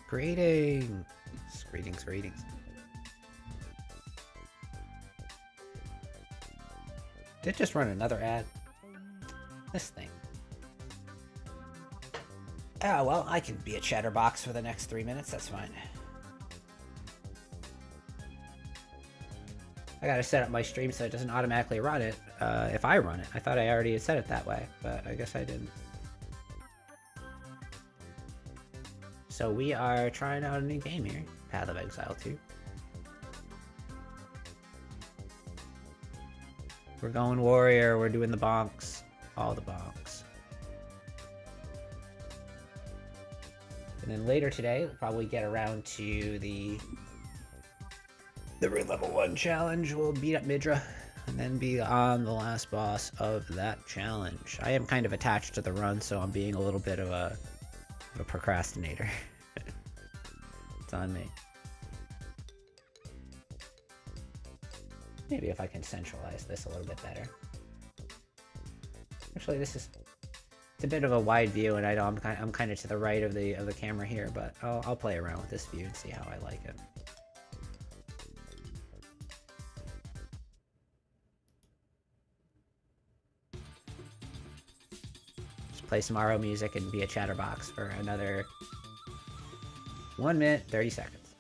Greetings. Greetings, greetings. Did just run another ad. This thing. Ah, well, I can be a chatterbox for the next 3 minutes, that's fine. I gotta set up my stream so it doesn't automatically run it if I run it. I thought I already had set it that way, but I guess I didn't. So we are trying out a new game here, Path of Exile 2. We're going warrior, we're doing the bonks. All the bonks. And then later today, we'll probably get around to the room level 1 challenge. We'll beat up Midra and then be on the last boss of that challenge. I am kind of attached to the run, so I'm being a little bit of a procrastinator. It's on me. Maybe if I can centralize this a little bit better. Actually, it's a bit of a wide view, and I know I'm kind of to the right of the camera here, but I'll play around with this view and see how I like it. Just play some RO music and be a chatterbox for another 1 minute 30 seconds.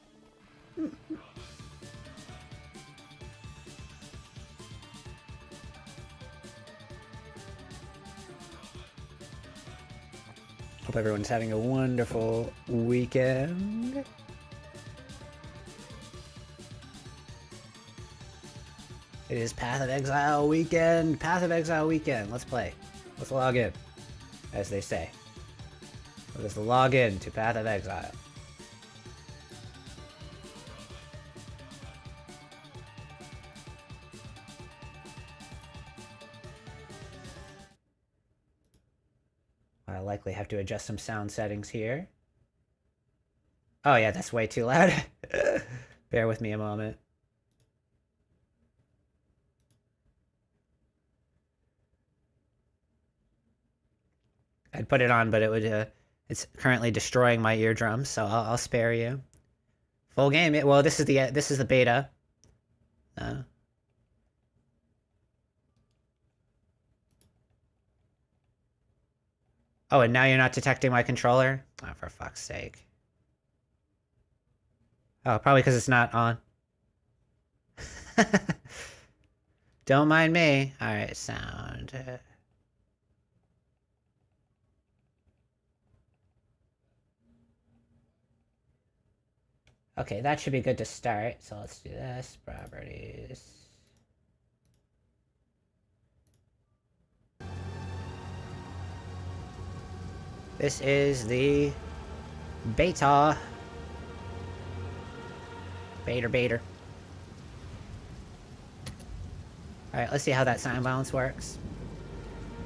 Hope everyone's having a wonderful weekend. It is Path of Exile weekend. Path of Exile weekend. Let's play. Let's log in, as they say. Let us log in to Path of Exile. I'll likely have to adjust some sound settings here. Oh yeah, that's way too loud. Bear with me a moment. I'd put it on, but it would. It's currently destroying my eardrums, so I'll spare you. Full game. Well, this is the beta. Oh, and now you're not detecting my controller? Oh, for fuck's sake. Oh, probably because it's not on. Don't mind me. Alright, sound. Okay, that should be good to start. So let's do this. Properties. This is the beta. Baiter. Alright, let's see how that sound balance works.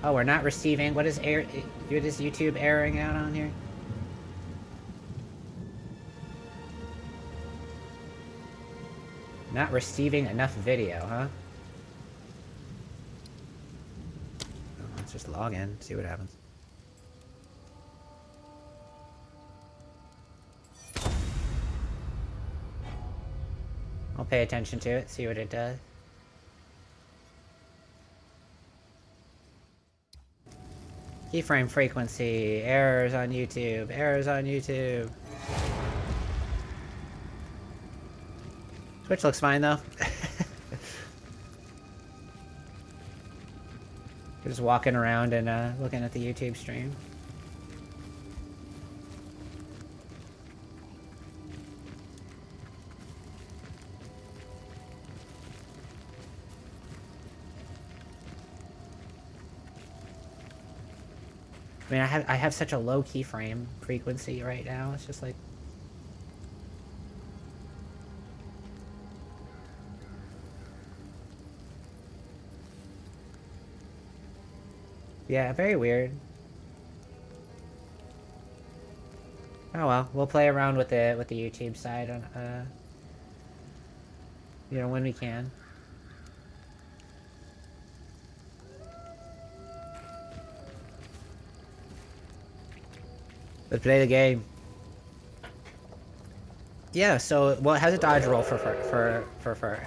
Oh, we're not receiving. What is YouTube airing out on here? Not receiving enough video, huh? Let's just log in, see what happens. I'll pay attention to it, see what it does. Keyframe frequency, errors on YouTube, errors on YouTube. Switch looks fine though. Just walking around and looking at the YouTube stream. I mean, I have such a low keyframe frequency right now. It's just like. Yeah, very weird. Oh well, we'll play around with the YouTube side on you know, when we can. Let's play the game. Yeah, so well, it has a dodge roll for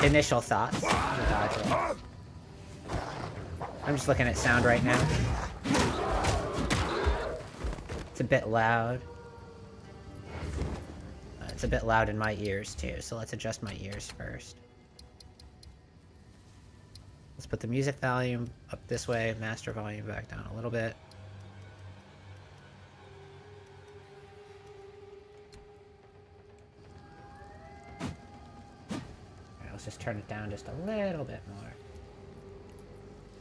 initial thoughts. The dodge roll. I'm just looking at sound right now. It's a bit loud. It's a bit loud in my ears too, so let's adjust my ears first. Let's put the music volume up this way, master volume back down a little bit. Alright, let's just turn it down just a little bit more.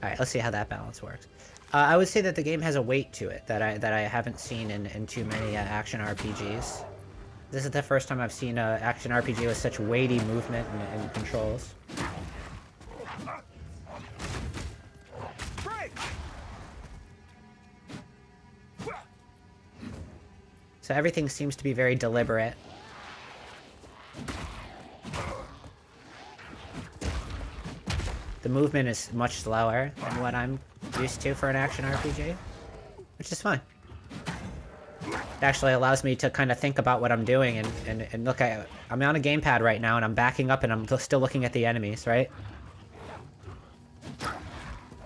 Alright, let's see how that balance works. I would say that the game has a weight to it that I haven't seen in too many action RPGs. This is the first time I've seen an action RPG with such weighty movement and controls. So everything seems to be very deliberate. The movement is much slower than what I'm used to for an action RPG, which is fun. It actually allows me to kind of think about what I'm doing and look at... I'm on a gamepad right now and I'm backing up and I'm still looking at the enemies, right?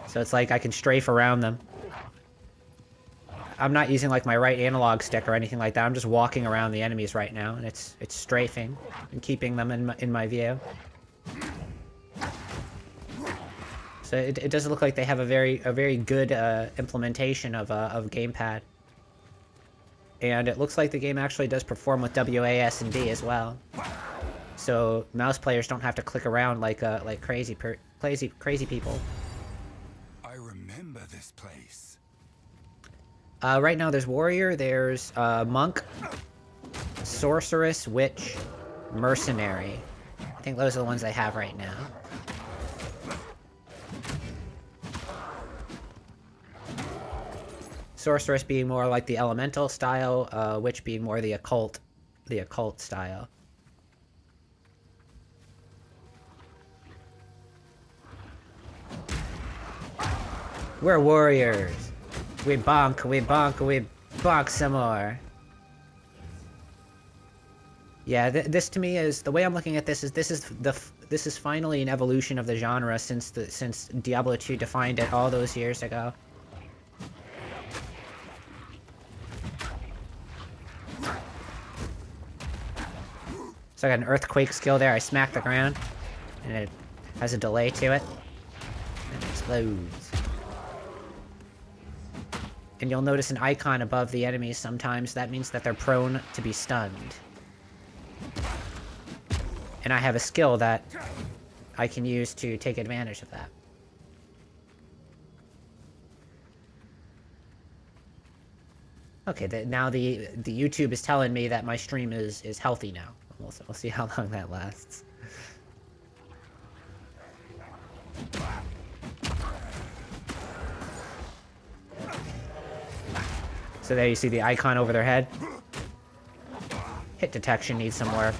So it's like I can strafe around them. I'm not using like my right analog stick or anything like that. I'm just walking around the enemies right now, and it's strafing and keeping them in my view. So it does look like they have a very good implementation of gamepad, and it looks like the game actually does perform with WASD as well. So mouse players don't have to click around like crazy people. I remember this place. Right now there's warrior, there's monk, sorceress, witch, mercenary. I think those are the ones they have right now. Sorceress being more like the elemental style, witch being more the occult style. We're warriors. We bonk some more. Yeah, this to me is the way I'm looking at this is this is finally an evolution of the genre since Diablo 2 defined it all those years ago. So I got an earthquake skill there. I smack the ground, and it has a delay to it, and it explodes. And you'll notice an icon above the enemies sometimes. That means that they're prone to be stunned. And I have a skill that I can use to take advantage of that. Okay, now the YouTube is telling me that my stream is healthy now. We'll see how long that lasts. So there you see the icon over their head. Hit detection needs some work.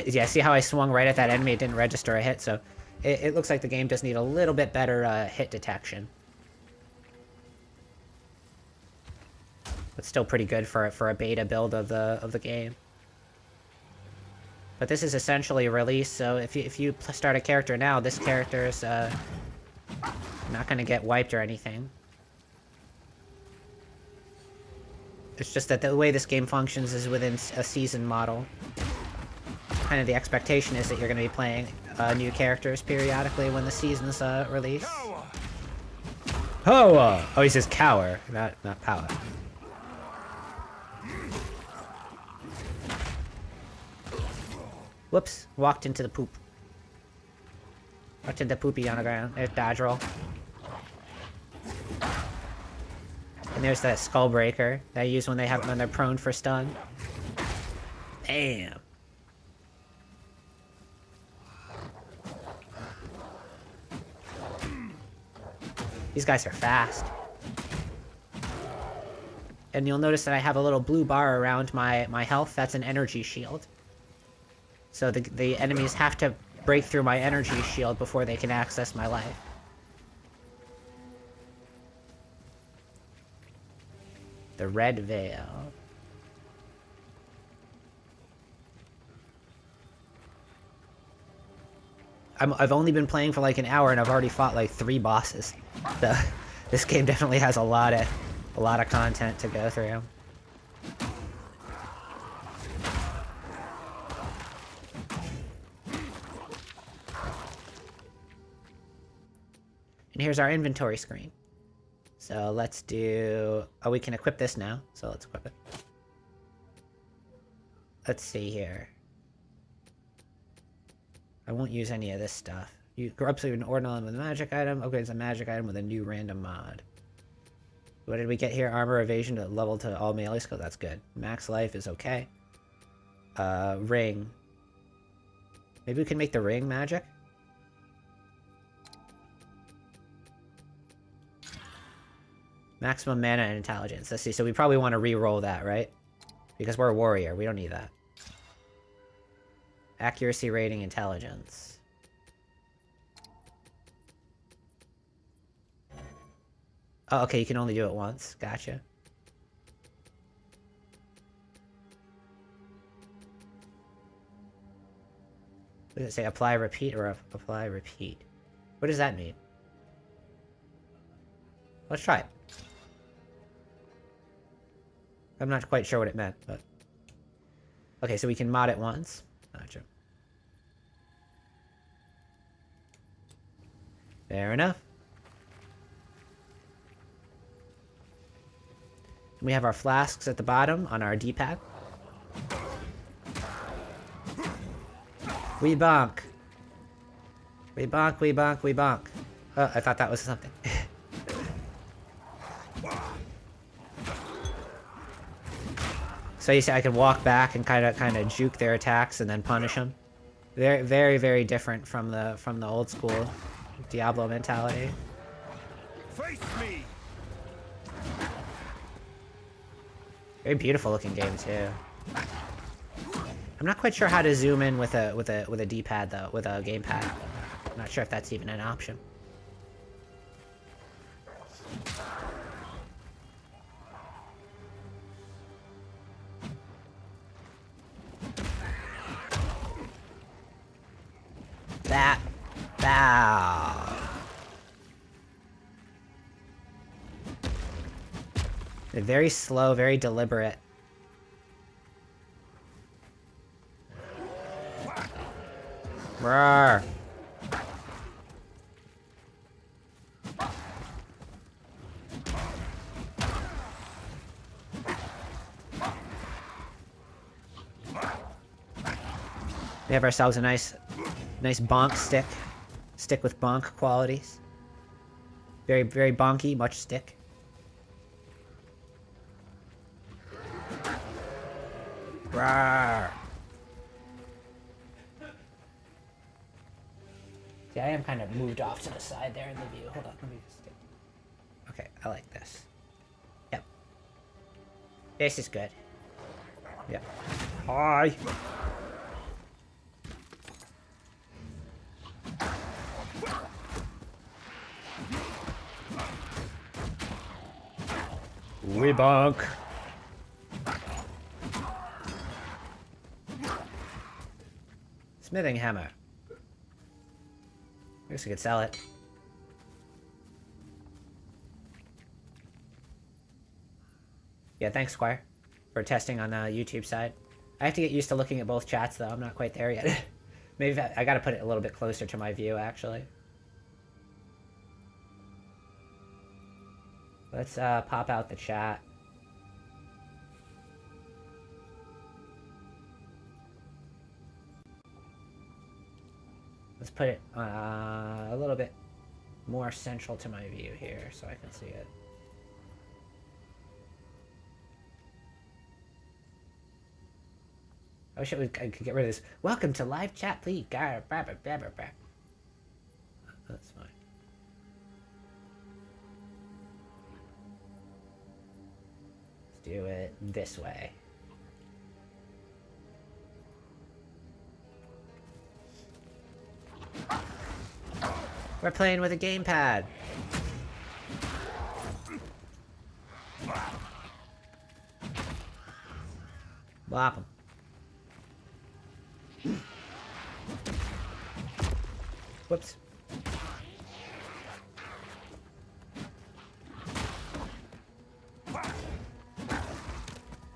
Yeah, see how I swung right at that enemy? It didn't register a hit, so it looks like the game does need a little bit better hit detection. But still pretty good for a beta build of the game. But this is essentially a release, so if you start a character now, this character is not going to get wiped or anything. It's just that the way this game functions is within a season model. Kind of the expectation is that you're going to be playing new characters periodically when the seasons release. Hoa! Oh, he says cower, not power. Whoops, walked into the poop. Walked into poopy on the ground. There's dodge roll. And there's that skull breaker that I use when they're prone for stun. Damn. These guys are fast. And you'll notice that I have a little blue bar around my health. That's an energy shield. So the enemies have to break through my energy shield before they can access my life. The Red Veil. I've only been playing for like an hour and I've already fought like 3 bosses. So this game definitely has a lot of content to go through. And here's our inventory screen. So let's do... Oh, we can equip this now. So let's equip it. Let's see here. I won't use any of this stuff. You corrupts an Ordinal with a magic item. Upgrades a magic item with a new random mod. What did we get here? Armor evasion to level to all melee skill. That's good. Max life is okay. Ring. Maybe we can make the ring magic? Maximum mana and intelligence. Let's see. So we probably want to re-roll that, right? Because we're a warrior. We don't need that. Accuracy rating, intelligence. Oh, okay, you can only do it once. Gotcha. What does it say? Apply, repeat, or apply, repeat? What does that mean? Let's try it. I'm not quite sure what it meant, but... Okay, so we can mod it once. Gotcha. Fair enough. We have our flasks at the bottom on our D-pad. We bonk. We bonk, we bonk, we bonk. Oh, I thought that was something. So you say I could walk back and kind of juke their attacks and then punish them. Very, very, very different from the old school Diablo mentality. Face me. Very beautiful looking game too. I'm not quite sure how to zoom in with a D-pad though, with a gamepad. I'm not sure if that's even an option. That bow. They're very slow, very deliberate. Roar. We have ourselves a nice bonk stick. Stick with bonk qualities. Very, very bonky, much stick. Rawr. See, I am kind of moved off to the side there in the view. Hold on, let me just get... Okay, I like this. Yep. This is good. Yep. Hi. We bonk. Smithing hammer. I guess we could sell it. Yeah, thanks, Squire, for testing on the YouTube side. I have to get used to looking at both chats, though. I'm not quite there yet. Maybe I gotta put it a little bit closer to my view, actually. Let's pop out the chat. Let's put it a little bit more central to my view here so I can see it. I wish I could get rid of this. Welcome to live chat, please. That's fine. Let's do it this way. We're playing with a gamepad. Blop him. Whoops.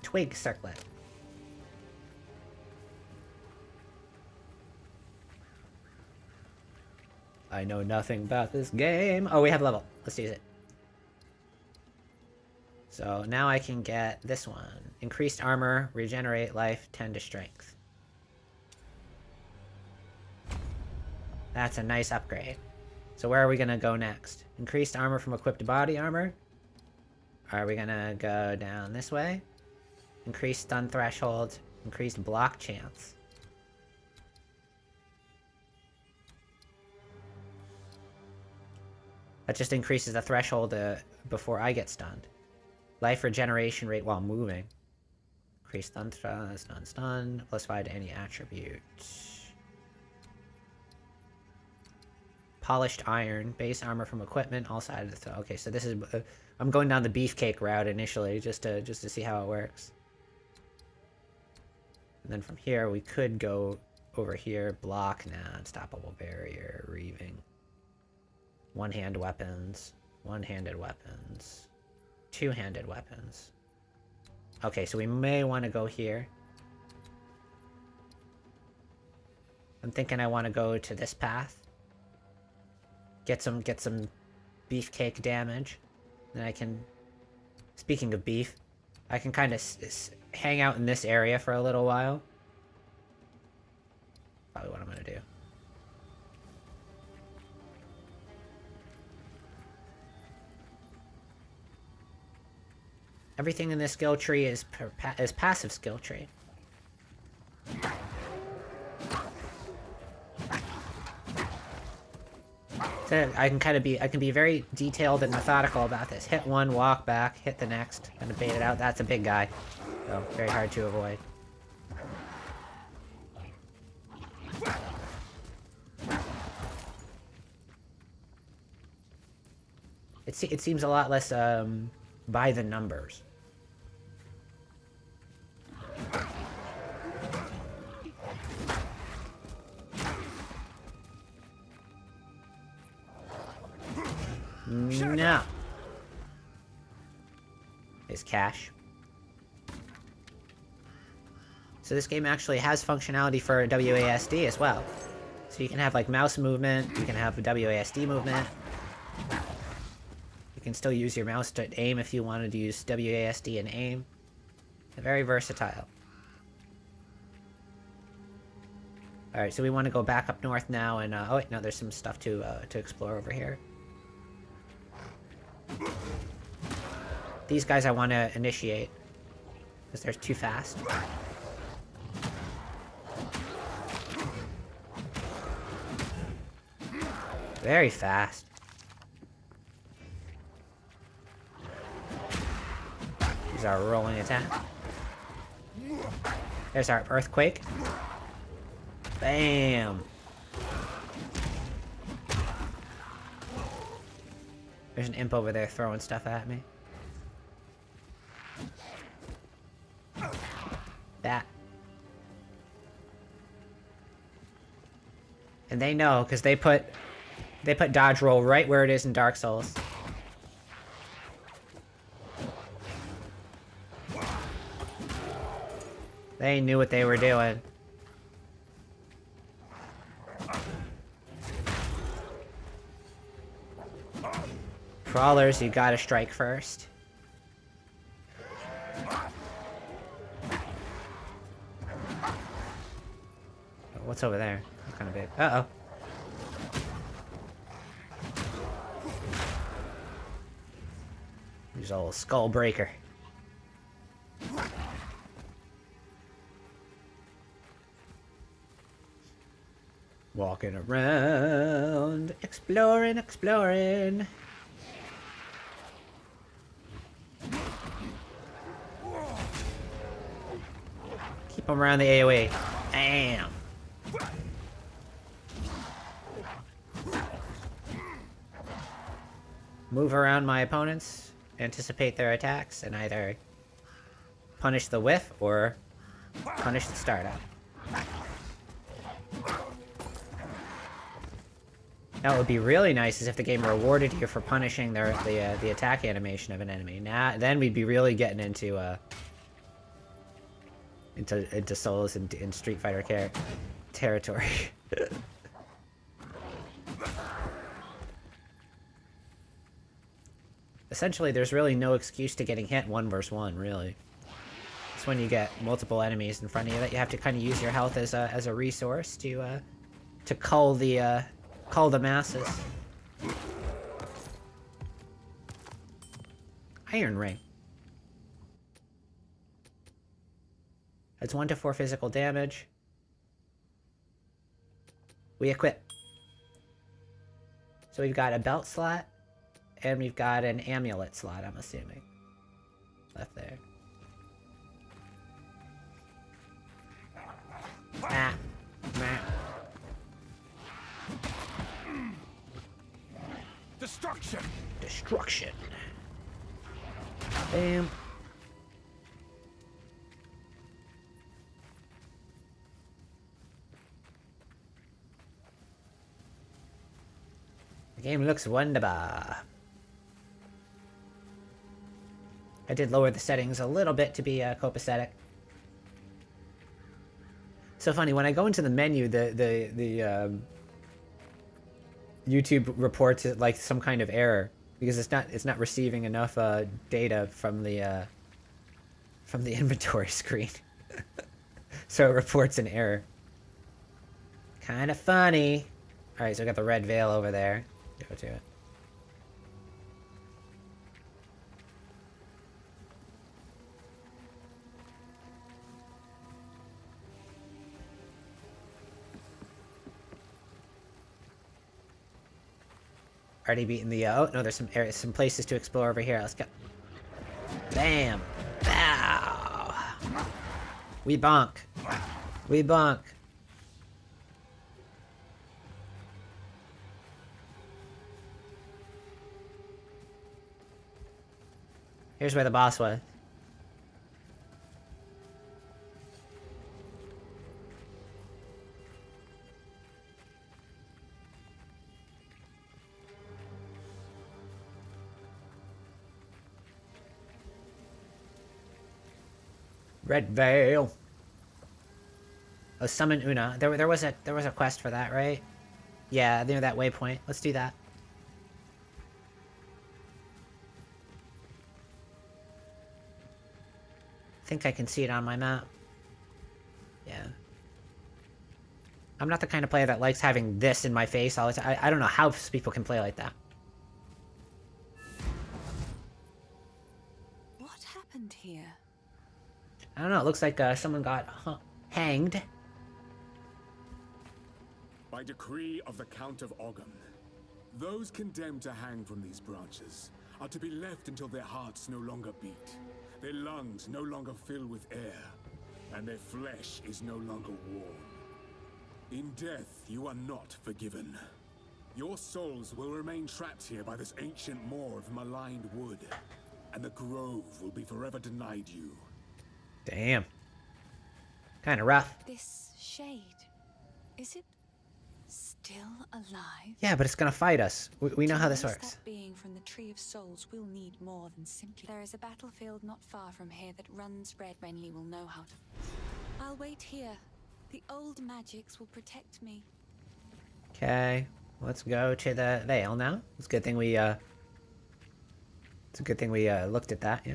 Twig circlet. I know nothing about this game. Oh, we have level. Let's use it. So now I can get this one. Increased armor, regenerate life, 10 to strength. That's a nice upgrade. So where are we gonna go next? Increased armor from equipped body armor? Are we gonna go down this way? Increased stun threshold, increased block chance. That just increases the threshold before I get stunned. Life regeneration rate while moving. Increased stun, plus 5 to any attribute. Polished iron, base armor from equipment, all sides of the okay, so this is I'm going down the beefcake route initially just to see how it works. And then from here we could go over here, block, nah, unstoppable barrier, reaving. One-hand weapons, one-handed weapons, two-handed weapons. Okay, so we may want to go here. I'm thinking I want to go to this path. Get some beefcake damage. Then I can, speaking of beef, I can kind of hang out in this area for a little while. Probably what I'm gonna do. Everything in this skill tree is passive skill tree. So I can be very detailed and methodical about this. Hit one, walk back, hit the next, and bait it out. That's a big guy, so very hard to avoid. It seems a lot less by the numbers. No. Is cash. So this game actually has functionality for WASD as well. So you can have like mouse movement, you can have WASD movement. You can still use your mouse to aim if you wanted to use WASD and aim. Very versatile. Alright, so we want to go back up north now and oh wait, no, there's some stuff to explore over here. These guys I want to initiate because they're too fast. Very fast. Use our rolling attack. There's our earthquake. Bam! There's an imp over there throwing stuff at me. That. And they know, because they put dodge roll right where it is in Dark Souls. They knew what they were doing. Crawlers, you gotta strike first. What's over there? It's kind of big. Uh-oh. There's a little skull breaker. Walking around, exploring. Keep them around the AoE. Bam! Move around my opponents, anticipate their attacks, and either punish the whiff or Punish the startup. Now, what would be really nice is if the game rewarded you for punishing the attack animation of an enemy. Now, then we'd be really getting into Souls and Street Fighter territory. Essentially, there's really no excuse to getting hit 1 versus 1, really. It's when you get multiple enemies in front of you that you have to kind of use your health as a resource to cull the masses. Iron Ring. It's 1 to 4 physical damage. We equip. So we've got a belt slot, and we've got an amulet slot, I'm assuming. Left there. Ah. Meh. Destruction! Destruction. Bam. The game looks wonderful. I did lower the settings a little bit to be copacetic. So funny, when I go into the menu, the YouTube reports it like some kind of error because it's not receiving enough data from the inventory screen. So it reports an error. Kind of funny. All right, so I got the red veil over there. Go to it. Already beaten the, oh, no, there's some places to explore over here. Let's go. Bam! Bow! We bonk. We bonk. Here's where the boss was. Red Veil. Oh, summon Una. There was a quest for that, right? Yeah, near that waypoint. Let's do that. I think I can see it on my map. Yeah. I'm not the kind of player that likes having this in my face all the time. I don't know how people can play like that. What happened here? I don't know, it looks like someone got hanged. By decree of the Count of Ogham, those condemned to hang from these branches are to be left until their hearts no longer beat, their lungs no longer fill with air, and their flesh is no longer warm. In death, you are not forgiven. Your souls will remain trapped here by this ancient moor of maligned wood, and the grove will be forever denied you. Damn. Kind of rough. This shade, is it still alive? Yeah, but it's gonna fight us. We know how this works. That being from the Tree of Souls will need more than simply. There is a battlefield not far from here that runs red. Renly will know how to. I'll wait here. The old magics will protect me. Okay, let's go to the Vale now. It's a good thing we looked at that, yeah.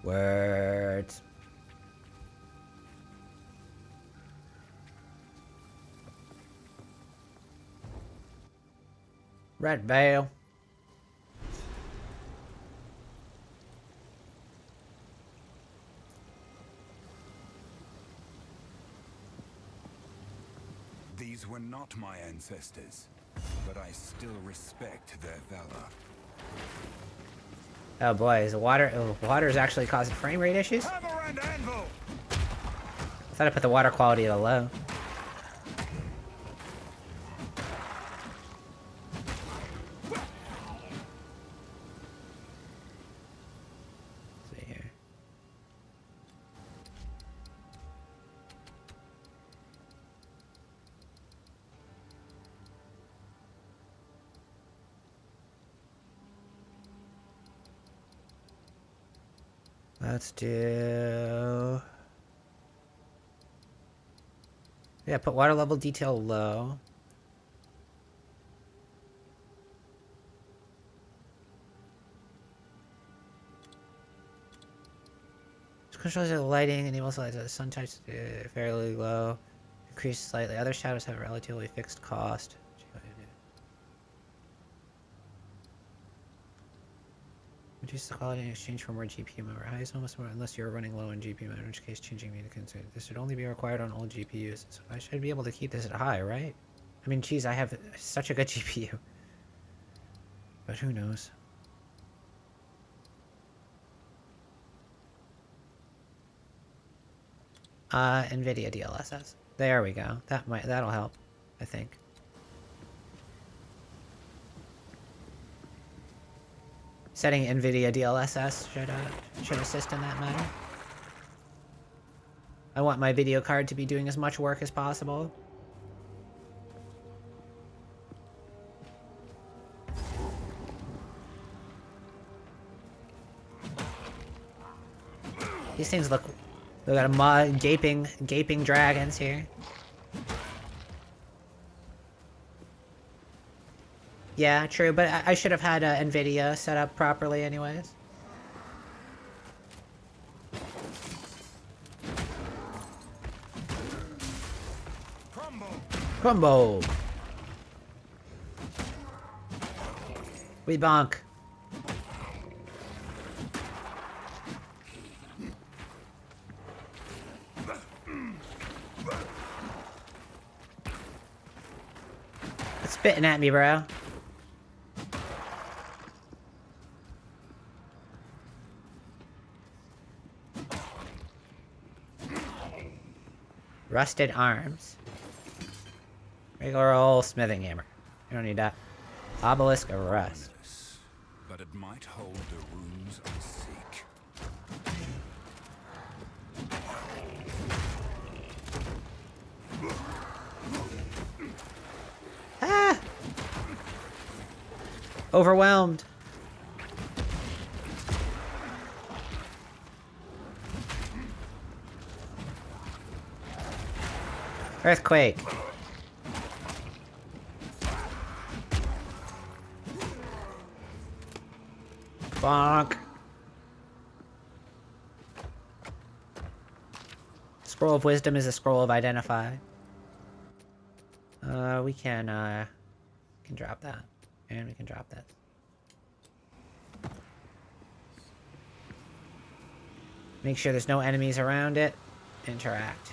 Words. Red Veil. These were not my ancestors, but I still respect their valor. Oh boy, is the water is actually causing frame rate issues? Hammer and anvil! I thought I put the water quality at a low. Let's do... Yeah, put water level detail low. Controls the lighting, enables light the sun touch fairly low. Increase slightly. Other shadows have a relatively fixed cost. Reduce the quality in exchange for more GPU memory. Highest almost more unless you're running low on GPU memory, in which case changing me to consider. This should only be required on old GPUs. So I should be able to keep this at high, right? I mean, geez, I have such a good GPU. But who knows? NVIDIA DLSS. There we go. That'll help, I think. Setting NVIDIA DLSS should assist in that matter. I want my video card to be doing as much work as possible. These things look... We got a gaping dragons here. Yeah, true, but I should have had NVIDIA set up properly anyways. Crumble! We bonk. It's spitting at me, bro. Rusted arms. Regular old smithing hammer. You don't need that. Obelisk of rust. But it might hold the runes I seek. Ah! Overwhelmed. Earthquake. Bonk. Scroll of Wisdom is a scroll of Identify. We can drop that. And we can drop that. Make sure there's no enemies around it. Interact.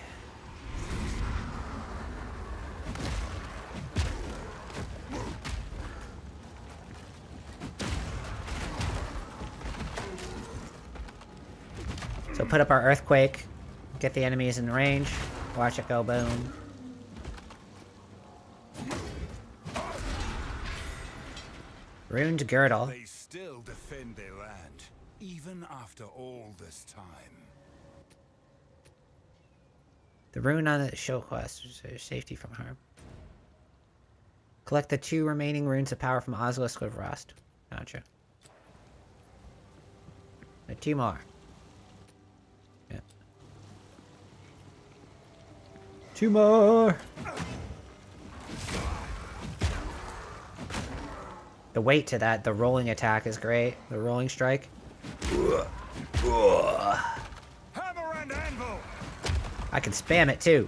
So put up our Earthquake, get the enemies in range, watch it go boom. Ruined Girdle. They still defend their land, even after all this time. The rune on the show quest is safety from harm. Collect the 2 remaining runes of power from Obelisk of Rust. Gotcha. 2 more. Yeah. 2 more! The weight to that, the rolling attack is great. The rolling strike. Hammer and anvil! I can spam it too.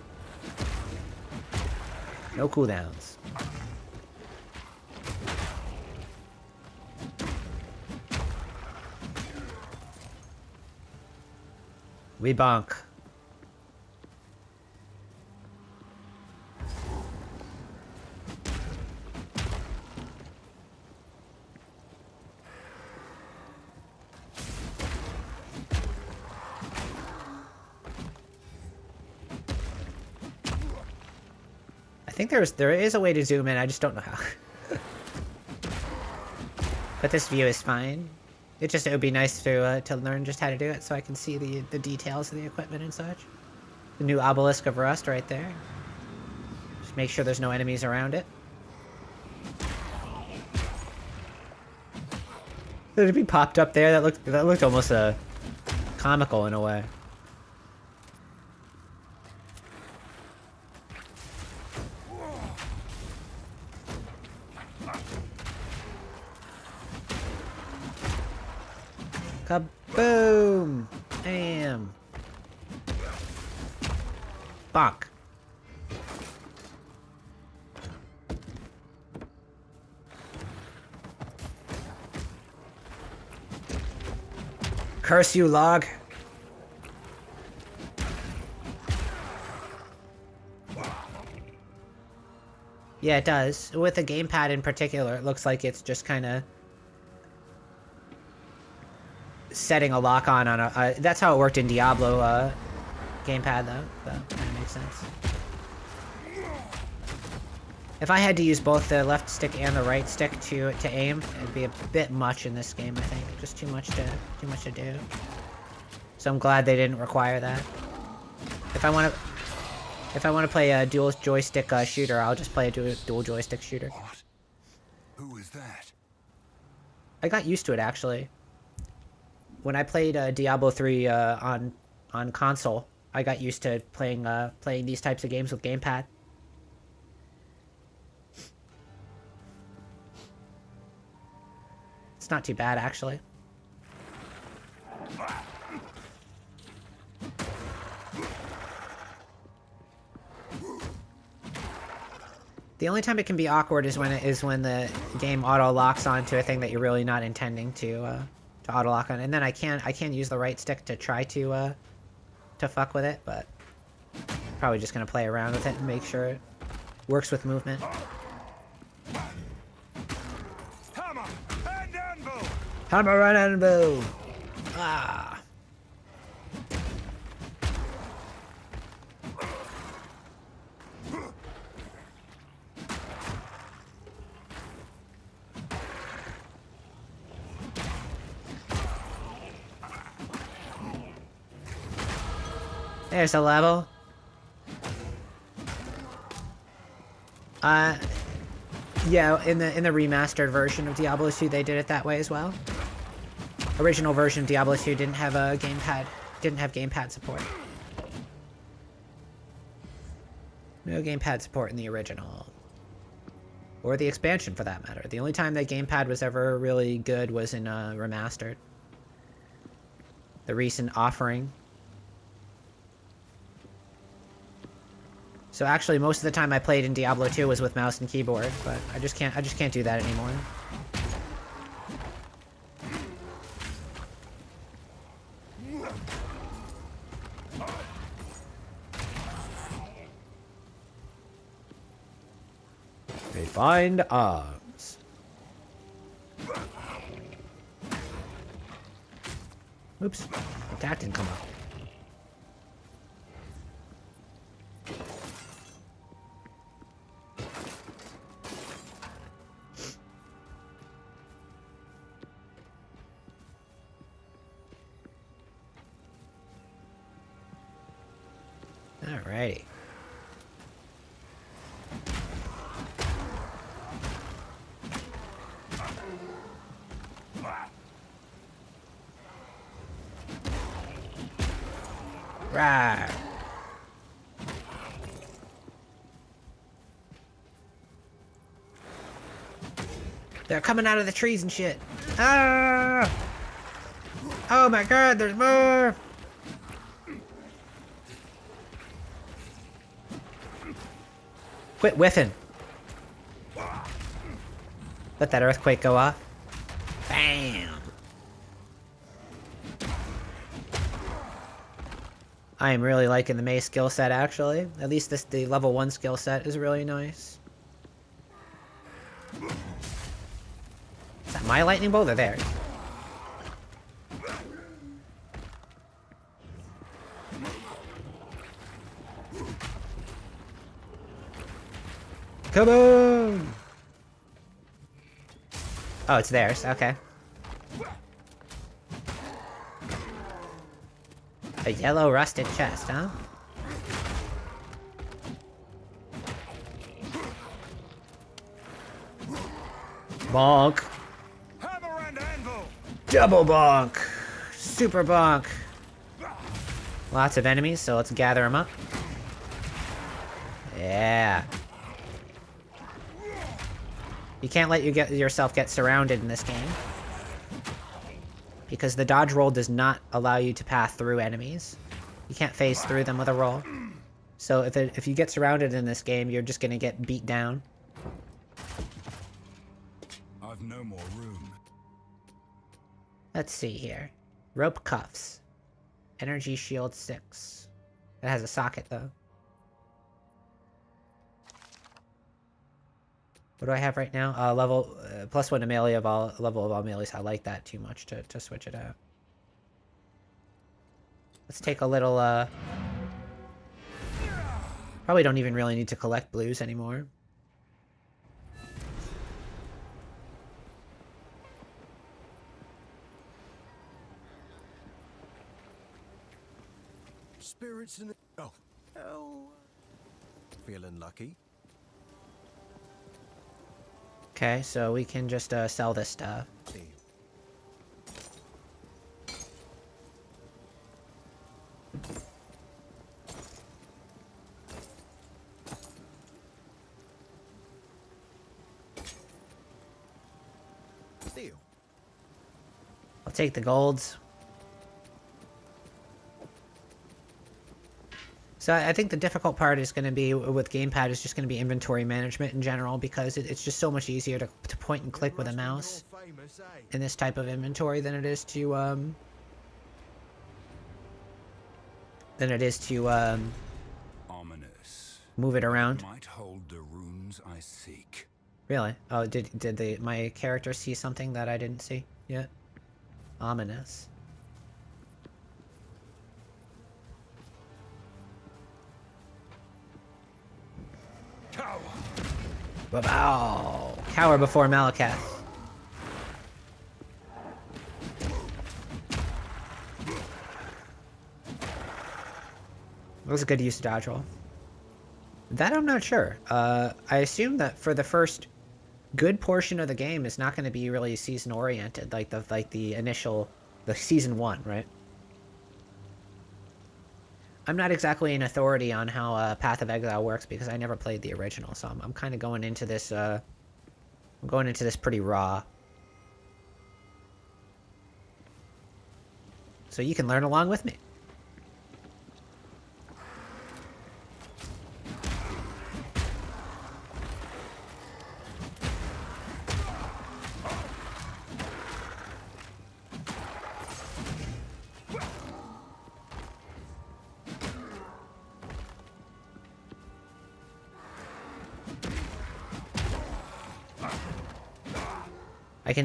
No cooldowns. We bonk. I think there is a way to zoom in, I just don't know how. But this view is fine. It would be nice to learn just how to do it so I can see the details of the equipment and such. The new Obelisk of Rust right there. Just make sure there's no enemies around it. Did it be popped up there? That looked almost comical in a way. Kaboom! Bam! Bonk. Curse you, log. Yeah, it does. With the gamepad in particular, it looks like it's just kind of setting a lock on a... that's how it worked in Diablo gamepad, though. So, that makes sense. If I had to use both the left stick and the right stick to aim, it'd be a bit much in this game, I think. Just too much to do. So I'm glad they didn't require that. If I want to play a dual joystick shooter, I'll just play a dual joystick shooter. What? Who is that? I got used to it, actually. When I played Diablo 3 on console, I got used to playing these types of games with gamepad. It's not too bad, actually. The only time it can be awkward is when the game auto locks onto a thing that you're really not intending to auto lock on, and then I can use the right stick to try to fuck with it, but probably just gonna play around with it and make sure it works with movement. Hammer and anvil! Hammer and anvil! Ah! There's a level. Yeah, in the remastered version of Diablo 2, they did it that way as well. Original version of Diablo 2 didn't have a gamepad support. No gamepad support in the original. Or the expansion, for that matter. The only time that gamepad was ever really good was in remastered. The recent offering. So actually, most of the time I played in Diablo 2 was with mouse and keyboard, but I just can't do that anymore. They find arms. Oops, that didn't come up. Alrighty. Right. They're coming out of the trees and shit. Ah! Oh my god, there's more! Quit whiffing. Let that earthquake go off. Bam! I am really liking the Mei skill set, actually. At least the level 1 skill set is really nice. Is that my lightning bolt or theirs? Come on! Oh, it's theirs. Okay. A yellow rusted chest, huh? Bonk. Hammer and anvil! Double bonk. Super bonk. Lots of enemies, so let's gather them up. Yeah. You can't let yourself get surrounded in this game, because the dodge roll does not allow you to pass through enemies. You can't phase through them with a roll. So if you get surrounded in this game, you're just gonna get beat down. I've no more room. Let's see here. Rope cuffs. Energy shield 6. It has a socket though. What do I have right now? Level +1 to melee of all level of all melees. I like that too much to switch it out. Let's take a little probably don't even really need to collect blues anymore. Spirits in the... Oh. Oh. Feeling lucky? Okay, so we can just sell this stuff. Deal. Deal. I'll take the golds. So I think the difficult part is going to be with gamepad is just going to be inventory management in general, because it's just so much easier to point and click with a mouse in this type of inventory than it is to Ominous. move it around. Might hold the runes I seek. Really? Oh, did my character see something that I didn't see yet? Ominous. Cower! Wow! Cower before Malakath. That was a good use of dodge roll. That I'm not sure. I assume that for the first good portion of the game is not going to be really season oriented, like the initial, the season 1, right? I'm not exactly an authority on how Path of Exile works because I never played the original, so I'm kind of going into this. I'm going into this pretty raw. So you can learn along with me.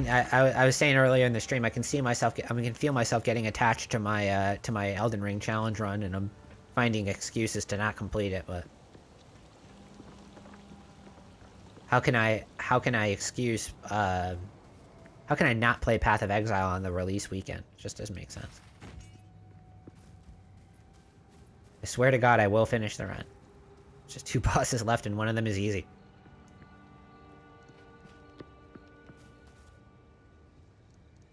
I was saying earlier in the stream, I can see myself, I can feel myself getting attached to my Elden Ring challenge run, and I'm finding excuses to not complete it, but how can I excuse, how can I not play Path of Exile on the release weekend? It just doesn't make sense. I swear to God, I will finish the run. There's just 2 bosses left, and one of them is easy.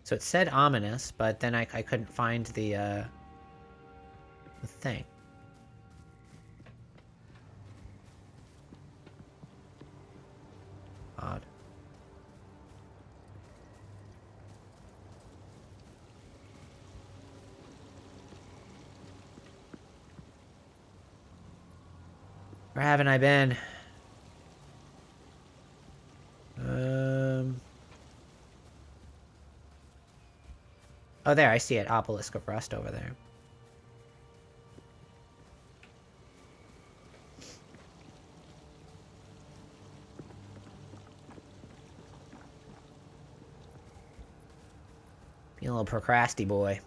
So it said ominous, but then I couldn't find the thing. Odd. Where haven't I been? Oh, there, I see it. Obelisk of Rust over there. Being a little procrasty boy.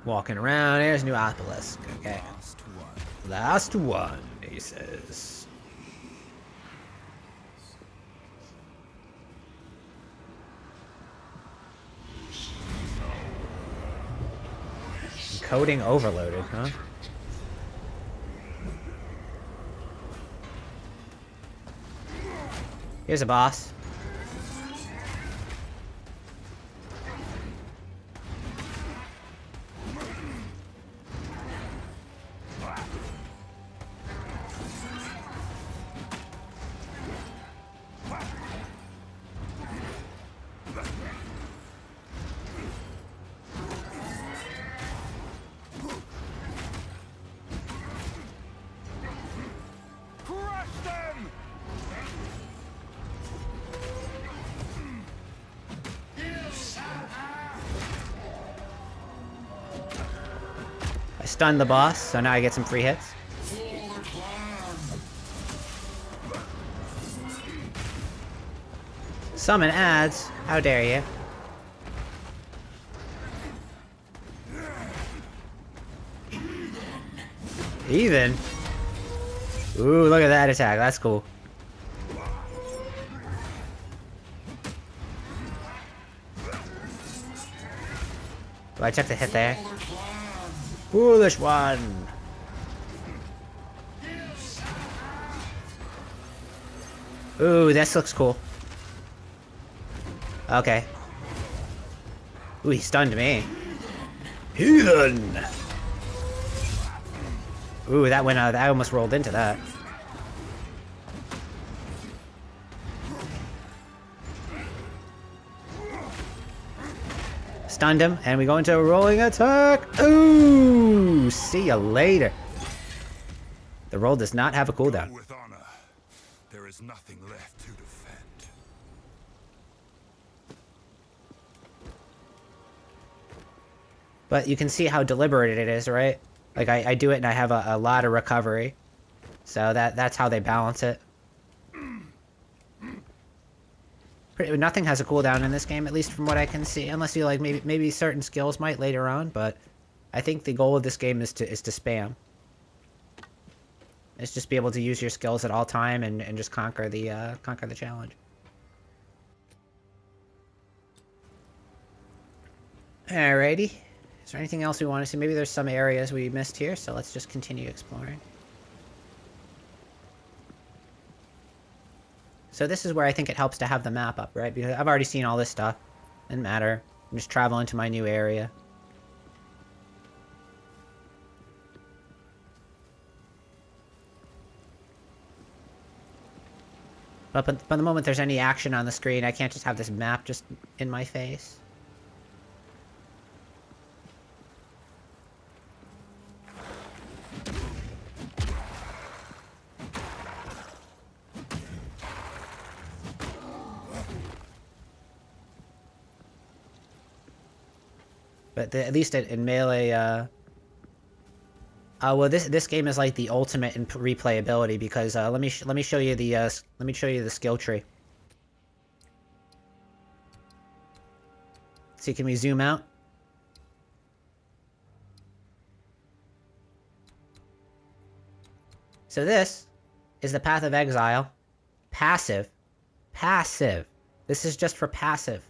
Walking around, there's new obelisk. Okay. Last one. Last one, he says. Coding overloaded, huh? Here's a boss. Crush them! I stunned the boss, so now I get some free hits. Summon ads? How dare you? Even? Ooh, look at that attack. That's cool. Do I check the hit there? Foolish one! Ooh, this looks cool. Okay. Ooh, he stunned me. Heathen! Ooh, that went out. I almost rolled into that. Stunned him, and we go into a rolling attack. Ooh! See ya later. The roll does not have a cooldown. With honor, there is nothing left to defend. But you can see how deliberate it is, right? Like, I do it and I have a lot of recovery. So that's how they balance it. Nothing has a cooldown in this game, at least from what I can see. Unless you like, maybe certain skills might later on, but I think the goal of this game is to spam. It's just be able to use your skills at all time and just conquer the challenge. Alrighty. Is there anything else we want to see? Maybe there's some areas we missed here, so let's just continue exploring. So this is where I think it helps to have the map up, right? Because I've already seen all this stuff. Doesn't matter. I'm just traveling to my new area. But the moment there's any action on the screen, I can't just have this map just in my face. But at least in Melee, well, this game is like the ultimate in replayability because let me show you the skill tree. See, can we zoom out? So this is the Path of Exile, passive. This is just for passive.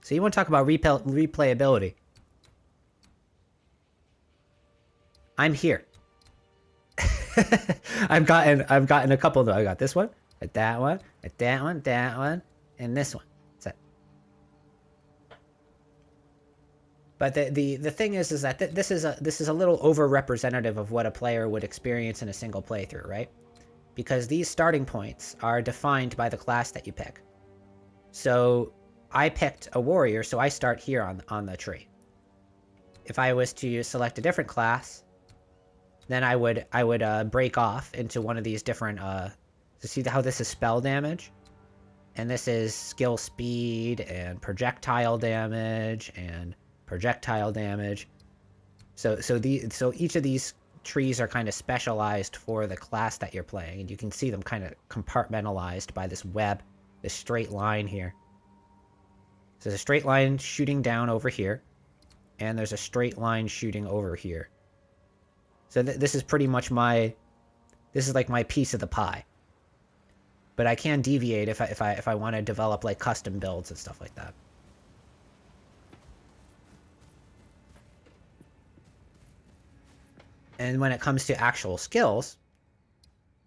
So you want to talk about replayability? I'm here. I've gotten a couple though. I got this one, that one, that one, and this one. That's it. But the thing is that this is a little over-representative of what a player would experience in a single playthrough, right? Because these starting points are defined by the class that you pick. So I picked a warrior, so I start here on the tree. If I was to select a different class, then I would break off into one of these different to see how this is spell damage, and this is skill speed and projectile damage and projectile damage. So each of these trees are kind of specialized for the class that you're playing, and you can see them kind of compartmentalized by this web, this straight line here. So there's a straight line shooting down over here, and there's a straight line shooting over here. So this is pretty much this is like my piece of the pie. But I can deviate if I want to develop like custom builds and stuff like that. And when it comes to actual skills,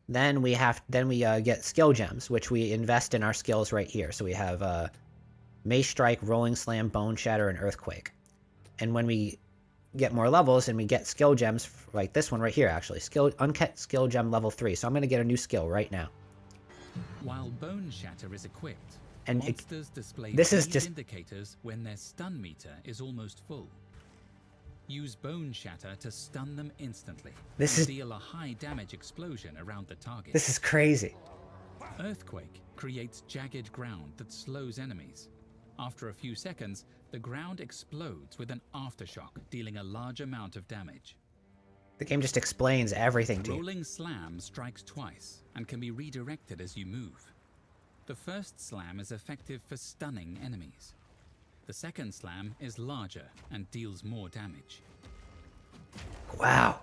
then we get skill gems, which we invest in our skills right here. So we have Mace Strike, Rolling Slam, Bone Shatter, and Earthquake. And when we get more levels and we get skill gems, like this one right here, actually, Uncut Skill Gem level 3. So I'm going to get a new skill right now. While Bone Shatter is equipped, And monsters display this is these just indicators when their stun meter is almost full. Use Bone Shatter to stun them instantly. This and is- deal a high damage explosion around the target. this is crazy. Earthquake creates jagged ground that slows enemies. After a few seconds, the ground explodes with an aftershock, dealing a large amount of damage. The game just explains everything to you. Rolling Slam strikes twice and can be redirected as you move. The first slam is effective for stunning enemies. The second slam is larger and deals more damage. Wow.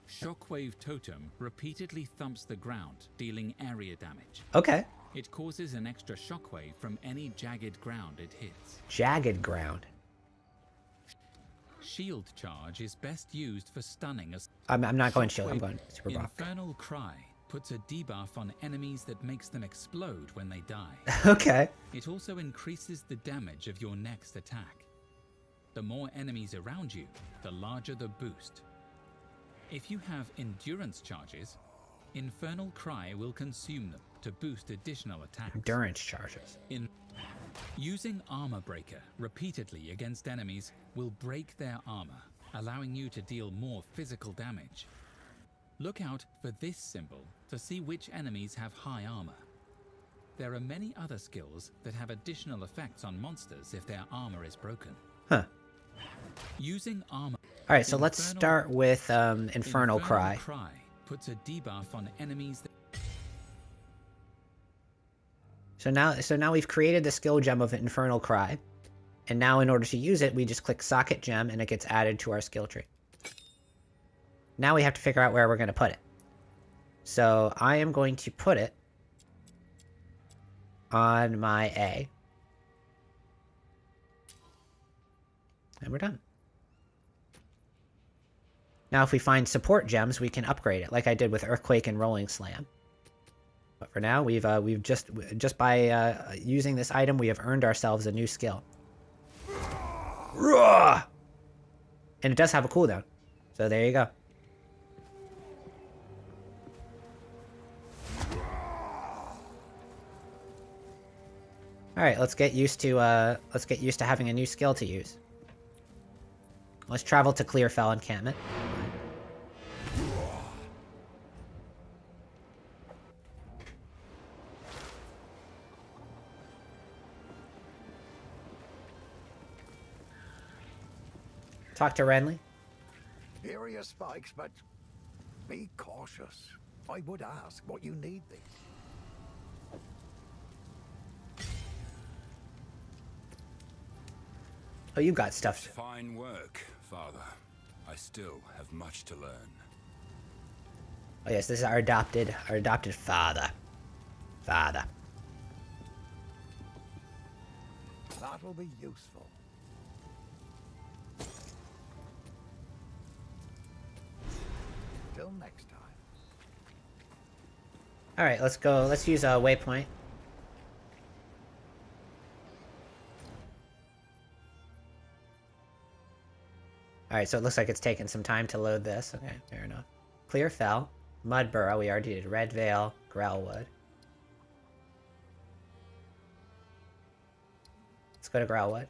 Shockwave Totem repeatedly thumps the ground, dealing area damage. Okay. It causes an extra shockwave from any jagged ground it hits. Jagged ground. Shield Charge is best used for stunning as I'm not going shield. I'm Shockwave going super buff. Infernal Cry puts a debuff on enemies that makes them explode when they die. Okay. It also increases the damage of your next attack. The more enemies around you, the larger the boost. If you have endurance charges, Infernal Cry will consume them to boost additional attacks. Endurance charges. Using Armor Breaker repeatedly against enemies will break their armor, allowing you to deal more physical damage. Look out for this symbol to see which enemies have high armor. There are many other skills that have additional effects on monsters if their armor is broken. Huh. Using armor. Alright, so let's start with Infernal Cry. Cry puts a debuff on enemies that So now we've created the skill gem of Infernal Cry. And now in order to use it, we just click Socket Gem and it gets added to our skill tree. Now we have to figure out where we're going to put it. So I am going to put it on my A. And we're done. Now if we find support gems, we can upgrade it, like I did with Earthquake and Rolling Slam. But for now, we've just by using this item, we have earned ourselves a new skill. Roar! And it does have a cooldown. So there you go. Alright, let's get used to having a new skill to use. Let's travel to Clearfell encampment. Talk to Renly. Here are your spikes, but be cautious. I would ask what you need these. Oh, you got stuff. Fine work, Father. I still have much to learn. Oh yes, this is our adopted father. Father. That'll be useful. Till next time. Alright, let's go. Let's use a waypoint. Alright, so it looks like it's taking some time to load this. Okay, fair enough. Clearfell. Mudburrow, we already did. Red Vale, Growlwood. Let's go to Growlwood.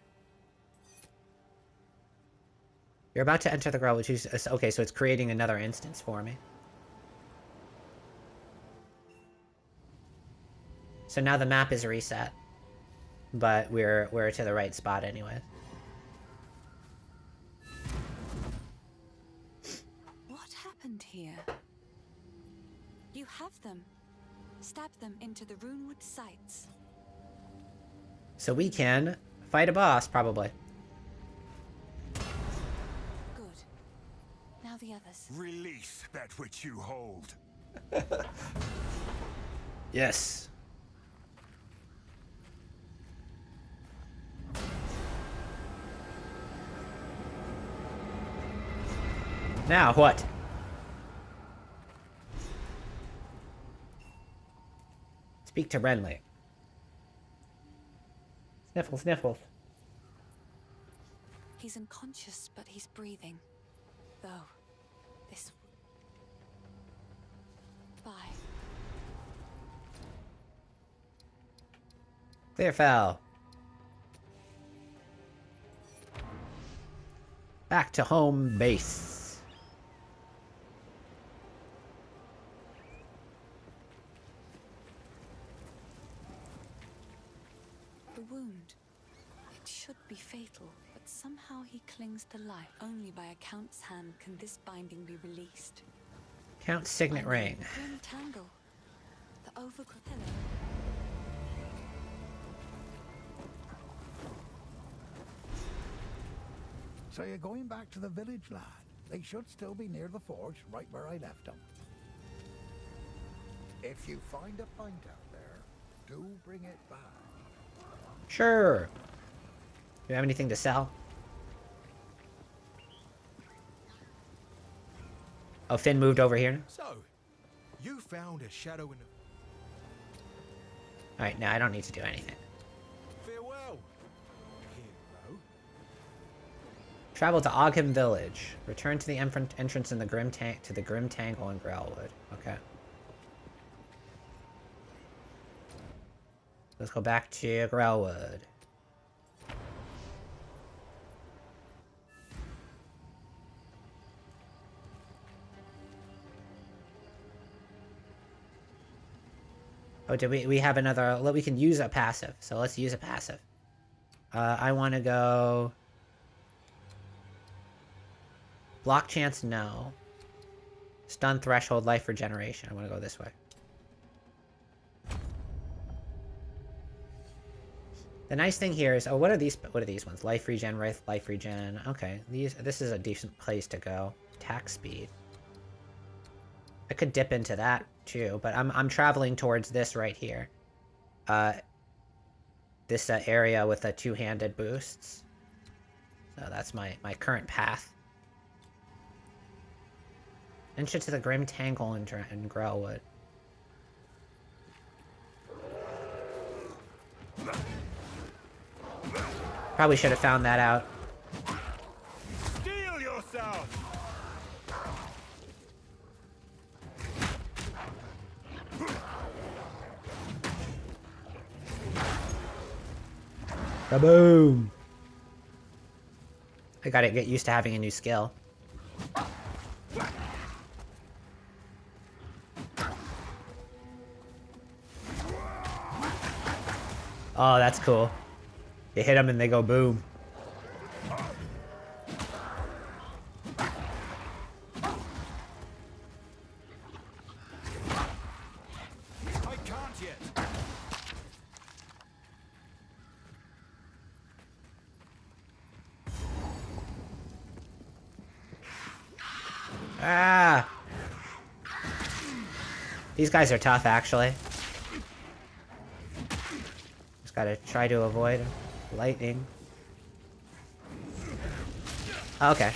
You're about to enter the Growlwood. Okay, so it's creating another instance for me. So now the map is reset. But we're to the right spot anyway. What happened here? You have them. Stab them into the Runewood sites. So we can fight a boss, probably. Good. Now the others. Release that which you hold. Yes. Now what? Speak to Renly. Sniffle, sniffles. He's unconscious, but he's breathing. Though, this... Bye. Clearfell. Back to home base. The wound. It should be fatal, but somehow he clings to life. Only by a count's hand can this binding be released. Count signet ring. Grim tangle. The overgrown pillar. So you're going back to the village, lad? They should still be near the forge, right where I left them. If you find a pint out there, do bring it back. Sure. Do you have anything to sell? Oh, Finn moved over here. So, you found a shadow in the... Alright, now I don't need to do anything. Farewell, hero. Travel to Ogham Village. Return to the entrance in the Grim Tangle in Growlwood. Okay. Let's go back to Growlwood. Oh, did we have another... We can use a passive, so let's use a passive. I want to go... Block chance, no. Stun threshold, life regeneration. I want to go this way. The nice thing here is... Oh, what are these ones? Life regen, life regen. Okay, this is a decent place to go. Attack speed. I could dip into that too, but I'm traveling towards this right here. This area with the two-handed boosts. So that's my current path. Entrance to the Grim Tangle in Growlwood. Probably should have found that out. Steel yourself! Kaboom! I gotta get used to having a new skill. Oh, that's cool. You hit them and they go boom. I can't yet. Ah! These guys are tough, actually. Just gotta try to avoid lightning. Okay.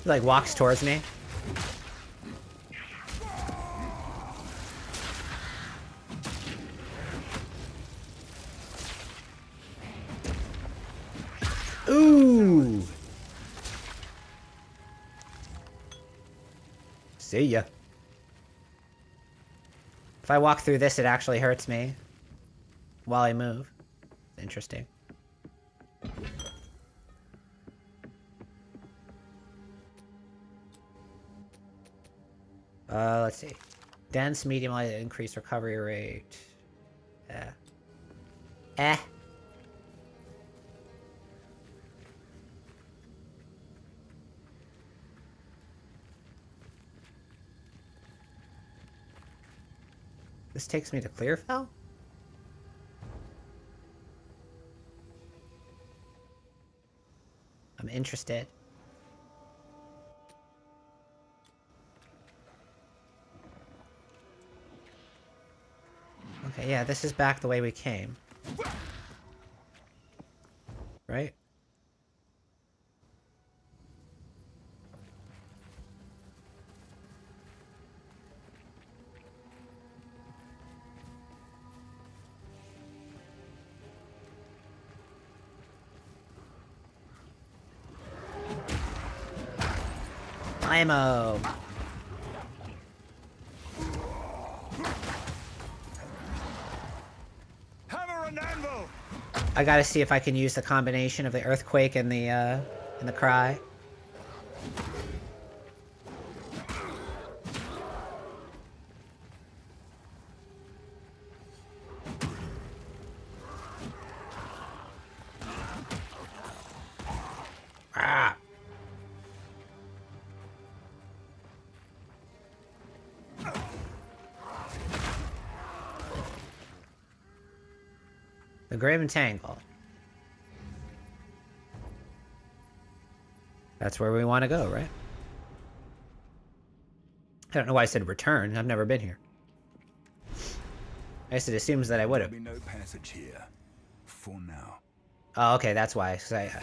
He, like, walks towards me. Ooh! See ya. If I walk through this, it actually hurts me while I move. Interesting. Let's see. Dense, medium, light, increased recovery rate. Yeah. Eh. This takes me to Clearfell? I'm interested. Okay, yeah, this is back the way we came. Right? Blimmo! Hammer and anvil! I gotta see if I can use the combination of the earthquake and the cry. Ah! The Grim Tangle. That's where we want to go, right? I don't know why I said return. I've never been here. I guess it assumes that I would have. There'll be no passage here. For now. Oh, okay, that's why. 'Cause I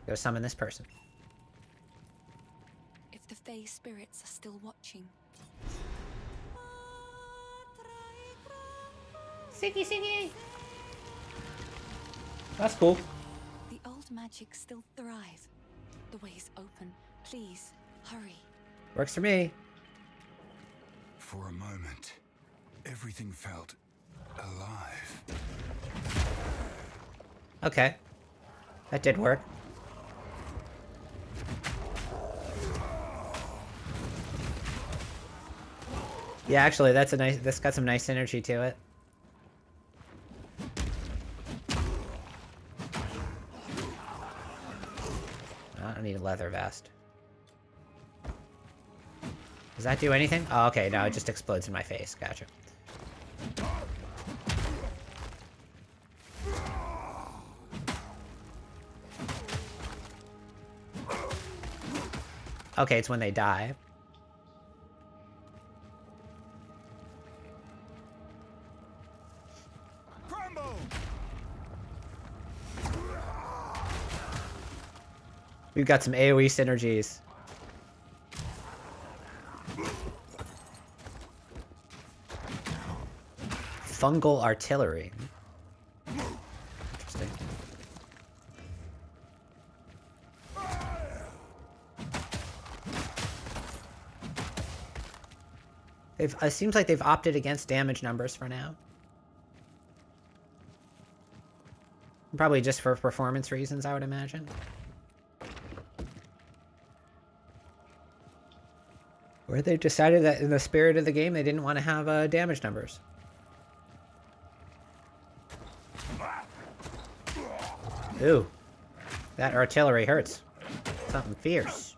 go summon this person. If the Fae spirits are still watching. Siggy, Siggy! That's cool. The old magic still thrive. The way's open. Please, hurry. Works for me. For a moment, everything felt alive. Okay. That did work. Yeah, actually, that's got some nice energy to it. I don't need a leather vest. Does that do anything? Oh, okay, no, it just explodes in my face. Gotcha. Okay, it's when they die. Crumble! We've got some AoE synergies. Fungal artillery. Interesting. It seems like they've opted against damage numbers for now. Probably just for performance reasons, I would imagine. Or they've decided that in the spirit of the game, they didn't want to have damage numbers. Ooh. That artillery hurts. Something fierce.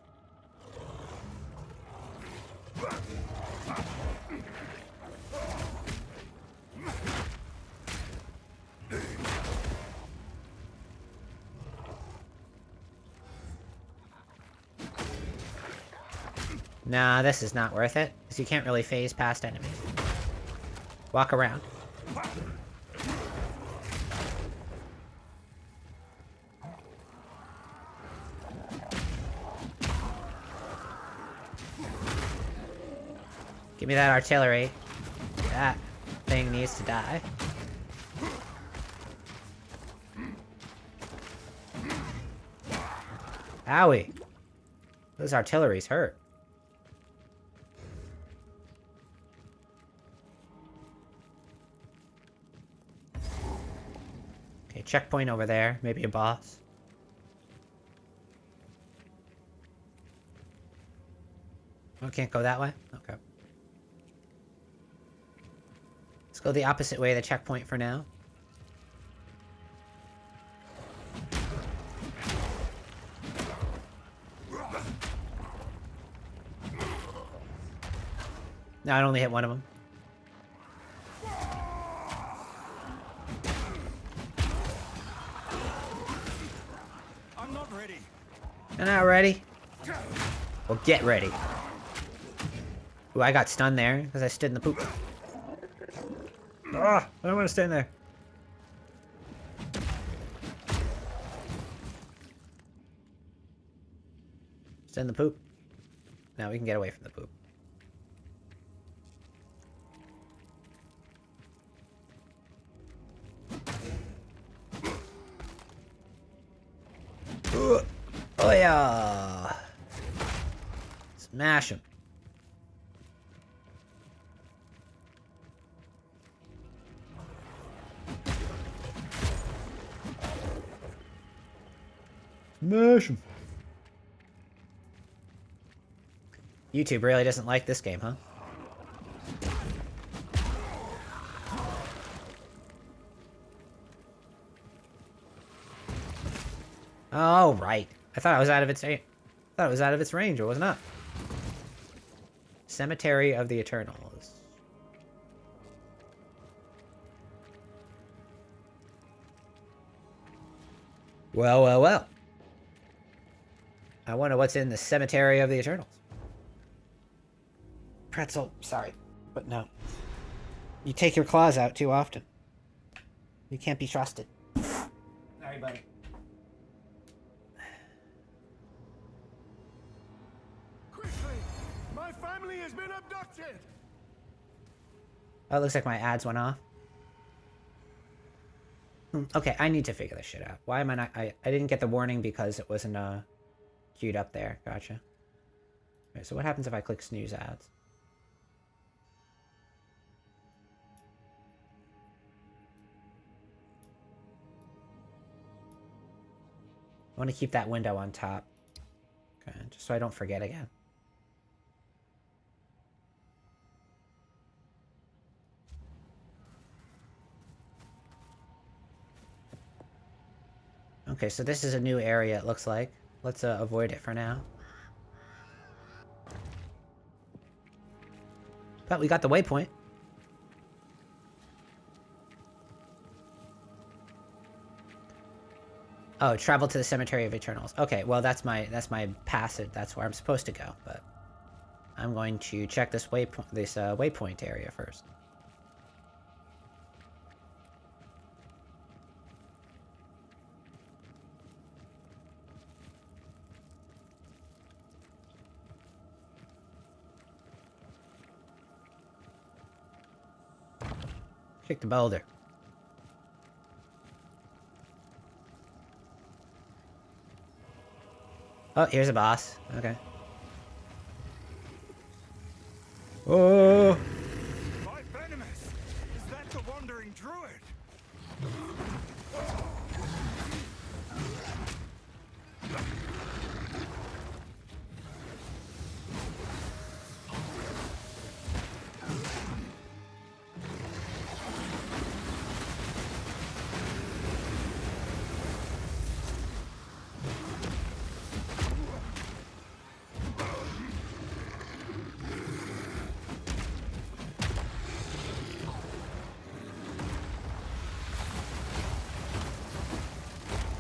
Nah, this is not worth it, because you can't really phase past enemies. Walk around. Give me that artillery. That thing needs to die. Owie. Those artilleries hurt. Okay, checkpoint over there. Maybe a boss. Oh, can't go that way? Okay. Let's go the opposite way of the checkpoint for now. No, I only hit one of them. I'm not ready. You're not ready? Well, get ready. Ooh, I got stunned there because I stood in the poop. Ah, I don't want to stand there. Stood in the poop. Now we can get away from the poop. Oh yeah! Smash him. Smash him. YouTube really doesn't like this game, huh? Oh, right. I thought I was out of its range, or was not. Cemetery of the Eternals. Well, well, well. I wonder what's in the Cemetery of the Eternals. Pretzel, sorry, but no. You take your claws out too often. You can't be trusted. Sorry, buddy. Quickly! My family has been abducted! Oh, it looks like my ads went off. Okay, I need to figure this shit out. Why am I not... I didn't get the warning because it wasn't queued up there. Gotcha. Alright, so what happens if I click snooze ads? I want to keep that window on top. Okay, just so I don't forget again. Okay, so this is a new area, it looks like. Let's avoid it for now. But we got the waypoint. Oh, travel to the Cemetery of Eternals. Okay, well that's my passage. That's where I'm supposed to go. But I'm going to check this waypoint area first. Kick the boulder. Oh, here's a boss. Okay. Oh! My venomous! Is that the wandering druid?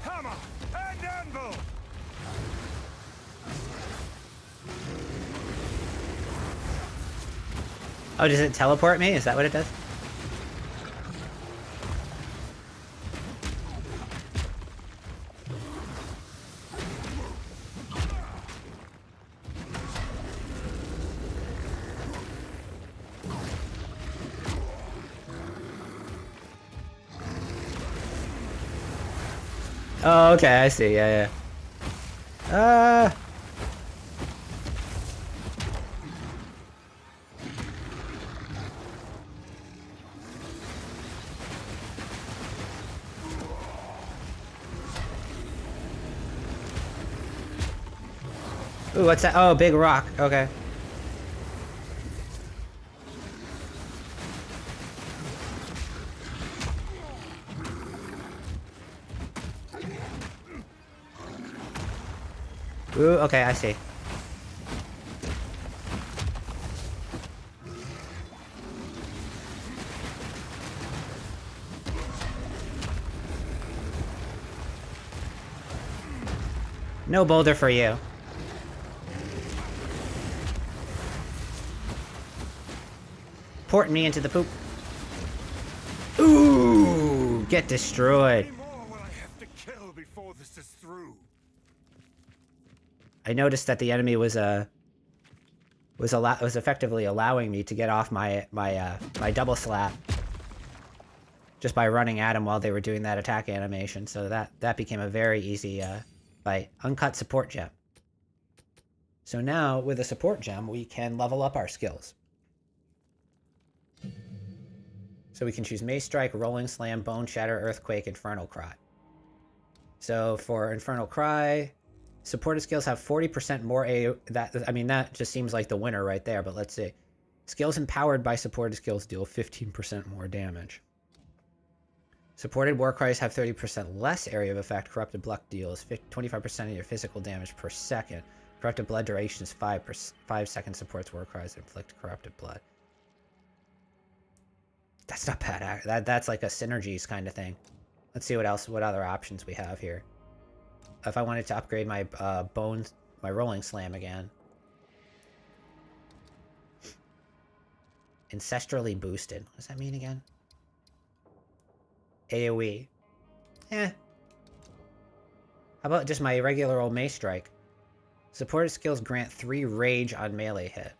Hammer and anvil! Oh, does it teleport me? Is that what it does? Oh, okay, I see. Yeah, yeah. Ooh, what's that? Oh, big rock. Okay. Ooh, okay, I see. No boulder for you. Porting me into the poop. Ooh, get destroyed. How many more will I have to kill before this is through? I noticed that the enemy was effectively allowing me to get off my double slap just by running at him while they were doing that attack animation. So that became a very easy fight. Uncut support gem. So now with a support gem, we can level up our skills. So we can choose Mace Strike, Rolling Slam, Bone Shatter, Earthquake, Infernal Cry. So for Infernal Cry, supported skills have 40% more that just seems like the winner right there, but let's see. Skills empowered by supported skills deal 15% more damage. Supported war cries have 30% less area of effect. Corrupted Blood deals 25% of your physical damage per second. Corrupted Blood duration is 5 seconds. Supports war cries that inflict corrupted blood. That's not bad. That's like a synergies kind of thing. Let's see what other options we have here. If I wanted to upgrade my my Rolling Slam again. Ancestrally boosted. What does that mean again? AoE. Eh. How about just my regular old Mace Strike? Supported skills grant 3 rage on melee hit.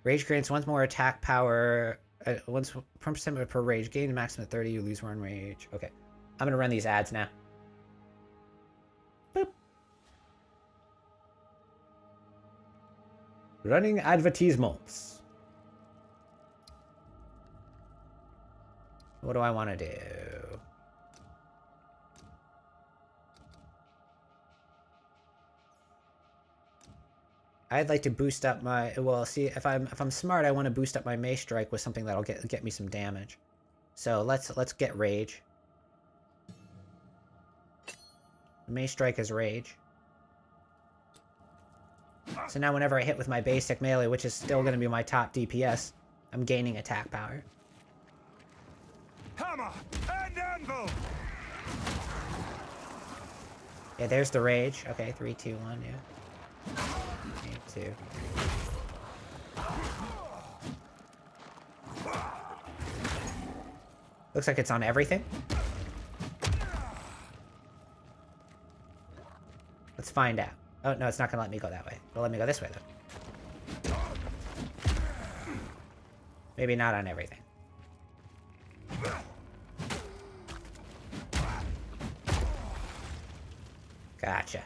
Rage grants once more attack power. Once 1% per rage. Gain a maximum of 30. You lose 1 rage. Okay. I'm gonna run these ads now. Boop. Running advertisements. What do I want to do? I'd like to boost up my, well, see, if I'm smart, I want to boost up my Mace Strike with something that'll get me some damage. So let's get Rage. Mace Strike is Rage. So now whenever I hit with my basic melee, which is still going to be my top DPS, I'm gaining attack power. Hammer and anvil. Yeah, there's the Rage. Okay, 3, 2, 1, yeah. 3, 2. Looks like it's on everything. Let's find out. Oh, no, it's not going to let me go that way. It'll let me go this way, though. Maybe not on everything. Gotcha.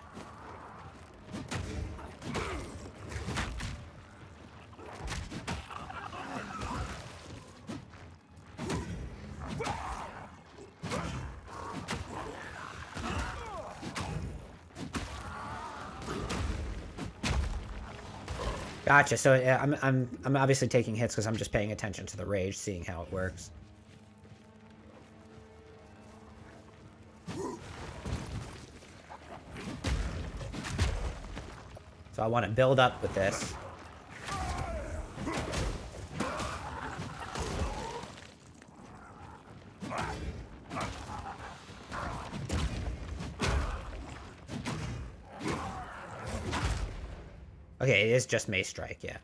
Gotcha. So yeah, I'm obviously taking hits because I'm just paying attention to the rage, seeing how it works. So I want to build up with this. Okay, it is just Mace Strike, yeah.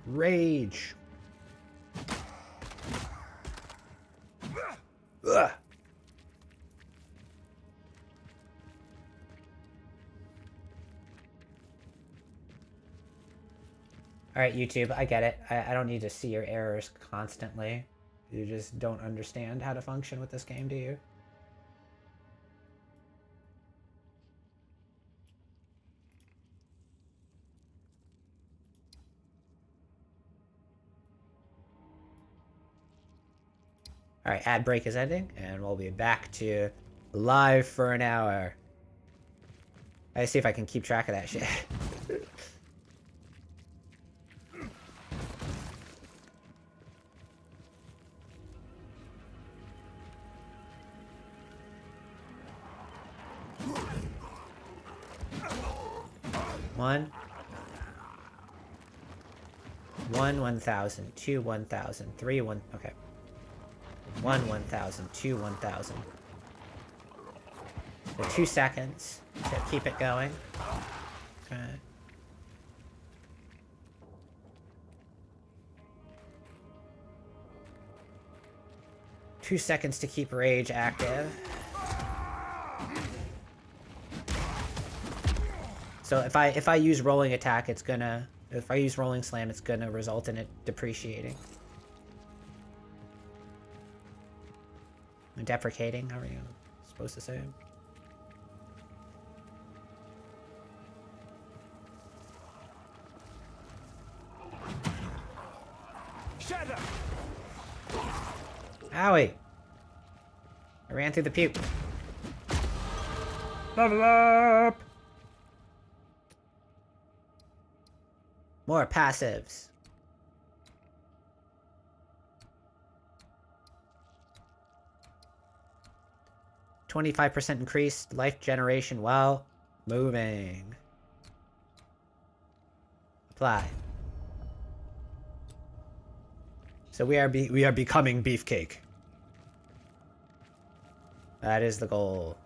Rage. Ugh. Alright, YouTube, I get it. I don't need to see your errors constantly. You just don't understand how to function with this game, do you? Alright, ad break is ending, and we'll be back to live for an hour. I see if I can keep track of that shit. 1. 1, 1,000. 2, 1,000. 3, 1. Okay. 1, 1,000. 2, 1,000. So 2 seconds to keep it going. Okay. Two seconds to keep rage active. So if I use rolling attack, it's gonna, if I use rolling slam, it's gonna result in it depreciating. Deprecating, how are you supposed to say? Shadow! Owie! I ran through the puke. Level up! More passives. %25 increased life generation while moving. Apply. So we are becoming Beefcake. That is the goal.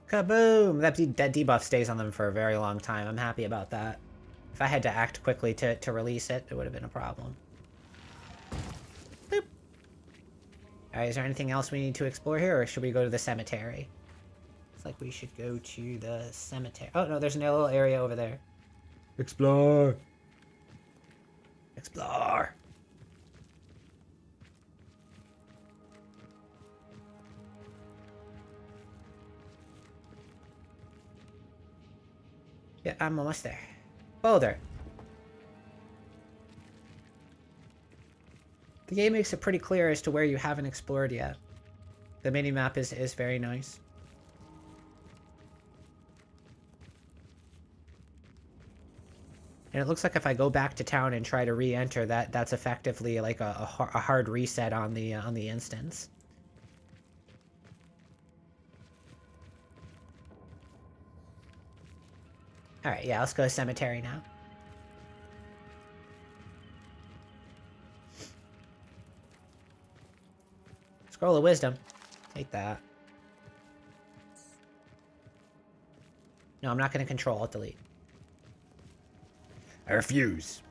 Kaboom! That debuff stays on them for a very long time. I'm happy about that. If I had to act quickly to release it, it would have been a problem. Boop. Alright, is there anything else we need to explore here, or should we go to the cemetery? Looks like we should go to the cemetery. Oh, no, there's a little area over there. Explore! Explore! Yeah, I'm almost there. Boulder. The game makes it pretty clear as to where you haven't explored yet. The minimap is very nice. And it looks like if I go back to town and try to re-enter, that's effectively like a hard reset on the instance. Alright, yeah, let's go to cemetery now. Scroll of wisdom. Take that. No, I'm not going to control, I'll delete. I refuse.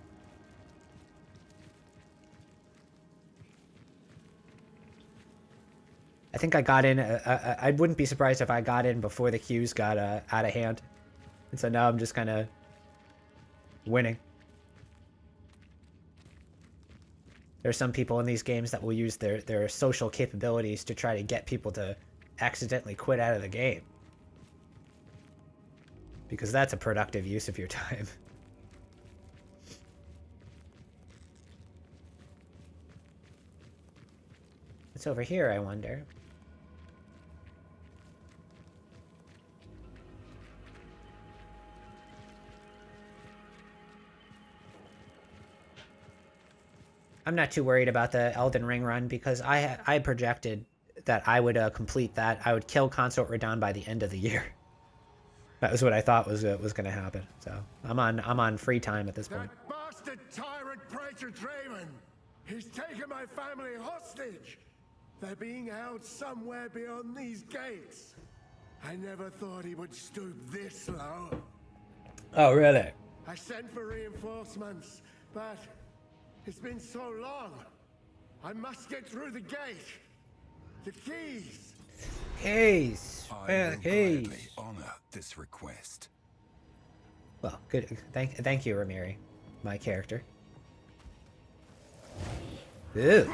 I think I got in, I wouldn't be surprised if I got in before the queues got out of hand. And so now I'm just kind of winning. There's some people in these games that will use their social capabilities to try to get people to accidentally quit out of the game. Because that's a productive use of your time. What's over here, I wonder? I'm not too worried about the Elden Ring run because I projected that I would complete that. I would kill Consort Radon by the end of the year. That was what I thought was going to happen. So I'm on free time at this point. That bastard tyrant Praetor Draven! He's taken my family hostage! They're being held somewhere beyond these gates. I never thought he would stoop this low. Oh, really? I sent for reinforcements, but it's been so long. I must get through the gate. The keys. Keys. Where are the I will keys? gladly honor this request. Well, good. Thank you, Ramiri, my character. Ew.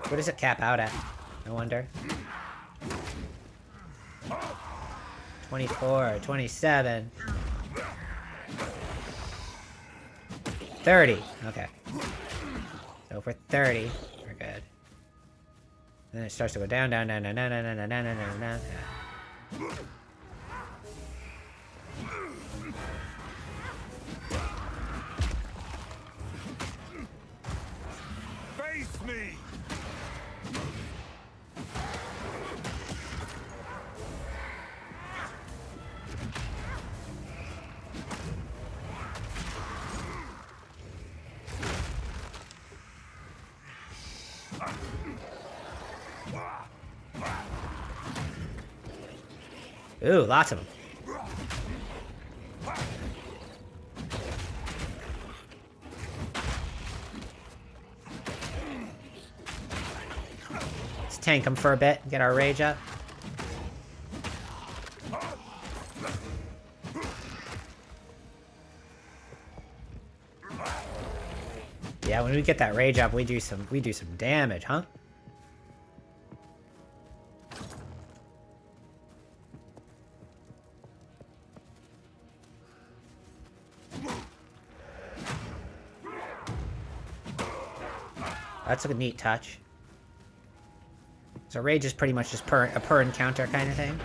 What does it cap out at? I wonder. 24, 27. 30. Okay. So for 30, we're good. Then it starts to go down, down, down, down, down, down, down, down, down, down, down. Yeah. Face me! Ooh, lots of them. Let's tank them for a bit, get our rage up. Yeah, when we get that rage up, we do some damage, huh? That's a neat touch. So rage is pretty much just a per encounter kind of thing.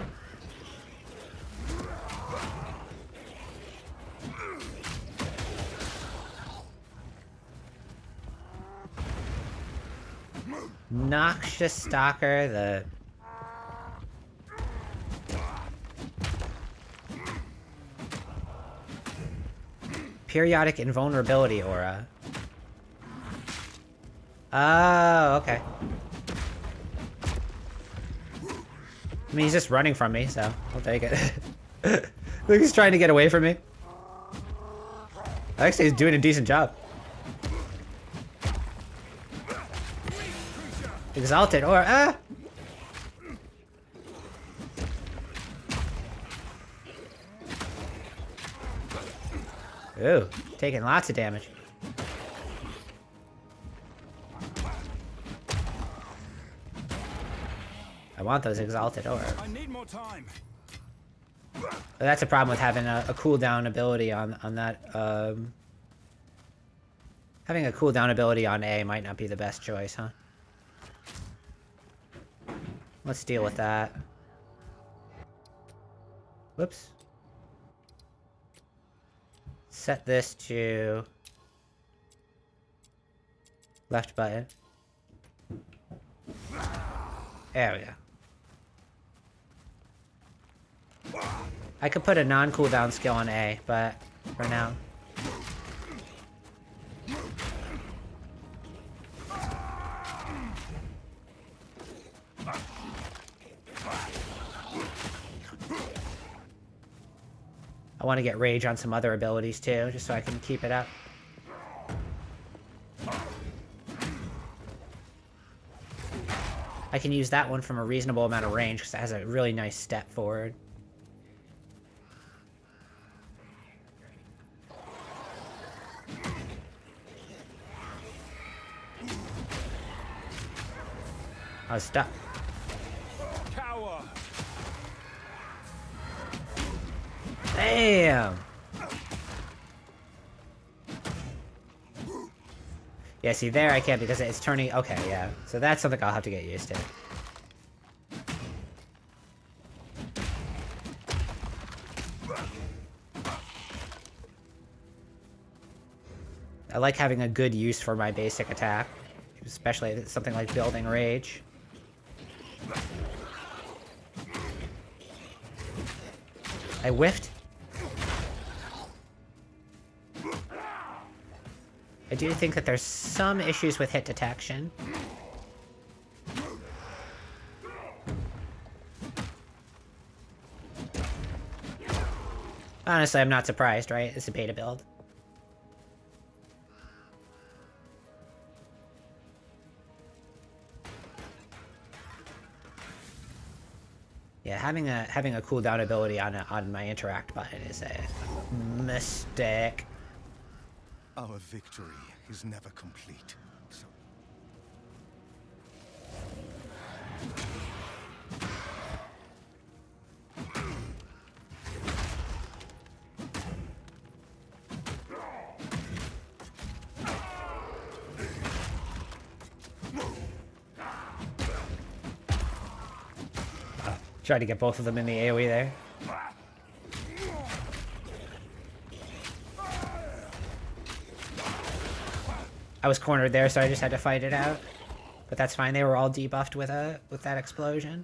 Noxious Stalker, the... Periodic Invulnerability Aura. Oh, okay. I mean, he's just running from me, so I'll take it. Look, he's trying to get away from me. Actually, he's doing a decent job. Exalted or Ooh, taking lots of damage. I want those exalted orbs. I need more time. But that's a problem with having a cooldown ability on that. Having a cooldown ability on A might not be the best choice, huh? Let's deal with that. Whoops. Set this to left button. There we go. I could put a non-cooldown skill on A, but for now. I want to get rage on some other abilities too, just so I can keep it up. I can use that one from a reasonable amount of range because it has a really nice step forward. I was stuck. Cower. Damn! Yeah, see there I can't because it's turning... Okay, yeah. So that's something I'll have to get used to. I like having a good use for my basic attack. Especially if it's something like building rage. I whiffed. I do think that there's some issues with hit detection. Honestly, I'm not surprised, right? It's a beta build. Yeah, having a cooldown ability on my interact button is a mistake. Our victory is never complete. So Tried to get both of them in the AoE there. I was cornered there, so I just had to fight it out. But that's fine. They were all debuffed with that explosion.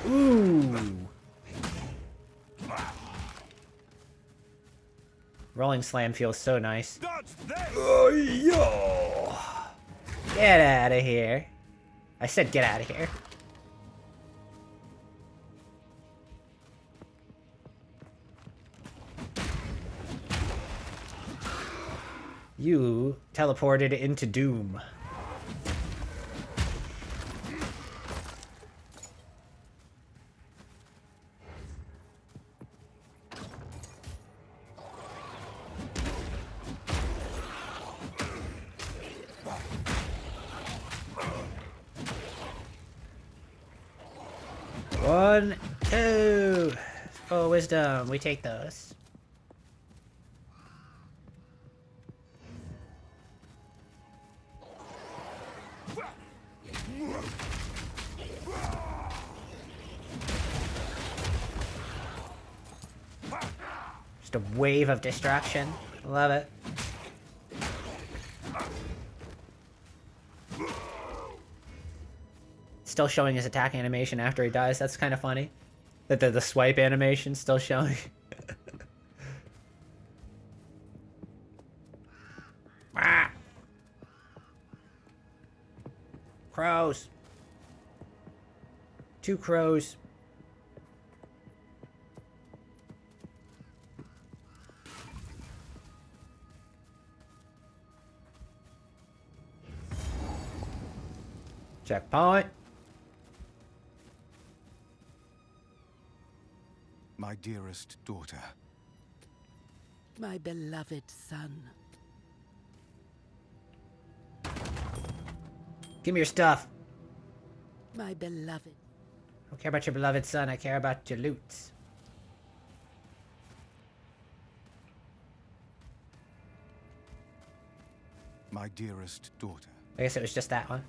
Ooh. Rolling slam feels so nice. Oh, yo. Get out of here. I said get out of here. You teleported into doom. One, two. Oh, wisdom. We take those. Just a wave of distraction. Love it. Still showing his attack animation after he dies. That's kind of funny. That the swipe animation still showing. Ah. Crows. 2 crows. Checkpoint. My dearest daughter. My beloved son. Give me your stuff. My beloved. I don't care about your beloved son. I care about your loot. My dearest daughter. I guess it was just that one.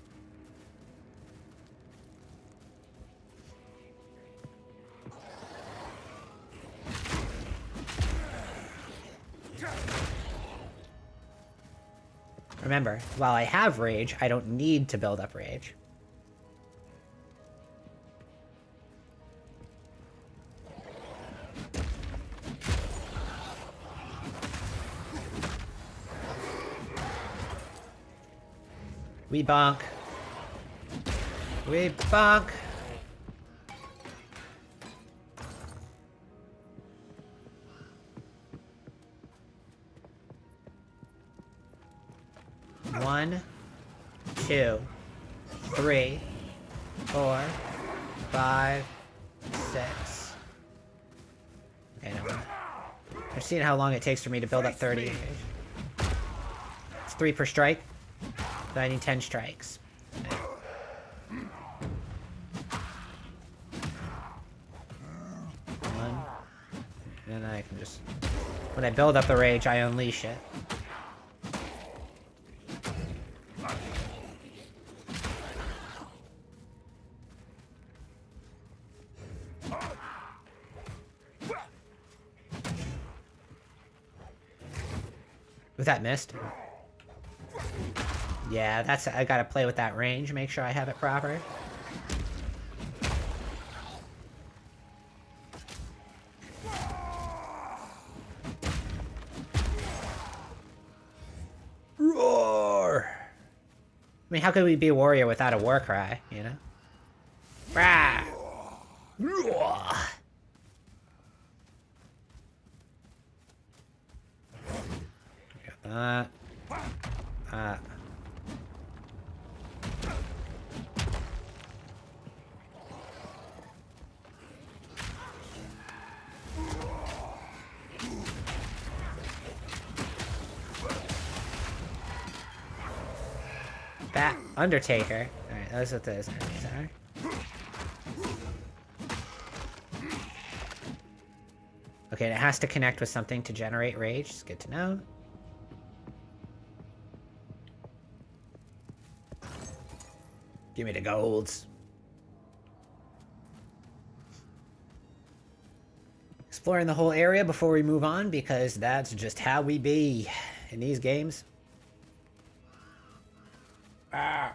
Remember, while I have rage, I don't need to build up rage. We bonk. We bonk. One, 2, 3, 4, 5, 6. Okay, no. I've seen how long it takes for me to build up 30. It's 3 per strike. So I need 10 strikes. One. And then I can just... When I build up the rage, I unleash it. Was that missed? Yeah, that's... I gotta play with that range, make sure I have it proper. Roar! I mean, how could we be a warrior without a war cry, you know? Rah! Roar! Got that. That Undertaker. Alright, those are what those enemies are. Okay, and it has to connect with something to generate rage. It's good to know. Give me the golds. Exploring the whole area before we move on, because that's just how we be in these games. Ah.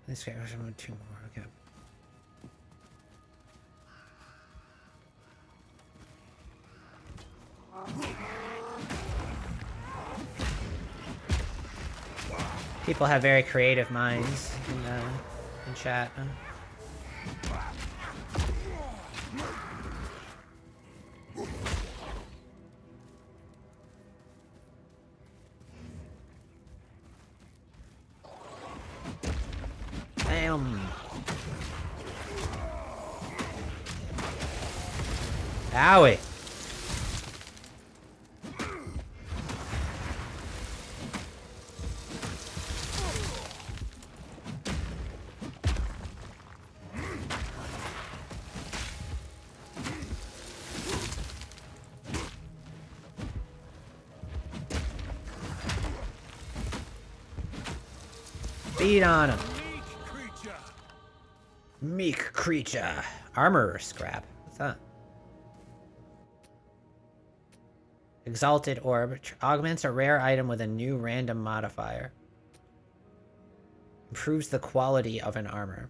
This guy was 2 more, okay. People have very creative minds in chat. Damn. Owie. Beat on him. Meek creature. Armor scrap. What's that? Exalted Orb. Augments a rare item with a new random modifier. Improves the quality of an armor.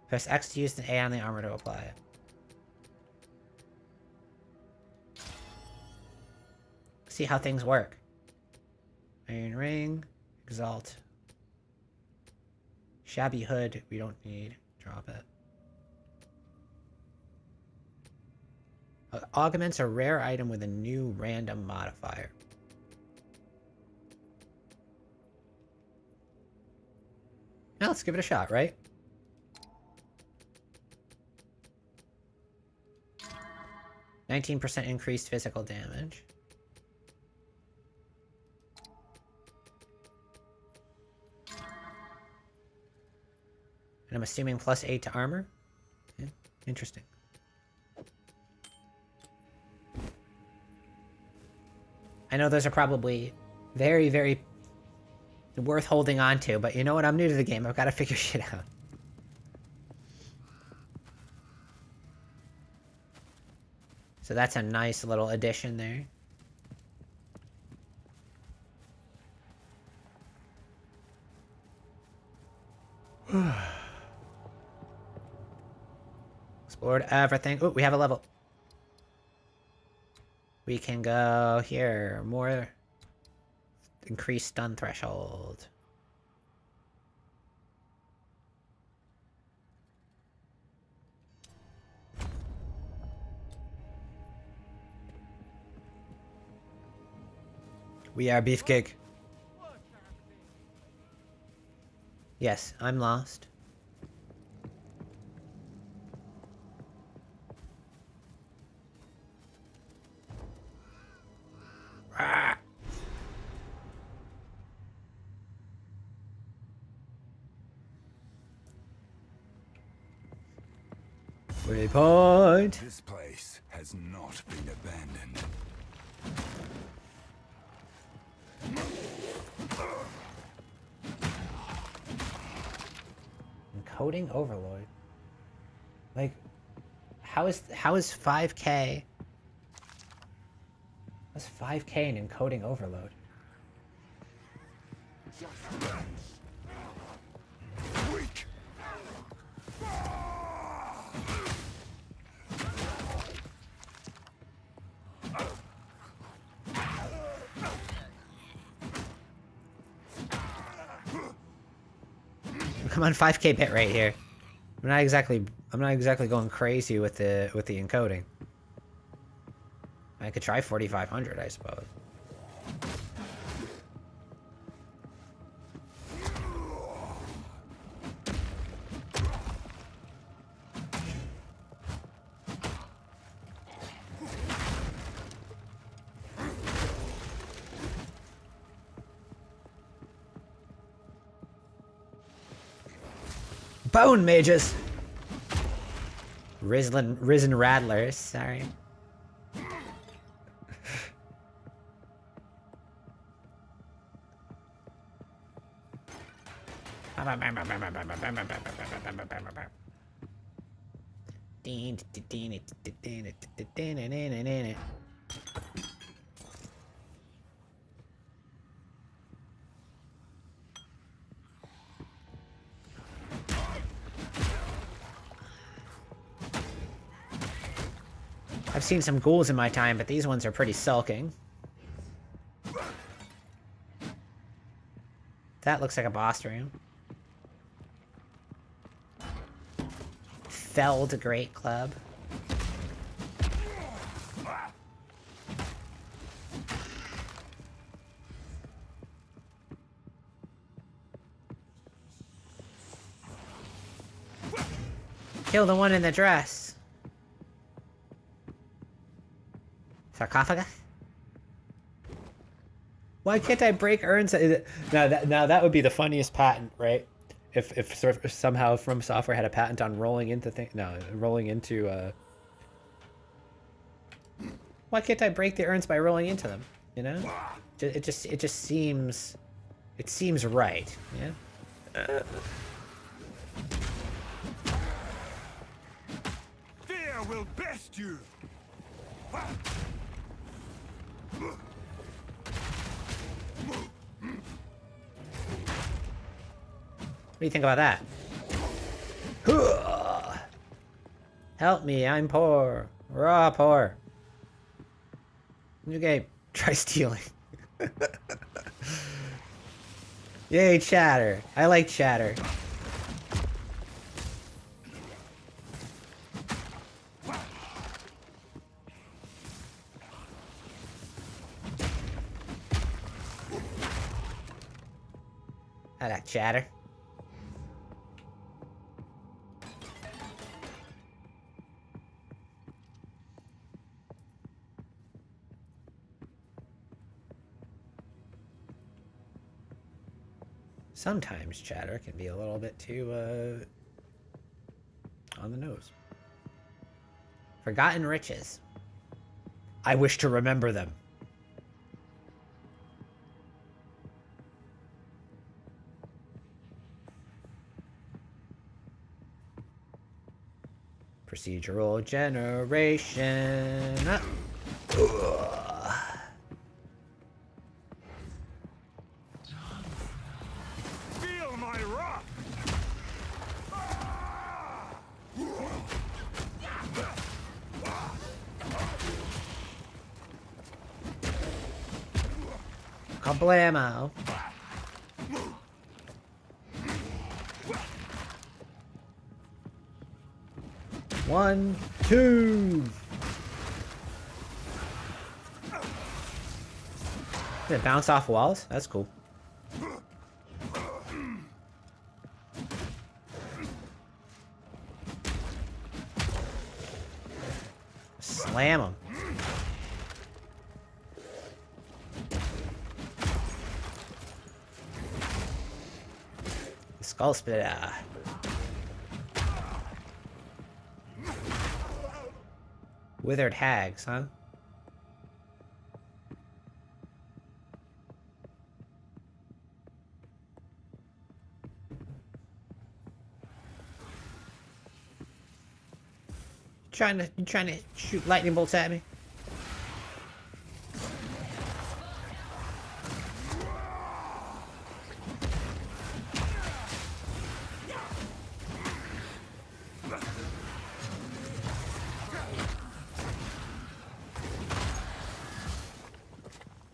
Press X to use the A on the armor to apply it. See how things work. Iron Ring. Exalt. Shabby Hood. We don't need. Drop it. Augments a rare item with a new random modifier. Now let's give it a shot, right? %19 increased physical damage. And I'm assuming +8 to armor? Yeah, interesting. I know those are probably very, very worth holding on to, but you know what? I'm new to the game. I've got to figure shit out. So that's a nice little addition there. Explored everything. Oh, we have a level. We can go here. More increased stun threshold. We are Beefcake. Yes, I'm lost. Ah. Waypoint. This place has not been abandoned. Encoding Overlord. Like, how is 5K? What's 5K in encoding overload? Weak. Come on, 5K bit rate here. I'm not exactly going crazy with the encoding. I could try 4500, I suppose. Bone mages! Risen rattlers, sorry. I've seen some ghouls in my time, but these ones are pretty sulking. That looks like a boss room. Felled Great Club. Kill the one in the dress. Sarcophagus? Why can't I break urns? Now that would be the funniest patent, right? If somehow From Software had a patent on rolling into why can't I break the urns by rolling into them? You know, it just seems right. Yeah. Fear will best you. What do you think about that? Help me, I'm poor. Raw poor. New game. Try stealing. Yay, chatter. I like chatter. I like chatter. Sometimes chatter can be a little bit too, on the nose. Forgotten riches. I wish to remember them. Procedural generation. Feel my wrath. Kablamo. One, two. Did it bounce off walls? That's cool. Slam him. Skull splitter. Withered hags, huh? You trying to shoot lightning bolts at me?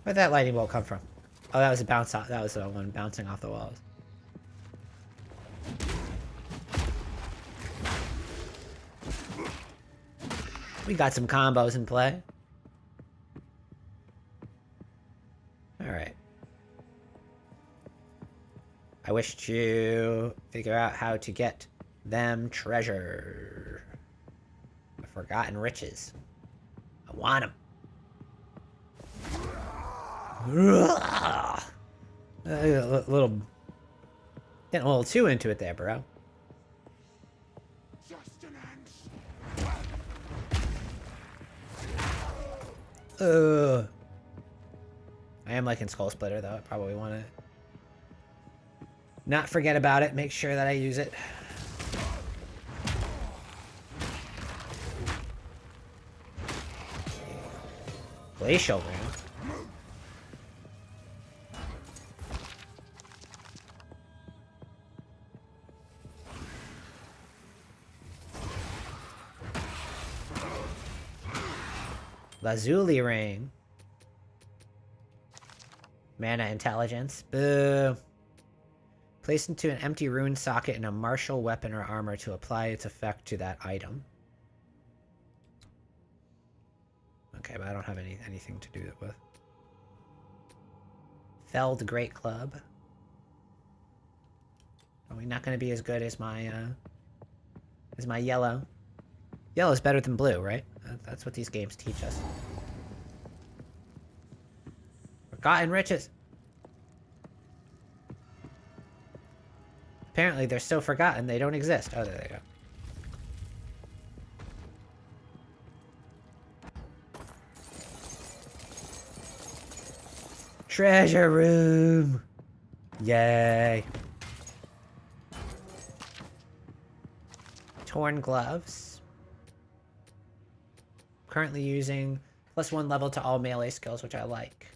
Where'd that lightning bolt come from? Oh, that was a bounce off. That was the one bouncing off the walls. We got some combos in play. Alright. I wish to figure out how to get them treasure. Forgotten riches. I want them. Getting a little too into it there, bro. I am liking Skull Splitter though. I probably want to not forget about it. Make sure that I use it. Glacial Ram. Lazuli Ring. Mana Intelligence. Boo. Place into an empty rune socket in a martial weapon or armor to apply its effect to that item. Okay, but I don't have anything to do it with. Felled Great Club. Probably not going to be as good as my yellow. Yellow's better than blue, right? That's what these games teach us. Forgotten riches. Apparently they're so forgotten they don't exist. Oh, there they go. Treasure room! Yay! Torn gloves. Currently using +1 level to all melee skills, which I like.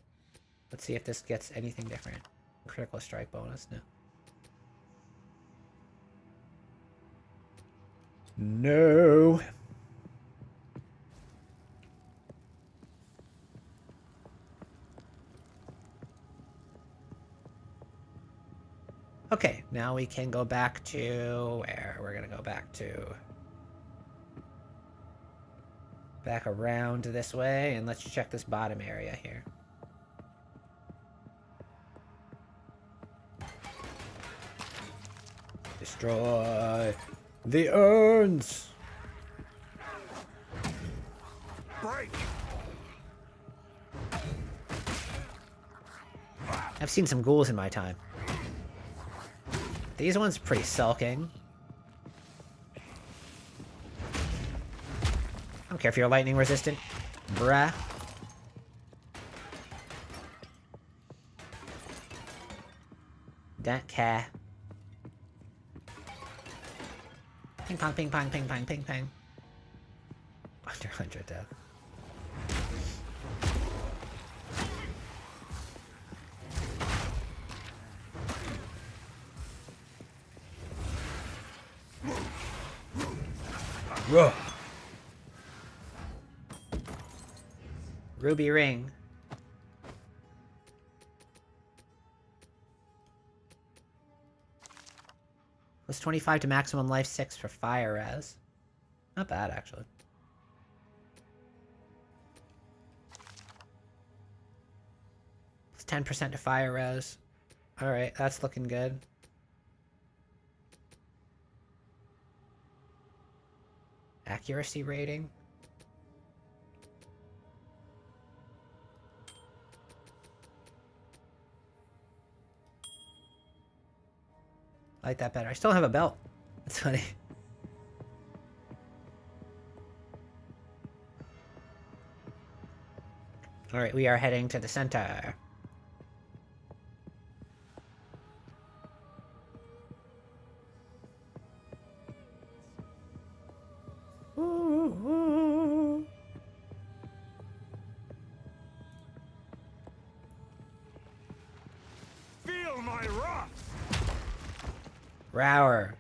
Let's see if this gets anything different. Critical strike bonus, no. No! Okay, now we can go back to where? We're gonna go back to... back around this way, and let's check this bottom area here. Destroy the urns! Break! I've seen some ghouls in my time. These ones pretty sulking. I don't care if you're lightning resistant. Bruh. Don't care. Ping pong, ping pong, ping pong, ping pong. Under 100 death. Whoa. Ruby ring. Plus 25 to maximum life 6 for fire res. Not bad, actually. Plus 10% to fire res. Alright, that's looking good. Accuracy rating. I like that better. I still have a belt. That's funny. Alright, we are heading to the center. Feel my wrath! Rower.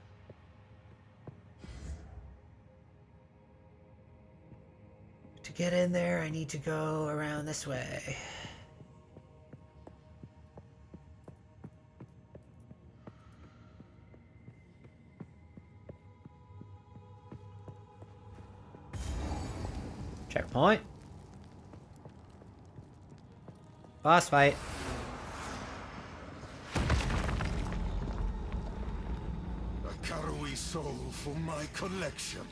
To get in there, I need to go around this way. Checkpoint. Boss fight. A Karui soul for my collection.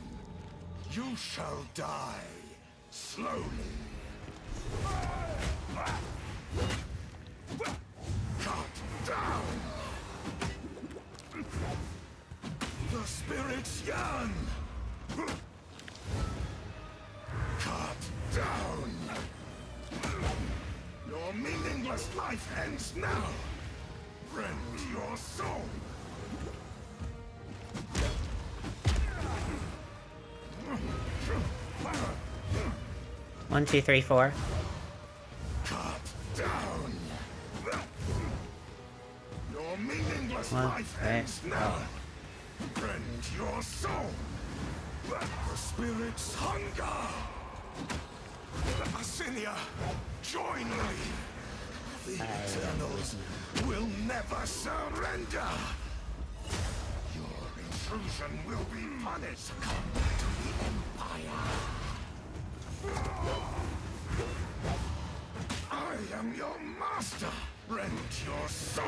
You shall die slowly. Cut down. The spirits yearn. Cut down. life ends now. Rend your soul. 1, 2, 3, 4. Cut down. Your meaningless One, life right. ends now. Rend your soul. The spirit's hunger. Asinia, join me. The Eternals will never surrender. Your intrusion will be punished. Come to the Empire. I am your master. Rend your soul.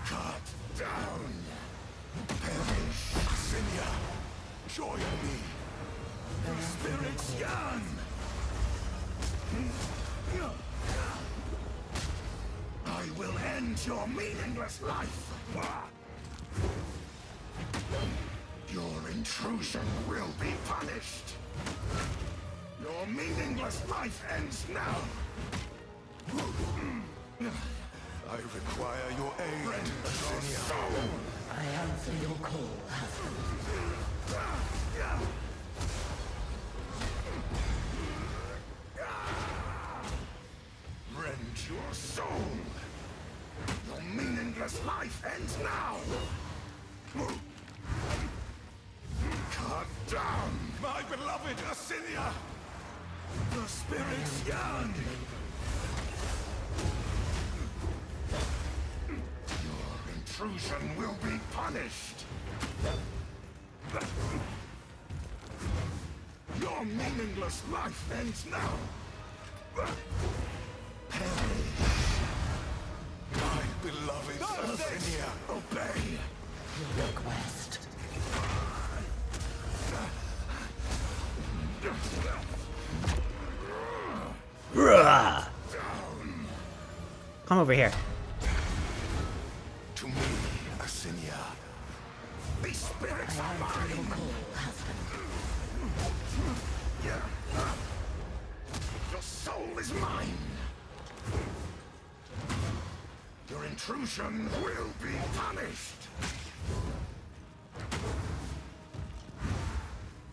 Cut down. Perish, Asinia. Join me. The spirits yearn. I will end your meaningless life. Your intrusion will be punished. Your meaningless life ends now. I require your aid, Asinia. I answer your call, husband. Rend your soul. Your meaningless life ends now. Cut down, my beloved Asinia. The spirits yearn. Your intrusion will be punished. Your meaningless life ends now. Perish. My beloved Asinia, obey. Your request. Rah! Come over here. To me, Asinia. These spirits are Your mine. call, husband. Your soul is mine. Your intrusion will be punished.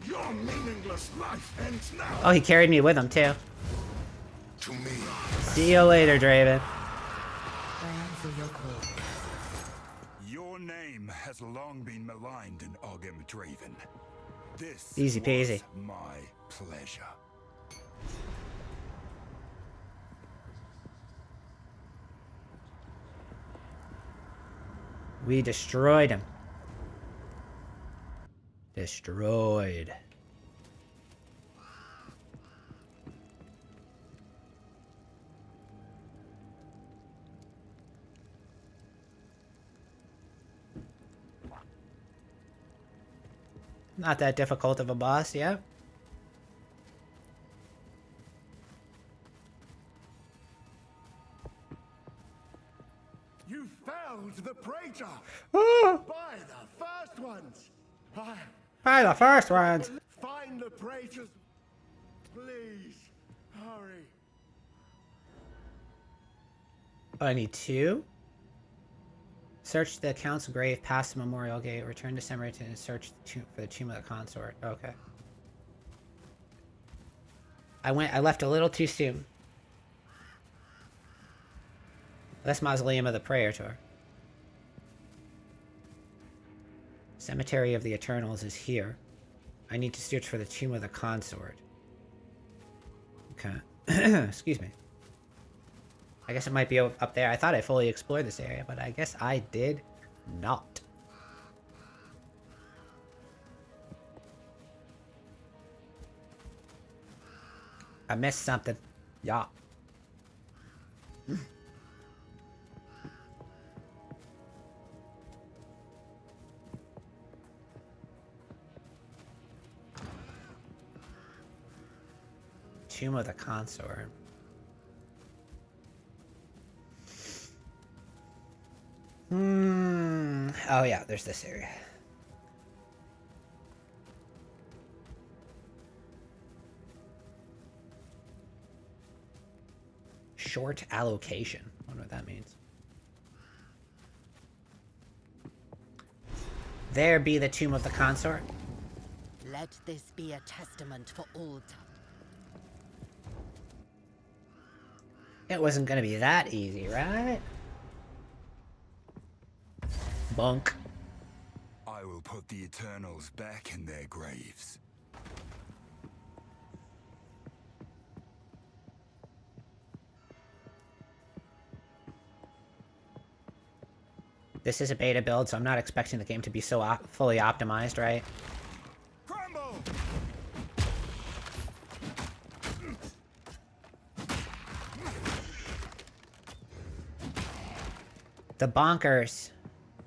Your meaningless life ends now. Oh, he carried me with him too. To me, See you later, Draven. I answer your call. Your name has long been maligned in Ogem Draven. This Easy peasy. was my pleasure. We destroyed him. Destroyed. Not that difficult of a boss, yeah? you found the Praetor. Woo! By the first ones. By the first ones. Find the Praetors. Please, hurry. Oh, I need 2? Search the council grave past the memorial gate. Return to cemetery and search the tomb for the tomb of the consort. Okay. I left a little too soon. That's Mausoleum of the Praetor. Cemetery of the Eternals is here. I need to search for the tomb of the consort. Okay. Excuse me. I guess it might be up there. I thought I fully explored this area, but I guess I did not. I missed something. Yeah. Tomb of the Consort. Oh yeah, there's this area. Short allocation. I wonder what that means. There be the tomb of the consort. Let this be a testament for all time. It wasn't gonna be that easy, right? Bunk. I will put the Eternals back in their graves. This is a beta build, so I'm not expecting the game to be so fully optimized, right? Crumble! The bonkers.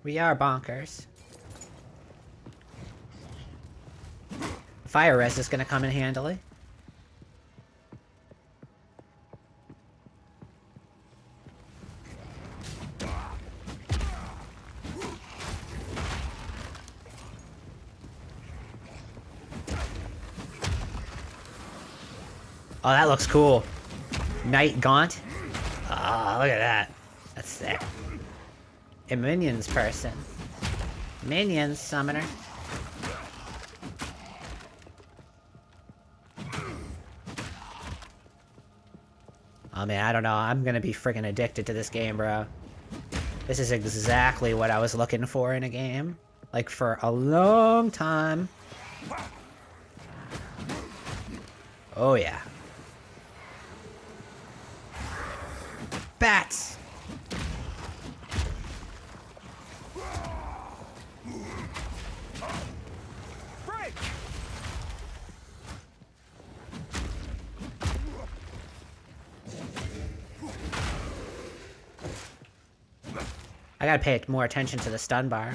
We are bonkers. Fire res is gonna come in handily. Oh, that looks cool. Knight Gaunt. Oh, look at that. That's sick. A minions person. Minions summoner. Oh man, I don't know. I'm gonna be freaking addicted to this game, bro. This is exactly what I was looking for in a game. Like, for a long time. Oh yeah. Bats! Break! I gotta pay more attention to the stun bar.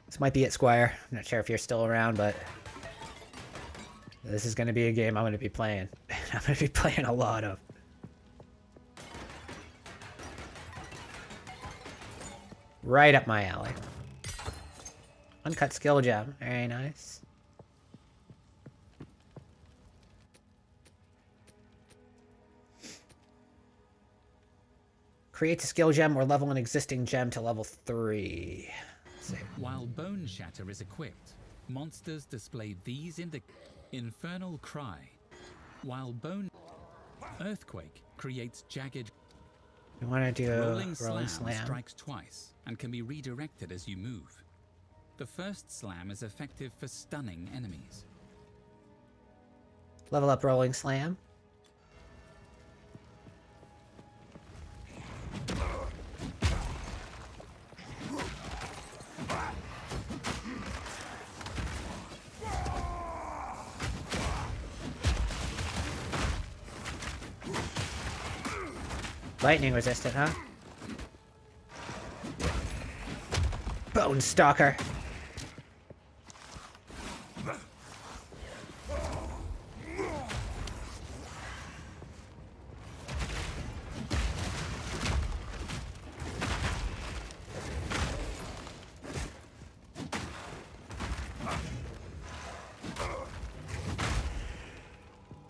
This might be it, Squire. I'm not sure if you're still around, but this is gonna be a game I'm gonna be playing. I'm gonna be playing a lot of. Right up my alley. Uncut skill gem. Very nice. Create a skill gem or level an existing gem to level 3. Let's see. While Bone Shatter is equipped, monsters display these Infernal Cry. While Earthquake creates jagged. You want to do Rolling Rolling Slam Slam? strikes twice and can be redirected as you move. The first slam is effective for stunning enemies. Level up Rolling Slam. Lightning resistant, huh? Bone Stalker.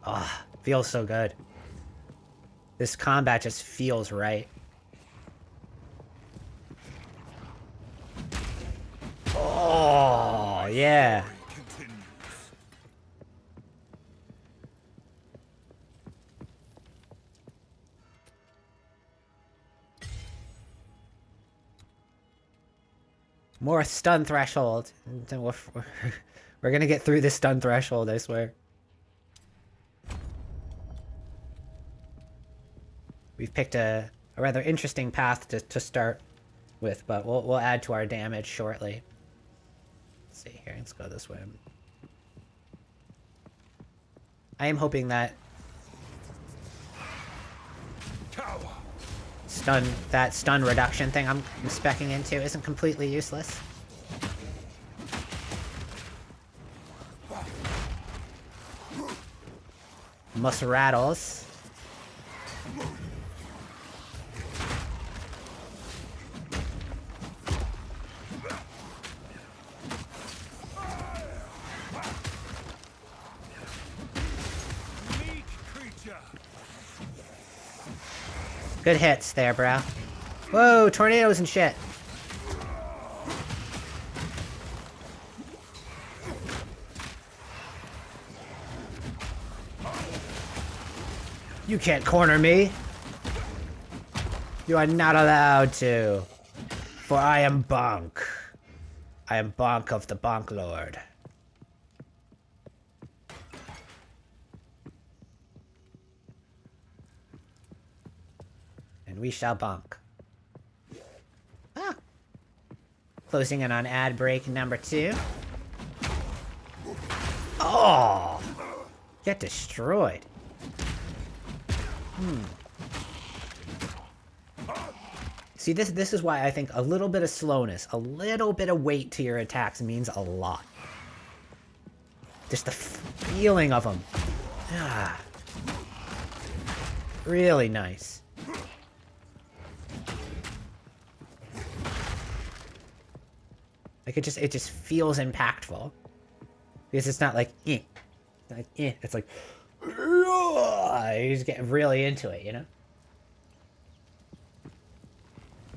Ah, feels so good. This combat just feels right. Oh, yeah. Continues. More stun threshold. We're gonna get through this stun threshold, I swear. We've picked a rather interesting path to start with, but we'll add to our damage shortly. Let's see here. Let's go this way. I am hoping that stun reduction thing I'm speccing into isn't completely useless. Must rattles. Good hits there, bro. Whoa, tornadoes and shit. You can't corner me. You are not allowed to. For I am Bonk. I am Bonk of the Bonk Lord. And we shall bonk. Ah. Closing in on ad break number 2. Oh! Get destroyed. See, this is why I think a little bit of slowness, a little bit of weight to your attacks means a lot. Just the feeling of them. Ah. Really nice. Like it just feels impactful. Because it's not like eh. It's like eh. It's like you just get really into it, you know?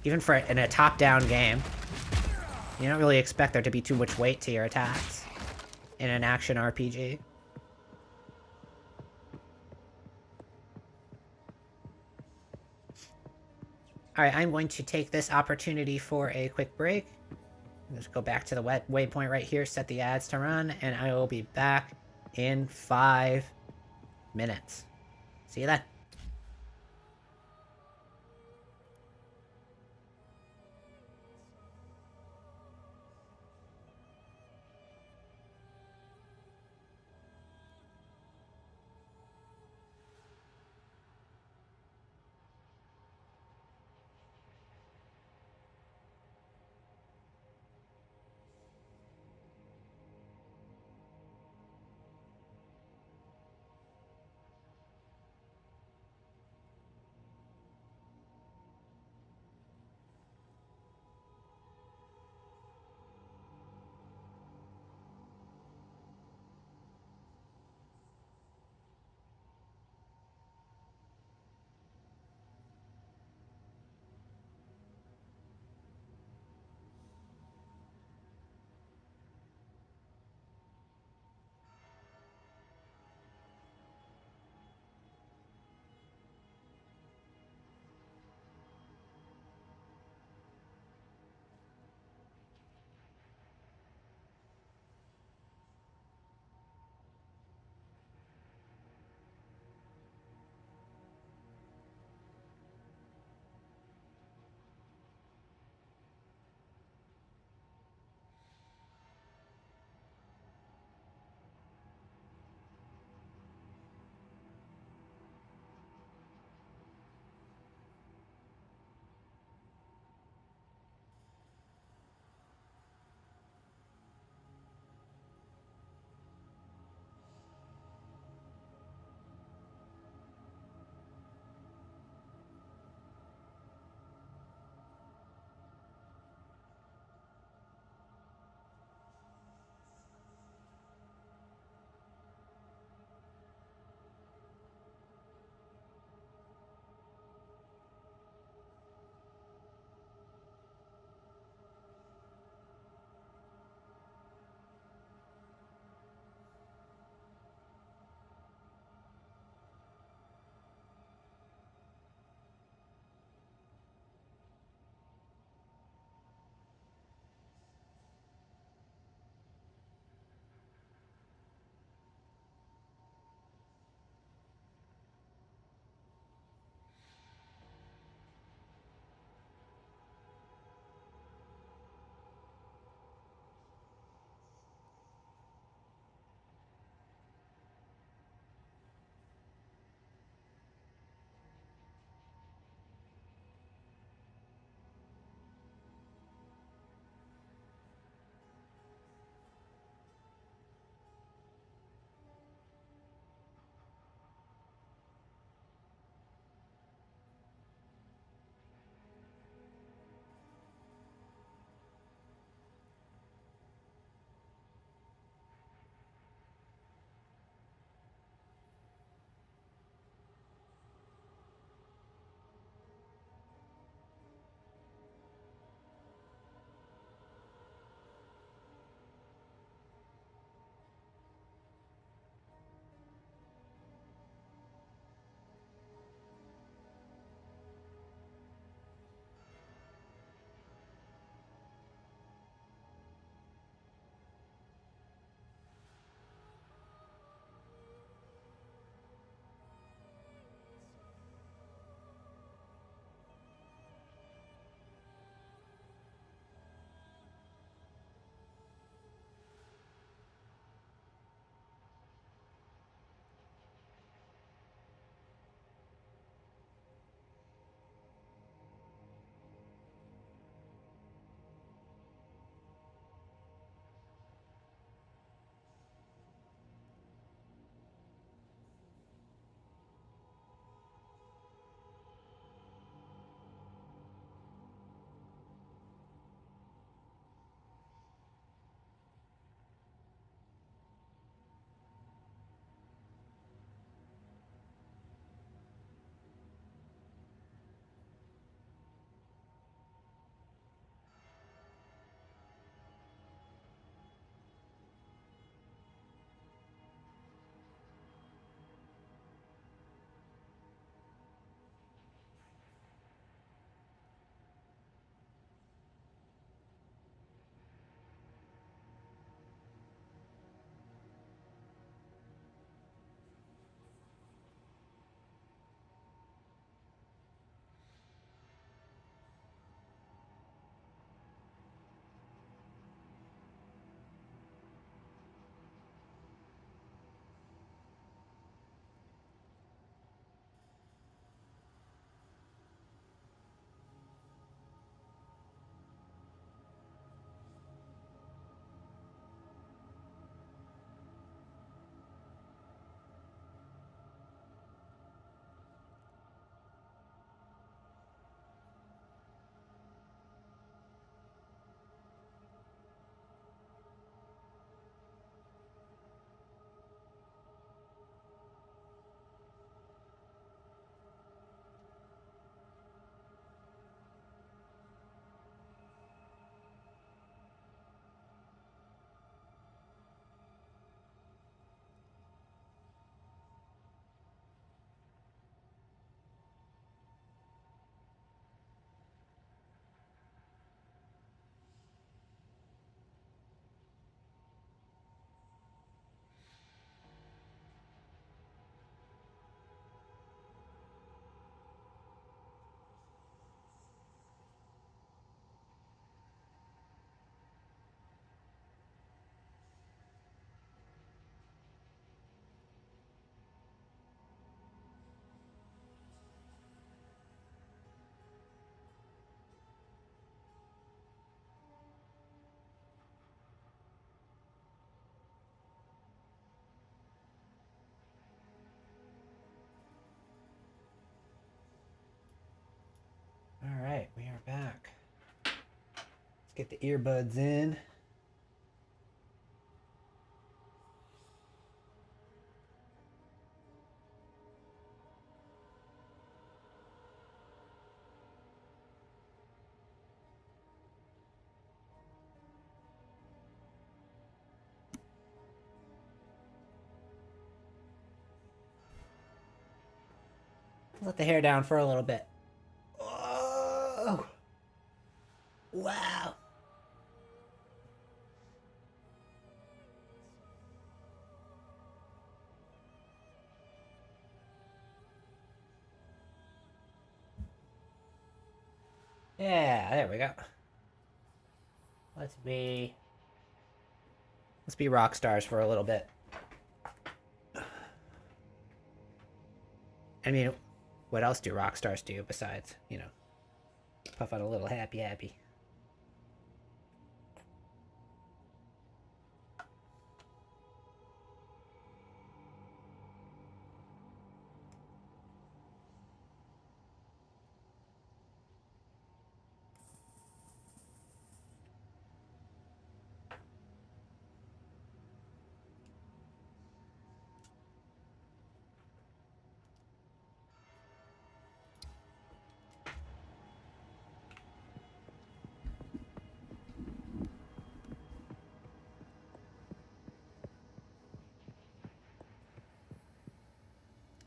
Even for in a top-down game, you don't really expect there to be too much weight to your attacks in an action RPG. Alright, I'm going to take this opportunity for a quick break. Just go back to the waypoint right here, set the ads to run, and I will be back in 5 minutes. See you then. Get the earbuds in. Let the hair down for a little bit. Oh! Wow! Yeah, there we go. Let's be rock stars for a little bit. I mean, what else do rock stars do besides, you know, puff out a little happy?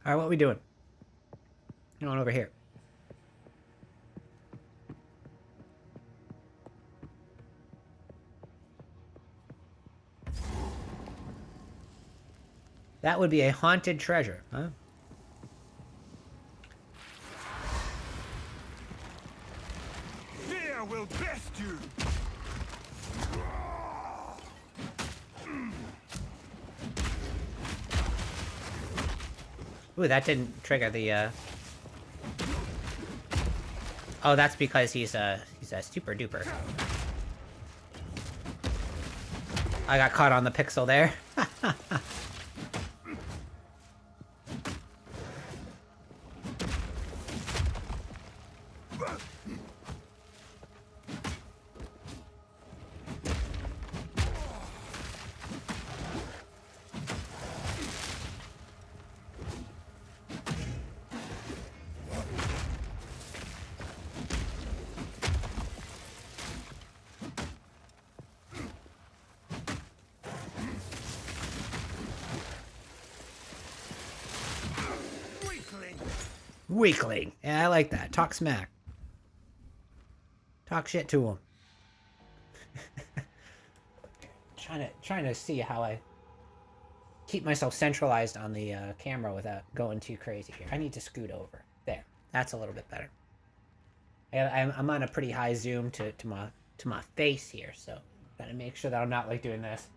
All right, what are we doing? Going over here. That would be a haunted treasure, huh? Fear will best you. Ooh, that didn't trigger the, Oh, that's because he's a super duper. I got caught on the pixel there. Weakling. Yeah, I like that. Talk smack. Talk shit to him. trying to see how I keep myself centralized on the camera without going too crazy here. I need to scoot over. There. That's a little bit better. I'm on a pretty high zoom to my face here, so gotta make sure that I'm not like doing this.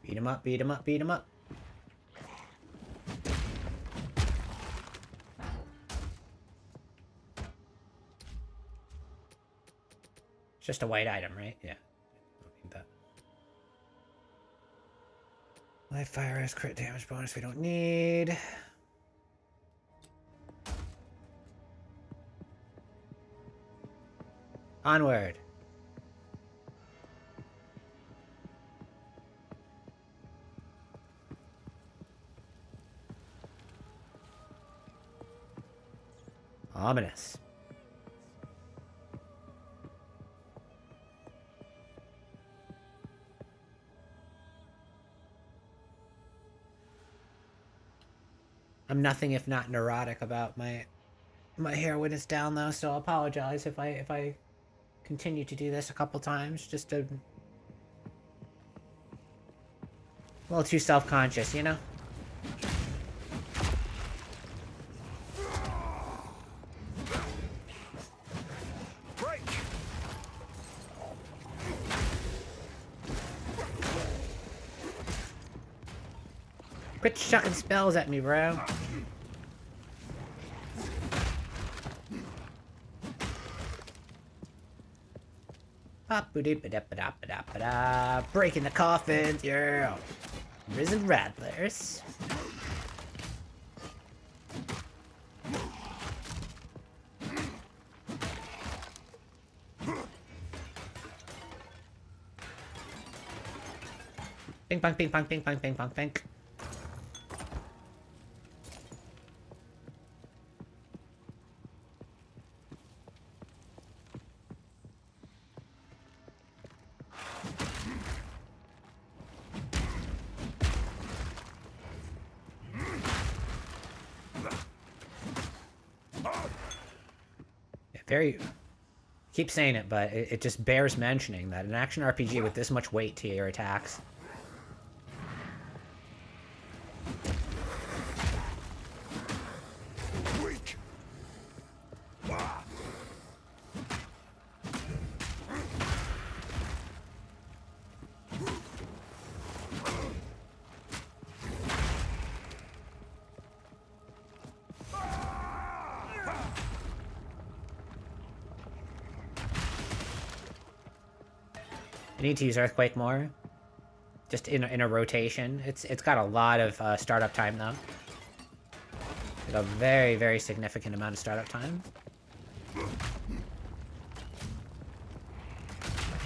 Beat him up, beat him up, beat him up. It's just a white item, right? Yeah. Don't need that. Live fire has crit damage bonus we don't need. Onward. Ominous. I'm nothing if not neurotic about my hair when it's down though, so I'll apologize if I continue to do this a couple times, just a little too self-conscious, you know? Quit chucking spells at me, bro. Breaking the coffins, yeah. Risen Rattlers. Ping pong, ping pong, ping pong, ping pong, ping. Very... Keep saying it, but it just bears mentioning that an action RPG with this much weight to your attacks. Weak. I need to use Earthquake more. Just in a rotation. It's got a lot of startup time though. Like a very, very significant amount of startup time.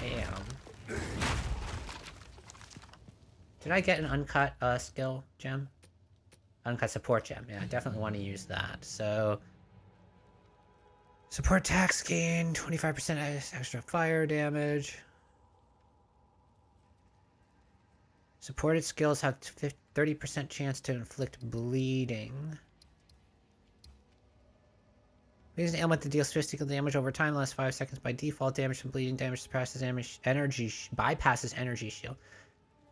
Damn. Did I get an uncut skill gem? Uncut support gem. Yeah, I definitely want to use that. So support tax gain, 25% extra fire damage. Supported skills have 30% chance to inflict bleeding. Use an ailment to deal physical damage over time, lasts 5 seconds by default. Damage from bleeding damage surpasses bypasses energy shield.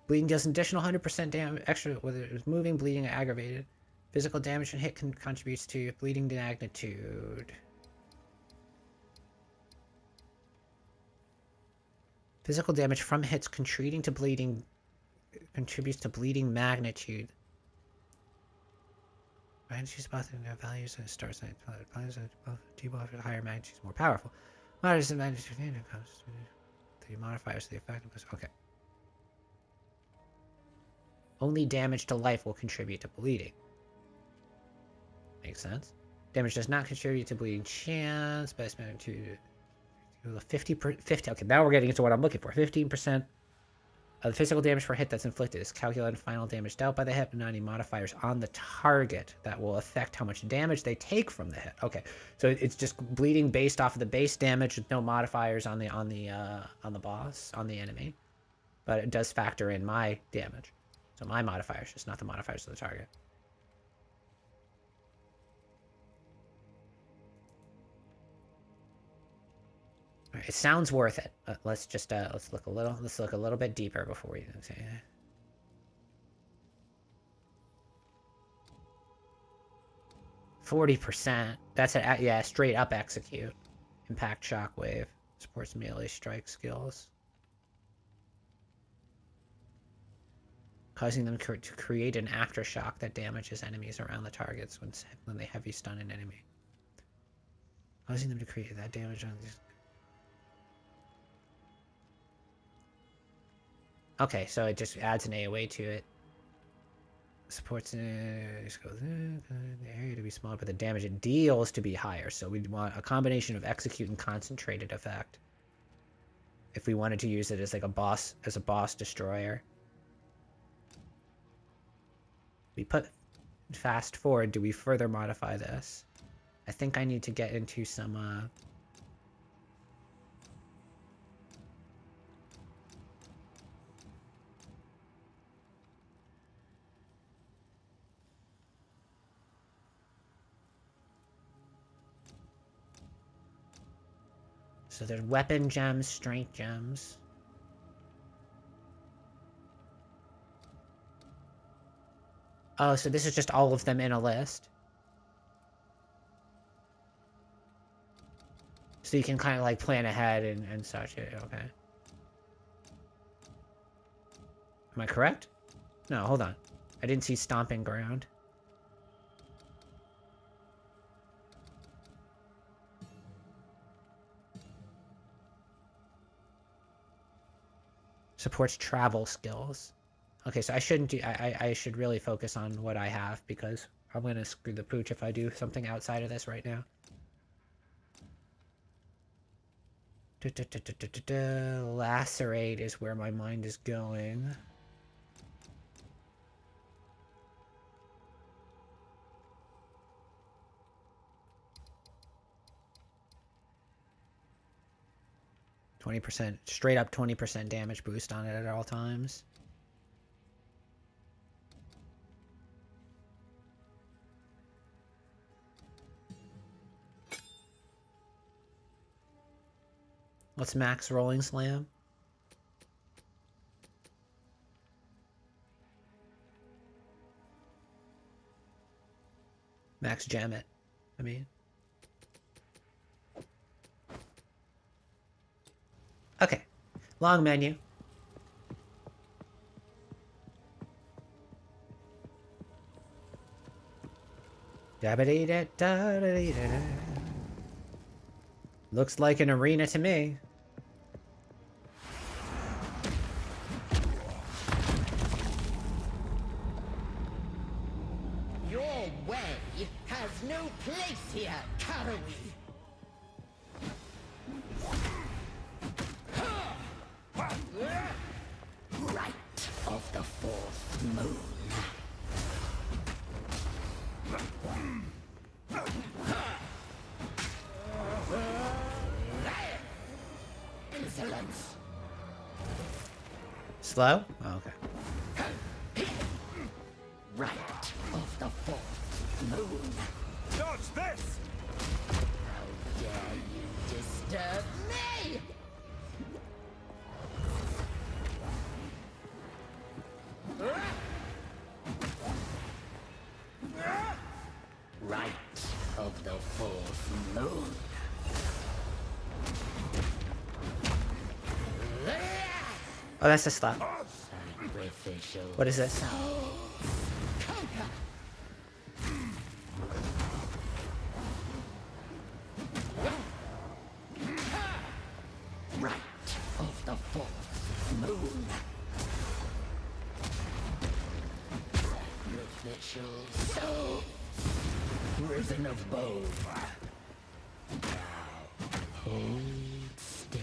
Bleeding deals an additional 100% damage extra whether it was moving, bleeding, or aggravated. Physical damage and hit contributes to bleeding magnitude. Physical damage from hits contributing to bleeding contributes to bleeding magnitude. Choose both in their values and stars and values debuff higher magnitude is more powerful. Modify the magnitude comes to the modifiers to the effectiveness. Okay. Only damage to life will contribute to bleeding. Makes sense. Damage does not contribute to bleeding chance, but it's magnitude 50. Okay, now we're getting into what I'm looking for. 15%. The physical damage per hit that's inflicted is calculated final damage dealt by the hit, but not any modifiers on the target that will affect how much damage they take from the hit. Okay, so it's just bleeding based off of the base damage with no modifiers on the boss, on the enemy, but it does factor in my damage. So my modifiers, just not the modifiers of the target. Right, it sounds worth it. Let's just let's look a little bit deeper before we say. 40%. That's a yeah, straight up execute. Impact shockwave supports melee strike skills, causing them to create an aftershock that damages enemies around the targets when they heavy stun an enemy. Causing them to create that damage on these. Okay, so it just adds an AoE to it. Supports the area to be smaller, but the damage it deals to be higher. So we want a combination of execute and concentrated effect. If we wanted to use it as like a boss destroyer. We put fast forward. Do we further modify this? I think I need to get into some so there's weapon gems, strength gems. Oh, so this is just all of them in a list. So you can kind of like plan ahead and such. Okay. Am I correct? No, hold on. I didn't see stomping ground. Supports travel skills. Okay, so I shouldn't do... I should really focus on what I have, because I'm gonna screw the pooch if I do something outside of this right now. Lacerate is where my mind is going. %, straight up 20% damage boost on it at all times. What's max rolling slam? Max jam it, I mean. Okay, long menu. Looks like an arena to me. Your way has no place here, Karui. Right of the fourth moon. Insolence. Slow? Oh, okay. Right of the fourth moon. Dodge this! How dare you disturb me? Right of the fourth moon. Oh, that's a slap. Sacrificial. What is this? Conquer. Right of the fourth moon. Sacrificial soul. Risen above. Now, hold still.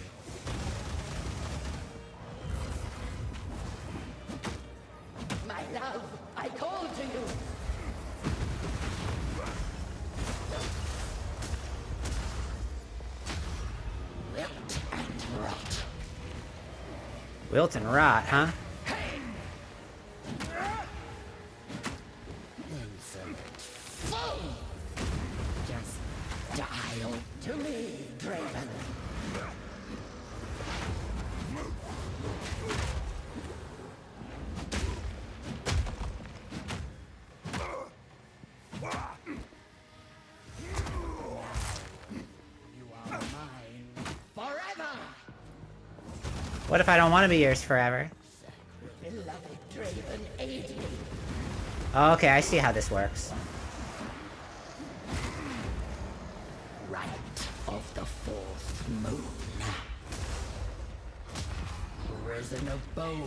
My love, I call to you. Wilt and rot. Wilt and rot, huh? Insolent fool! Just dial to me, Draven. You are mine forever! What if I don't want to be yours forever? Beloved Draven, aid me. Oh, okay, I see how this works. Right of the fourth moon. Risen of bone.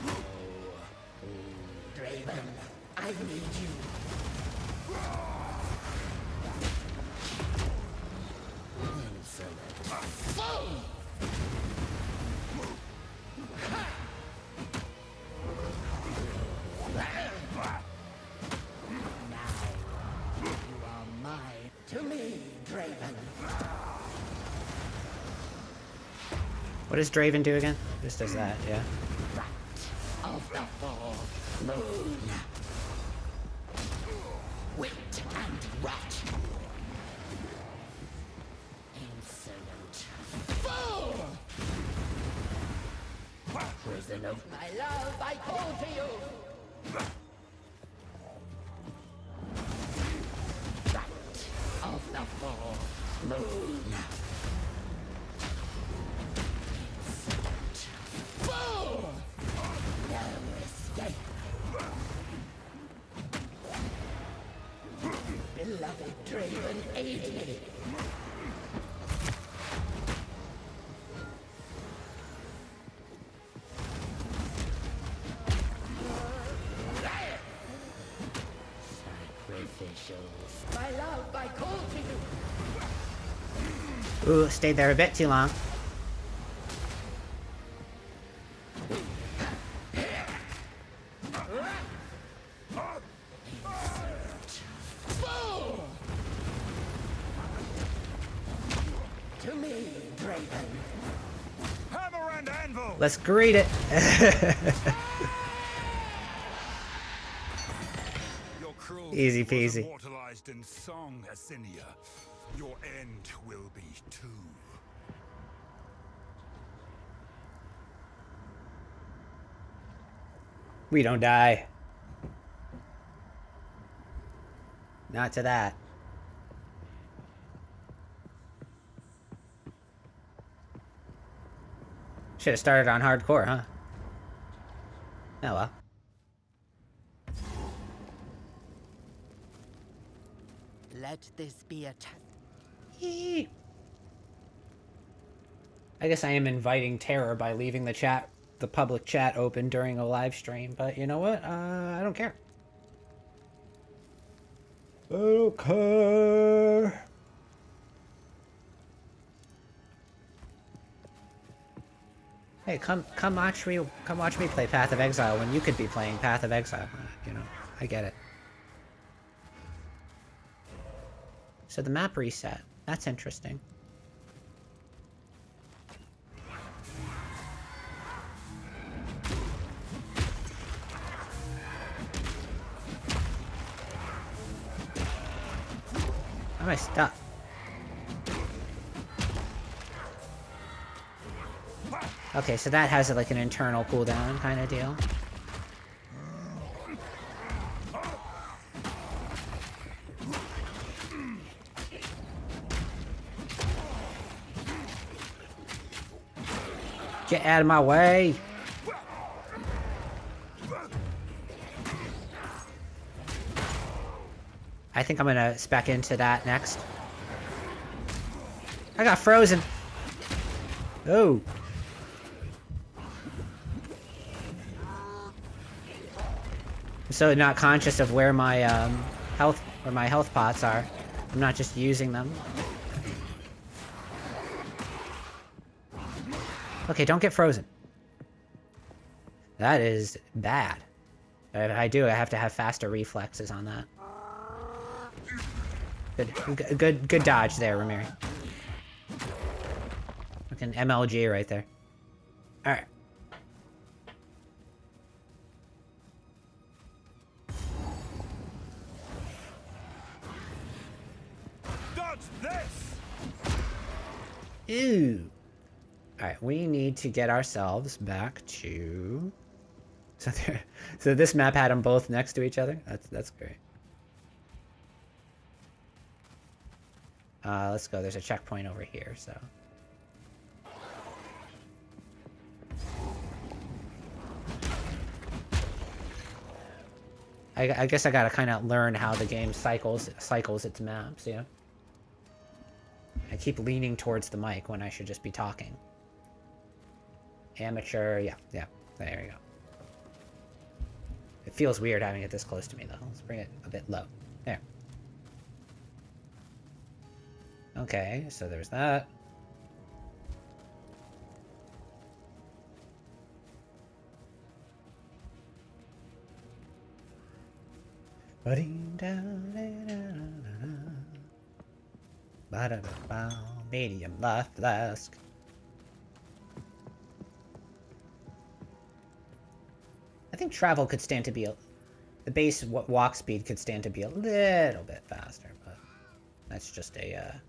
No. Draven, I need you. Insolent fool! Now, you are mine. To me, Draven. What does Draven do again? Just does that, yeah. Right of the fourth moon. Wit and rot. Insolent fool! Prison of my love, I call to you. Right of the fourth moon. Insolent fool! No escape. Beloved Draven, aid me. Ooh, stayed there a bit too long. To me, Draven. Hammer and anvil! Let's greet it. Your cruelty Easy was peasy. immortalized in song, Asinia. Your end will be too. We don't die. Not to that. Should have started on hardcore, huh? Oh well. Let this be a test. I guess I am inviting terror by leaving the public chat open during a live stream, but you know what? I don't care. I don't care. Hey, come watch me play Path of Exile when you could be playing Path of Exile. You know, I get it. So the map reset. That's interesting. How am I stuck? Okay, so that has like an internal cooldown kind of deal. Get out of my way! I think I'm gonna spec into that next. I got frozen! Oh! I'm so not conscious of where my health pots are. I'm not just using them. Okay, don't get frozen. That is bad. If I do, I have to have faster reflexes on that. Good dodge there, Ramiri. Fucking MLG right there. Alright. Dodge this! Ew. Alright, we need to get ourselves back to... So this map had them both next to each other? That's great. Let's go. There's a checkpoint over here, so... I guess I gotta kind of learn how the game cycles its maps, yeah? I keep leaning towards the mic when I should just be talking. Amateur, yeah, there you go. It feels weird having it this close to me, though. Let's bring it a bit low. There. Okay, so there's that. Medium life flask. I think travel could stand to be the base walk speed could stand to be a little bit faster, but that's just a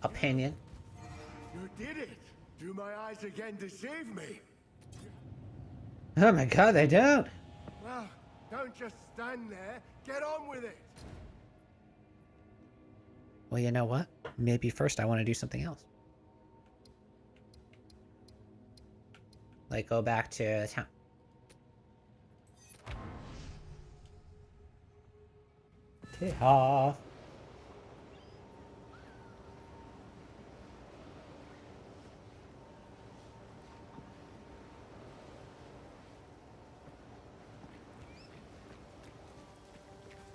opinion. You did it! Do my eyes again deceive me? Oh my god, they don't! Well, don't just stand there. Get on with it! Well, you know what? Maybe first I want to do something else. Like go back to town. Off.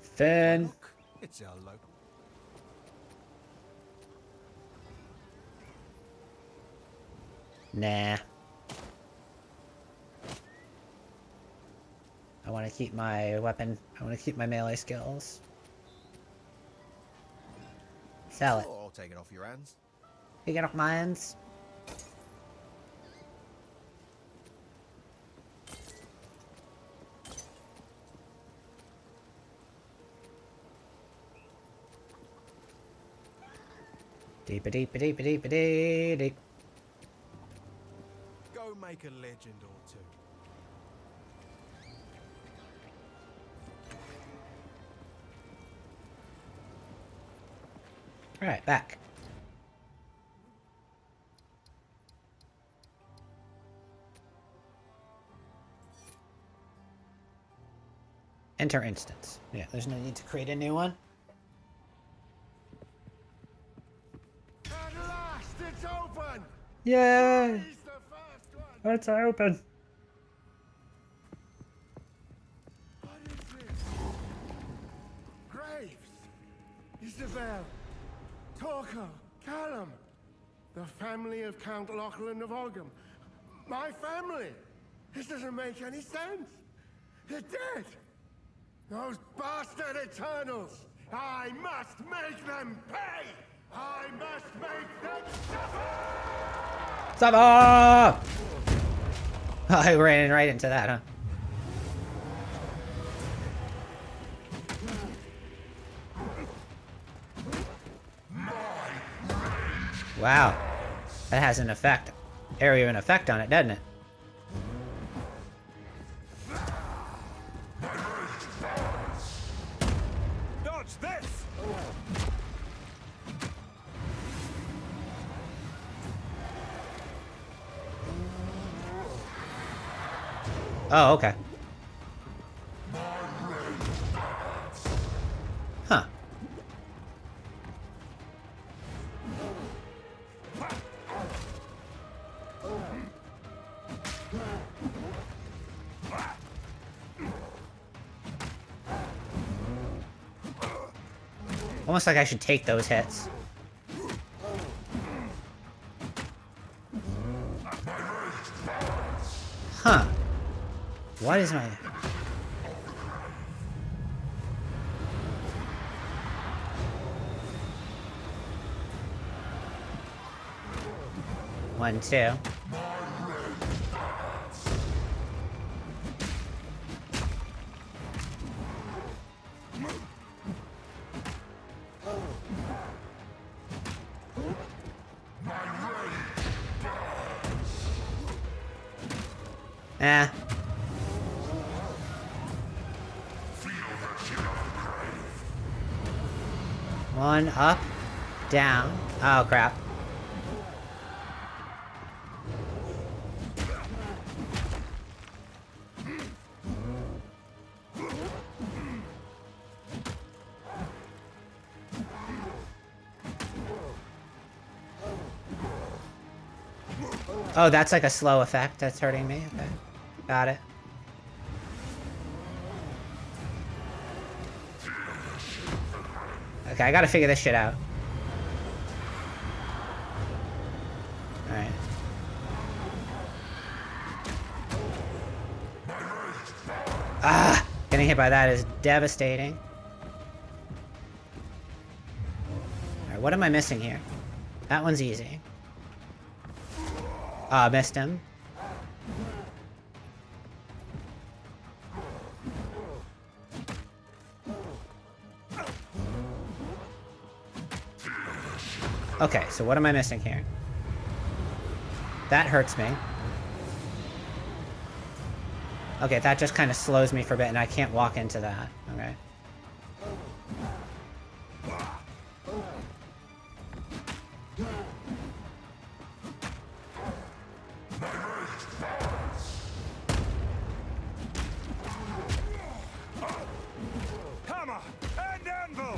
Finn. Look, it's our local. Nah. I want to keep my weapon. I want to keep my melee skills. Sell it. Sure, I'll take it off your hands. You get off my hands. Deep a deep a deep a deep a deep deep. Go make a legend or two. Alright, back. Enter instance. Yeah, there's no need to create a new one. At last, it's open! Yay! He's the first one! It's open. What is this? Graves! Isabel! Torkel! Callum! The family of Count Lachlan of Ogham. My family! This doesn't make any sense! They're dead! Those bastard Eternals! I must make them pay! I must make them suffer! Suffer! Oh, I ran right into that, huh? Wow. That has an effect. Area of an effect on it, doesn't it? Dodge this! Oh, okay. Huh. Almost like I should take those hits. Huh. What is my... One, two. Eh. One up, down. Oh crap. Oh, that's like a slow effect that's hurting me. Okay. Got it. Okay, I gotta figure this shit out. Alright. Ah! Getting hit by that is devastating. Alright, what am I missing here? That one's easy. Missed him. Okay, so what am I missing here? That hurts me. Okay, that just kind of slows me for a bit, and I can't walk into that. Okay. Hammer and anvil!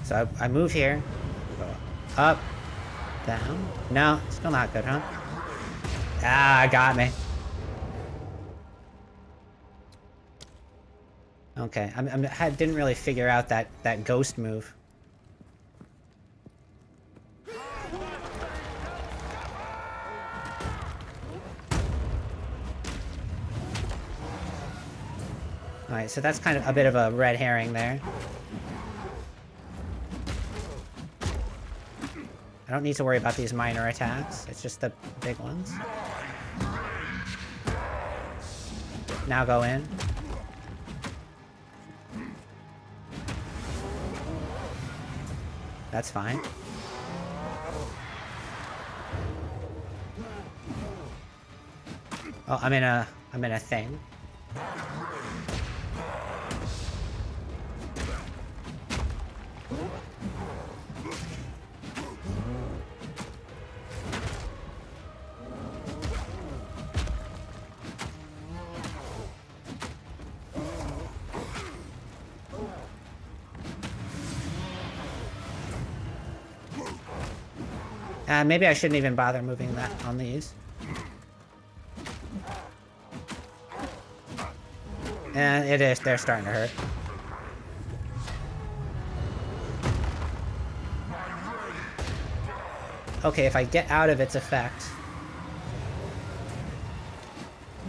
So I move here. Go up. Down. No, still not good, huh? Ah, got me. Okay, I didn't really figure out that ghost move. Alright, so that's kind of a bit of a red herring there. I don't need to worry about these minor attacks, it's just the big ones. Now go in. That's fine. Oh, I'm in a thing. Maybe I shouldn't even bother moving that on these. And it is, they're starting to hurt. Okay, if I get out of its effect,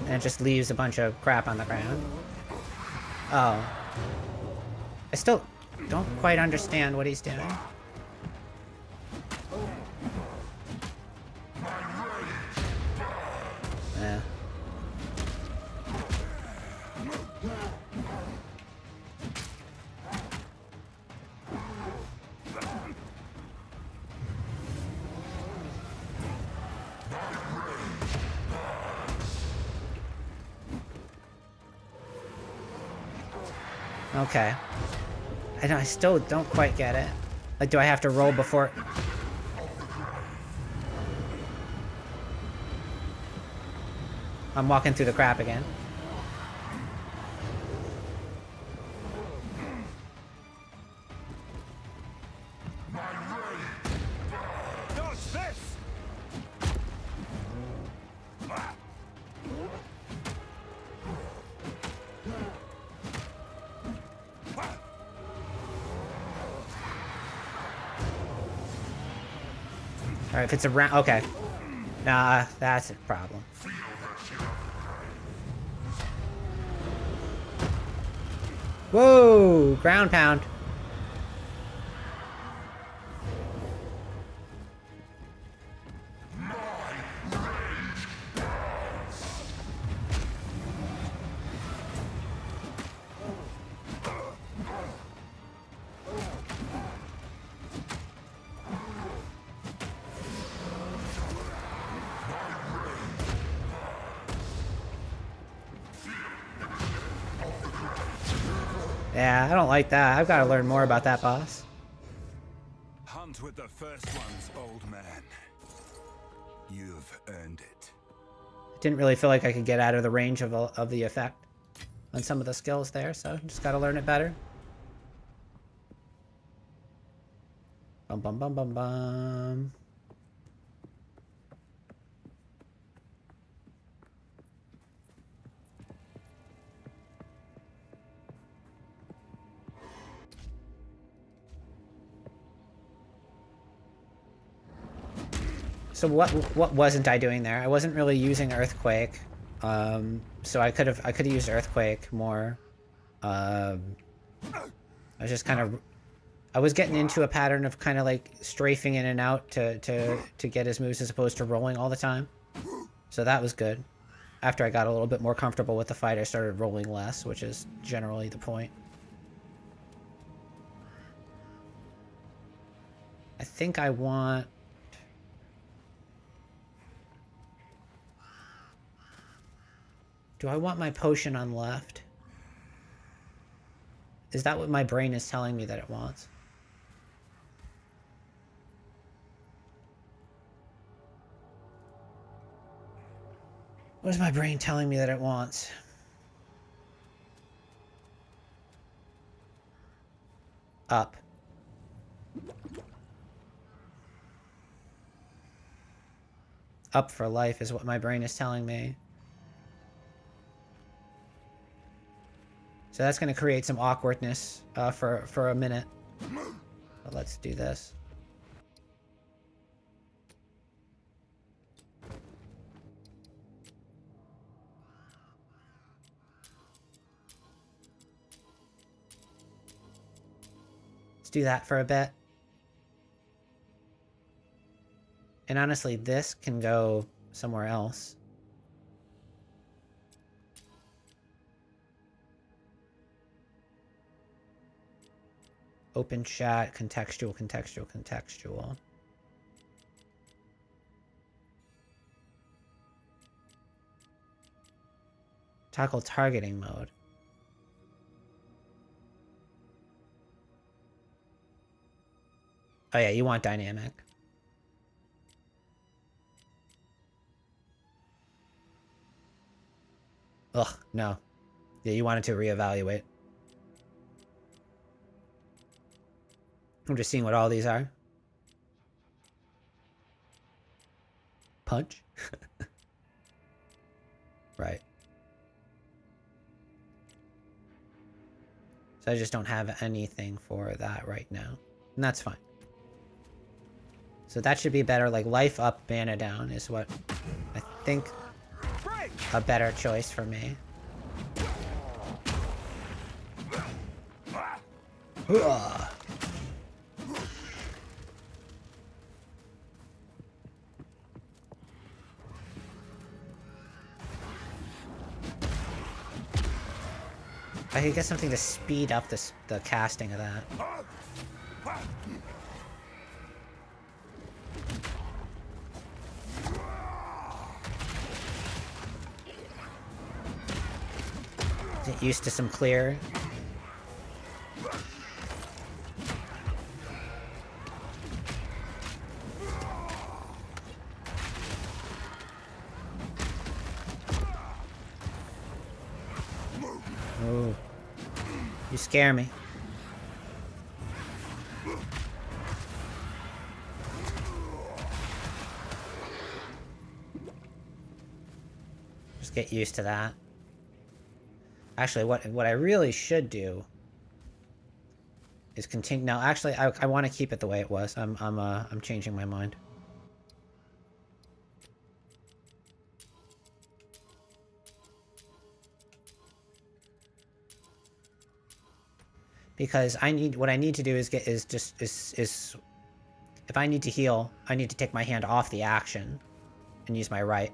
and it just leaves a bunch of crap on the ground. Oh. I still don't quite understand what he's doing. Yeah. Okay. I still don't quite get it. Like, do I have to roll before... I'm walking through the crap again. Dodge this! Alright, if it's around... Okay. Nah, that's a problem. Whoa! Ground pound. Yeah, I don't like that. I've got to learn more about that boss. Hunt with the first ones, old man. You've earned it. Didn't really feel like I could get out of the range of the effect on some of the skills there, so just got to learn it better. Bum bum bum bum bum. So what wasn't I doing there? I wasn't really using Earthquake, so I could have used Earthquake more. I was just kind of, I was getting into a pattern of kind of like strafing in and out to get his moves as opposed to rolling all the time. So that was good. After I got a little bit more comfortable with the fight, I started rolling less, which is generally the point. I think I want... Do I want my potion on left? Is that what my brain is telling me that it wants? What is my brain telling me that it wants? Up. Up for life is what my brain is telling me. So that's going to create some awkwardness for a minute. But let's do this. Let's do that for a bit. And honestly, this can go somewhere else. Open chat, contextual, contextual, contextual. Toggle targeting mode. Oh yeah, you want dynamic. Ugh, no. Yeah, you wanted to reevaluate. I'm just seeing what all these are. Punch? Right. So I just don't have anything for that right now. And that's fine. So that should be better. Like, life up, mana down is what I think a better choice for me. Ugh. I could get something to speed up the casting of that. Get used to some clear. Ooh. You scare me. Just get used to that. Actually, what I really should do is continue. No, actually, I want to keep it the way it was. I'm changing my mind. Because what I need to do is if I need to heal, I need to take my hand off the action and use my right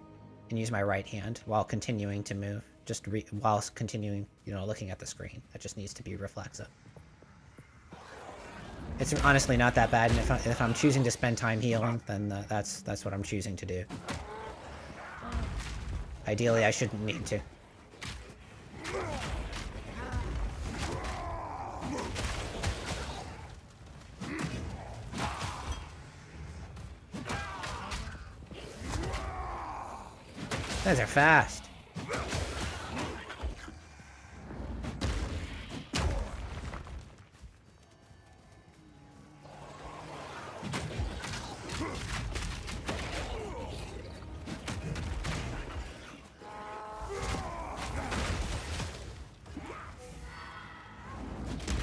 hand while continuing to move. While continuing, looking at the screen. That just needs to be reflexive. It's honestly not that bad, and if I'm choosing to spend time healing, then that's what I'm choosing to do. Ideally, I shouldn't need to. Those are fast.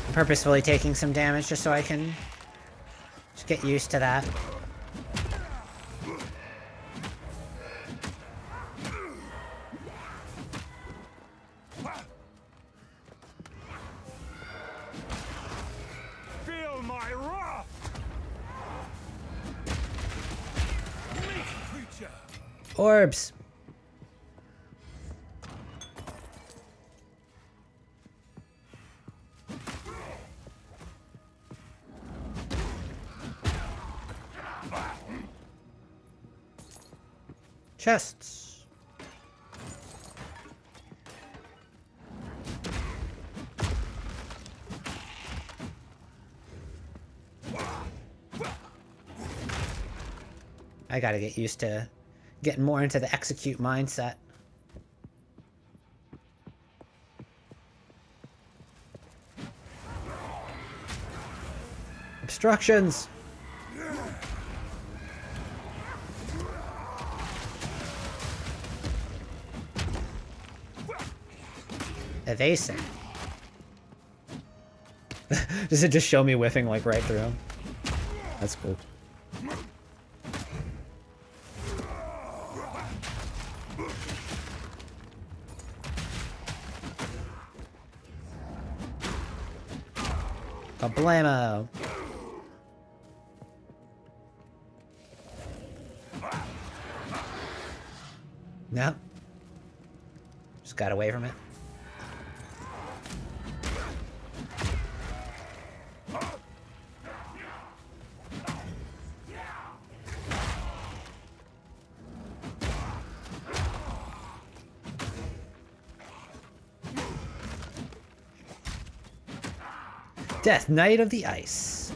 I'm purposefully taking some damage just so I can just get used to that. Orbs. Chests. I gotta get used to getting more into the execute mindset. Obstructions! Evasive. Does it just show me whiffing like right through him? That's cool. Kablamo! No. Just got away from it. Death Knight of the Ice.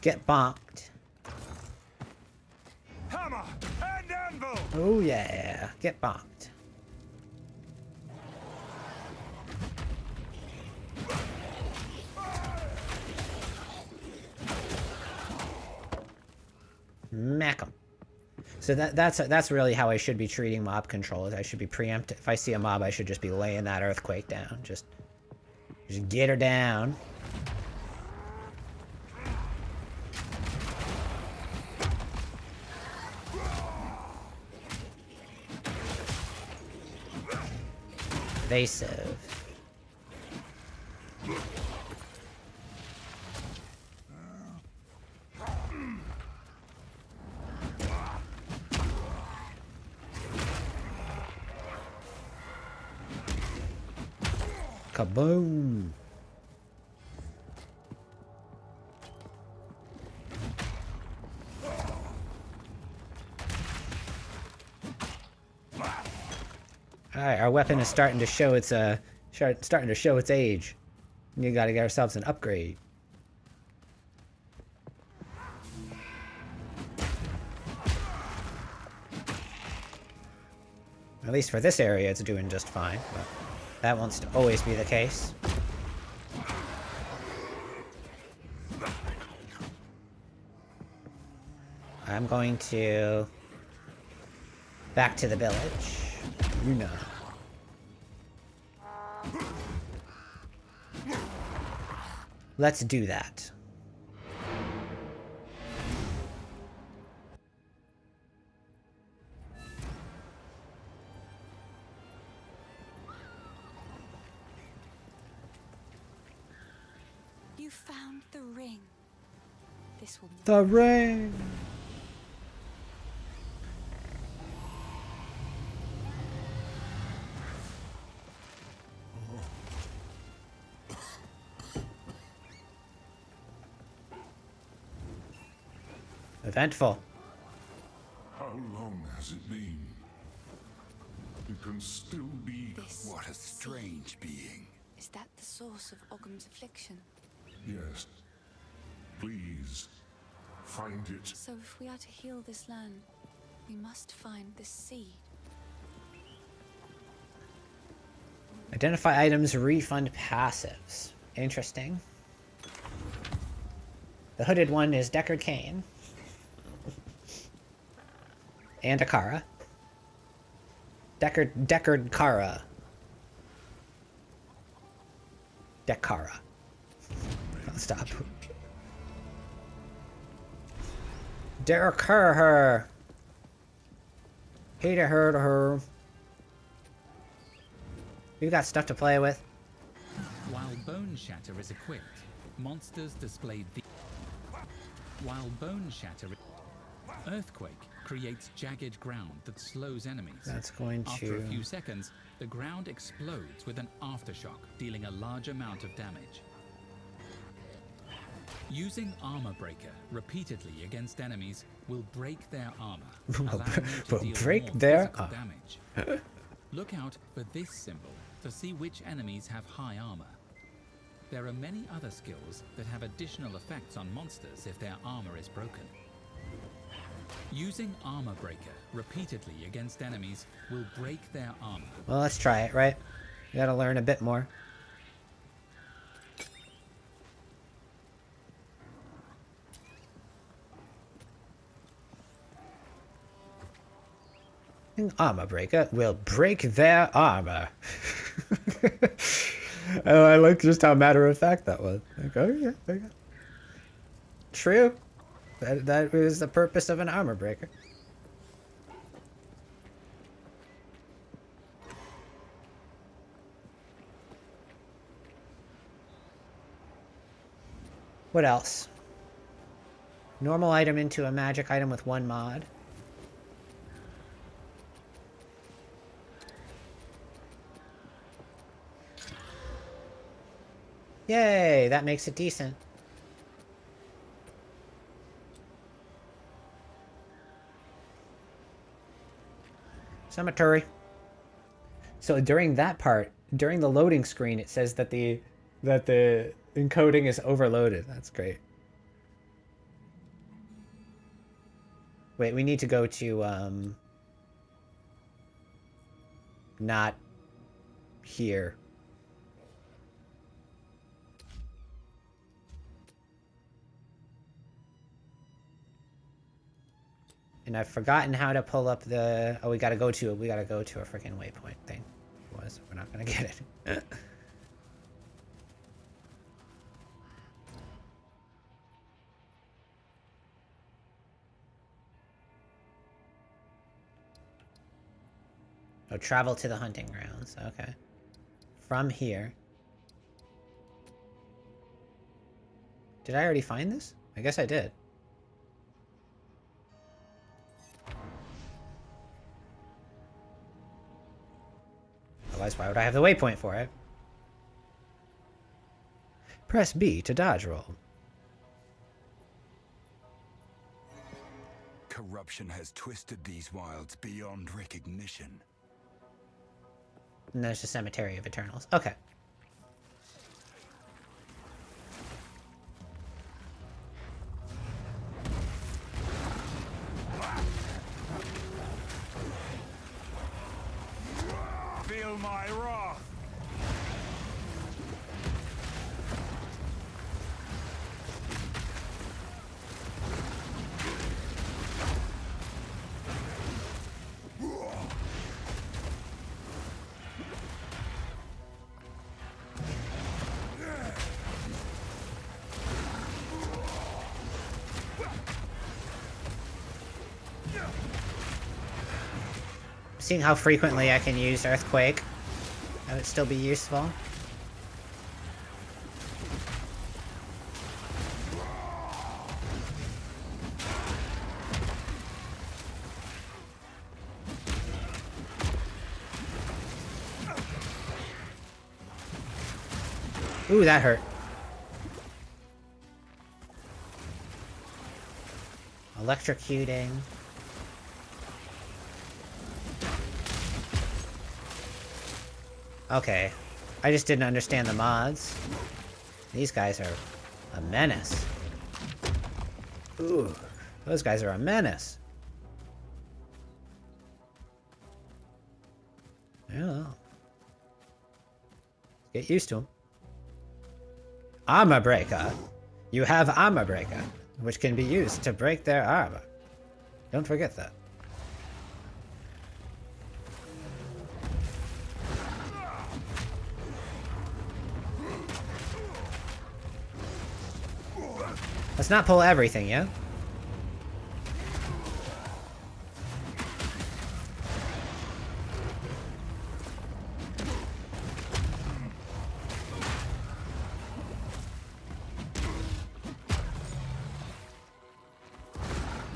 Get bonked. Hammer and anvil. Oh yeah, get bonked. Smack 'em. So that's really how I should be treating mob controls. I should be preempt. If I see a mob, I should just be laying that earthquake down. Just get her down. Evasive. Kaboom! Alright, our weapon is starting to show its age. We gotta get ourselves an upgrade. At least for this area, it's doing just fine. But that wants to always be the case. I'm going to back to the village. You know. Let's do that. You found the ring. This will. The ring. Eventful. How long has it been? It can still be. What a strange being. Is that the source of Ogham's affliction? Yes. Please, find it. So if we are to heal this land, we must find this seed. Identify items, refund passives. Interesting. The hooded one is Deckard Cain. And Akara. Deckard Kara. Dekara. I'll stop. Derek her. Hate her. You got stuff to play with. While Bone Shatter is equipped, monsters display the. While Bone Shatter, Earthquake creates jagged ground that slows enemies. That's going to. After a few seconds, the ground explodes with an aftershock, dealing a large amount of damage. Using Armor Breaker repeatedly against enemies will break their armor, allowing you to deal break more their physical damage. Look out for this symbol to see which enemies have high armor. There are many other skills that have additional effects on monsters if their armor is broken. Using Armor Breaker repeatedly against enemies will break their armor. Well, let's try it, right? We gotta learn a bit more. Armor breaker will break their armor. Oh, I like just how matter of fact that was. Like, oh yeah, okay. True. That is the purpose of an armor breaker. What else? Normal item into a magic item with 1 mod. Yay, that makes it decent. Cemetery. So during that part, during the loading screen, it says that the encoding is overloaded. That's great. Wait, we need to go to not here. And I've forgotten how to pull up the... Oh, we gotta go to a freaking waypoint thing. We're not gonna get it. Oh, travel to the hunting grounds. Okay. From here. Did I already find this? I guess I did. Otherwise, why would I have the waypoint for it? Press B to dodge roll. Corruption has twisted these wilds beyond recognition. And there's the Cemetery of Eternals. Okay. Feel my wrath! Seeing how frequently I can use Earthquake, that would still be useful. Ooh, that hurt. Electrocuting. Okay. I just didn't understand the mods. These guys are a menace. Ooh, those guys are a menace. Yeah. Get used to them. Armor breaker. You have armor breaker, which can be used to break their armor. Don't forget that. Let's not pull everything, yeah?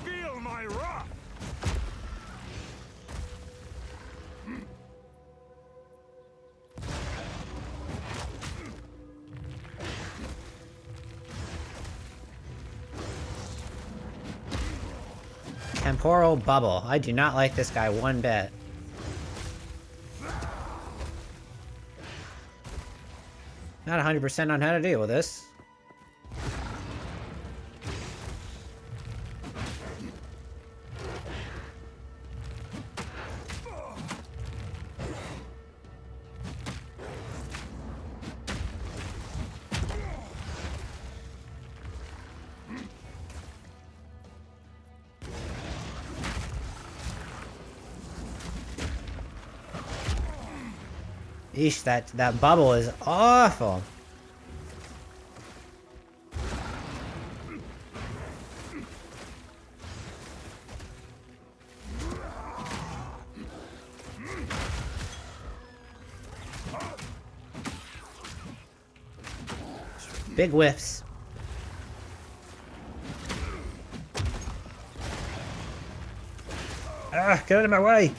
Feel my wrath! Temporal bubble. I do not like this guy one bit. Not 100% on how to deal with this. Eesh, that bubble is awful. Big whiffs. Ah, get out of my way!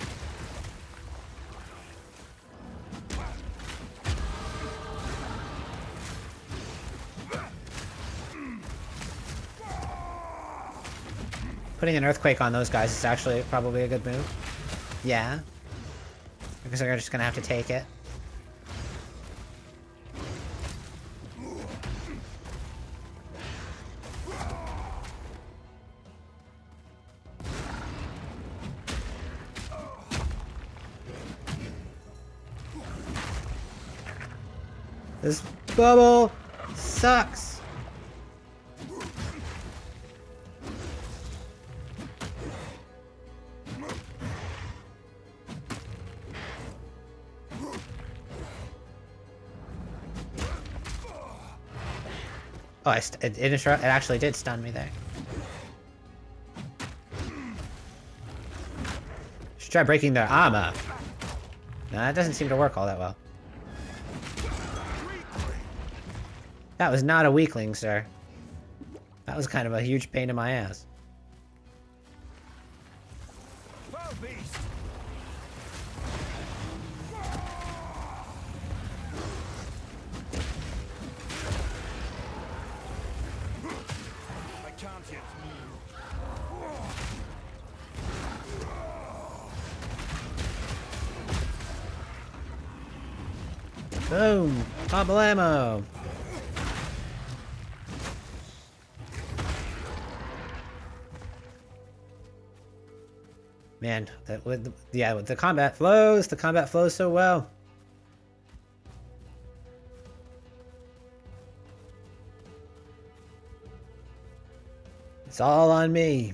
Putting an earthquake on those guys is actually probably a good move. Yeah. Because they're just gonna have to take it. This bubble sucks. Oh, it actually did stun me there. Should try breaking their armor. No, that doesn't seem to work all that well. That was not a weakling, sir. That was kind of a huge pain in my ass. Boom! Double ammo! Man, with the combat flows so well. It's all on me.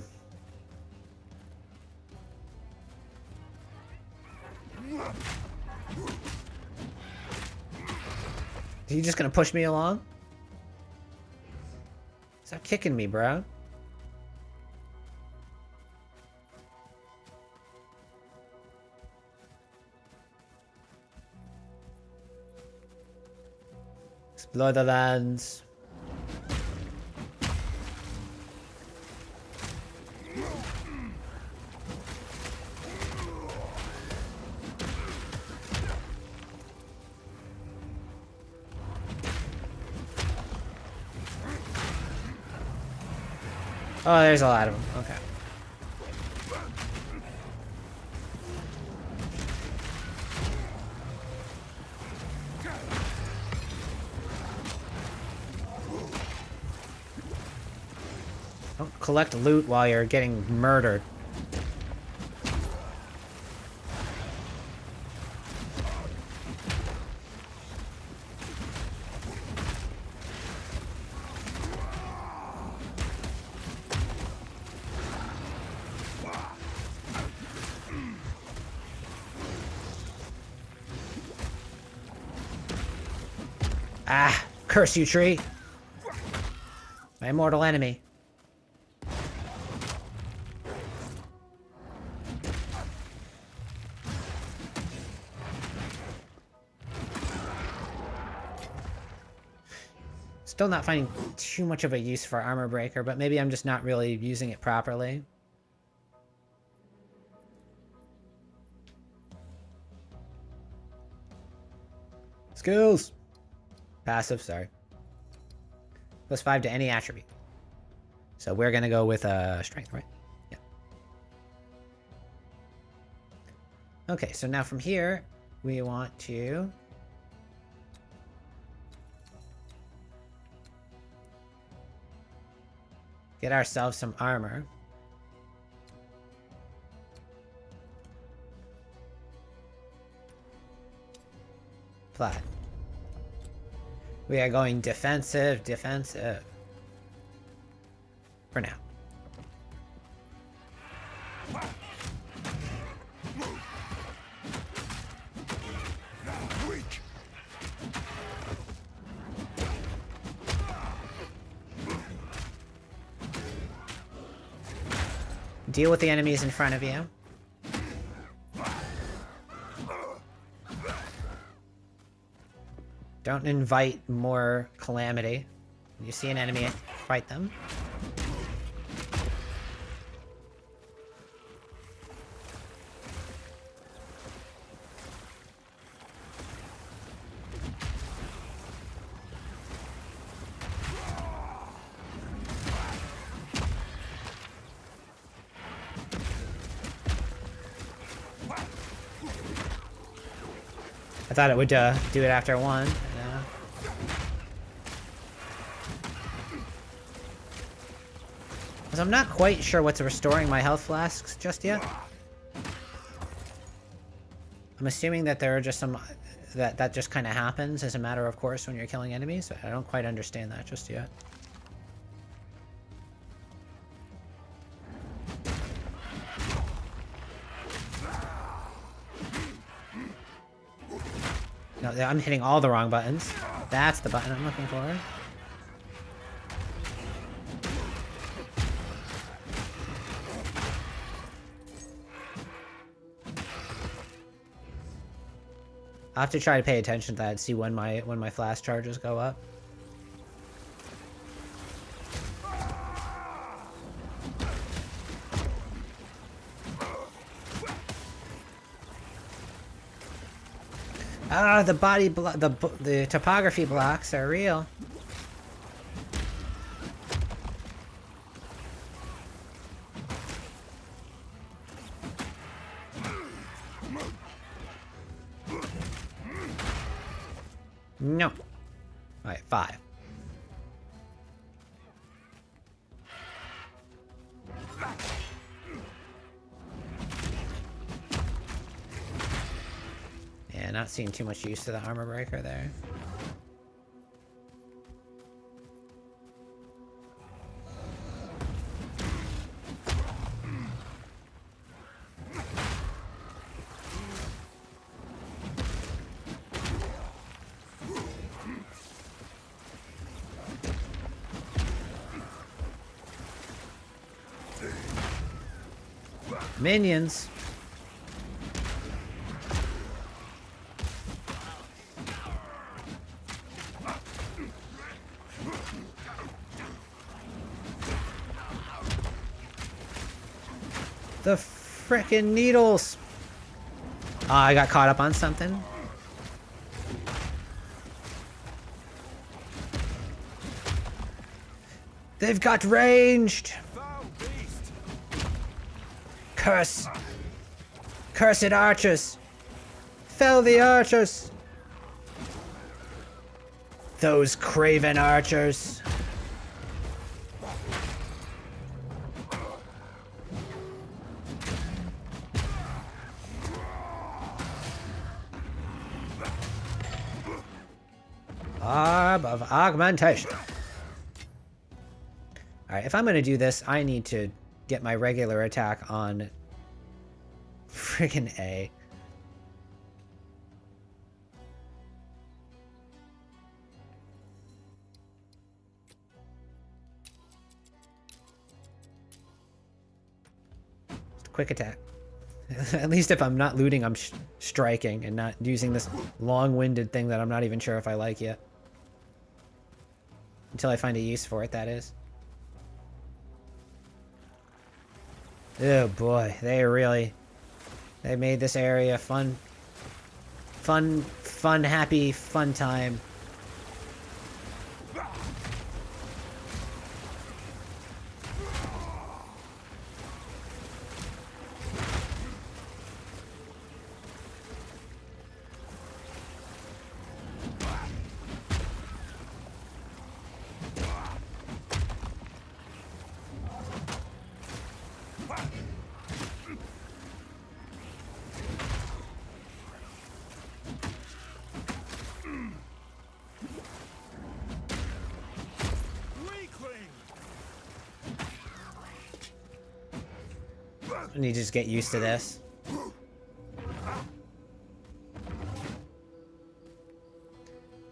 Are you just gonna push me along? Stop kicking me, bro. Explore the lands. Oh, there's a lot of them. Okay. Don't collect loot while you're getting murdered. Ah, curse you, tree. My immortal enemy. Still not finding too much of a use for armor breaker, but maybe I'm just not really using it properly. Skills. Passive, sorry. +5 to any attribute. So we're gonna go with strength, right? Yeah. Okay, so now from here, we want to get ourselves some armor. Flat. We are going defensive, defensive. For now. Weak. deal with the enemies in front of you. Don't invite more calamity. When you see an enemy, fight them. I thought it would do it after one. No. Because I'm not quite sure what's restoring my health flasks just yet. I'm assuming that there are just some... that just kind of happens as a matter of course when you're killing enemies. But I don't quite understand that just yet. No, I'm hitting all the wrong buttons. That's the button I'm looking for. I'll have to try to pay attention to that and see when my flash charges go up. Ah, the the topography blocks are real. No. Alright, 5. Yeah, not seeing too much use to the armor breaker there. Minions. The frickin' needles. Ah, I got caught up on something. They've got ranged. Curse! Cursed archers! Fell the archers! Those craven archers! Orb of augmentation. Alright, if I'm gonna do this, I need to get my regular attack on friggin' A. Just a quick attack. At least if I'm not looting, I'm striking and not using this long-winded thing that I'm not even sure if I like yet. Until I find a use for it, that is. Oh boy, they made this area fun, happy, fun time. I need to just get used to this.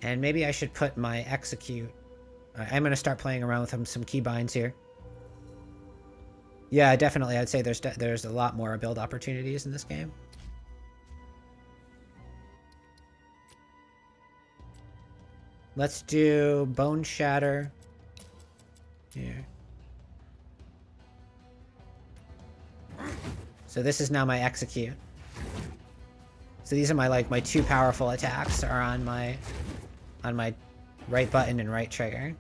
And maybe I should put my execute... I'm going to start playing around with some keybinds here. Yeah, definitely. I'd say there's a lot more build opportunities in this game. Let's do Bone Shatter. Here. So this is now my execute. So these are my my two powerful attacks are on my right button and right trigger.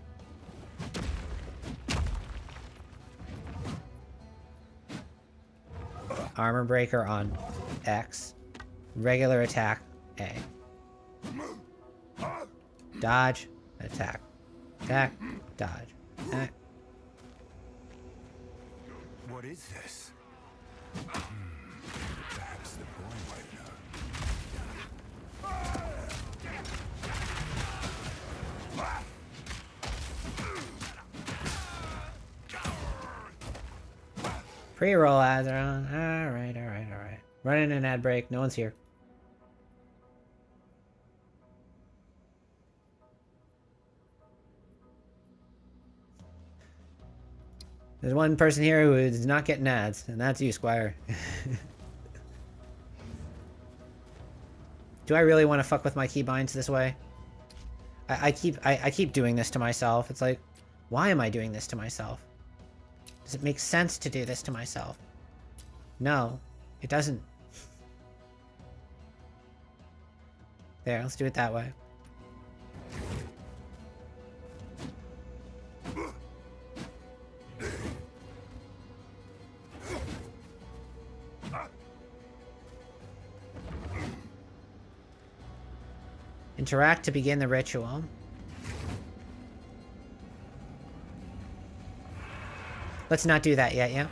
Armor breaker on X. Regular attack A. Dodge, attack. Attack, dodge. Attack. What is this? Perhaps the boy might know. Pre-roll ads are on. Alright. Running an ad break. No one's here. There's one person here who is not getting ads, and that's you, Squire. Do I really want to fuck with my keybinds this way? I keep doing this to myself. It's like, why am I doing this to myself? Does it make sense to do this to myself? No, it doesn't. There, let's do it that way. Interact to begin the ritual. Let's not do that yet, yeah?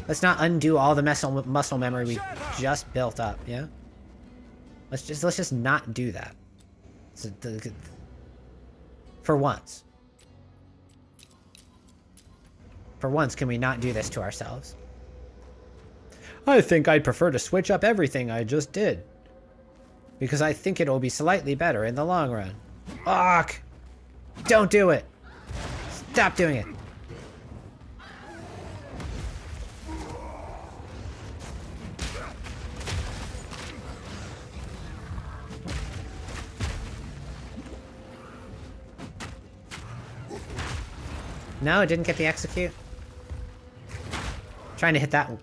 Let's not undo all the muscle memory we just built up, yeah? Let's just not do that. For once. For once, can we not do this to ourselves? I think I'd prefer to switch up everything I just did. Because I think it'll be slightly better in the long run. Fuck! Don't do it! Stop doing it! No, it didn't get the execute. Trying to hit that one.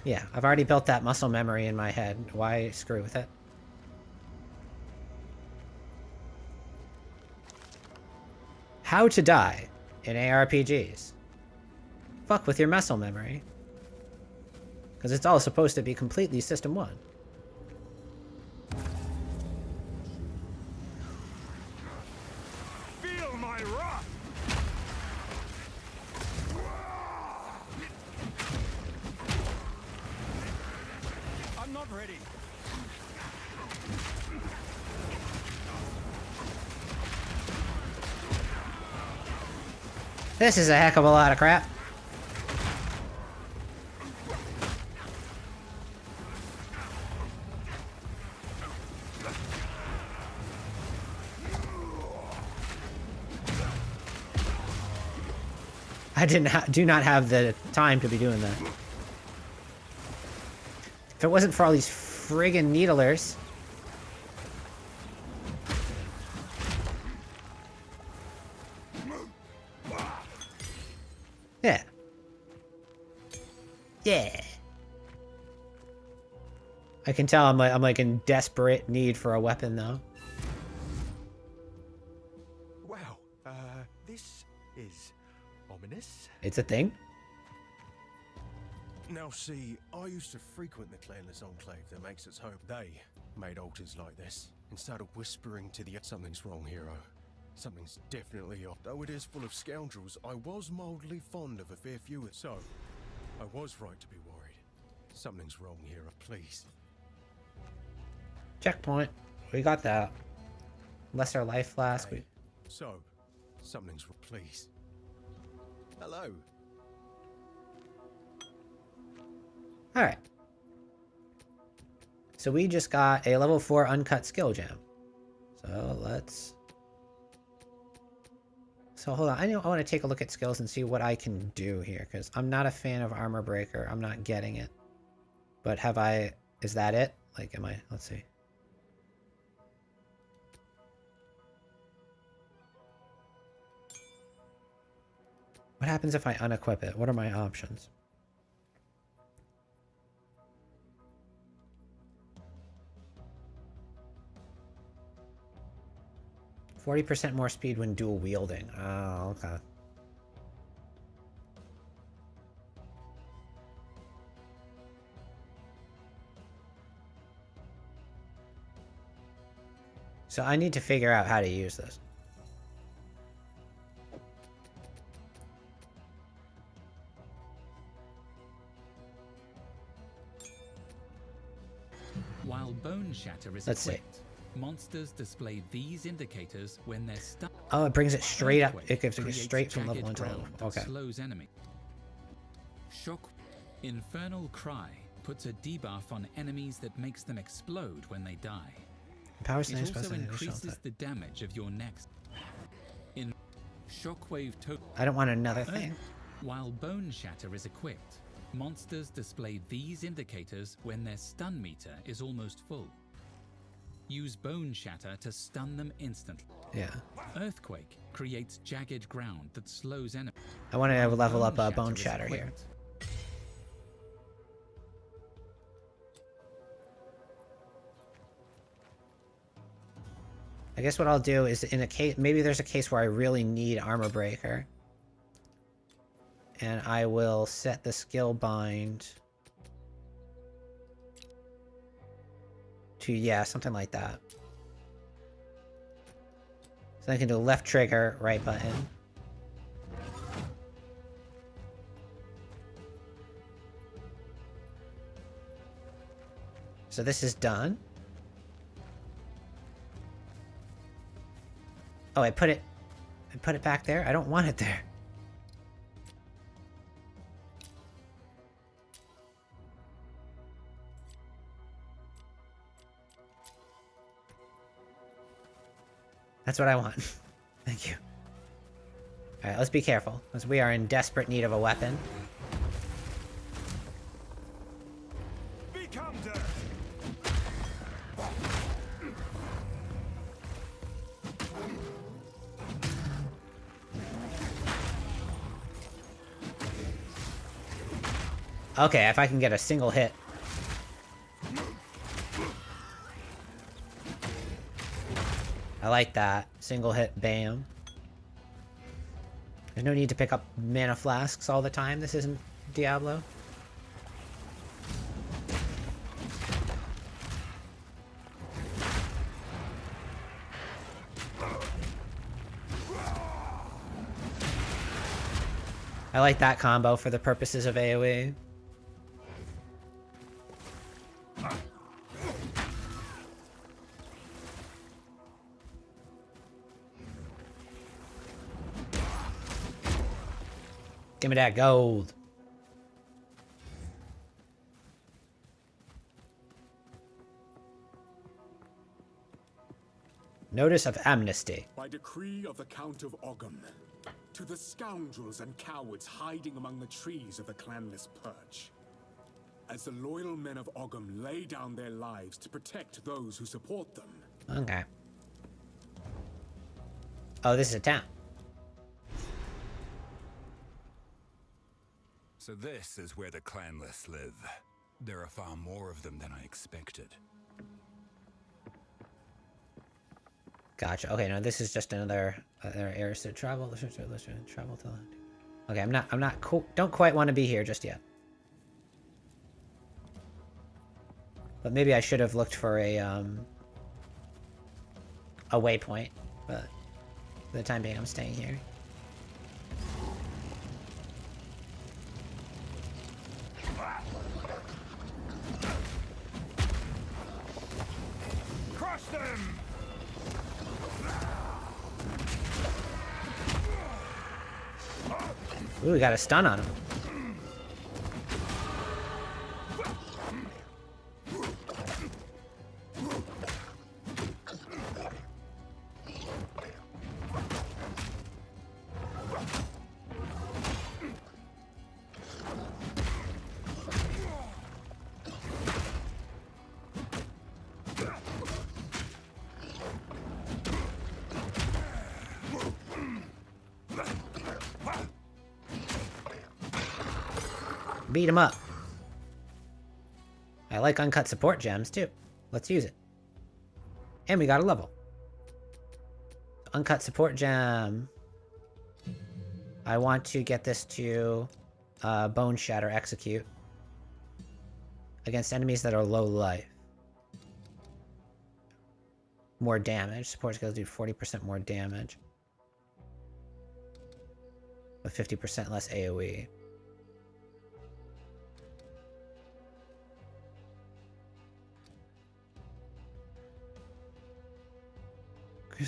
Yeah, I've already built that muscle memory in my head. Why screw with it? How to die in ARPGs. Fuck with your muscle memory. Because it's all supposed to be completely System 1. Feel my wrath! I'm not ready. This is a heck of a lot of crap. I do not have the time to be doing that. If it wasn't for all these friggin' needlers. Yeah. Yeah. I can tell I'm like in desperate need for a weapon though. Wow, this is ominous. It's a thing? Now see, I used to frequent the clanless enclave that makes its home. They made altars like this. Instead of whispering to the something's wrong, hero. Something's definitely off. Though it is full of scoundrels, I was mildly fond of a fair few. So, I was right to be worried. Something's wrong, hero, please. Checkpoint. We got that. Lesser life flask. Hey, so, something's wrong, please. Hello. Alright. So we just got a level 4 uncut skill gem. So let's... So hold on, I want to take a look at skills and see what I can do here, because I'm not a fan of Armor Breaker. I'm not getting it. But have I... Is that it? Like, am I... Let's see. What happens if I unequip it? What are my options? 40% more speed when dual wielding. Oh, okay. So I need to figure out how to use this. While Bone Shatter is equipped, monsters display these indicators when they're stuck. Oh, it brings it straight up. It gives it straight from level 1 to level 1. Okay. Slows enemy. Shock. Infernal Cry puts a debuff on enemies that makes them explode when they die. Powers it also increases the damage of your next. In Shockwave I don't want another thing. While Bone Shatter is equipped, monsters display these indicators when their stun meter is almost full. Use Bone Shatter to stun them instantly. Yeah. Earthquake creates jagged ground that slows enemies. I want to level up Bone Shatter here. I guess what I'll do is in a case, maybe there's a case where I really need Armor Breaker. And I will set the skill bind to, yeah, something like that. So I can do left trigger, right button. So this is done. Oh, I put it back there? I don't want it there. That's what I want. Thank you. Alright, let's be careful, because we are in desperate need of a weapon. Become dirt. Okay, if I can get a single hit. I like that. Single hit, bam. There's no need to pick up mana flasks all the time. This isn't Diablo. I like that combo for the purposes of AoE. Give me that gold. Notice of amnesty. By decree of the Count of Ogham, to the scoundrels and cowards hiding among the trees of the clanless Perch. As the loyal men of Ogham lay down their lives to protect those who support them. Okay. Oh, this is a town. So this is where the clanless live. There are far more of them than I expected. Gotcha. Okay, no, this is just another areas to travel. Let's travel to. Okay, I'm not don't quite want to be here just yet. But maybe I should have looked for a waypoint. But for the time being, I'm staying here. Crush them! Ooh, we got a stun on him. Beat him up. I like uncut support gems too. Let's use it. And we got a level. Uncut support gem. I want to get this to Bone Shatter Execute against enemies that are low life. More damage. Support skills do 40% more damage. With 50% less AoE.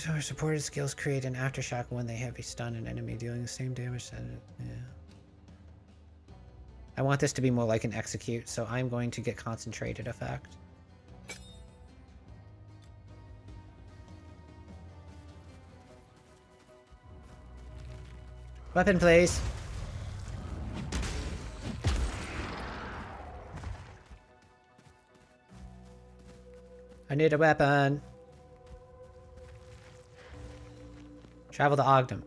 Our supported skills create an aftershock when they heavy stun an enemy, dealing the same damage. Yeah. I want this to be more like an execute, so I'm going to get concentrated effect. Weapon, please. I need a weapon. Travel to Ogden.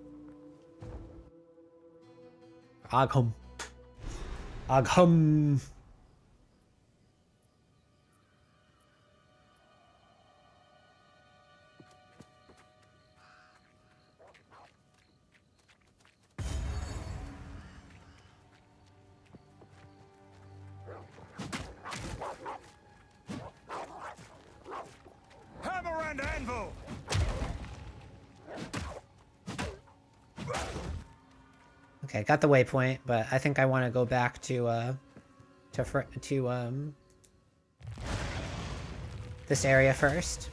Ogham. Ogham. Hammer and anvil! Okay, got the waypoint, but I think I want to go back to this area first.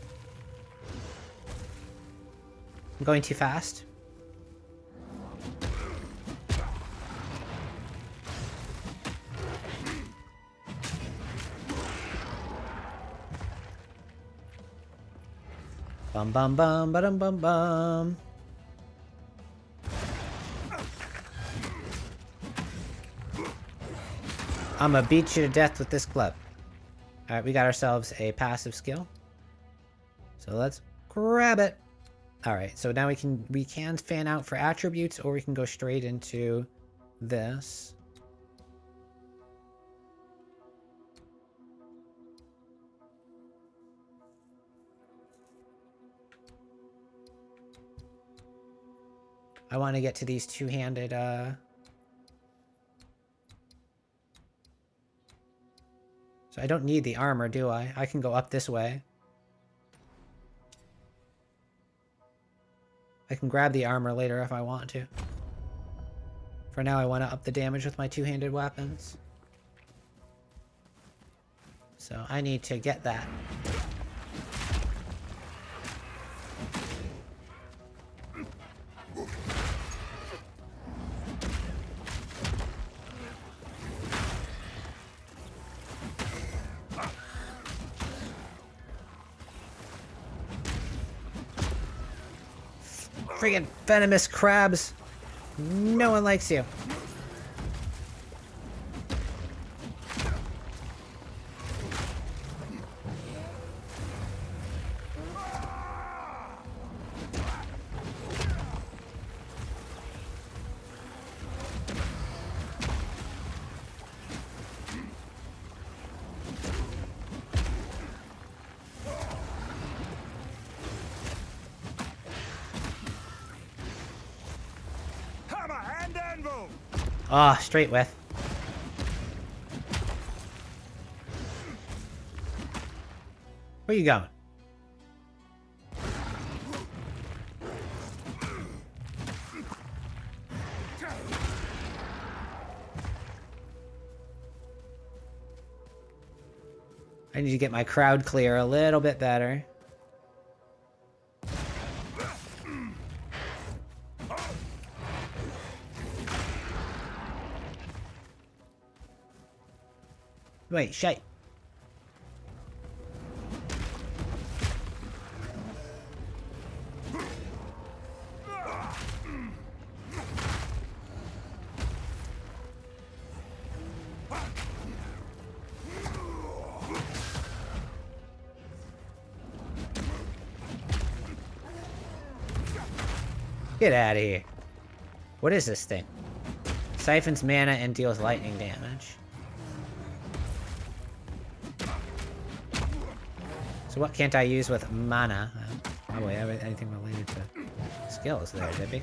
I'm going too fast. Bum bum bum ba dum bum bum. I'm gonna beat you to death with this club. Alright, we got ourselves a passive skill. So let's grab it. Alright, so now we can fan out for attributes, or we can go straight into this. I want to get to these two-handed, So I don't need the armor, do I? I can go up this way. I can grab the armor later if I want to. For now, I want to up the damage with my two-handed weapons. So I need to get that. Friggin' venomous crabs. No one likes you. Ah, oh, straight with. Where you going? I need to get my crowd clear a little bit better. Wait, shit. Get out of here. What is this thing? Siphons mana and deals lightning damage. So what can't I use with mana? Oh wait, anything related to skills there, Dippy.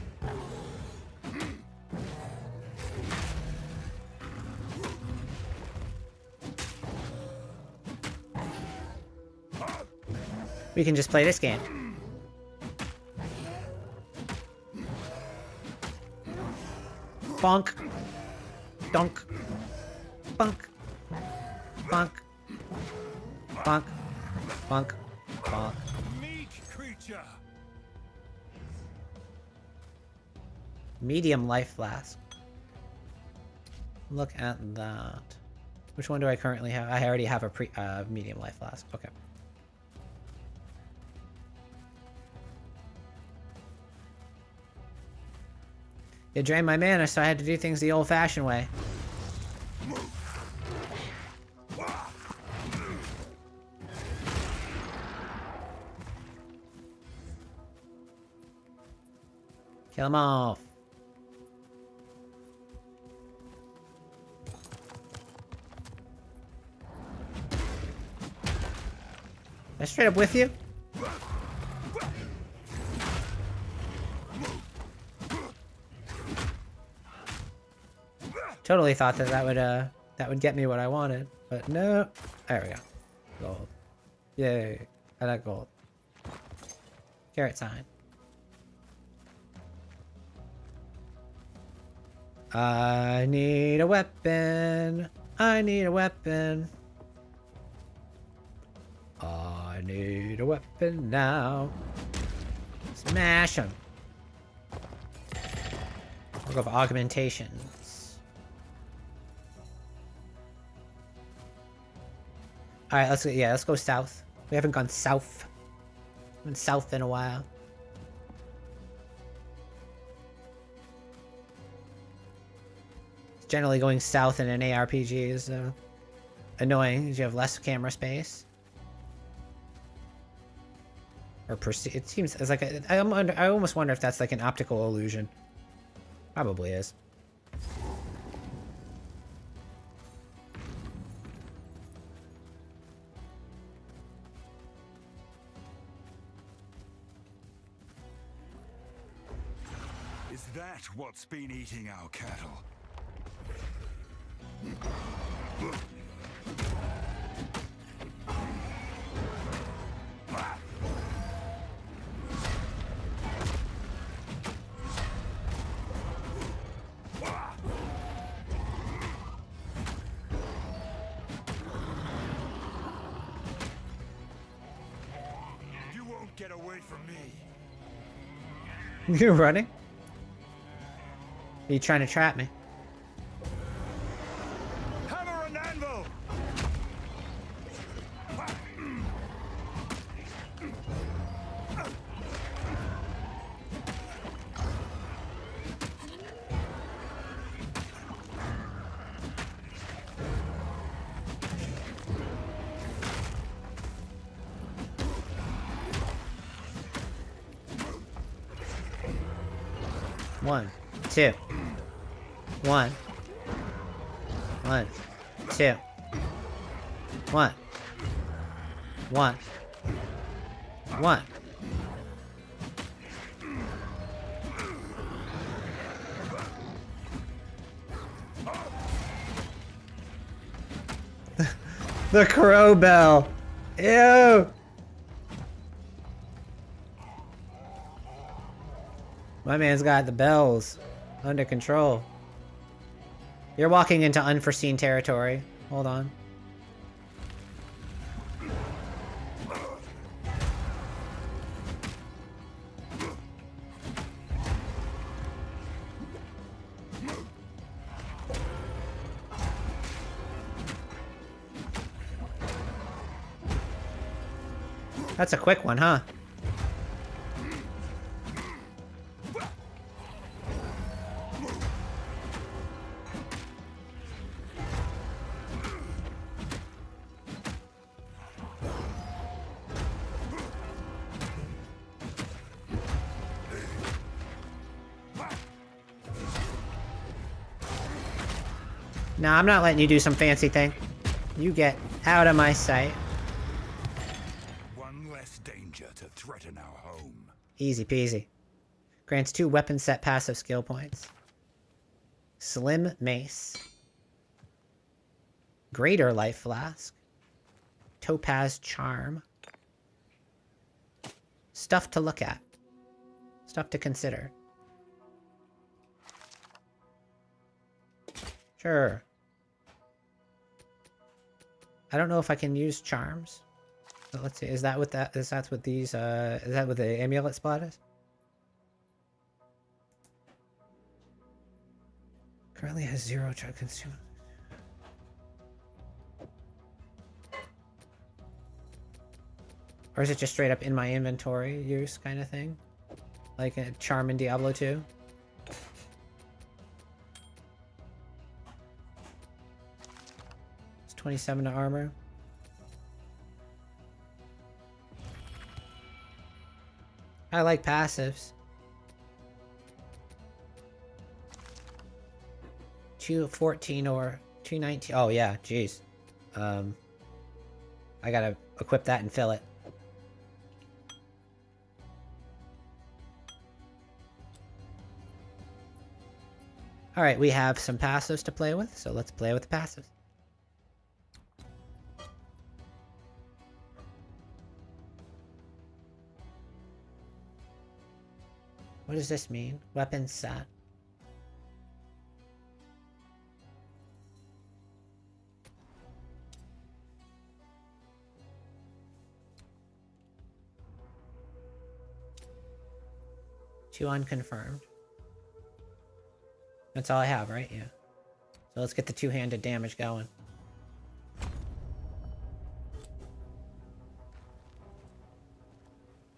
We can just play this game. Bonk. Dunk. Bunk. Bonk. Bonk. Bonk. Bonk. Meat creature. Medium life flask. Look at that. Which one do I currently have? I already have a medium life flask. Okay. It drained my mana, so I had to do things the old-fashioned way. Kill him off. Am I straight up with you? Totally thought that would get me what I wanted, but no. There we go. Gold. Yay. I like gold. Carrot sign. I need a weapon. I need a weapon. I need a weapon now. Smash him. We'll go for augmentations. Alright, let's go south. We haven't gone south. Been south in a while. Generally going south in an ARPG is annoying because you have less camera space. Or it seems it's like I almost wonder if that's like an optical illusion. Probably is. Is that what's been eating our cattle? You won't get away from me. You're running? Are you trying to trap me? Hammer and anvil. One, two. One. One. Two. One. One. One. The crow bell. Ew. My man's got the bells under control. You're walking into unforeseen territory. Hold on. That's a quick one, huh? Nah, I'm not letting you do some fancy thing. You get out of my sight. One less danger to threaten our home. Easy peasy. Grants 2 weapon set passive skill points. Slim Mace. Greater Life Flask. Topaz Charm. Stuff to look at. Stuff to consider. Sure. I don't know if I can use charms. But let's see. Is that what these is that what the amulet spot is? Currently has 0 charge consume. Or is it just straight up in my inventory use kind of thing? Like a charm in Diablo 2? It's 27 to armor. I like passives. 214 or 219. Oh yeah, jeez. I gotta equip that and fill it. Alright, we have some passives to play with, so let's play with the passives. What does this mean? Weapon set. Two unconfirmed. That's all I have, right? Yeah. So let's get the two-handed damage going.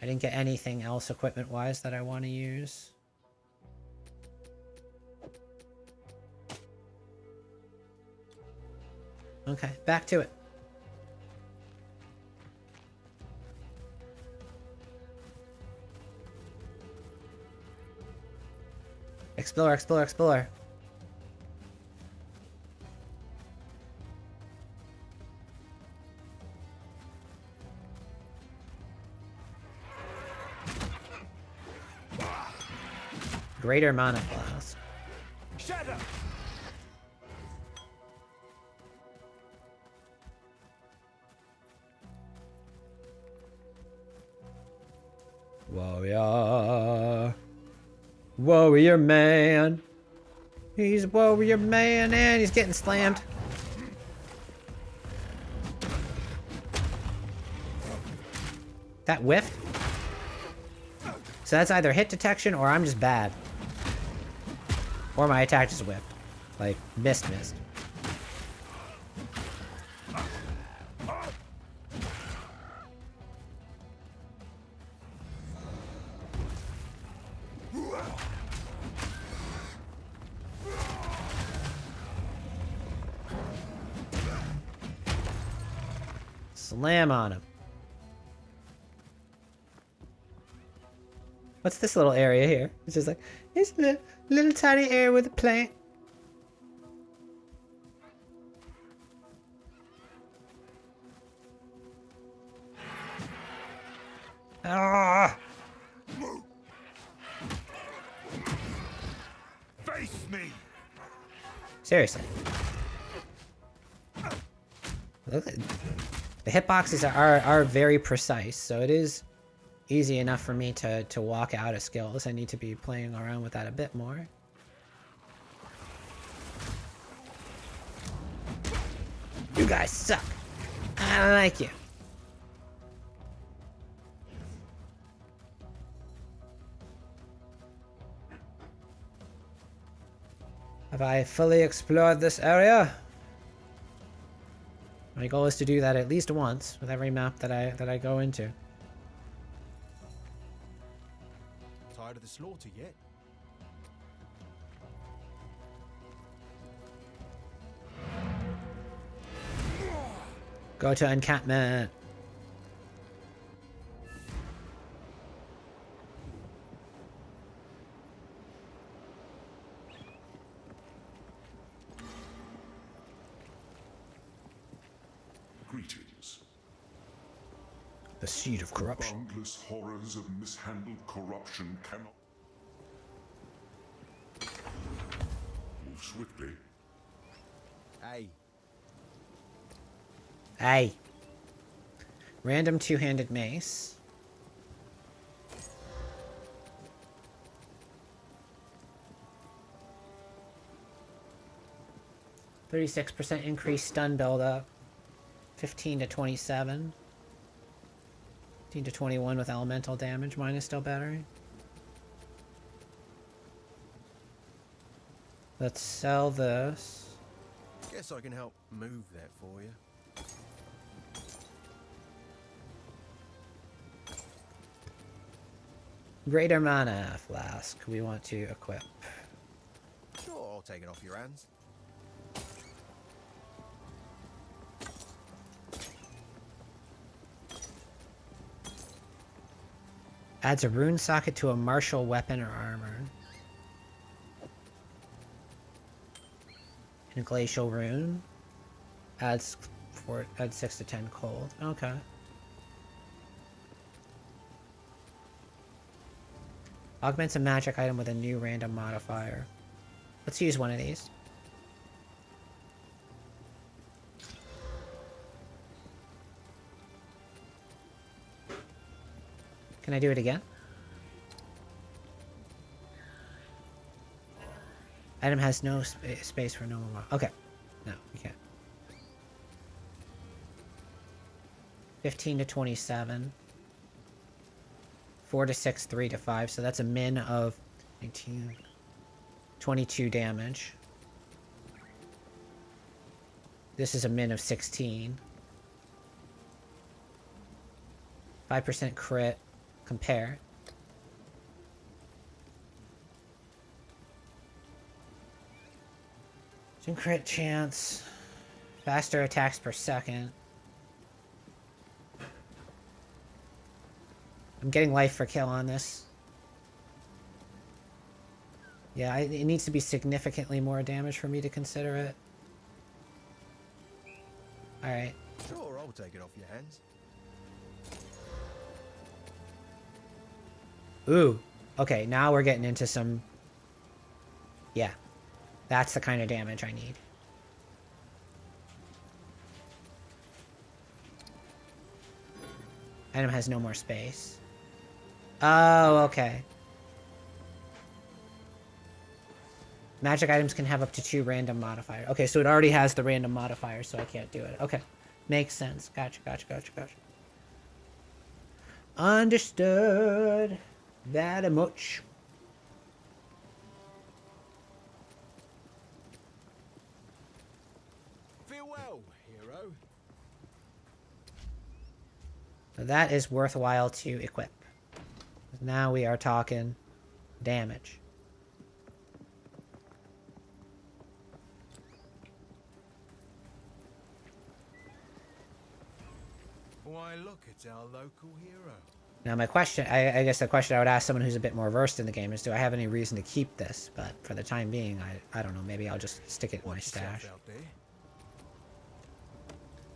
I didn't get anything else equipment-wise that I want to use. Okay, back to it. Explore, explore, explore. Greater mana blast. Shadow. Warrior. Warrior man. He's a warrior man and he's getting slammed. That whiffed? So that's either hit detection or I'm just bad. Or my attack just whipped. Like, missed. Slam on him. What's this little area here? It's just like, it's a little tiny area with a plant. Ah! Face me. Seriously. Look at the hitboxes are very precise, so it is easy enough for me to walk out of skills. I need to be playing around with that a bit more. You guys suck. I don't like you. Have I fully explored this area? My goal is to do that at least once with every map that I go into. side of the slaughter yet. Go to encampment. Greetings. The seed of corruption. Boundless horrors of mishandled corruption cannot move swiftly. Hey. Hey. Random two-handed mace. %36 increased stun buildup. 15 to 27. 15 to 21 with elemental damage minus still battery. Let's sell this. Guess I can help move that for you. Greater mana flask we want to equip. Sure, I'll take it off your hands. Adds a rune socket to a martial weapon or armor. And a glacial rune. Adds 6 to 10 cold. Okay. Augments a magic item with a new random modifier. Let's use one of these. Can I do it again? Item has no space for normal mod. Okay. No, we can't. 15 to 27. 4 to 6, 3 to 5. So that's a min of 19, 22 damage. This is a min of 16. 5% crit. Compare. Some crit chance. Faster attacks per second. I'm getting life for kill on this. Yeah, it needs to be significantly more damage for me to consider it. Alright. Sure, I'll take it off your hands. Ooh. Okay, now we're getting into some... Yeah. That's the kind of damage I need. Item has no more space. Oh, okay. Magic items can have up to 2 random modifiers. Okay, so it already has the random modifier, so I can't do it. Okay. Makes sense. Gotcha. Understood. That much. Farewell, hero. That is worthwhile to equip. Now we are talking damage. Why, look, it's our local hero. Now my question, I guess the question I would ask someone who's a bit more versed in the game is, do I have any reason to keep this? But for the time being, I don't know, maybe I'll just stick it in my stash.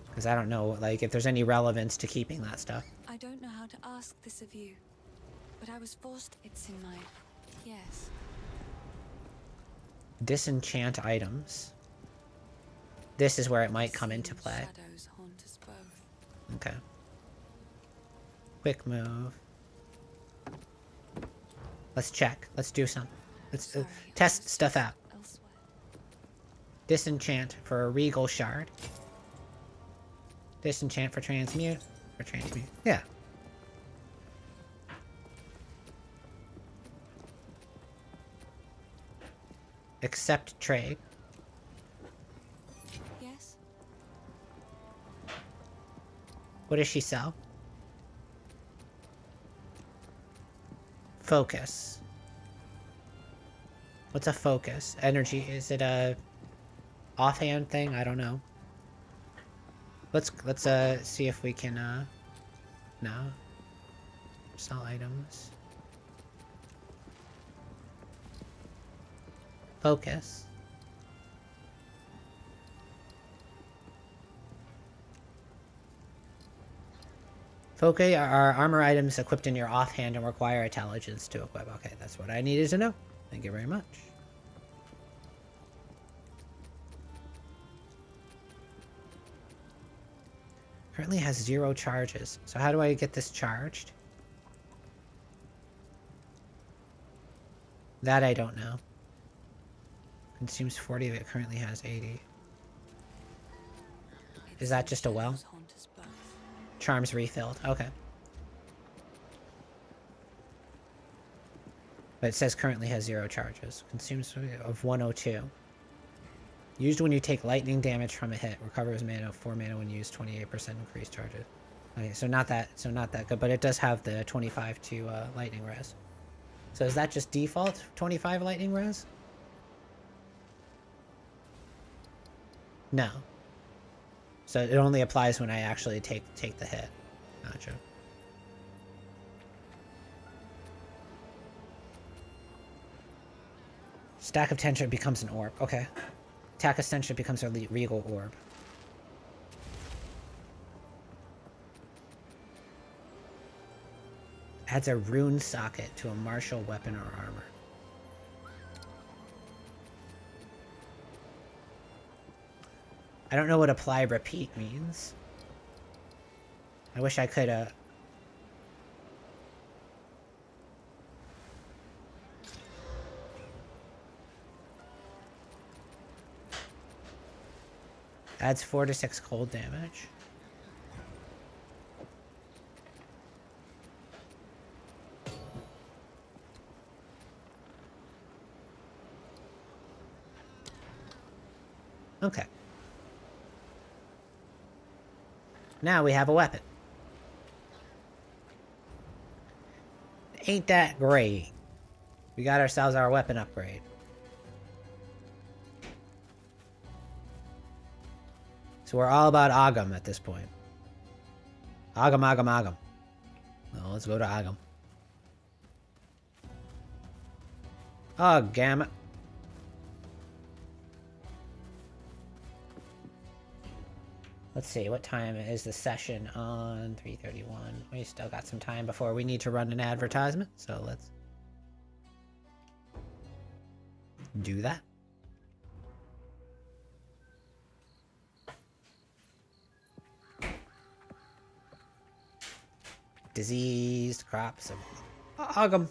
Because I don't know, like, if there's any relevance to keeping that stuff. I don't know how to ask this of you, but I was forced. It's in my... Yes. Disenchant items. This is where it might come into play. Shadows haunt us both. Okay. Quick move. Let's check. Let's do some. Let's test stuff out. Elsewhere. Disenchant for a regal shard. Disenchant for transmute. Yeah. Accept trade. Yes. What does she sell? Focus. What's a focus? Energy, is it a offhand thing? I don't know. Let's see if we can no. Sell items. Focus. Focus are armor items equipped in your offhand and require intelligence to equip. Okay, that's what I needed to know. Thank you very much. Currently has 0 charges. So how do I get this charged? That I don't know. Consumes 40 of it, currently has 80. Is that just a well? Charms refilled. Okay. But it says currently has 0 charges. Consumes of 102. Used when you take lightning damage from a hit. Recovers mana, 4 mana when used, 28% increased charges. Okay, so not that good, but it does have the 25 to lightning res. So is that just default 25 lightning res? No. So it only applies when I actually take the hit. Gotcha. Stack of tension becomes an orb. Okay. Attack extension becomes a regal orb. Adds a rune socket to a martial weapon or armor. I don't know what apply repeat means. I wish I could adds 4 to 6 cold damage. Okay. Now we have a weapon. Ain't that great? We got ourselves our weapon upgrade. So we're all about Agam at this point. Agam, Agam, Agam. Well, let's go to Agam. Oh, gamma. Let's see, what time is the session on 3:31? We still got some time before we need to run an advertisement, so let's do that. Diseased crops of Agam.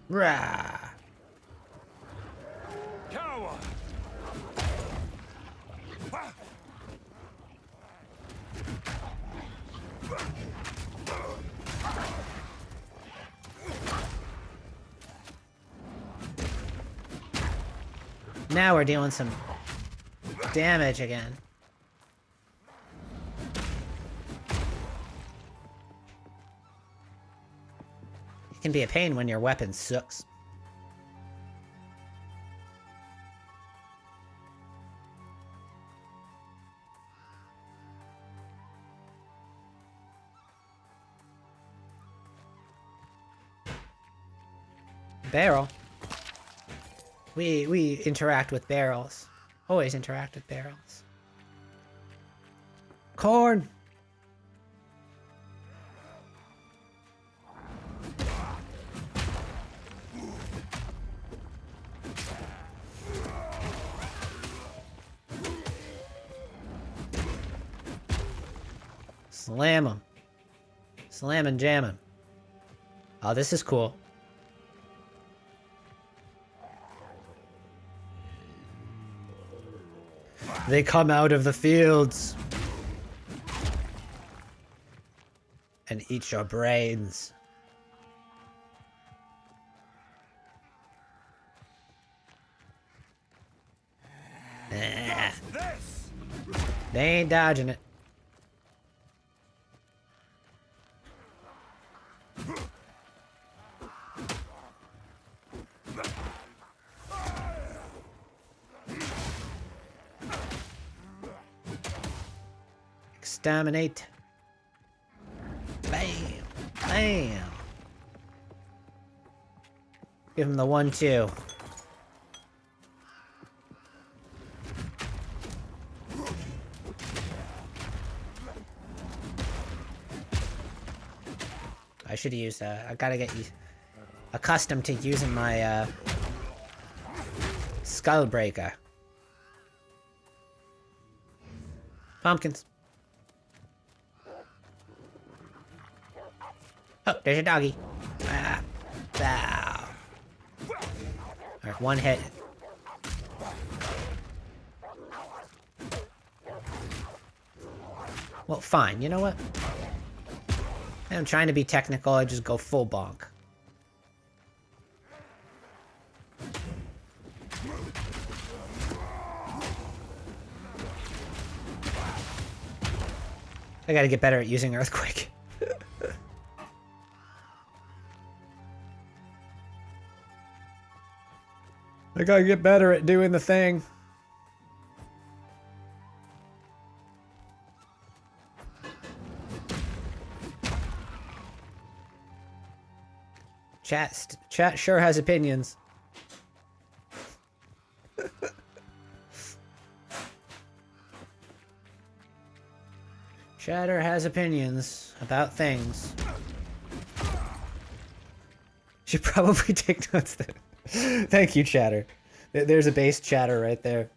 Rah! Coward! Now we're dealing some damage again. It can be a pain when your weapon sucks. Barrel. We interact with barrels. Always interact with barrels. Corn! Slam 'em. Slam and jam 'em. Oh, this is cool. They come out of the fields and eat your brains. They ain't dodging it. Staminate. Bam! Bam! Give him the 1-2. I should use I gotta get accustomed to using my skull breaker. Pumpkins. Oh, there's a doggy. Ah. Bow. Alright, one hit. Well, fine. You know what? I'm trying to be technical, I just go full bonk. I gotta get better at using Earthquake. I gotta get better at doing the thing. Chat sure has opinions. Chatter has opinions about things. Should probably take notes there. Thank you, Chatter. There's a base chatter right there.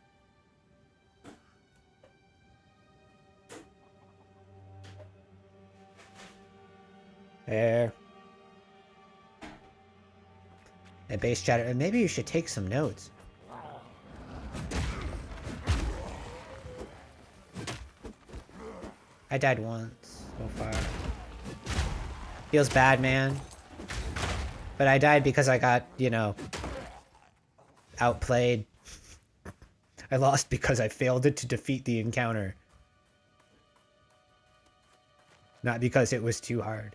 There. A base chatter. And maybe you should take some notes. I died once so far. Feels bad, man. But I died because I got, you know, outplayed. I lost because I failed it to defeat the encounter. Not because it was too hard.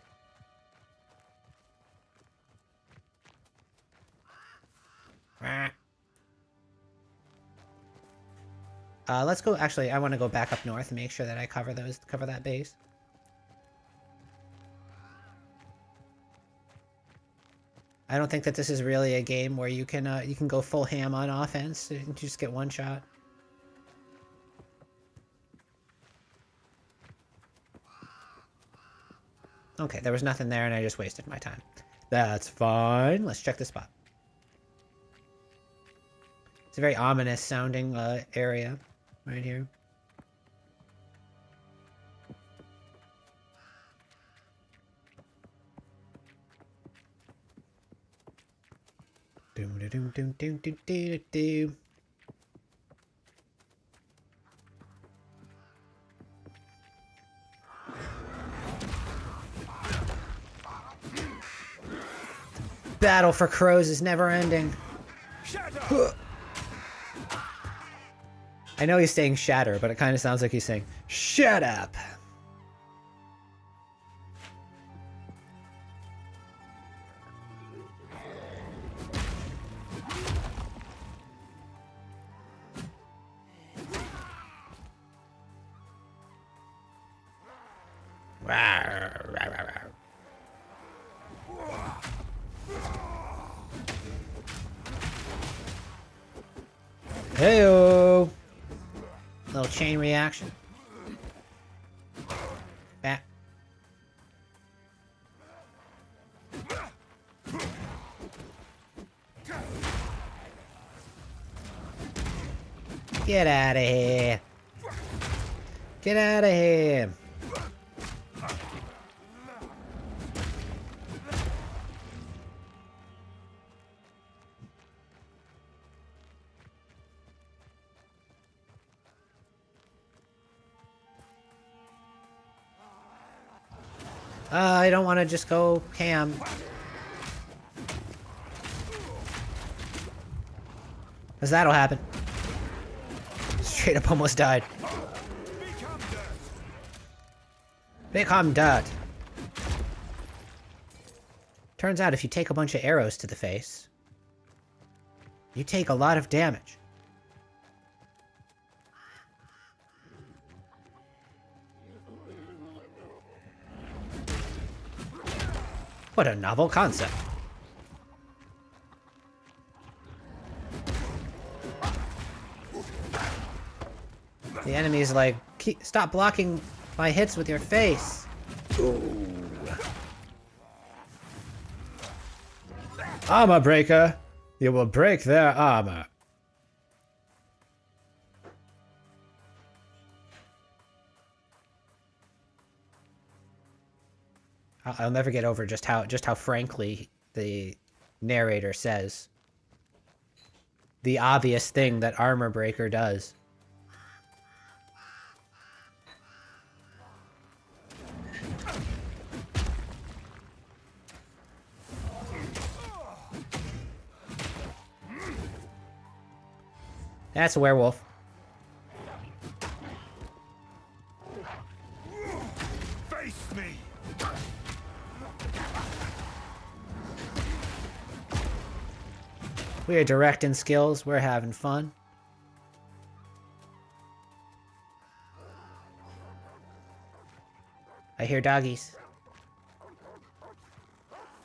Let's go. Actually, I want to go back up north and make sure that I cover that base. I don't think that this is really a game where you can go full ham on offense and just get one shot. Okay, there was nothing there and I just wasted my time. That's fine. Let's check the spot. It's a very ominous sounding area right here. Doom doom doom doom doom doom doom. Battle for crows is never ending. I know he's saying shatter, but it kind of sounds like he's saying, shut up! Heyo! Little chain reaction. Back. Get out of here. Get out of here. I don't want to just go ham. Because that'll happen. Straight up almost died. Become dirt. Turns out if you take a bunch of arrows to the face, you take a lot of damage. What a novel concept. The enemy's like, stop blocking my hits with your face. Ooh. Armor breaker. You will break their armor. I'll never get over just how frankly the narrator says the obvious thing that Armor Breaker does. That's a werewolf. Face me. We are directing skills. We're having fun. I hear doggies.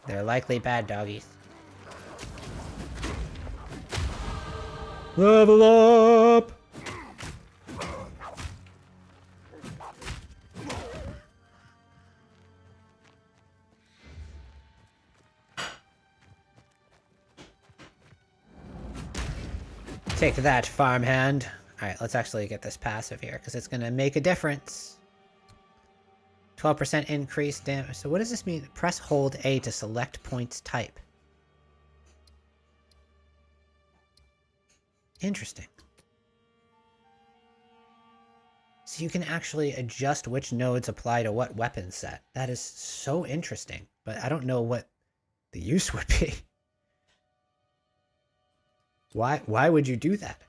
They're likely bad doggies. Level up! Take that, farmhand. Alright, let's actually get this passive here, because it's going to make a difference. 12% increased damage. So what does this mean? Press hold A to select points type. Interesting. So you can actually adjust which nodes apply to what weapon set. That is so interesting, but I don't know what the use would be. Why would you do that?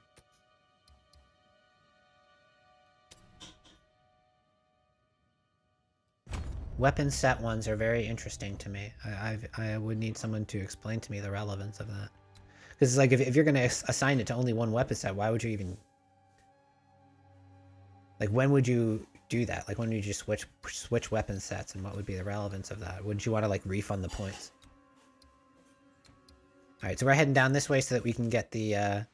Weapon set ones are very interesting to me. I would need someone to explain to me the relevance of that. Because it's like, if you're going to assign it to only one weapon set, why would you even... Like, when would you do that? Like, when would you just switch weapon sets, and what would be the relevance of that? Wouldn't you want to, like, refund the points? Alright, so we're heading down this way so that we can get the,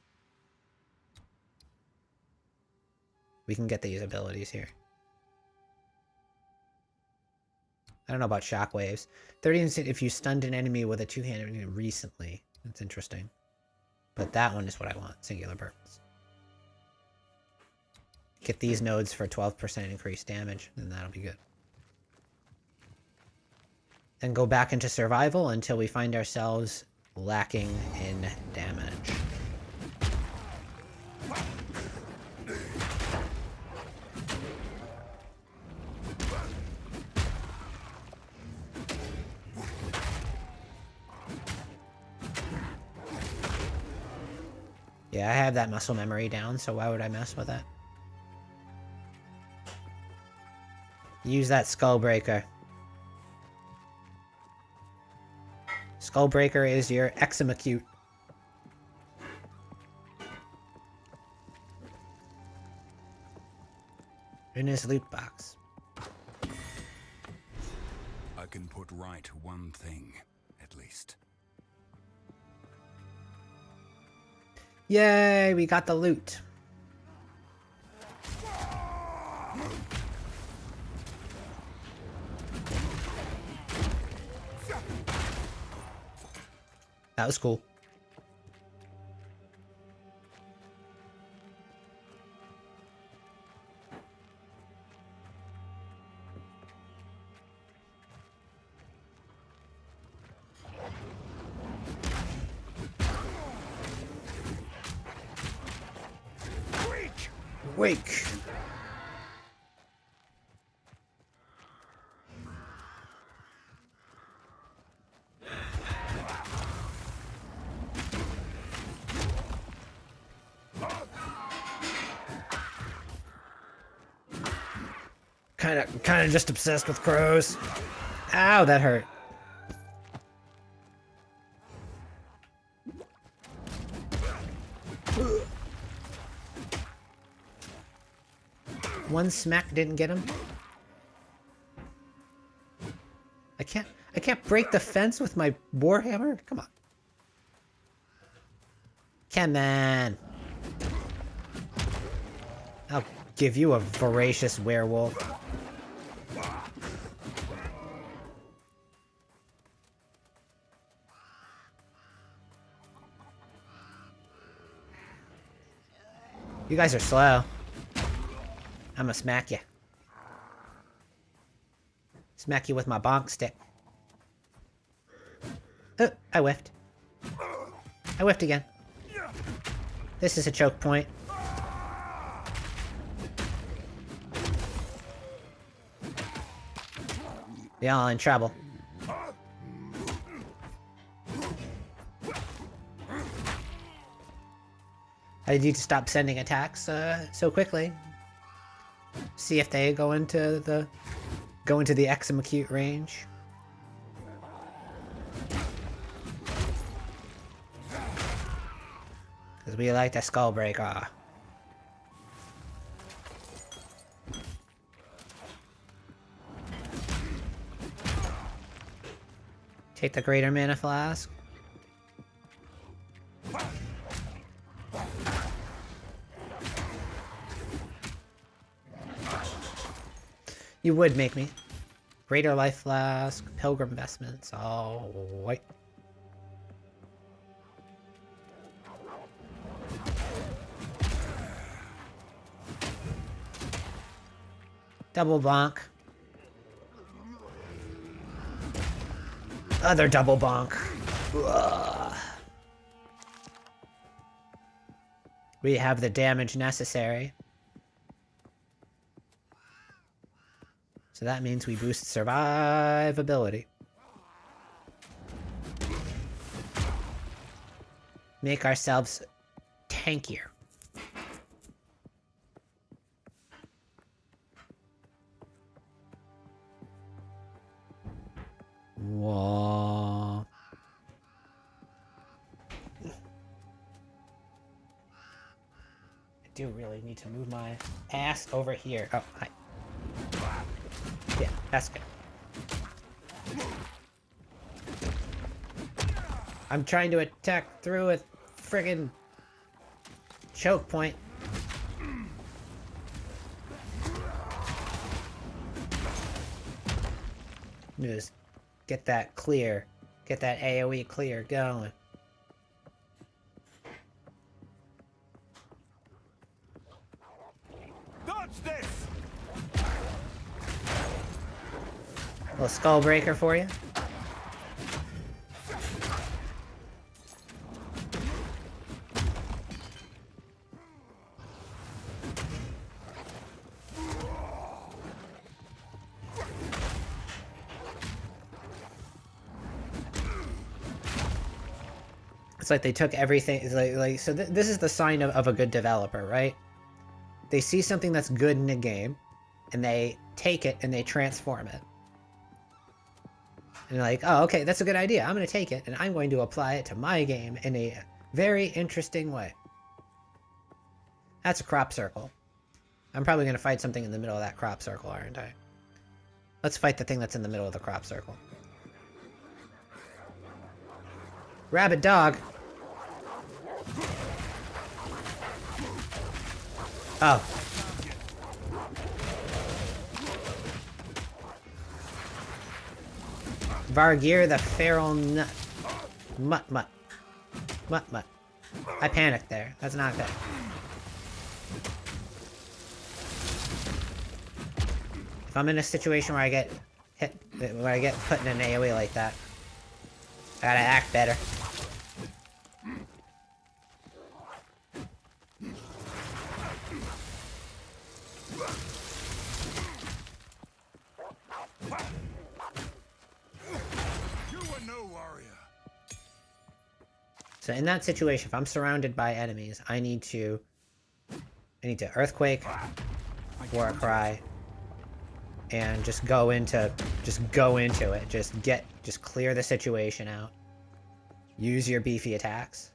we can get these abilities here. I don't know about shockwaves. 30% if you stunned an enemy with a two-handed recently. That's interesting. But that one is what I want. Singular bursts. Get these nodes for 12% increased damage, and that'll be good. Then go back into survival until we find ourselves lacking in damage. Yeah, I have that muscle memory down, so why would I mess with that? Use that skull breaker. Skull breaker is your Eximacute. In his loot box. I can put right one thing, at least. Yay, we got the loot. That was cool. Wake! Kinda just obsessed with crows. Ow, that hurt. One smack didn't get him. I can't break the fence with my warhammer? Come on. Come on. I'll give you a voracious werewolf. You guys are slow. I'ma smack you. Smack you with my bonk stick. Oh, I whiffed. I whiffed again. This is a choke point. Y'all in trouble. I need to stop sending attacks so quickly. See if they go into the execute range. Because we like the skull breaker. Take the greater mana flask. You would make me. Greater life flask, pilgrim vestments, all white. Double bonk. Other double bonk. Ugh. We have the damage necessary. So that means we boost survivability. Make ourselves tankier. Whoa. I do really need to move my ass over here. Oh, hi. Yeah, that's good. I'm trying to attack through a friggin' choke point. Just get that clear. Get that AoE clear going. Dodge this! Little skull breaker for you. It's like they took everything. It's like so. This is the sign of a good developer, right? They see something that's good in a game, and they take it and they transform it. And you're like, oh, okay, that's a good idea. I'm going to take it, and I'm going to apply it to my game in a very interesting way. That's a crop circle. I'm probably going to fight something in the middle of that crop circle, aren't I? Let's fight the thing that's in the middle of the crop circle. Rabbit dog. Oh. Vargir the feral nut. Mutt. I panicked there. That's not good. If I'm in a situation where I get hit, where I get put in an AoE like that, I gotta act better. So in that situation, if I'm surrounded by enemies, I need to earthquake, war cry, and just go into it. Just clear the situation out. Use your beefy attacks.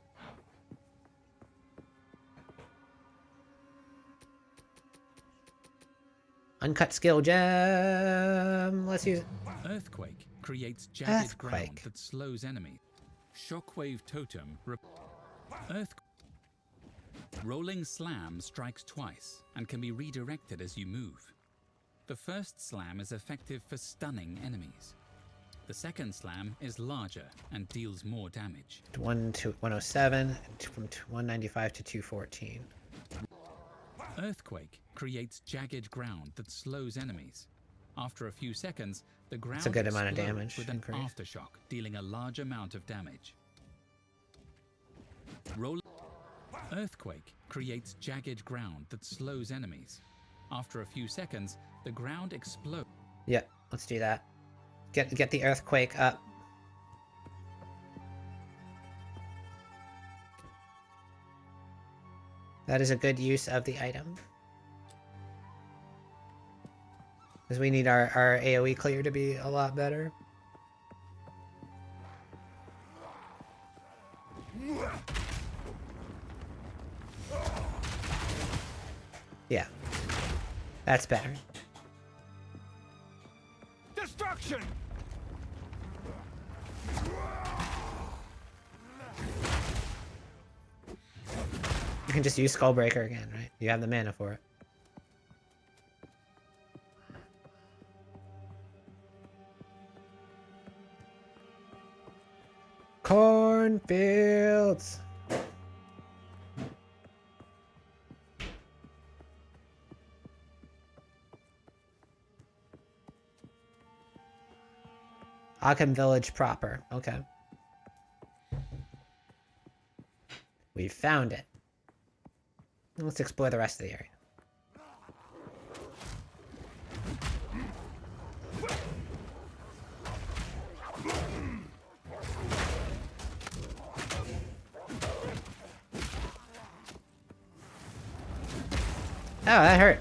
Uncut skill gem. Let's use it. Earthquake creates jagged ground Earthquake. that slows enemies. Shockwave Totem. Earth. Rolling Slam strikes twice and can be redirected as you move. The first slam is effective for stunning enemies. The second slam is larger and deals more damage. 107, from 195 to 214. Earthquake creates jagged ground that slows enemies. After a few seconds, the ground That's a good amount of explodes damage with an increase. aftershock, dealing a large amount of damage. Earthquake creates jagged ground that slows enemies. After a few seconds, the ground explodes. Yeah, let's do that. Get the earthquake up. That is a good use of the item. Because we need our AoE clear to be a lot better. Yeah. That's better. Destruction! You can just use Skullbreaker again, right? You have the mana for it. Cornfields! Arkham Village proper. Okay. We found it. Let's explore the rest of the area. Oh, that hurt.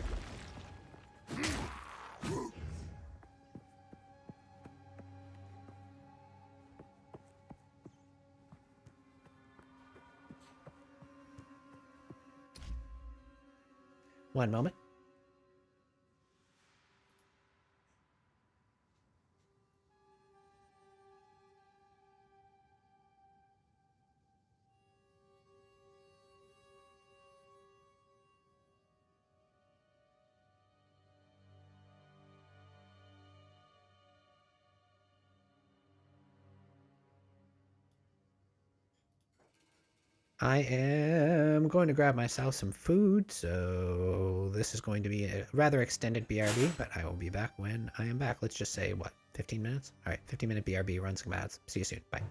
One moment. I am going to grab myself some food, so this is going to be a rather extended BRB, but I will be back when I am back. Let's just say, what, 15 minutes? All right, 15-minute BRB, run some ads. See you soon. Bye.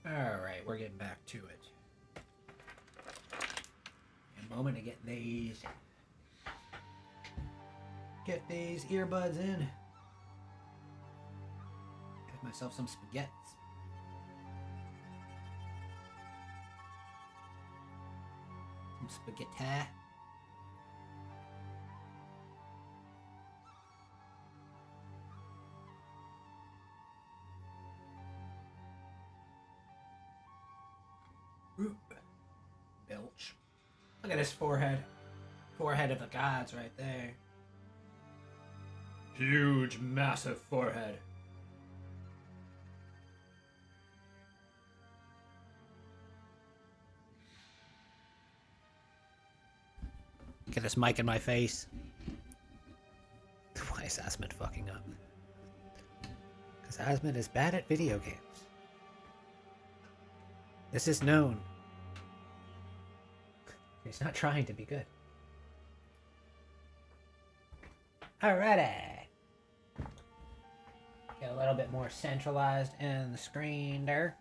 Alright, we're getting back to it. A moment to get these earbuds in. Get myself some spaghetti. Some spaghetti. Belch. Look at his forehead. Forehead of the gods right there. Huge, massive forehead. Get this mic in my face. Why is Asmund fucking up? Because Asmund is bad at video games. This is known. He's not trying to be good. Alrighty. Get a little bit more centralized in the screen there.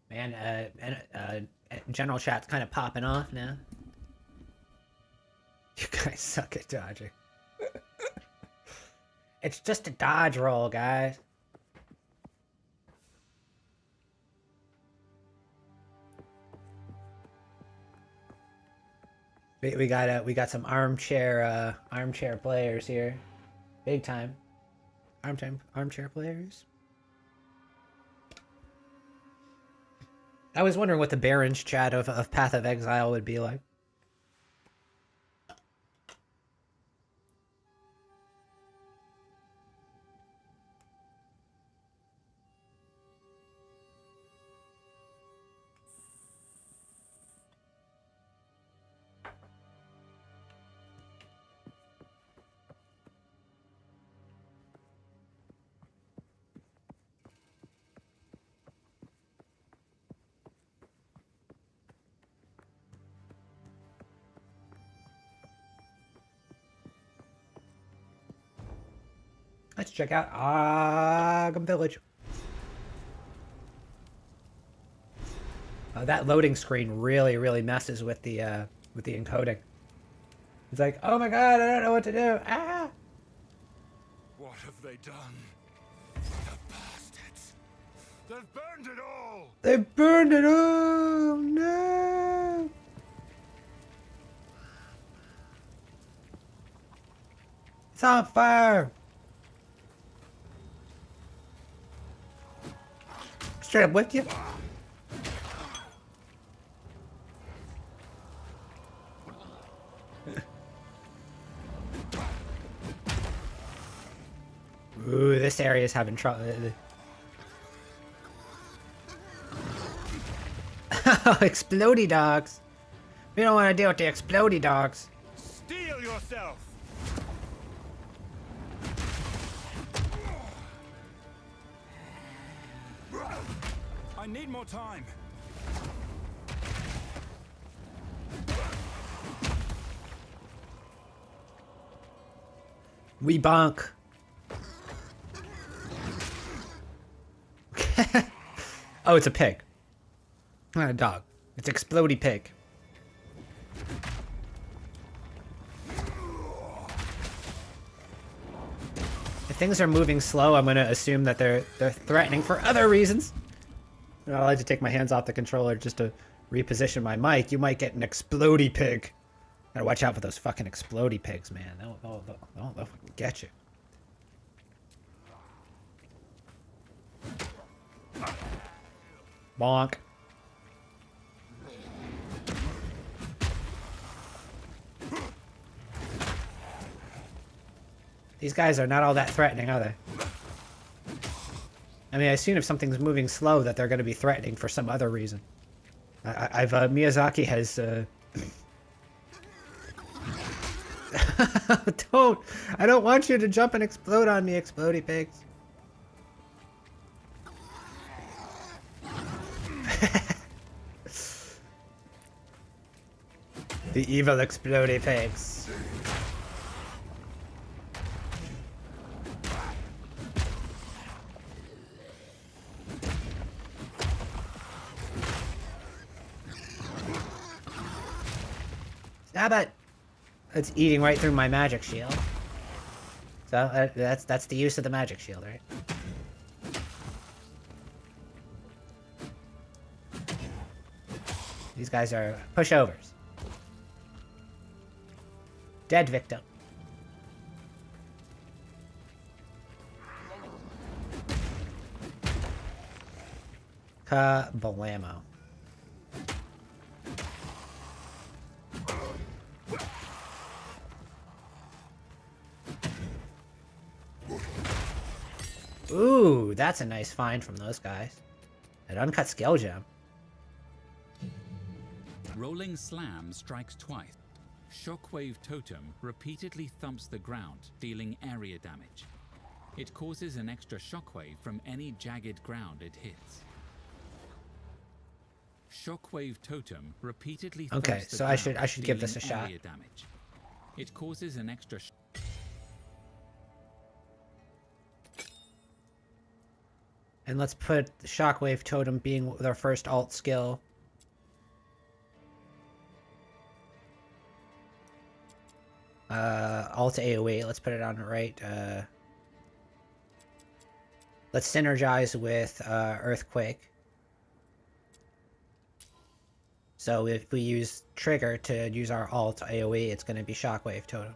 Man, general chat's kind of popping off now. You guys suck at dodging. It's just a dodge roll, guys. We got some armchair players here, big time. Armchair players. I was wondering what the Baron's chat of Path of Exile would be like. Let's check out Arkham Village. That loading screen really messes with the encoding. It's like, oh my god, I don't know what to do. Ah! What have they done? The bastards! They've burned it all! They burned it all! No! It's on fire! Straight up with you. Ooh, this area is having trouble. Explodey dogs. We don't want to deal with the explodey dogs. Steel yourself! I need more time. We bonk. Oh, it's a pig. Not a dog. It's explodey pig. If things are moving slow, I'm gonna assume that they're threatening for other reasons. I like to take my hands off the controller just to reposition my mic. You might get an explodey pig. Gotta watch out for those fucking explodey pigs, man. They'll get you. Bonk. These guys are not all that threatening, are they? I mean, I assume if something's moving slow that they're going to be threatening for some other reason. Miyazaki has, I don't want you to jump and explode on me, explodey pigs. The evil explodey pigs. Stop it! It's eating right through my magic shield. So that's the use of the magic shield, right? These guys are pushovers. Dead victim. Kablamo. Ooh, that's a nice find from those guys. An uncut skill gem. Rolling Slam strikes twice. Shockwave Totem repeatedly thumps the ground, dealing area damage. It causes an extra shockwave from any jagged ground it hits. Shockwave Totem repeatedly thumps Okay, the so ground, I should give this a dealing shot. area damage. It causes an extra And let's put the Shockwave Totem being their first alt skill. Alt AoE, let's put it on the right. Let's synergize with Earthquake. So if we use Trigger to use our alt AoE, it's going to be Shockwave Totem.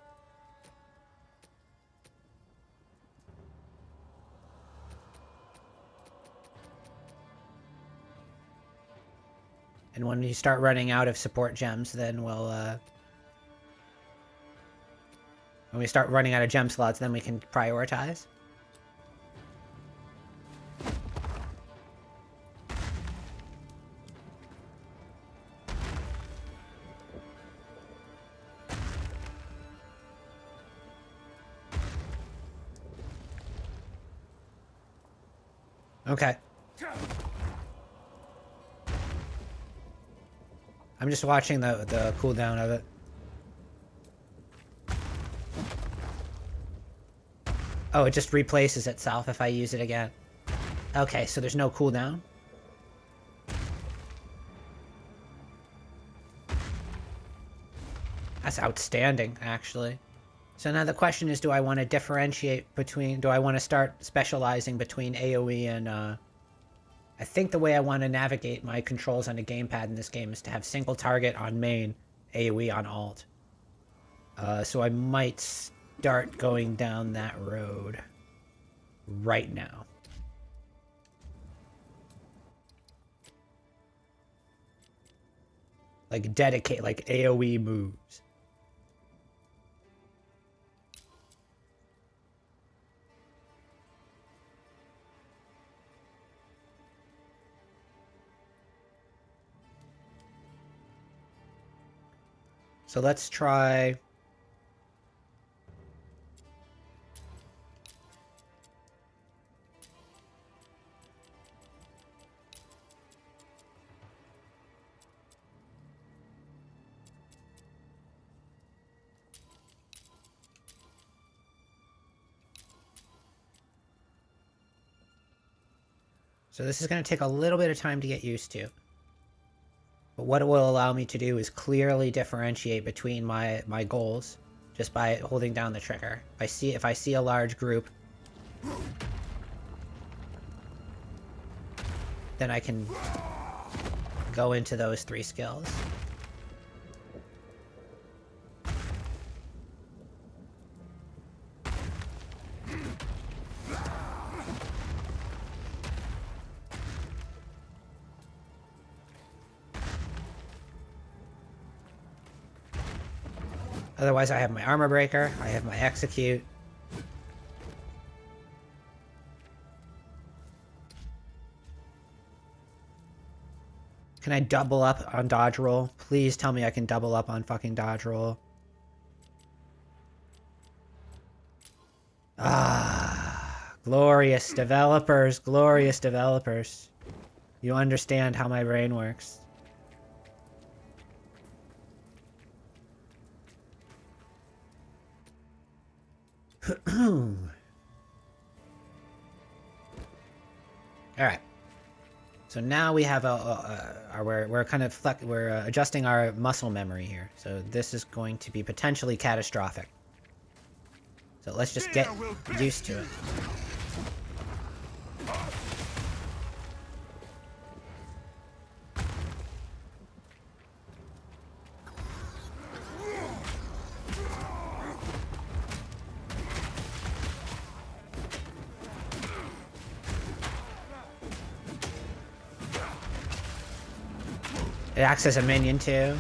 And when you start running out of support gems, then we'll... when we start running out of gem slots, then we can prioritize. Okay. I'm just watching the cooldown of it. Oh, it just replaces itself if I use it again. Okay, so there's no cooldown. That's outstanding, actually. So now the question is, do I want to differentiate between... Do I want to start specializing between AoE and... I think the way I want to navigate my controls on the gamepad in this game is to have single target on main, AoE on alt. So I might start going down that road right now. Like dedicate, like AoE moves. So let's try... So this is going to take a little bit of time to get used to. But what it will allow me to do is clearly differentiate between my goals just by holding down the trigger. If I see a large group, then I can go into those 3 skills. Otherwise, I have my armor breaker, I have my execute. Can I double up on dodge roll? Please tell me I can double up on fucking dodge roll. Ah, glorious developers, glorious developers. You understand how my brain works. Alright. So now we have we're kind of adjusting our muscle memory here. So this is going to be potentially catastrophic. So let's just get used to it. It acts as a minion too.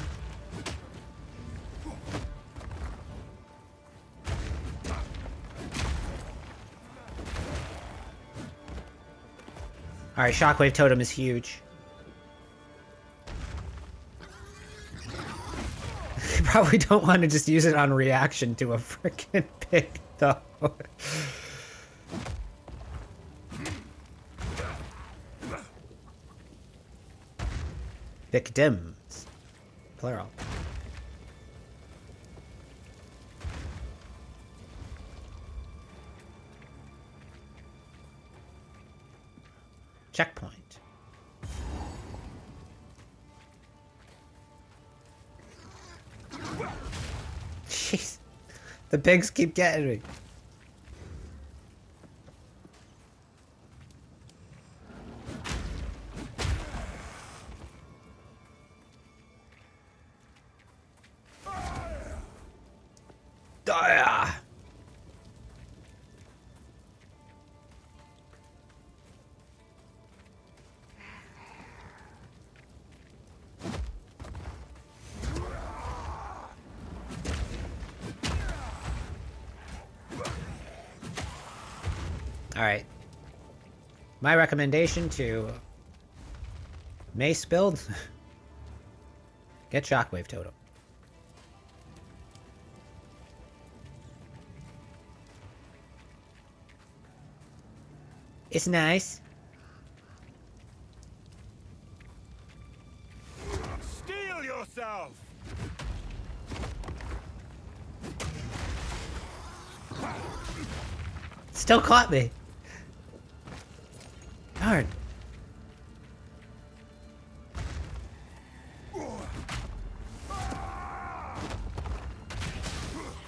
Alright, Shockwave Totem is huge. You probably don't want to just use it on reaction to a freaking pig, though. Victims. Plural. Checkpoint. Jeez. The pigs keep getting me. Alright. My recommendation to Mace build, get Shockwave Totem. It's nice. Steel yourself! Still caught me. Darn.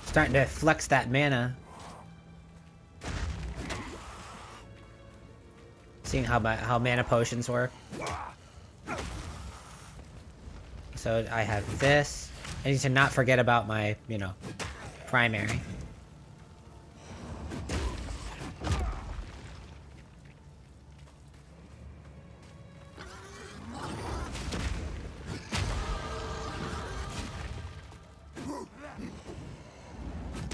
Starting to flex that mana. Seeing how mana potions work. So I have this. I need to not forget about my, you know, primary.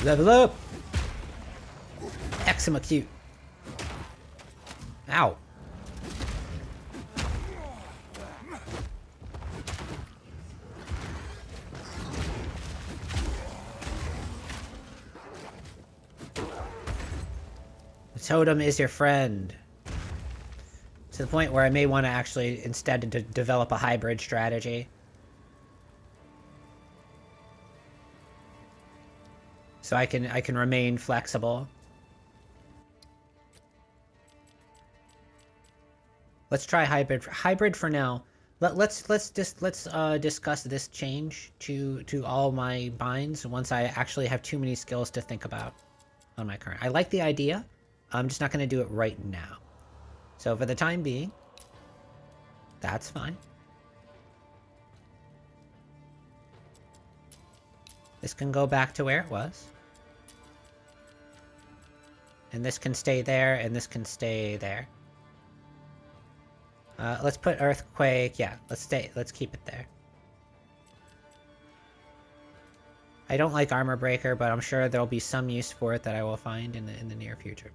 Level up! Eczema cute. Ow. The totem is your friend. To the point where I may want to actually instead develop a hybrid strategy. So I can remain flexible. Let's try hybrid. Hybrid for now. Let's discuss this change to all my binds once I actually have too many skills to think about on my current. I like the idea. I'm just not going to do it right now. So for the time being, that's fine. This can go back to where it was. And this can stay there, and this can stay there. Let's put Earthquake, yeah, let's keep it there. I don't like Armor Breaker, but I'm sure there'll be some use for it that I will find in the near future.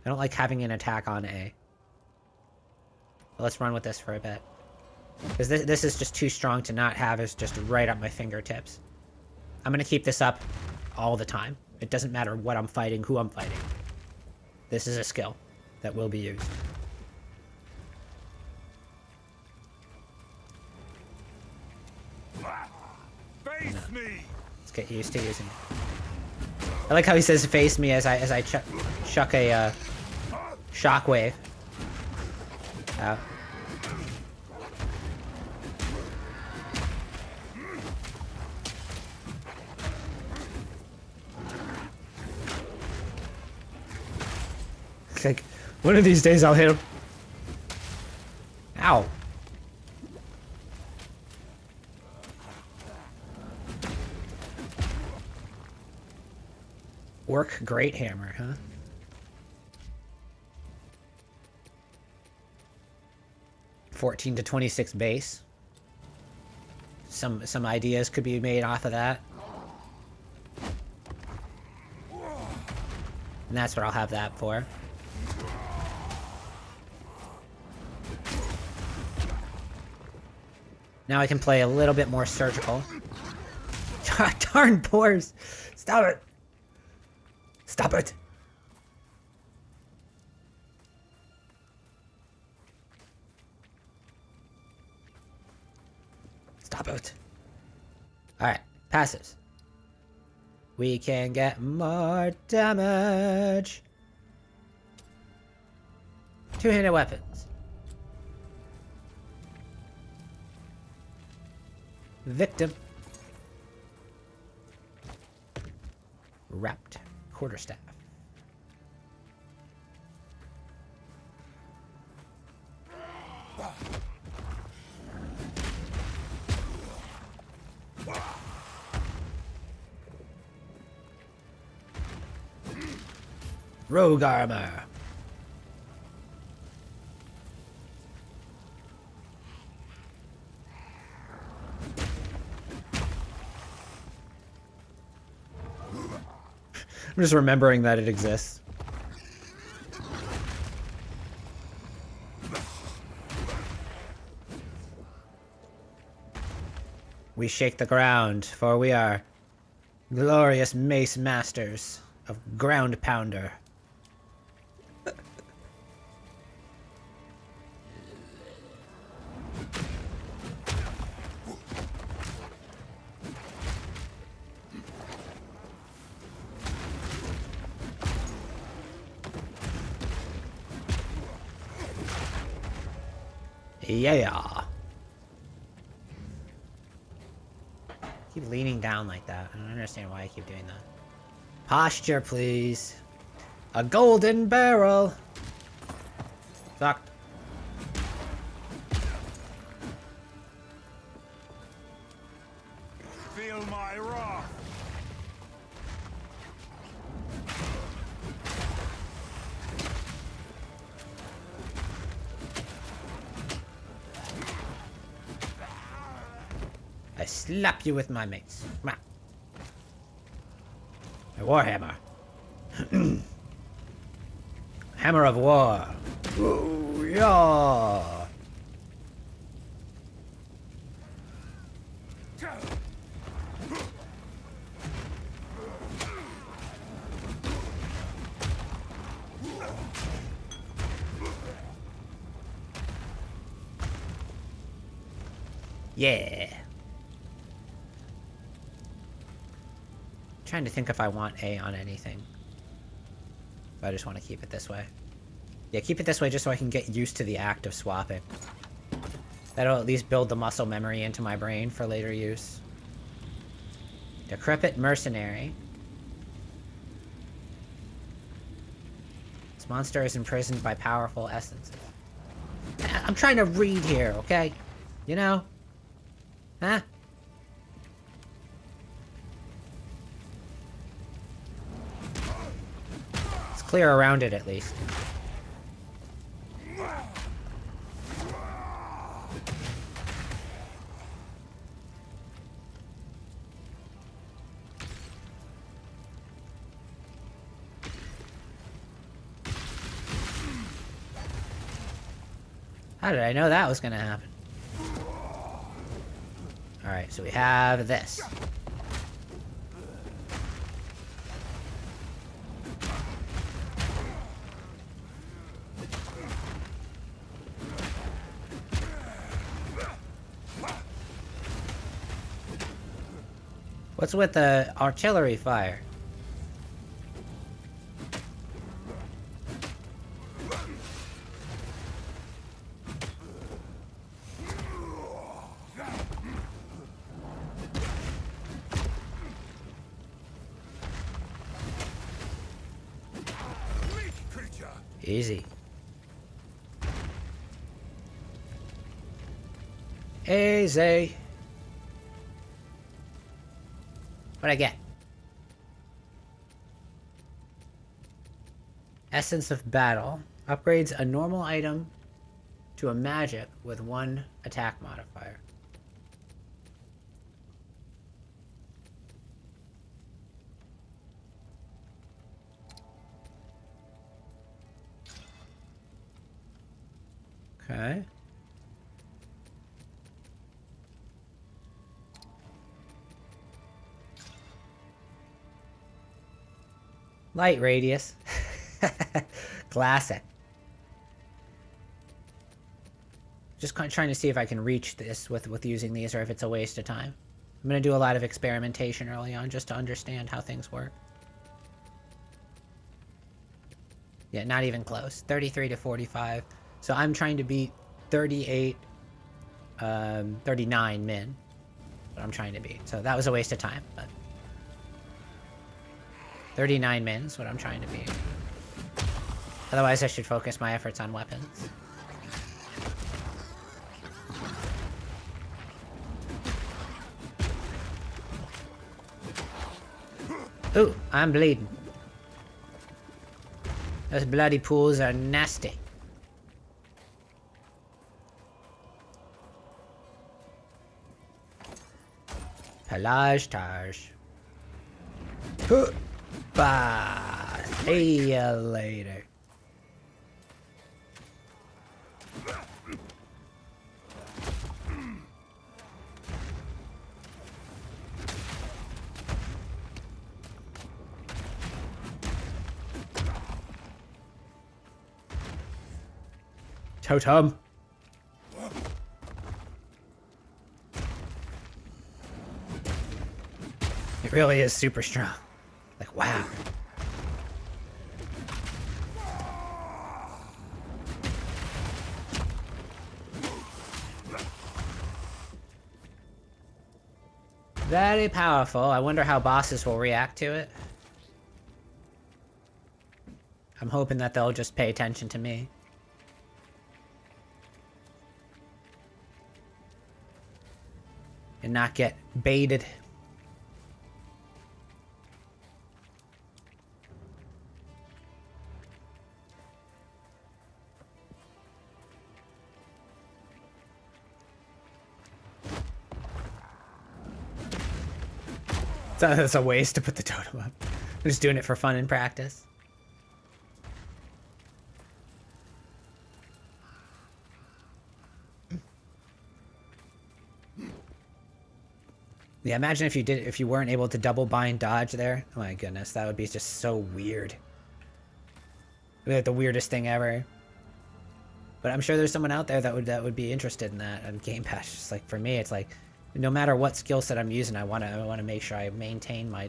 I don't like having an attack on A. But let's run with this for a bit. Because this is just too strong to not have, it's just right up my fingertips. I'm gonna keep this up all the time. It doesn't matter what I'm fighting, who I'm fighting. This is a skill that will be used. Face me! Let's get used to using it. I like how he says "face me" as I chuck a shockwave. Like, one of these days I'll hit him. Ow. Orc Great Hammer, huh? $14 to 26 base. Some ideas could be made off of that. And that's what I'll have that for. Now I can play a little bit more surgical. Darn pores! Stop it! Stop it! Stop it. Alright, passives. We can get more damage. Two-handed weapons. Victim. Wrapped quarterstaff. Rogue armor. I'm just remembering that it exists. We shake the ground, for we are glorious mace masters of ground pounder. Yeah. Keep leaning down like that. I don't understand why I keep doing that. Posture, please. A golden barrel. Sucked. Feel my wrath. I slap you with my mace. My warhammer. Hammer of war. Ooh, yeah. Yeah. Trying to think if I want A on anything. But I just want to keep it this way. Yeah, keep it this way just so I can get used to the act of swapping. That'll at least build the muscle memory into my brain for later use. Decrepit Mercenary. This monster is imprisoned by powerful essences. I'm trying to read here, okay? You know? Huh? It's clear around it, at least. How did I know that was gonna happen? Alright, so we have this. What's with the artillery fire? Easy. Easy. What'd I get? Essence of Battle. Upgrades a normal item to a magic with 1 attack modifier. Okay. Light radius. Classic. Just kind of trying to see if I can reach this with using these or if it's a waste of time. I'm going to do a lot of experimentation early on just to understand how things work. Yeah, not even close. 33 to 45. So I'm trying to beat 38, 39 min. What I'm trying to beat. So that was a waste of time, but 39 min is what I'm trying to beat. Otherwise, I should focus my efforts on weapons. Ooh, I'm bleeding. Those bloody pools are nasty. Pelage Taj. Bye. See ya later. Totem. It really is super strong. Like, wow. Very powerful. I wonder how bosses will react to it. I'm hoping that they'll just pay attention to me. And not get baited. That's a waste to put the totem up. I'm just doing it for fun and practice. Yeah, imagine if you weren't able to double bind dodge there. Oh my goodness, that would be just so weird. It would be like the weirdest thing ever. But I'm sure there's someone out there that would be interested in that on Game Pass. Just like for me, it's like no matter what skill set I'm using, I want to make sure I maintain my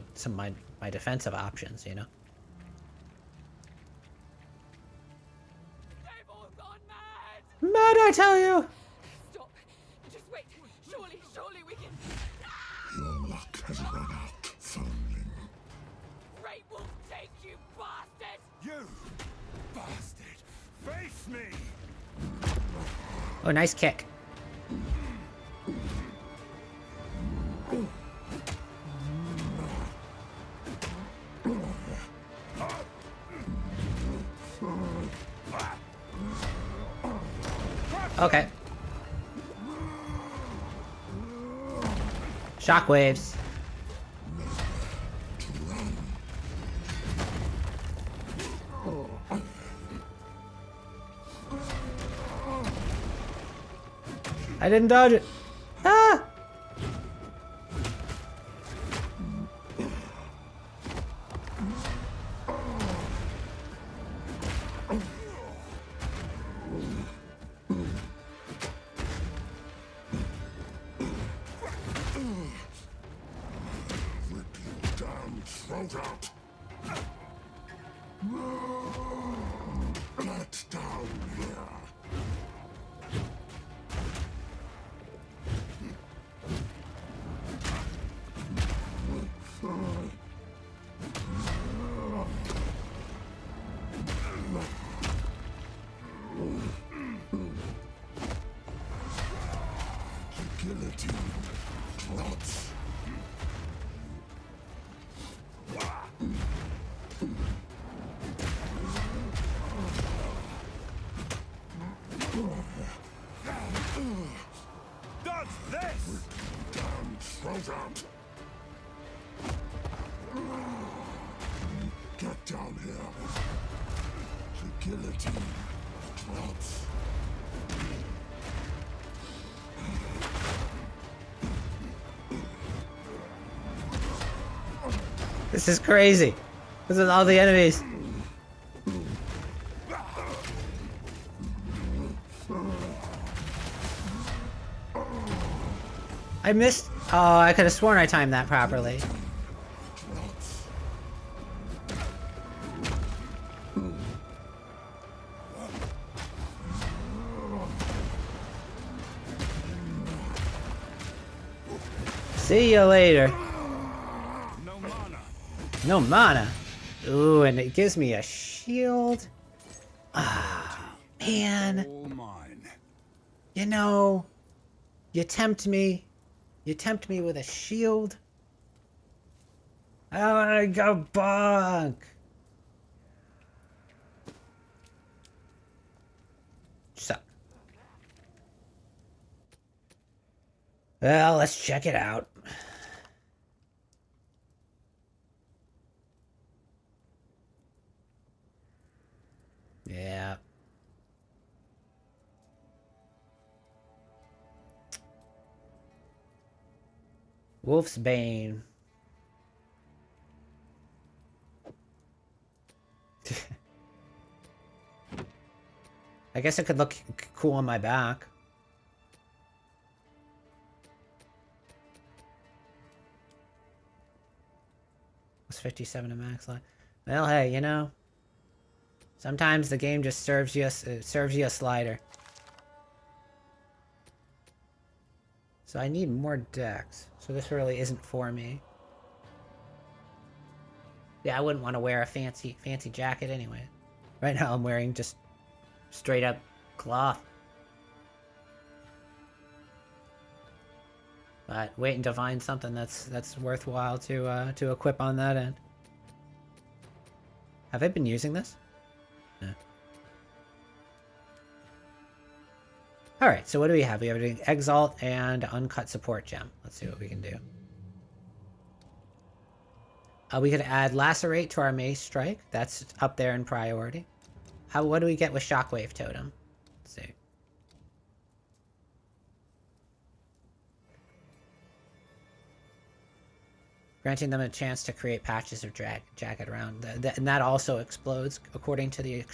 defensive options, you know. Mad, I tell you. Stop. Just wait. Surely we can. Your luck has run out, foundling. Great Wolf take you, bastard! You bastard! Face me! Oh, nice kick. Okay. Shockwaves. I didn't dodge it. Ah! Throat out. Get down here. Get down here. The guillotine drops. This is crazy. This is all the enemies. I missed. Oh, I could have sworn I timed that properly. See you later. No mana. No mana. Ooh, and it gives me a shield. Ah, man. All mine. You know, you tempt me. You tempt me with a shield. I wanna go bonk. So. Well, let's check it out. Yeah. Wolf's Bane. I guess it could look cool on my back. It's 57 to max life. Well, hey, you know, sometimes the game just serves you a slider. So I need more decks. So this really isn't for me. Yeah, I wouldn't want to wear a fancy jacket anyway. Right now I'm wearing just straight up cloth. But waiting to find something that's worthwhile to equip on that end. Have I been using this? No. Alright, so what do we have? We have an Exalt and Uncut Support Gem. Let's see what we can do. We could add Lacerate to our Mace Strike. That's up there in priority. What do we get with Shockwave Totem? Let's see. Granting them a chance to create patches of jagged around. And that also explodes, according to the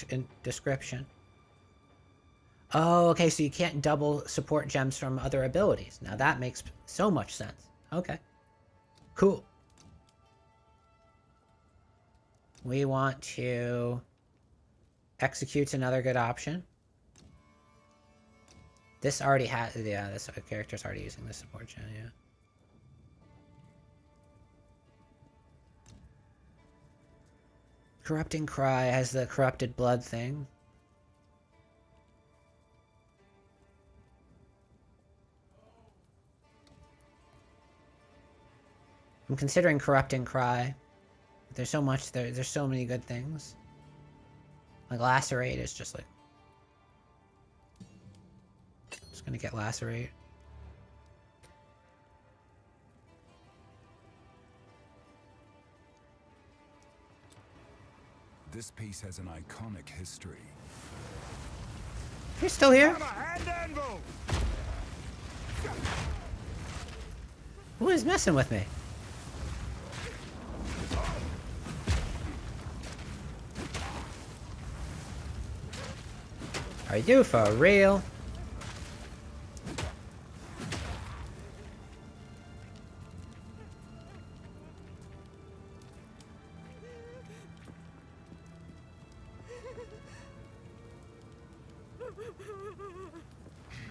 description. Oh, okay, so you can't double support gems from other abilities. Now that makes so much sense. Okay. Cool. We want to... Execute's another good option. This already has... Yeah, this character's already using the support gem, yeah. Corrupting Cry has the corrupted blood thing. I'm considering Corrupting Cry. There's so much there. There's so many good things. Like Lacerate is just like... Just gonna get Lacerate. This piece has an iconic history. You're still here? Who is messing with me? Are you for real?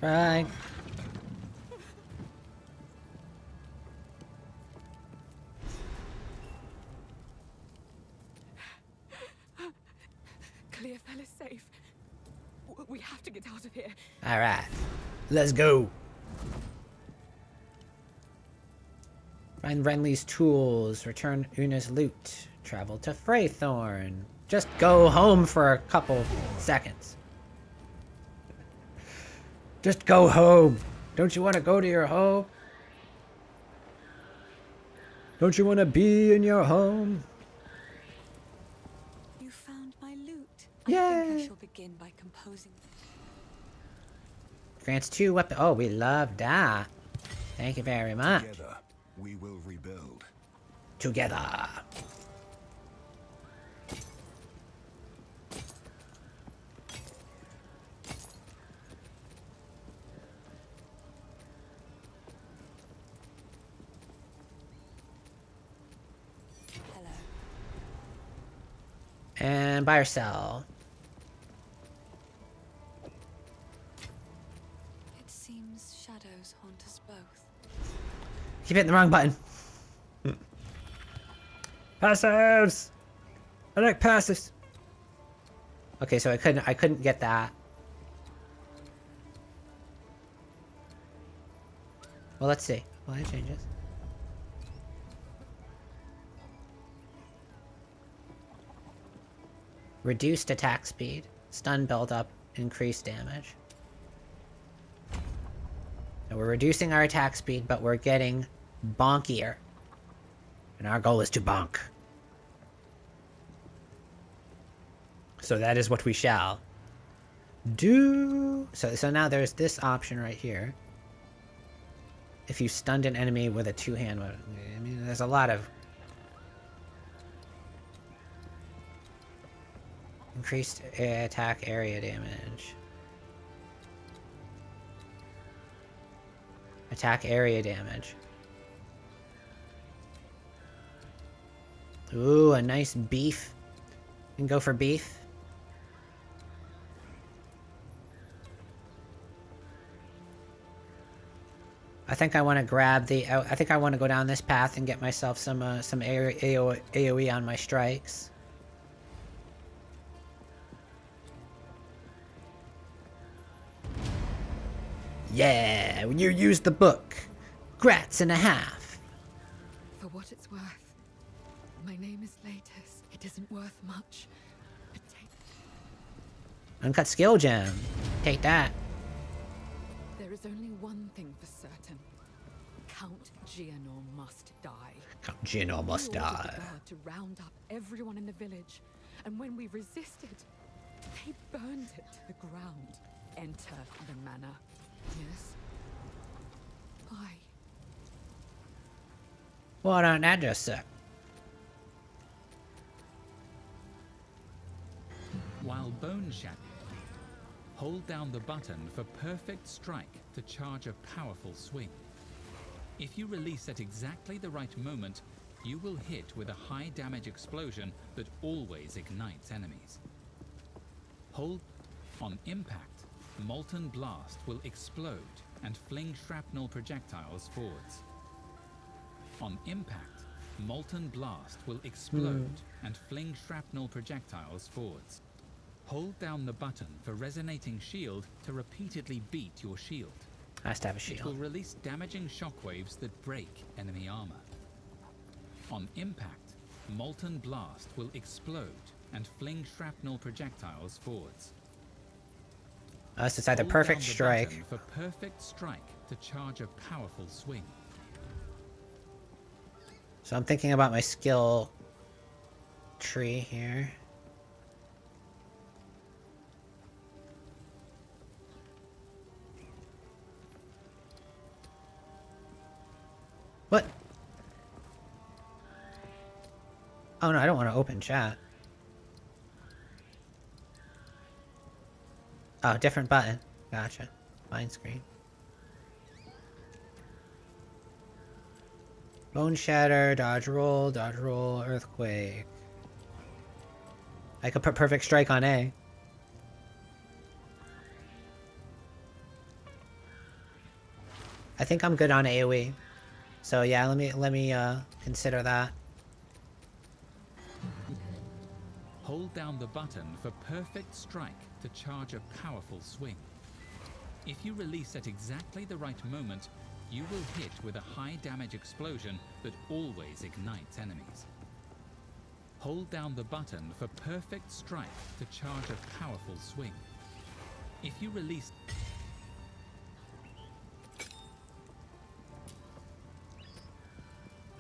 Right. Clearfell is safe. We have to get out of here. All right, let's go. Find Renly's tools. Return Una's loot. Travel to Freythorn. Just go home for a couple seconds. Just go home. Don't you want to go to your home? Don't you want to be in your home? You found my loot. Yay! I think I shall begin by composing. Grants 2 weapon. Oh, we love that. Thank you very much. Together, we will rebuild. Together. Hello. And buy or sell. It seems shadows haunt us both. Keep hitting the wrong button. Passives! I like passives. Okay, so I couldn't get that. Well, let's see. Well, that changes. Reduced attack speed, stun buildup, increased damage. And we're reducing our attack speed, but we're getting bonkier. And our goal is to bonk. So that is what we shall do. So now there's this option right here. If you stunned an enemy with a two-hand weapon. I mean, there's a lot of... Increased attack area damage. Attack area damage. Ooh, a nice beef. You can go for beef. I think I want to grab the... I think I want to go down this path and get myself some AoE on my strikes. Yeah, you used the book. Grats and a half. For what it's worth, my name is Latus. It isn't worth much. But take... Uncut skill gem. Take that. There is only one thing for certain. Count Gianor must die. Count Gianor must We ordered die. the guard to round up everyone in the village, and when we resisted, they burned it to the ground. Enter the manor. Yes. Why? What on that just said? While bone shattering, hold down the button for perfect strike to charge a powerful swing. If you release at exactly the right moment, you will hit with a high damage explosion that always ignites enemies. Hold on impact. Molten Blast will explode and fling shrapnel projectiles forwards. On impact, Molten Blast will explode and fling shrapnel projectiles forwards. Hold down the button for Resonating Shield to repeatedly beat your shield. Has to have a It will shield. release damaging shockwaves that break enemy armor. On impact, Molten Blast will explode and fling shrapnel projectiles forwards. So it's either Hold perfect down the strike. button for perfect strike to charge a powerful swing. So I'm thinking about my skill tree here. What? Oh no, I don't want to open chat. Oh, different button. Gotcha. Fine screen. Bone Shatter, dodge roll, earthquake. I could put perfect strike on A. I think I'm good on AoE. So yeah, let me consider that. Hold down the button for perfect strike to charge a powerful swing. If you release at exactly the right moment, you will hit with a high damage explosion that always ignites enemies. Hold down the button for perfect strike to charge a powerful swing. If you release...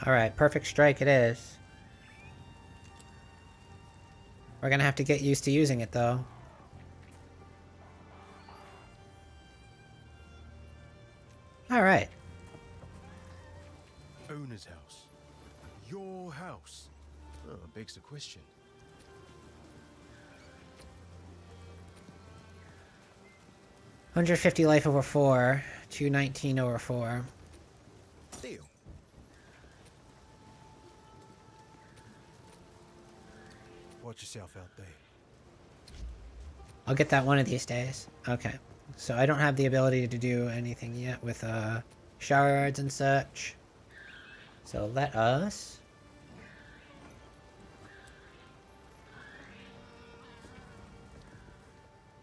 Alright, perfect strike it is. We're gonna have to get used to using it, though. Alright. Owner's house. Your house. Oh, begs the question. 150 life over 4. 219 over 4. Deal. Watch yourself out there. I'll get that one of these days. Okay. So I don't have the ability to do anything yet with shards and such. So let us...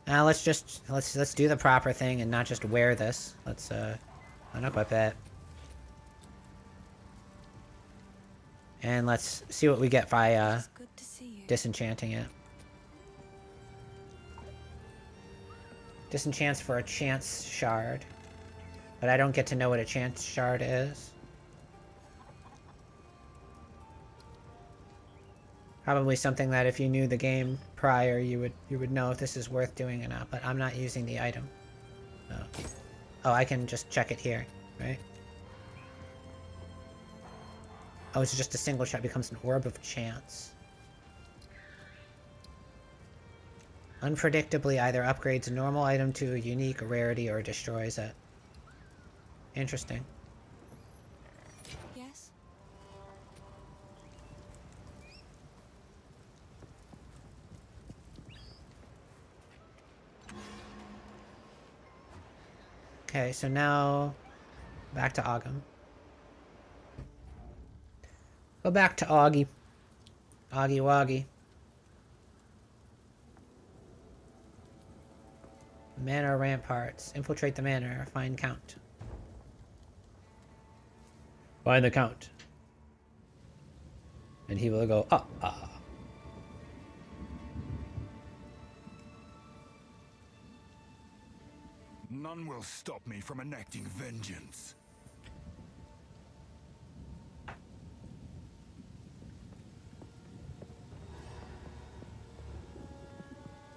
Now let's do the proper thing and not just wear this. Let's unequip it. And let's see what we get by disenchanting it. Disenchants for a chance shard. But I don't get to know what a chance shard is. Probably something that if you knew the game prior, you would know if this is worth doing or not, but I'm not using the item. Oh, I can just check it here, right? Oh, it's just a single shot becomes an orb of chance. Unpredictably either upgrades a normal item to a unique rarity or destroys it. Interesting. Yes? Okay, so now back to Ogham. Go back to Augie. Augie Woggy. Manor ramparts. Infiltrate the manor. Find Count. Find the Count. And he will go, ah. None will stop me from enacting vengeance.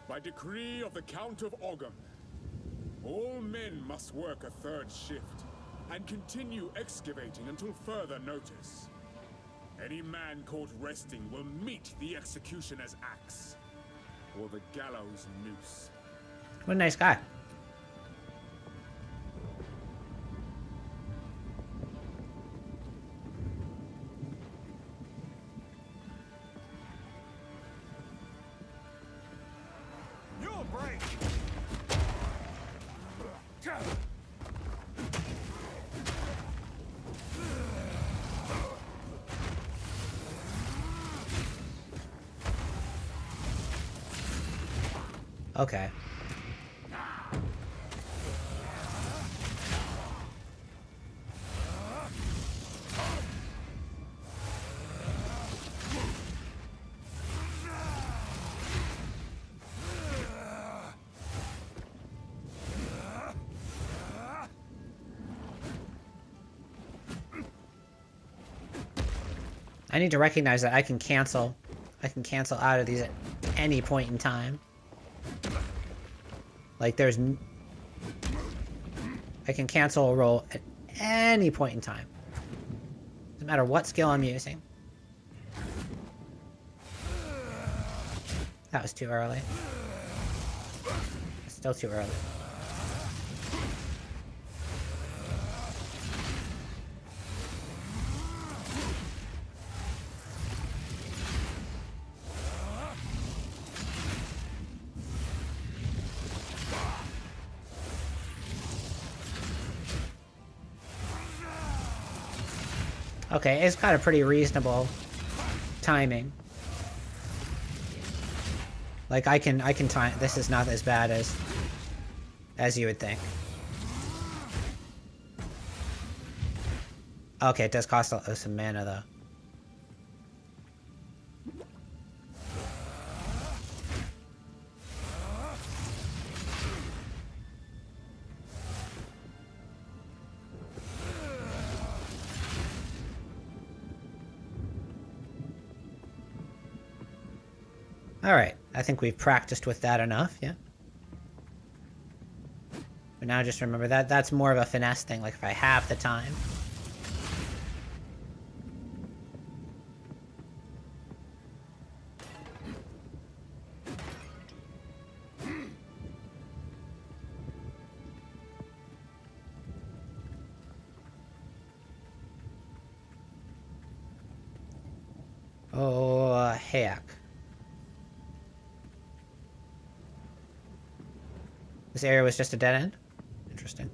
By decree of the Count of Ogham, all men must work a third shift and continue excavating until further notice. Any man caught resting will meet the executioner's axe or the gallows noose. What a nice guy. You'll break. Okay. I need to recognize that I can cancel out of these at any point in time. Like I can cancel a roll at any point in time. Doesn't matter what skill I'm using. That was too early. It's still too early. Okay, it's got a pretty reasonable timing. Like I can time. This is not as bad as you would think. Okay, it does cost some mana though. Alright, I think we've practiced with that enough, yeah? But now just remember that that's more of a finesse thing, like if I have the time. Oh, heck. This area was just a dead end? Interesting.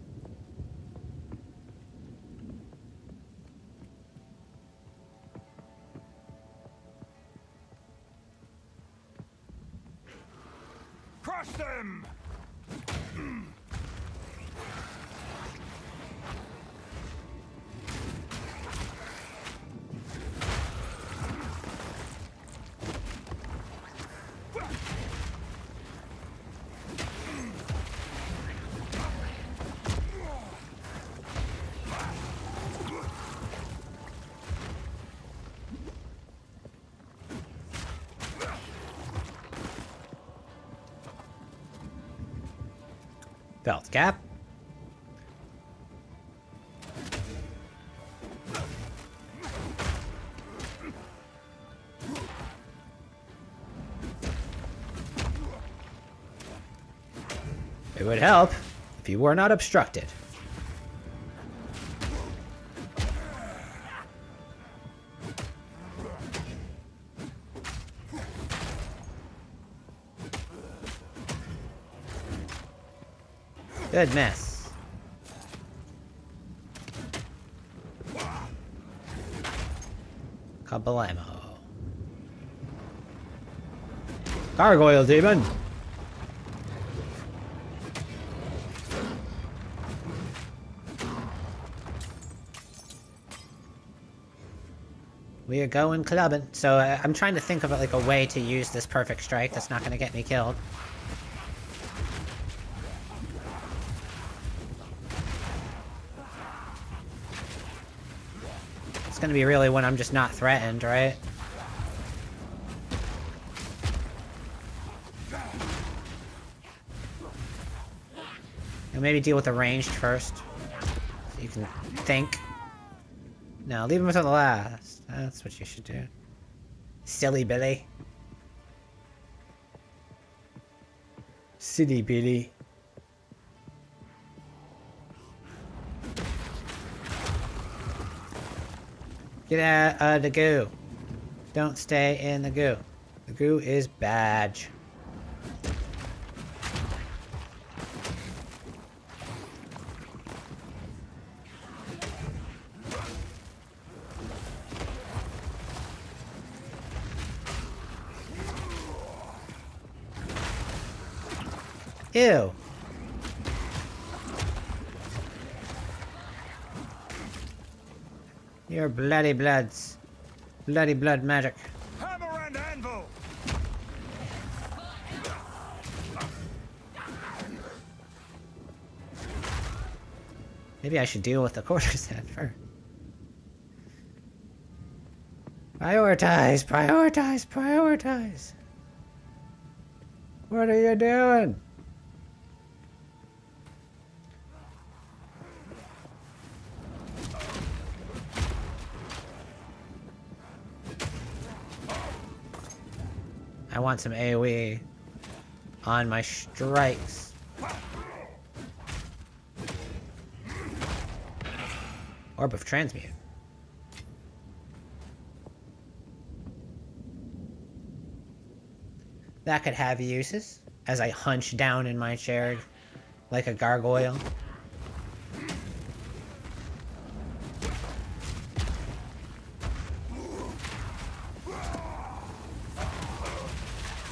Crush them! Belt cap. It would help if you were not obstructed. Good miss. Kabalamo. Gargoyle demon. We are going clubbing. So I'm trying to think of like a way to use this perfect strike that's not going to get me killed. It's going to be really when I'm just not threatened, right? And maybe deal with the ranged first. So you can think. No, leave him until the last. That's what you should do. Silly Billy. Silly Billy. Get out of the goo. Don't stay in the goo. The goo is bad. Ew. You're bloody bloods. Bloody blood magic. Hammer and anvil! Maybe I should deal with the quarters head first. Prioritize, prioritize, prioritize. What are you doing? I want some AoE on my strikes. Orb of Transmute. That could have uses as I hunch down in my chair like a gargoyle.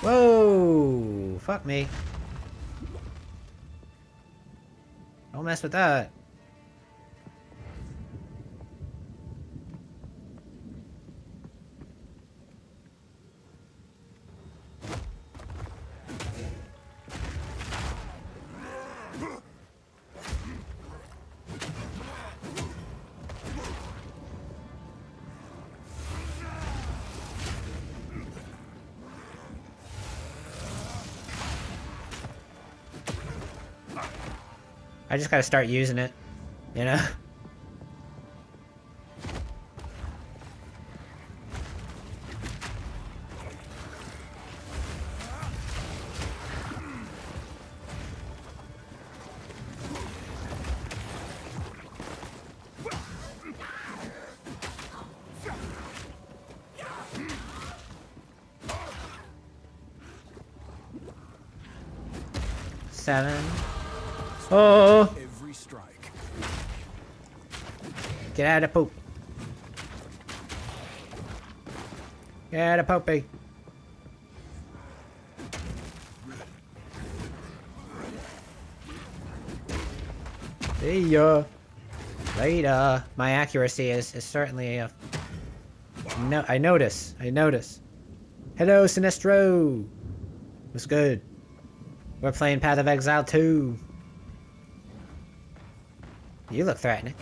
Whoa! Fuck me. Don't mess with that. I just gotta start using it, you know? Seven. Oh! Every strike. Get out of poop. Get out of poopy. See ya. Later. My accuracy is certainly a... No, I notice. Hello, Sinestro. What's good? We're playing Path of Exile 2. You look threatening.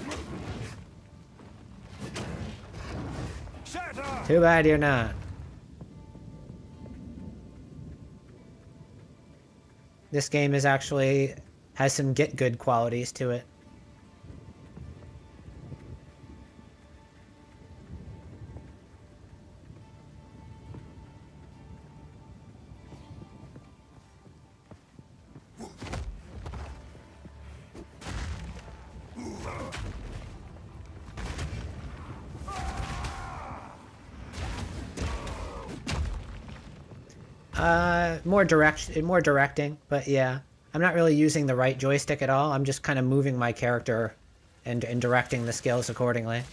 Too bad you're not. This game is actually has some get good qualities to it. More directing, but yeah. I'm not really using the right joystick at all. I'm just kind of moving my character and directing the skills accordingly.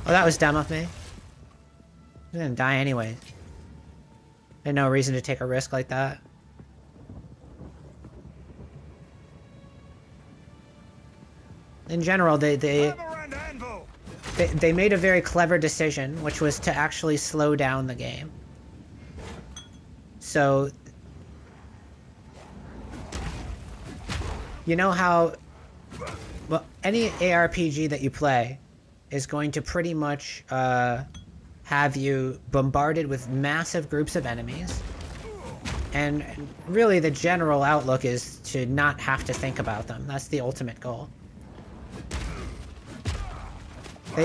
Oh, that was dumb of me. I'm gonna die anyway. Had no reason to take a risk like that. In general, they made a very clever decision, which was to actually slow down the game. So, you know how, well, any ARPG that you play is going to pretty much have you bombarded with massive groups of enemies. And really the general outlook is to not have to think about them. That's the ultimate goal.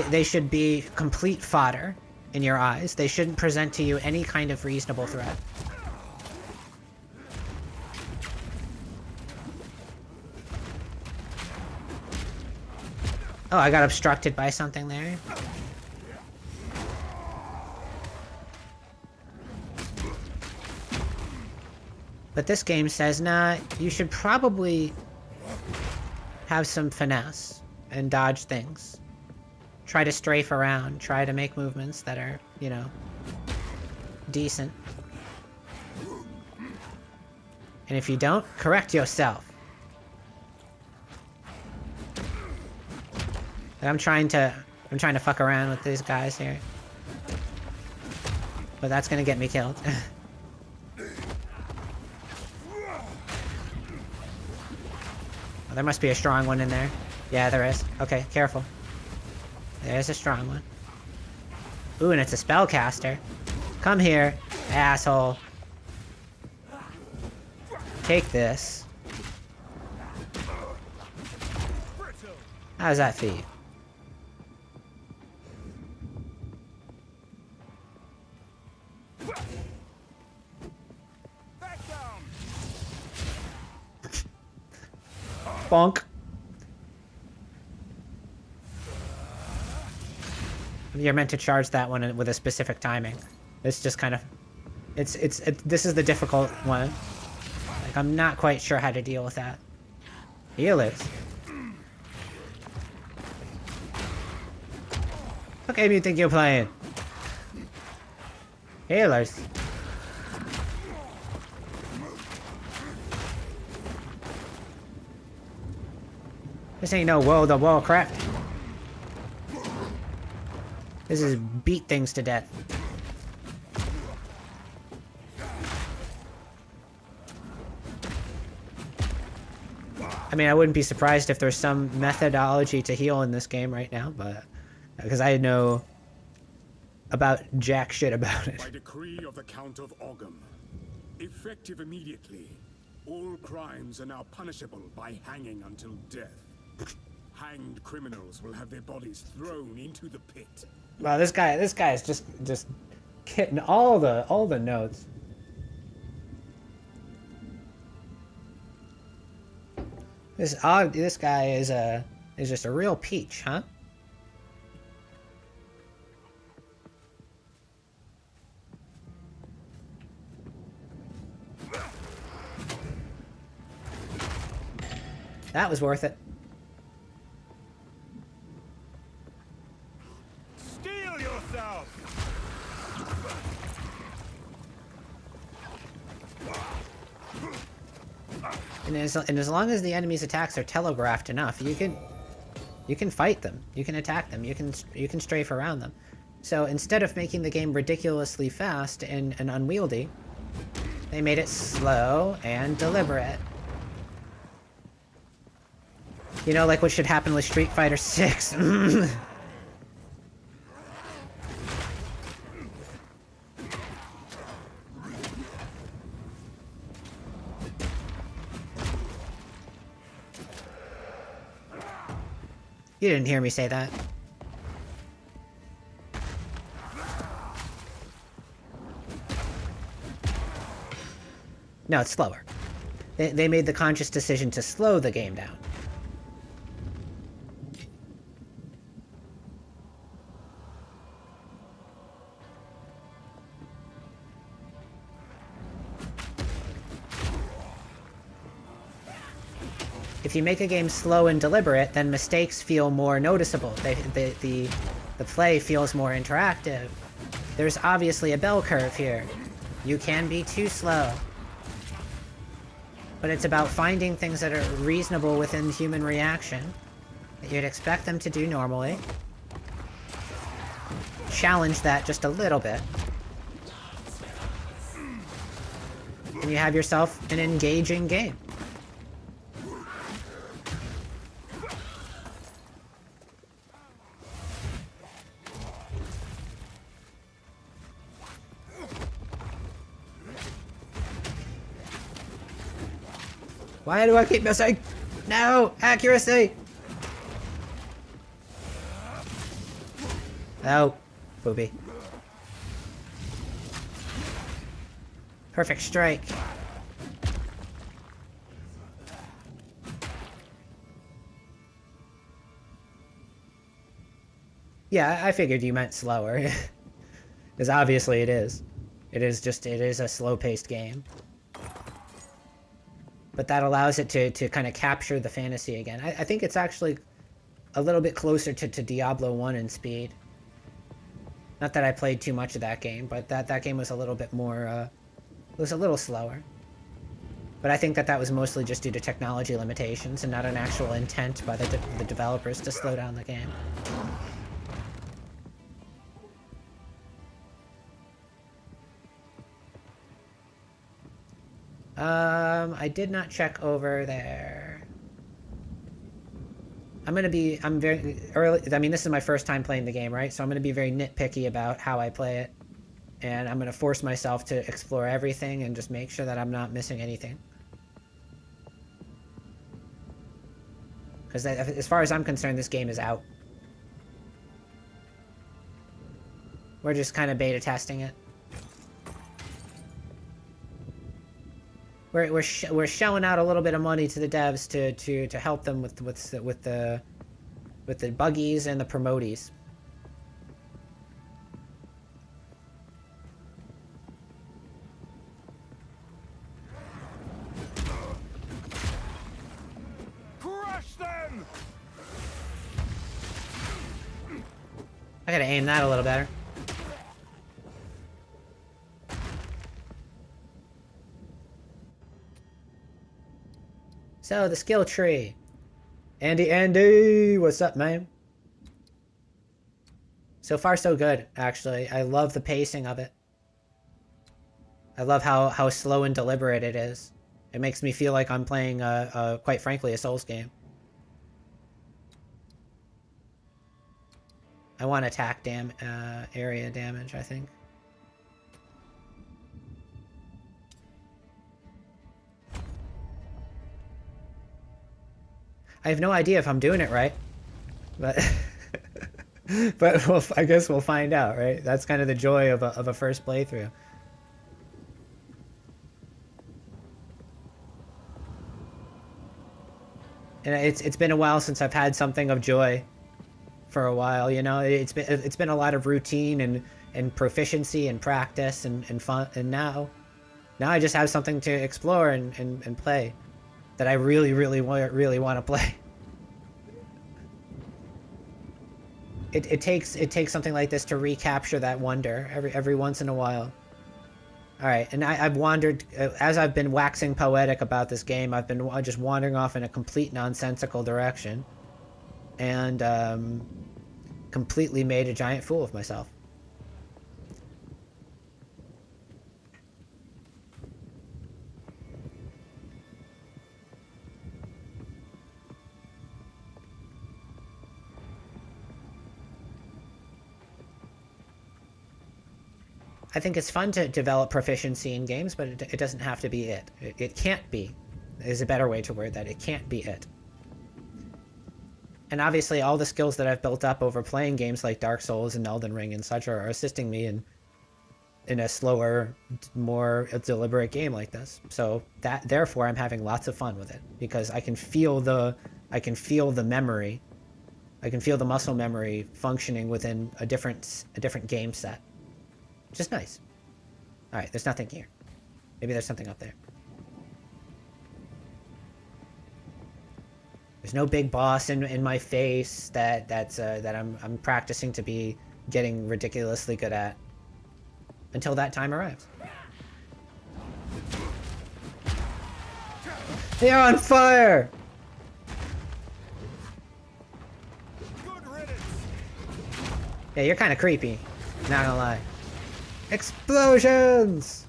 They should be complete fodder in your eyes. They shouldn't present to you any kind of reasonable threat. Oh, I got obstructed by something there. But this game says, nah, you should probably have some finesse and dodge things. Try to strafe around, try to make movements that are, you know, decent. And if you don't, correct yourself. I'm trying to fuck around with these guys here. But that's gonna get me killed. Oh, there must be a strong one in there. Yeah, there is. Okay, careful. There's a strong one. Ooh, and it's a spellcaster. Come here, asshole. Take this. How does that feel? Bonk. You're meant to charge that one with a specific timing. It's just kind of... This is the difficult one. Like, I'm not quite sure how to deal with that. Healers. What game do you think you're playing? Healers. This ain't no World of Warcraft. This is beat things to death. I mean, I wouldn't be surprised if there's some methodology to heal in this game right now, but because I know about jack shit about it. By decree of the Count of Ogham, effective immediately, all crimes are now punishable by hanging until death. Hanged criminals will have their bodies thrown into the pit. Wow, this guy is just hitting all the notes. This guy is just a real peach, huh? That was worth it. Steel yourself! And as long as the enemy's attacks are telegraphed enough, you can fight them. You can attack them. You can strafe around them. So instead of making the game ridiculously fast and unwieldy, they made it slow and deliberate. You know, like what should happen with Street Fighter 6. You didn't hear me say that. No, it's slower. They made the conscious decision to slow the game down. If you make a game slow and deliberate, then mistakes feel more noticeable. The play feels more interactive. There's obviously a bell curve here. You can be too slow. But it's about finding things that are reasonable within human reaction, that you'd expect them to do normally. Challenge that just a little bit. And you have yourself an engaging game. Why do I keep missing? No! Accuracy! Oh, booby. Perfect strike. Yeah, I figured you meant slower. Because obviously it is. It is a slow-paced game. But that allows it to kind of capture the fantasy again. I think it's actually a little bit closer to Diablo 1 in speed. Not that I played too much of that game, but that game was a little bit more, was a little slower. But I think that was mostly just due to technology limitations and not an actual intent by the developers to slow down the game. I did not check over there. I'm very early. I mean, this is my first time playing the game, right? So I'm gonna be very nitpicky about how I play it. And I'm gonna force myself to explore everything and just make sure that I'm not missing anything. Because as far as I'm concerned, this game is out. We're just kind of beta testing it. We're shelling out a little bit of money to the devs to help them with the buggies and the promoties. Crush them! I gotta aim that a little better. So, the skill tree. Andy, what's up, man? So far, so good, actually. I love the pacing of it. I love how slow and deliberate it is. It makes me feel like I'm playing, quite frankly, a Souls game. I want attack area damage, I think. I have no idea if I'm doing it right, but but I guess we'll find out, right? That's kind of the joy of a first playthrough. And it's been a while since I've had something of joy for a while, you know. It's been a lot of routine and proficiency and practice and fun, and now I just have something to explore and play that I really want to play. It takes something like this to recapture that wonder every once in a while. All right, and I've wandered as I've been waxing poetic about this game. I've been just wandering off in a complete nonsensical direction, and completely made a giant fool of myself. I think it's fun to develop proficiency in games, but it doesn't have to be it. It can't be. Is a better way to word that. It can't be it. And obviously all the skills that I've built up over playing games like Dark Souls and Elden Ring and such are assisting me in a slower, more deliberate game like this. So therefore I'm having lots of fun with it because I can feel the memory. I can feel the muscle memory functioning within a different game set. Which is nice. Alright, there's nothing here. Maybe there's something up there. There's no big boss in my face that I'm practicing to be getting ridiculously good at. Until that time arrives. They're on fire! Yeah, you're kind of creepy. Not gonna lie. Explosions!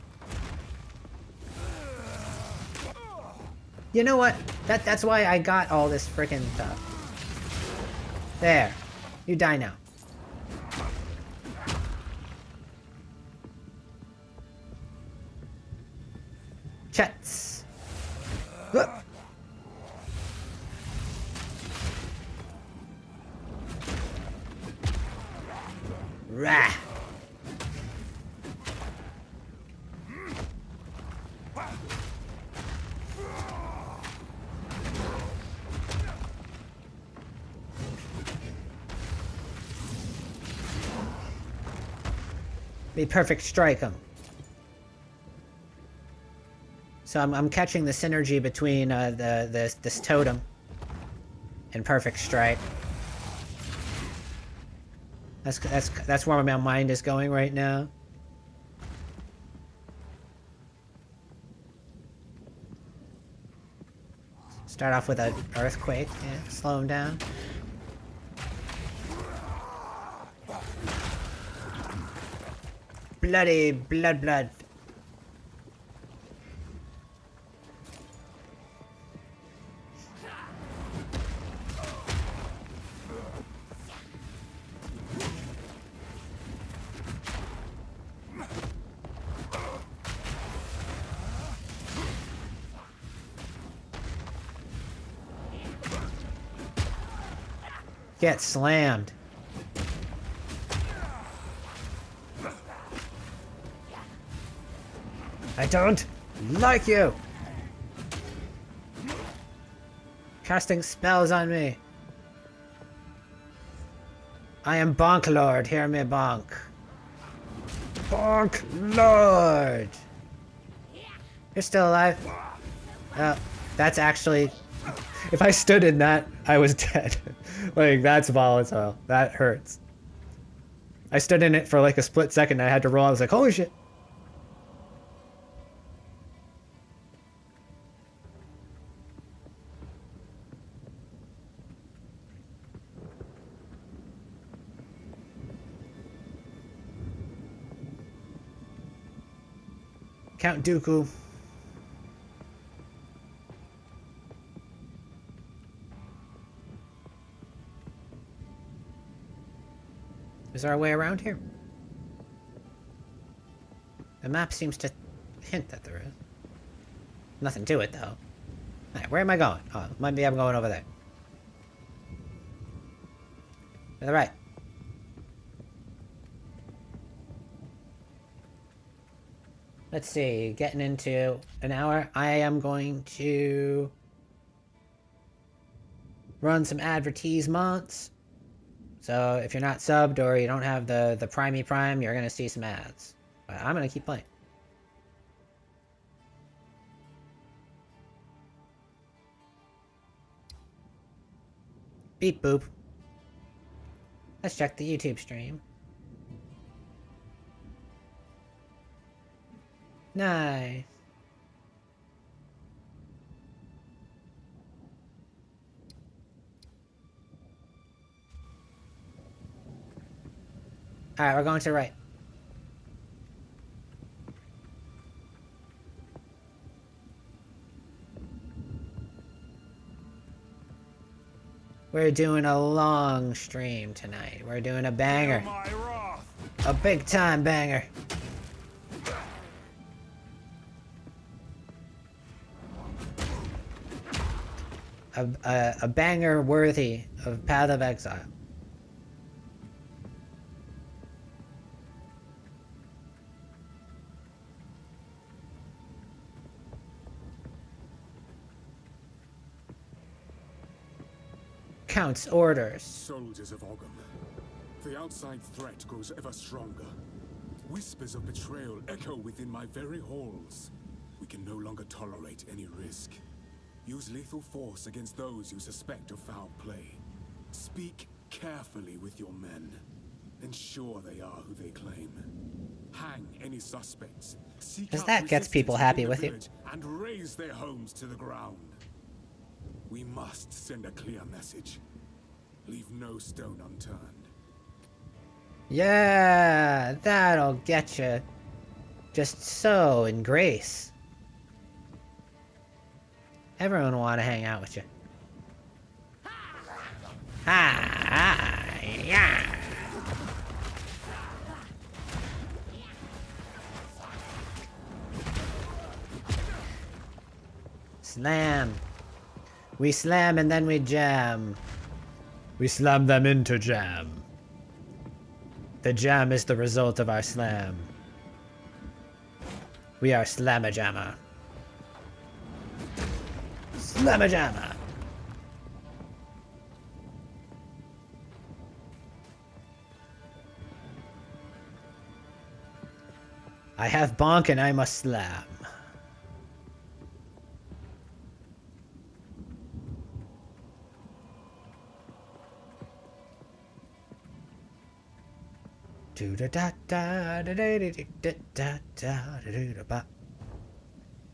You know what? That's why I got all this freaking stuff. There. You die now. Chets. Rah. Be perfect strike him. So I'm catching the synergy between this totem and perfect strike. That's where my mind is going right now. Start off with an earthquake, yeah, slow him down. Bloody blood. Get slammed. I don't like you! Casting spells on me. I am Bonk Lord, hear me bonk. Bonk Lord! You're still alive? Oh, that's actually... If I stood in that, I was dead. Like, that's volatile. That hurts. I stood in it for like a split second and I had to roll. I was like, holy shit. Count Dooku. Is there a way around here? The map seems to hint that there is. Nothing to it, though. Alright, where am I going? Oh, maybe I'm going over there. To the right. Let's see, getting into an hour. I am going to run some advertisements. So if you're not subbed or you don't have the Primey Prime, you're gonna see some ads. But I'm gonna keep playing. Beep boop. Let's check the YouTube stream. Nice. Alright, we're going to the right. We're doing a long stream tonight. We're doing a banger. A big time banger. A banger worthy of Path of Exile. Count's orders. Soldiers of Ogham. The outside threat grows ever stronger. Whispers of betrayal echo within my very halls. We can no longer tolerate any risk. Use lethal force against those you suspect of foul play. Speak carefully with your men. Ensure they are who they claim. Hang any suspects. Because that gets people happy with you. And raise their homes to the ground. We must send a clear message. Leave no stone unturned. Yeah, that'll get you. Just so in grace. Everyone will want to hang out with you. Yeah. Slam. We slam and then we jam. We slam them into jam. The jam is the result of our slam. We are Slamma-Jamma. Slamma-Jamma! I have bonk and I must slam.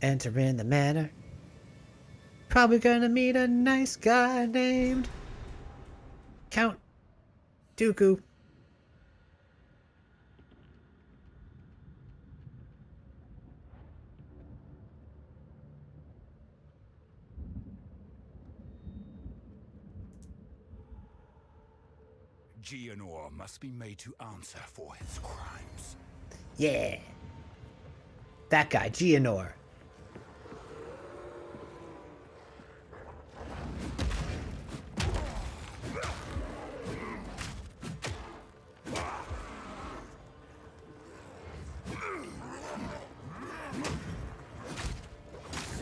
Enter in the manor. Probably gonna meet a nice guy named Count Dooku. Geonor must be made to answer for his crimes. Yeah. That guy, Geonor.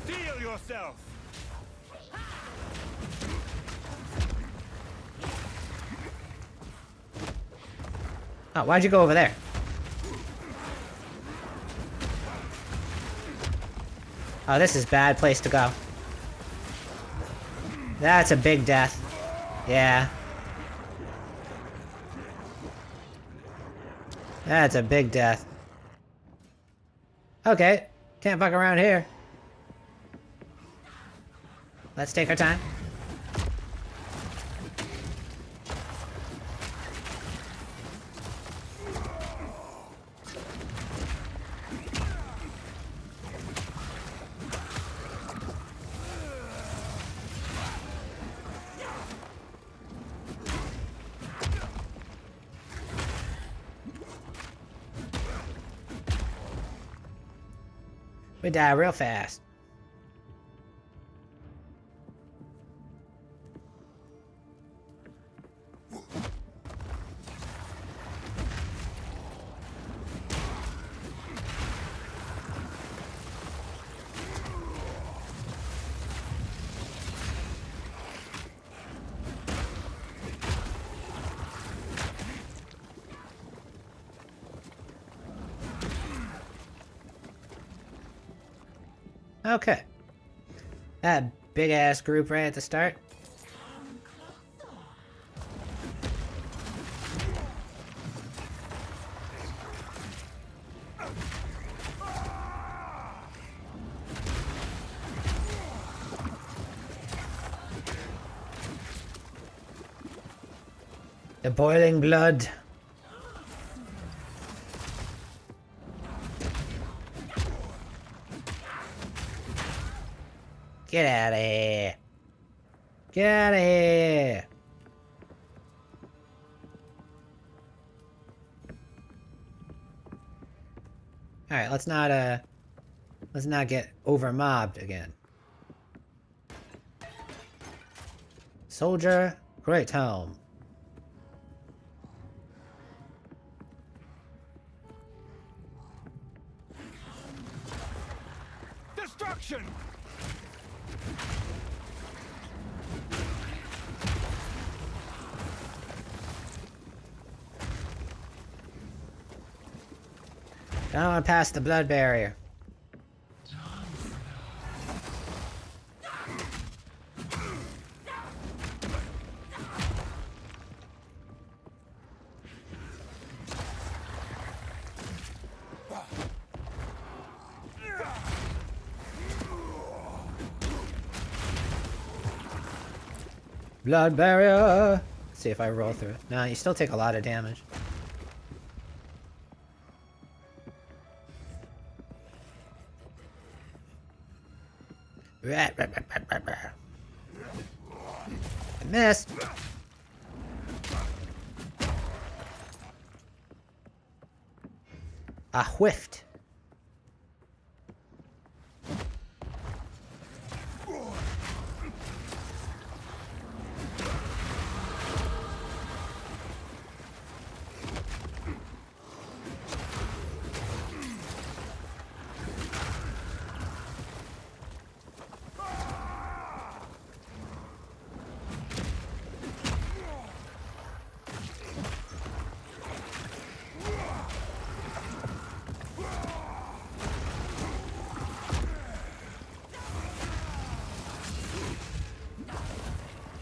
Steel yourself! Oh, why'd you go over there? Oh, this is a bad place to go. That's a big death. Yeah. That's a big death. Okay, can't fuck around here. Let's take our time. We die real fast. Okay. That big ass group right at the start. The boiling blood. Get out of here. Get out of here. Alright, let's not get over mobbed again. Soldier, great helm. Destruction! I don't want to pass the blood barrier. Blood barrier! Let's see if I roll through it. No, you still take a lot of damage. I missed! I whiffed.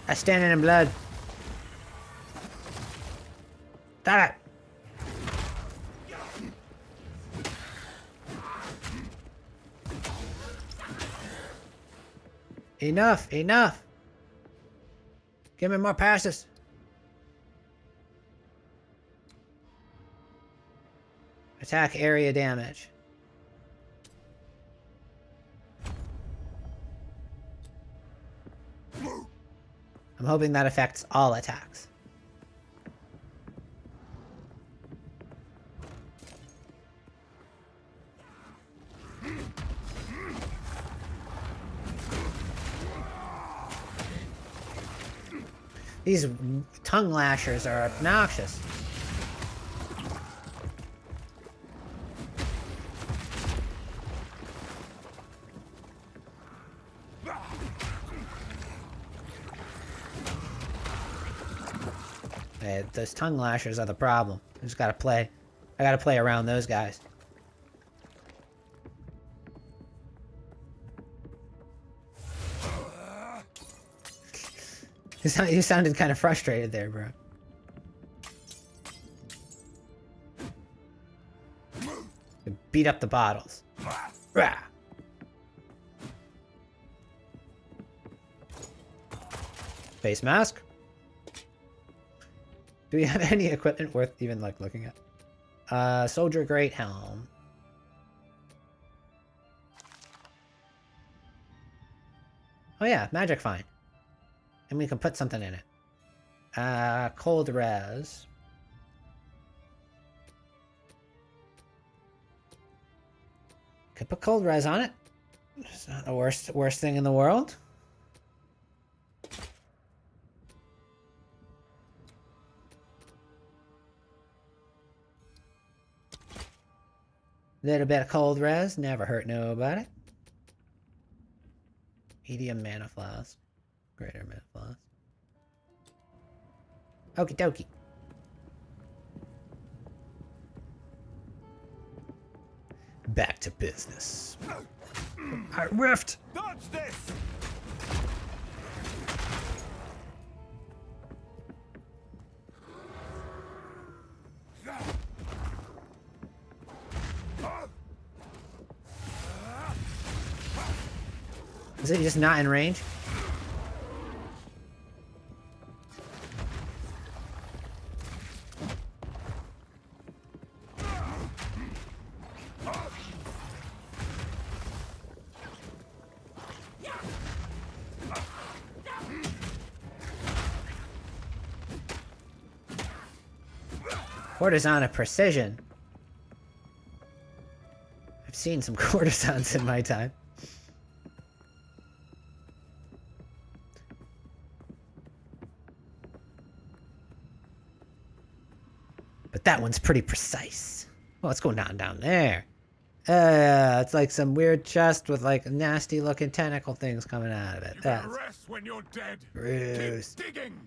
I stand in blood. Damn it! Enough! Enough! Give me more passes. Attack area damage. I'm hoping that affects all attacks. These tongue lashers are obnoxious. Those tongue lashers are the problem. I just gotta play. I gotta play around those guys. You sounded kind of frustrated there, bro. Beat up the bottles. Rah. Face mask. Do we have any equipment worth even like looking at? Soldier Great Helm. Oh yeah, magic fine. And we can put something in it. Cold res. Could put cold res on it. It's not the worst thing in the world. Little bit of cold res, never hurt nobody. Medium mana flask. Greater mana flask. Okie dokie. Back to business. I rift! Dodge this! Is it just not in range? Courtesan of precision. I've seen some courtesans in my time. But that one's pretty precise. Oh, what's going on down there? It's like some weird chest with like nasty looking tentacle things coming out of it. That's rest when you're dead. gross. Keep digging.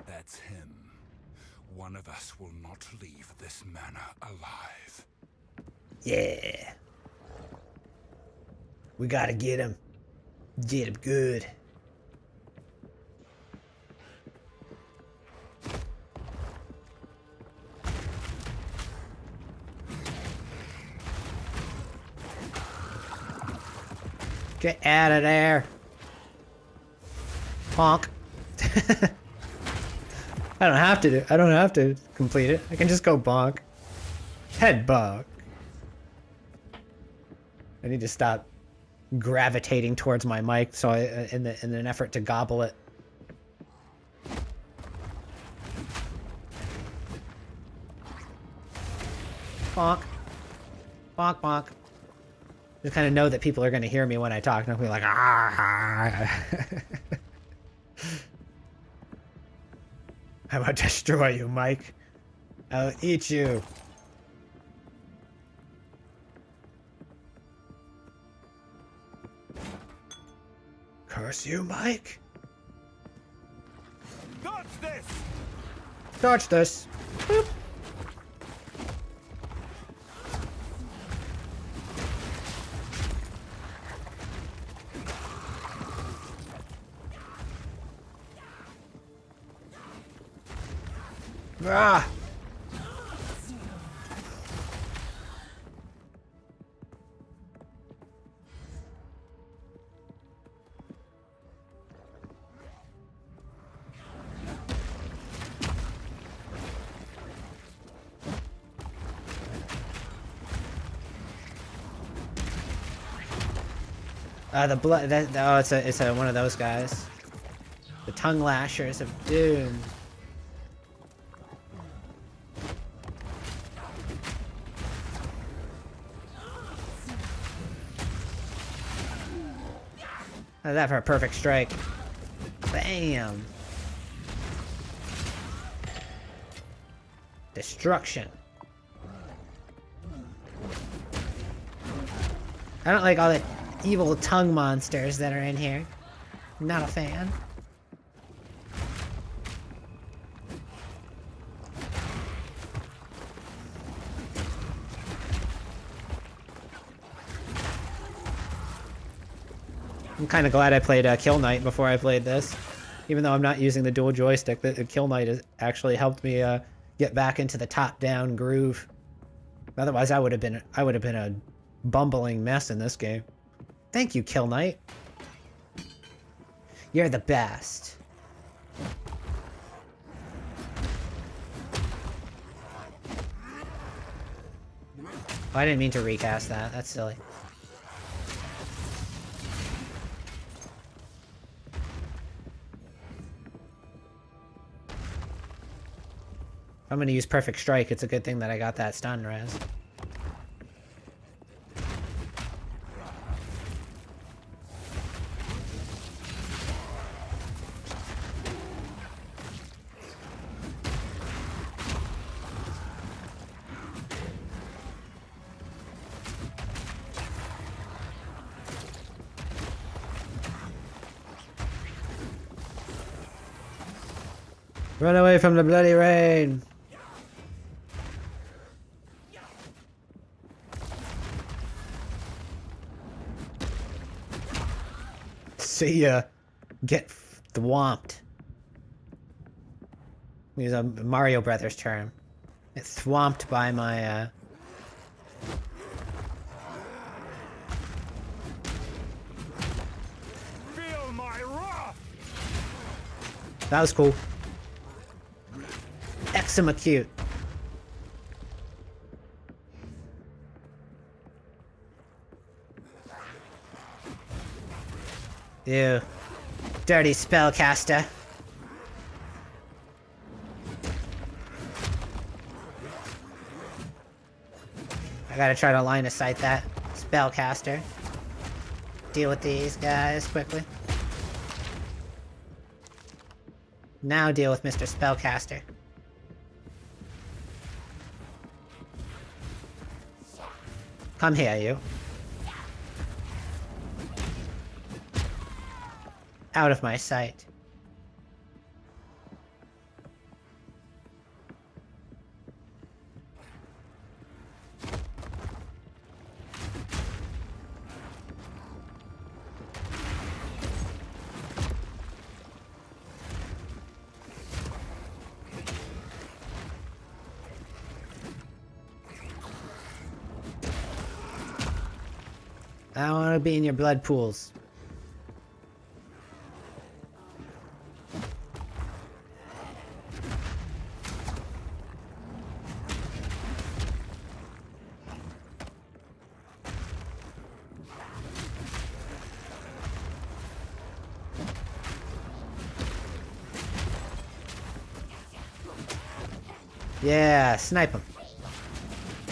That's him. One of us will not leave this manor alive. Yeah. We gotta get him. Get him good. Get out of there. Honk. I don't have to complete it. I can just go bonk. Head bonk. I need to stop gravitating towards my mic so in an effort to gobble it. Bonk. Bonk bonk. Just kind of know that people are going to hear me when I talk, and I'll be like, ah. I'm gonna destroy you, Mike. I'll eat you. Curse you, Mike. Dodge this! Dodge this. Boop. Ah! The blood. Oh, it's a one of those guys. The tongue lashers of doom. How's that for a perfect strike? Bam! Destruction. I don't like all the evil tongue monsters that are in here. Not a fan. I'm kind of glad I played Kill Knight before I played this. Even though I'm not using the dual joystick, the Kill Knight has actually helped me get back into the top-down groove. Otherwise, I would have been a bumbling mess in this game. Thank you, Kill Knight. You're the best. Oh, I didn't mean to recast that. That's silly. I'm gonna use Perfect Strike. It's a good thing that I got that stun res. Run away from the bloody rain! See ya. Get thwomped. Use a Mario Brothers term. Get thwomped by my, Feel my wrath! That was cool. Eczema cute. Ew. Dirty spellcaster. I gotta try to line of sight that spellcaster. Deal with these guys quickly. Now deal with Mr. Spellcaster. Come here, you. Out of my sight. I don't want to be in your blood pools. Yeah, snipe him.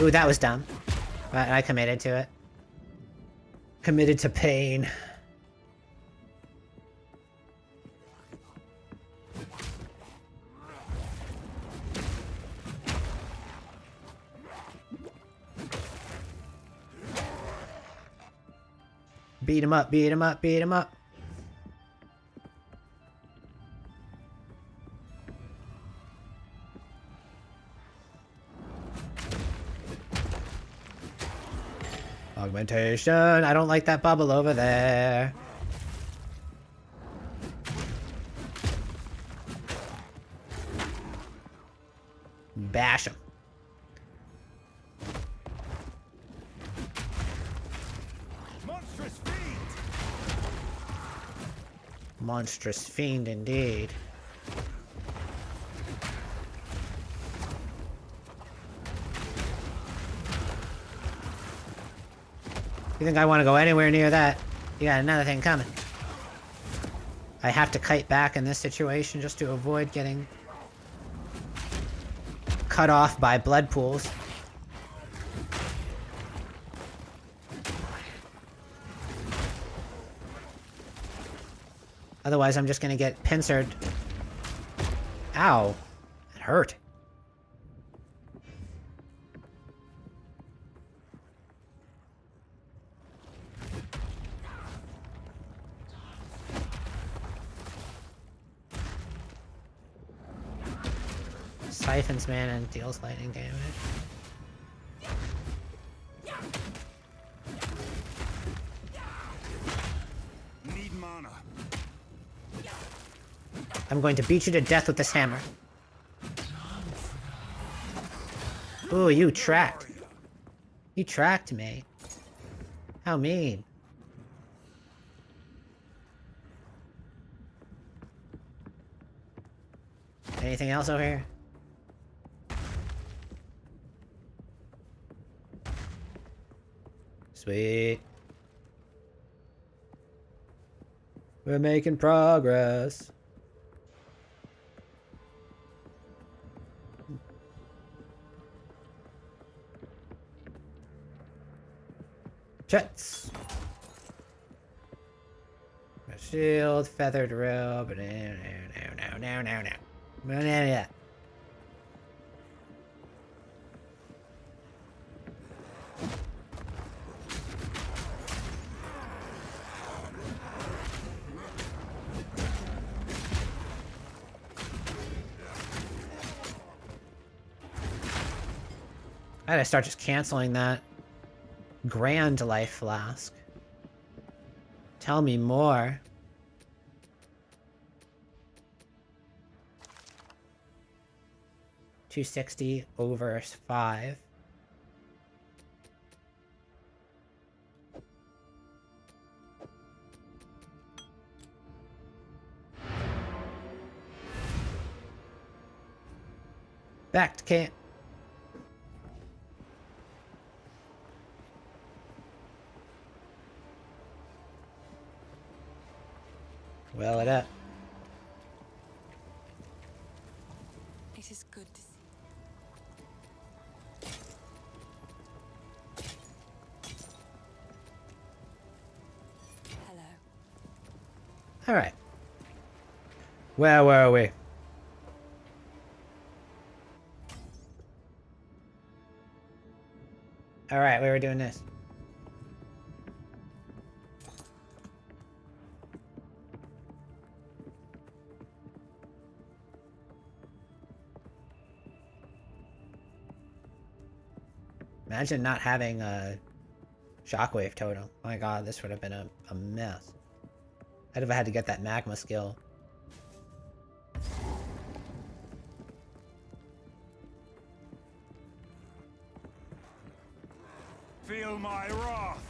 Ooh, that was dumb. But I committed to it. Committed to pain. Beat him up, beat him up, beat him up. Augmentation. I don't like that bubble over there. Bash him. Monstrous fiend! Monstrous fiend indeed. You think I want to go anywhere near that? You got another thing coming. I have to kite back in this situation just to avoid getting cut off by blood pools. Otherwise, I'm just gonna get pincered. Ow. It hurt. Siphons mana and deals lightning damage. Need mana. I'm going to beat you to death with this hammer. Ooh, you tracked. You tracked me. How mean. Anything else over here? Sweet. We're making progress. Jets. A shield, feathered robe. No. I gotta start just canceling that Grand Life Flask. Tell me more. $260 over 5. Back to camp. Well it up. It is good to see. Hello. Alright. Where were we? Alright, we were doing this. Imagine not having a shockwave totem. My god, this would have been a mess. I'd have had to get that magma skill. Feel my wrath.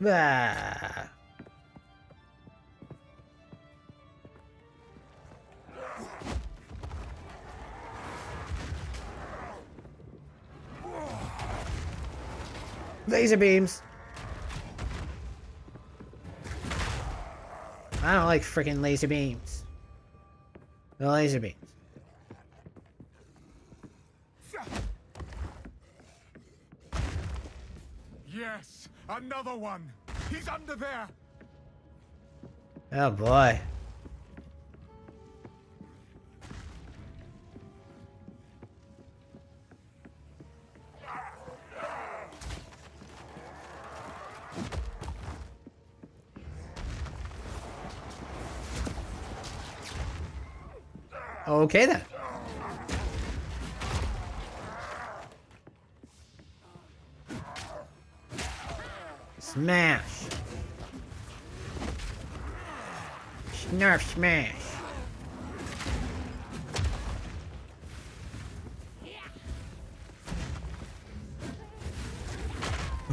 Ah. Laser beams. I don't like freaking laser beams. No laser beams. Yes, another one. He's under there. Oh boy. Okay then. Smash. Snarf smash.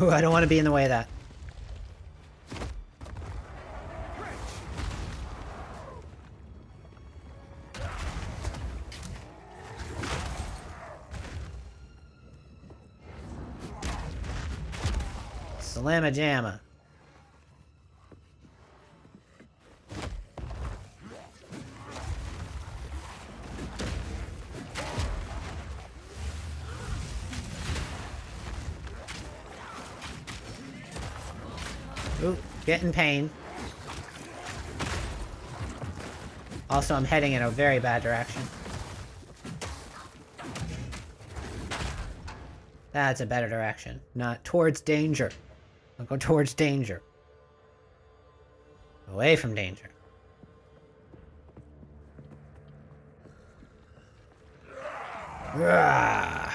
Ooh, I don't want to be in the way of that. Slamma jamma. Ooh, getting pain. Also, I'm heading in a very bad direction. That's a better direction. Not towards danger. I'll go towards danger. Away from danger. Rah!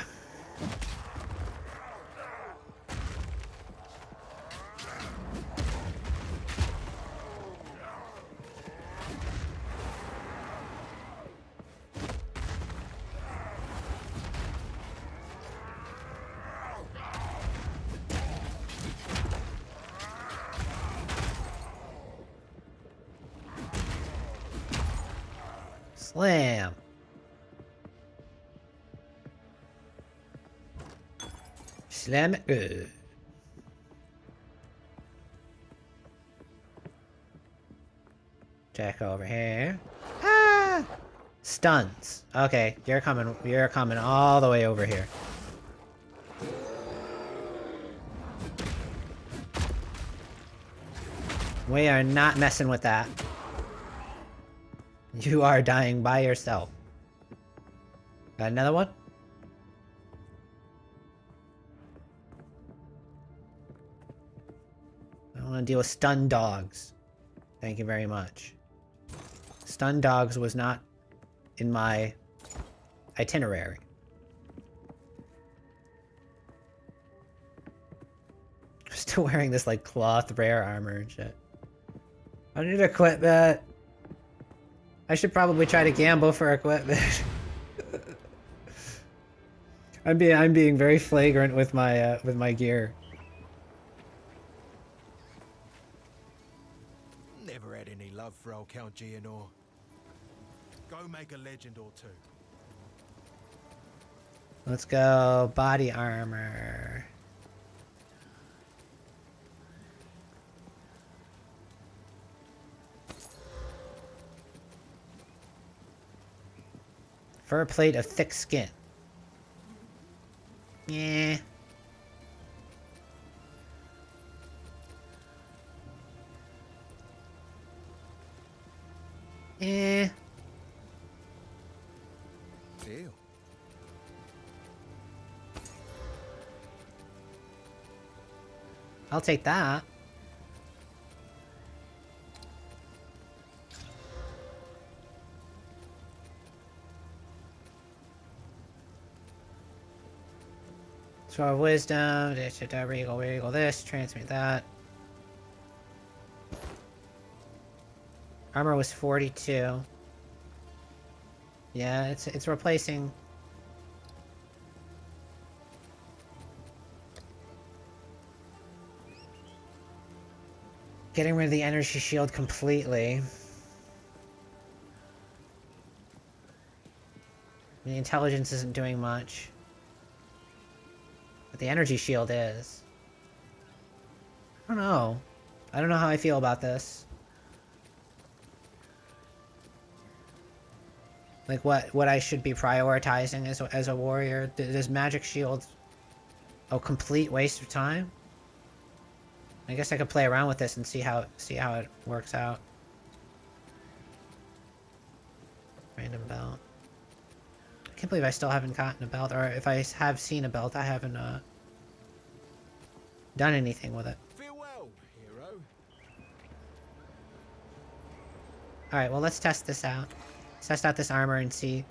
Slam. Slam it good. Check over here. Ah! Stuns. Okay, you're coming all the way over here. We are not messing with that. You are dying by yourself. Got another one? I don't want to deal with stun dogs. Thank you very much. Stun dogs was not in my itinerary. I'm still wearing this like cloth rare armor and shit. I need equipment. I should probably try to gamble for equipment. I'm being very flagrant with my gear. Never had any love for old Count Gianor. Go make a legend or two. Let's go body armor. Fur plate of thick skin. Yeah. Eh. Deal. I'll take that. Sword of Wisdom, regal this, transmute that. Armor was 42. Yeah, it's replacing. Getting rid of the energy shield completely. The intelligence isn't doing much. But the energy shield is. I don't know. I don't know how I feel about this. Like what I should be prioritizing as a warrior. Does magic shield a complete waste of time? I guess I could play around with this and see how it works out. Random belt. I can't believe I still haven't gotten a belt, or if I have seen a belt, I haven't done anything with it. Feel well, hero. Alright, well let's test this out. Let's test out this armor and see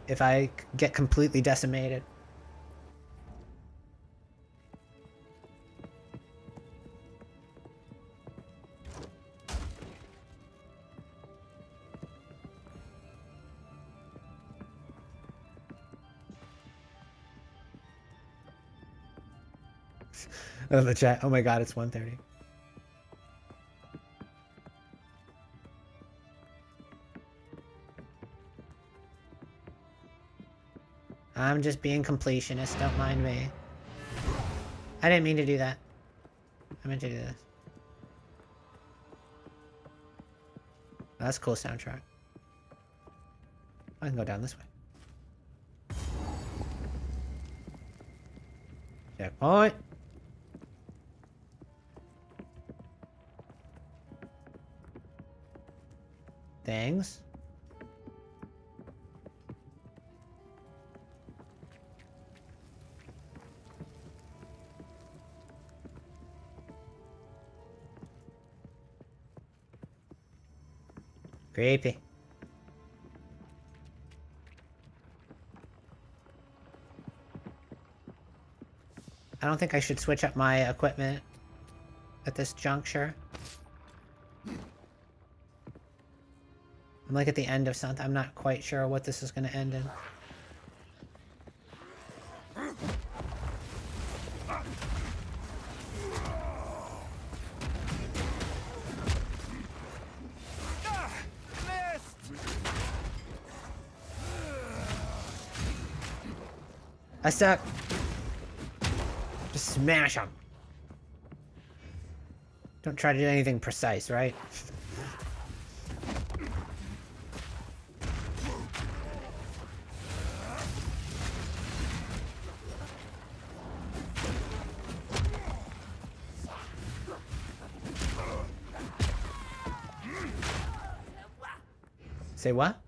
if I get completely decimated. Oh, the chat. Oh my god, it's 1:30. I'm just being completionist, don't mind me. I didn't mean to do that. I meant to do this. Oh, that's a cool soundtrack. I can go down this way. Checkpoint. Things. Creepy. I don't think I should switch up my equipment at this juncture. I'm like at the end of something. I'm not quite sure what this is going to end in. I suck. Just smash them. Don't try to do anything precise, right? Say what?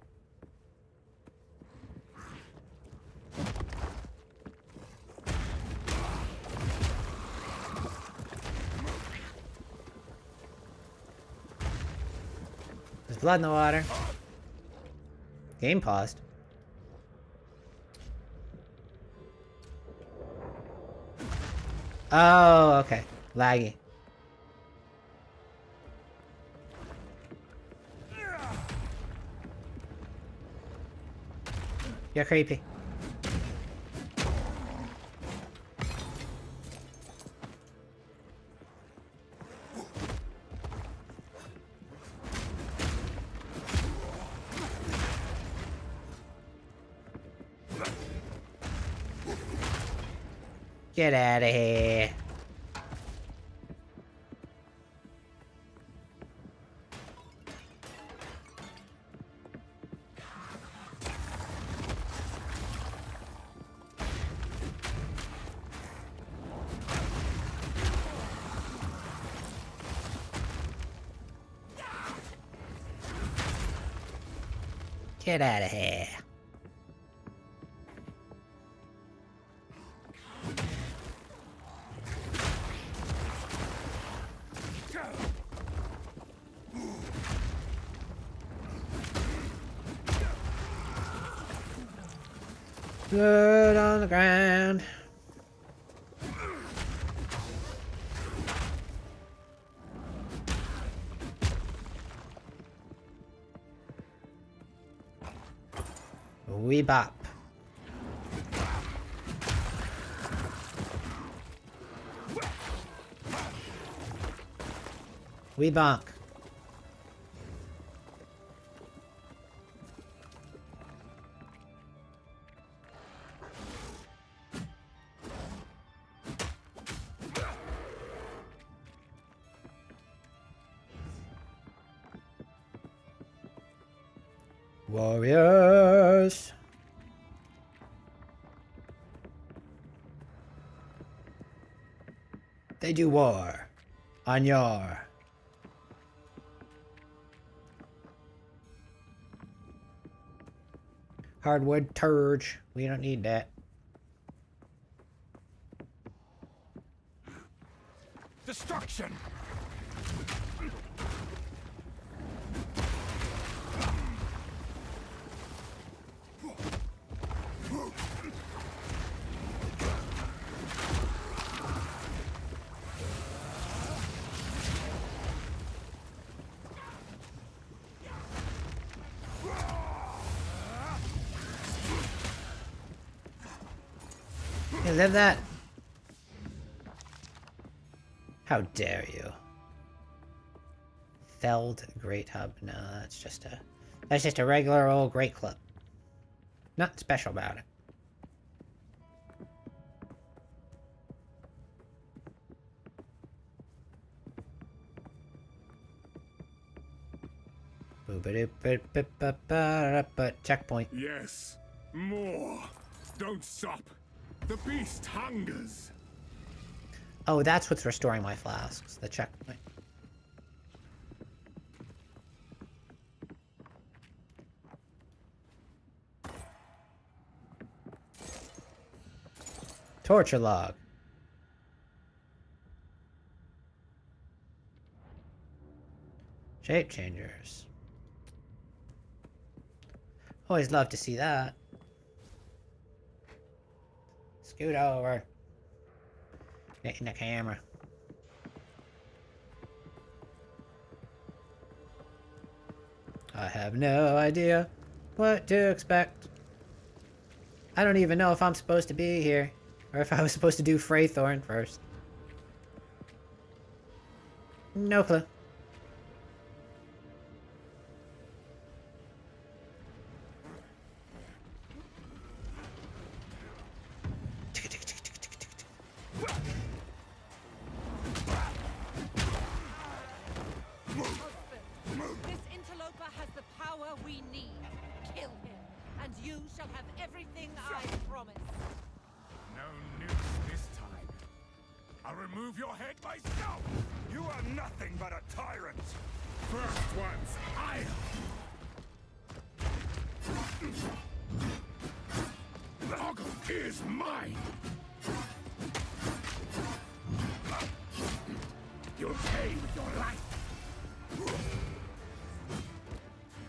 There's blood in the water. Game paused. Oh, okay. Laggy. You're creepy. Get out of here. Get out of here. Blood on the ground. We bop. We bonk. Warriors. They do war on your hardwood turge. We don't need that. Destruction! You live that? How dare you? Felled Great Hub. No, that's just a regular old Great Club. Nothing special about it. Checkpoint. Yes, more. Don't stop. The beast hungers. Oh, that's what's restoring my flasks. The checkpoint. Torture log. Shape changers. Always love to see that. Scoot over. Get in the camera. I have no idea what to expect. I don't even know if I'm supposed to be here, or if I was supposed to do Freythorn first. No clue. This interloper has the power we need. Kill him, and you shall have everything I promise. No news this time. I'll remove your head myself. You are nothing but a tyrant! First one's I'll. mine! You'll pay with your life!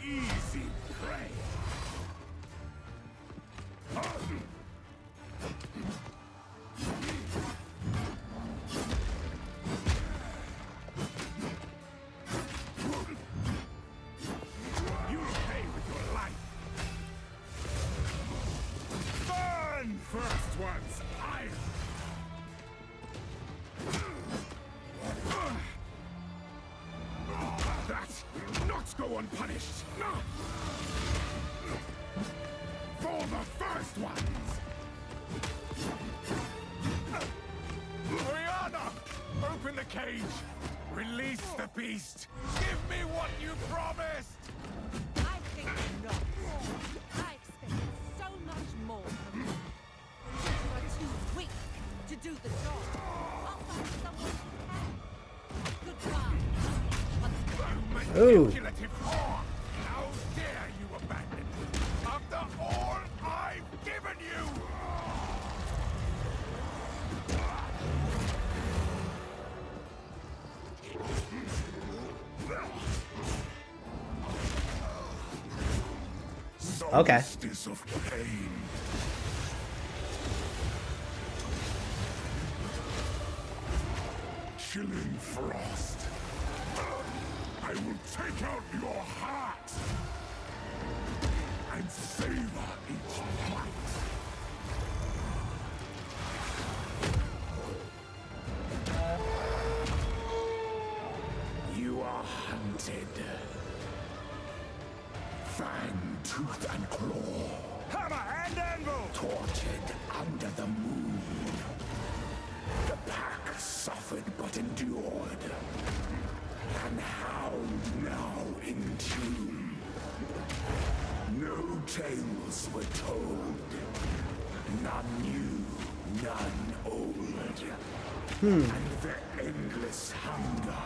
Easy prey! You'll pay with your life! Burn! First one's iron! That will not go unpunished! No! For the first ones! Oriana! Open the cage! Release the beast! Give me what you promised! I think not. I expected so much more from you. Since you are too weak to do the job, I'll find someone who can. Goodbye. You Ooh. manipulative whore! How dare you abandon me after all I've given you! Okay. Solstice of pain. Chilling frost. I will take out your heart and savor each bite. You are hunted. Fang, tooth, and claw. Hammer and anvil! Tortured under the moon. The pack suffered but endured. And hound now in tomb. No tales were told. None new, none old. And the endless hunger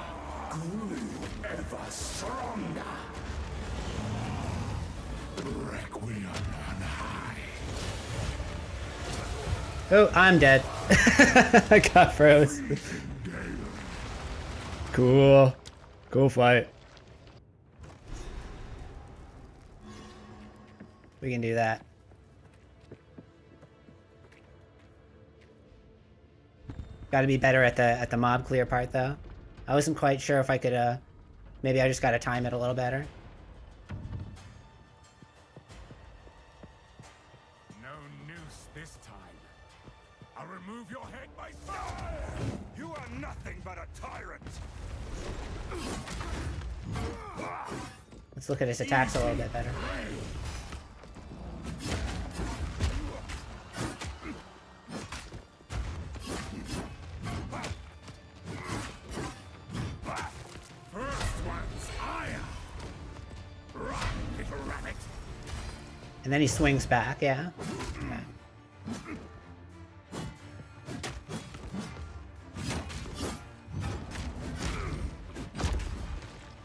grew ever stronger. Requiem on high. Oh, I'm dead. I got froze. Cool. Cool fight. We can do that. Got to be better at the mob clear part though. I wasn't quite sure if I could maybe I just got to time it a little better. No noose this time. I'll remove your head myself. You are nothing but a tyrant! Let's look at his attacks a little bit better. First one's ire. Run, little rabbit. And then he swings back, yeah. Okay.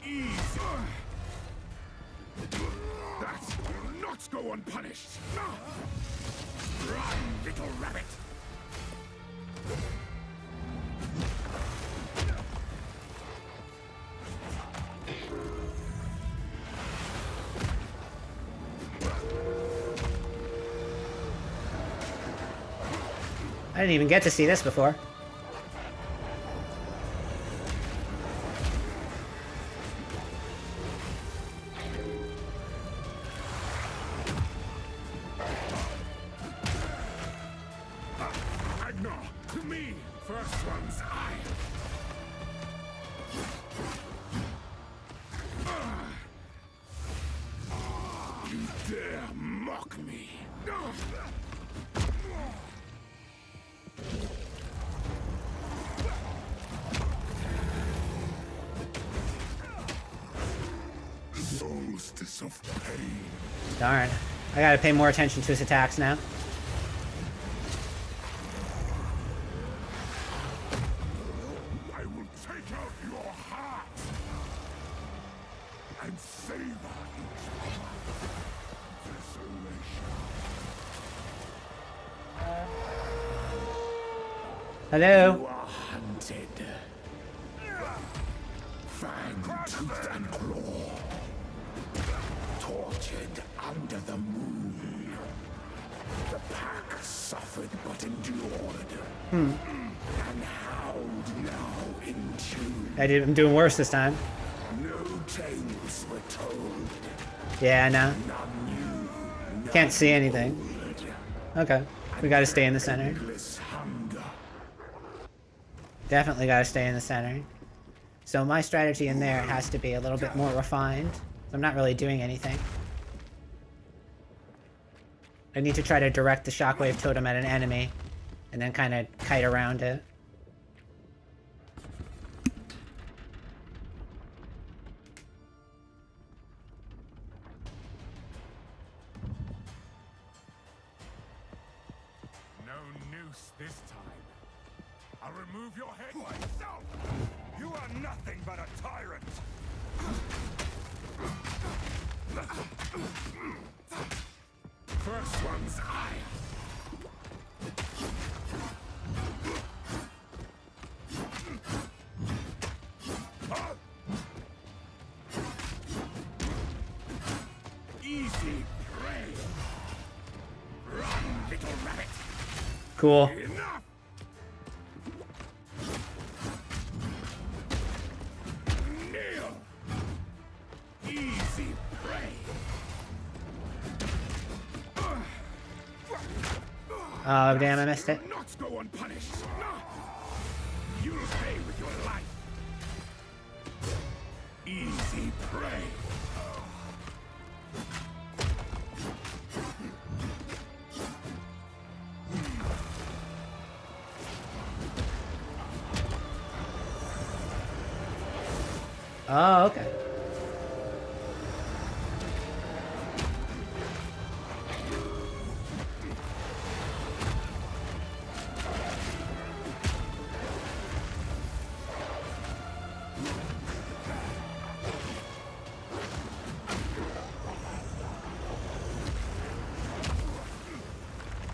Easy. That will not go unpunished. Run, little rabbit. I didn't even get to see this before. Agnar, to me. First one's eye. You dare mock me. Solstice of pain. Darn. I gotta pay more attention to his attacks now. I will take out your heart and savor each desolation. Hello? You are hunted. Fang, tooth, and claw. Tortured under the moon. The pack suffered but endured. And howled now in tune. I'm doing worse this time. No tales were told. Yeah, I know. None knew. None Can't see anything. told. Okay. We gotta stay in the center. Endless hunger. Definitely gotta stay in the center. So my strategy in there has to be a little bit more refined. I'm not really doing anything. I need to try to direct the shockwave totem at an enemy, and then kind of kite around it. No noose this time. I'll remove your head myself. You are nothing but a tyrant! First one's ire. Easy prey. Run, little rabbit. Cool. Enough. Kneel. Easy prey. Oh, damn, I missed it. Not go unpunished. No. You'll pay with your life. Easy prey. Oh, okay.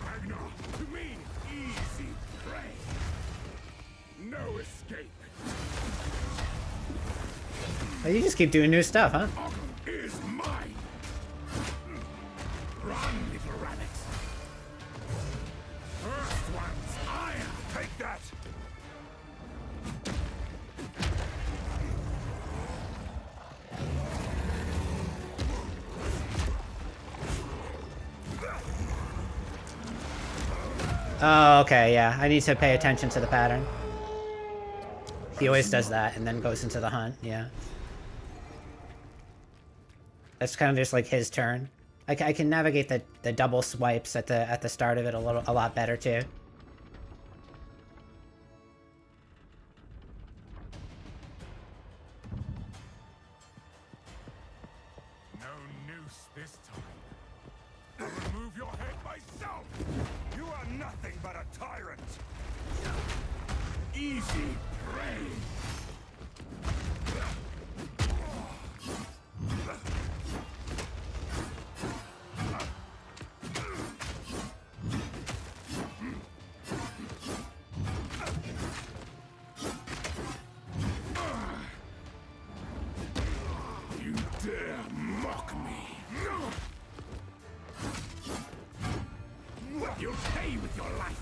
Ragnar, to me, easy prey. No escape. Oh, you just keep doing new stuff, huh? Is mine. Run, little rabbit. First one's ire. Take that! Oh, okay, yeah. I need to pay attention to the pattern. He always does that and then goes into the hunt, yeah. That's kind of just like his turn. I can navigate the double swipes at the start of it a lot better too. No noose this time. I'll remove your head myself. You are nothing but a tyrant! Easy prey. You dare mock me? You'll pay with your life.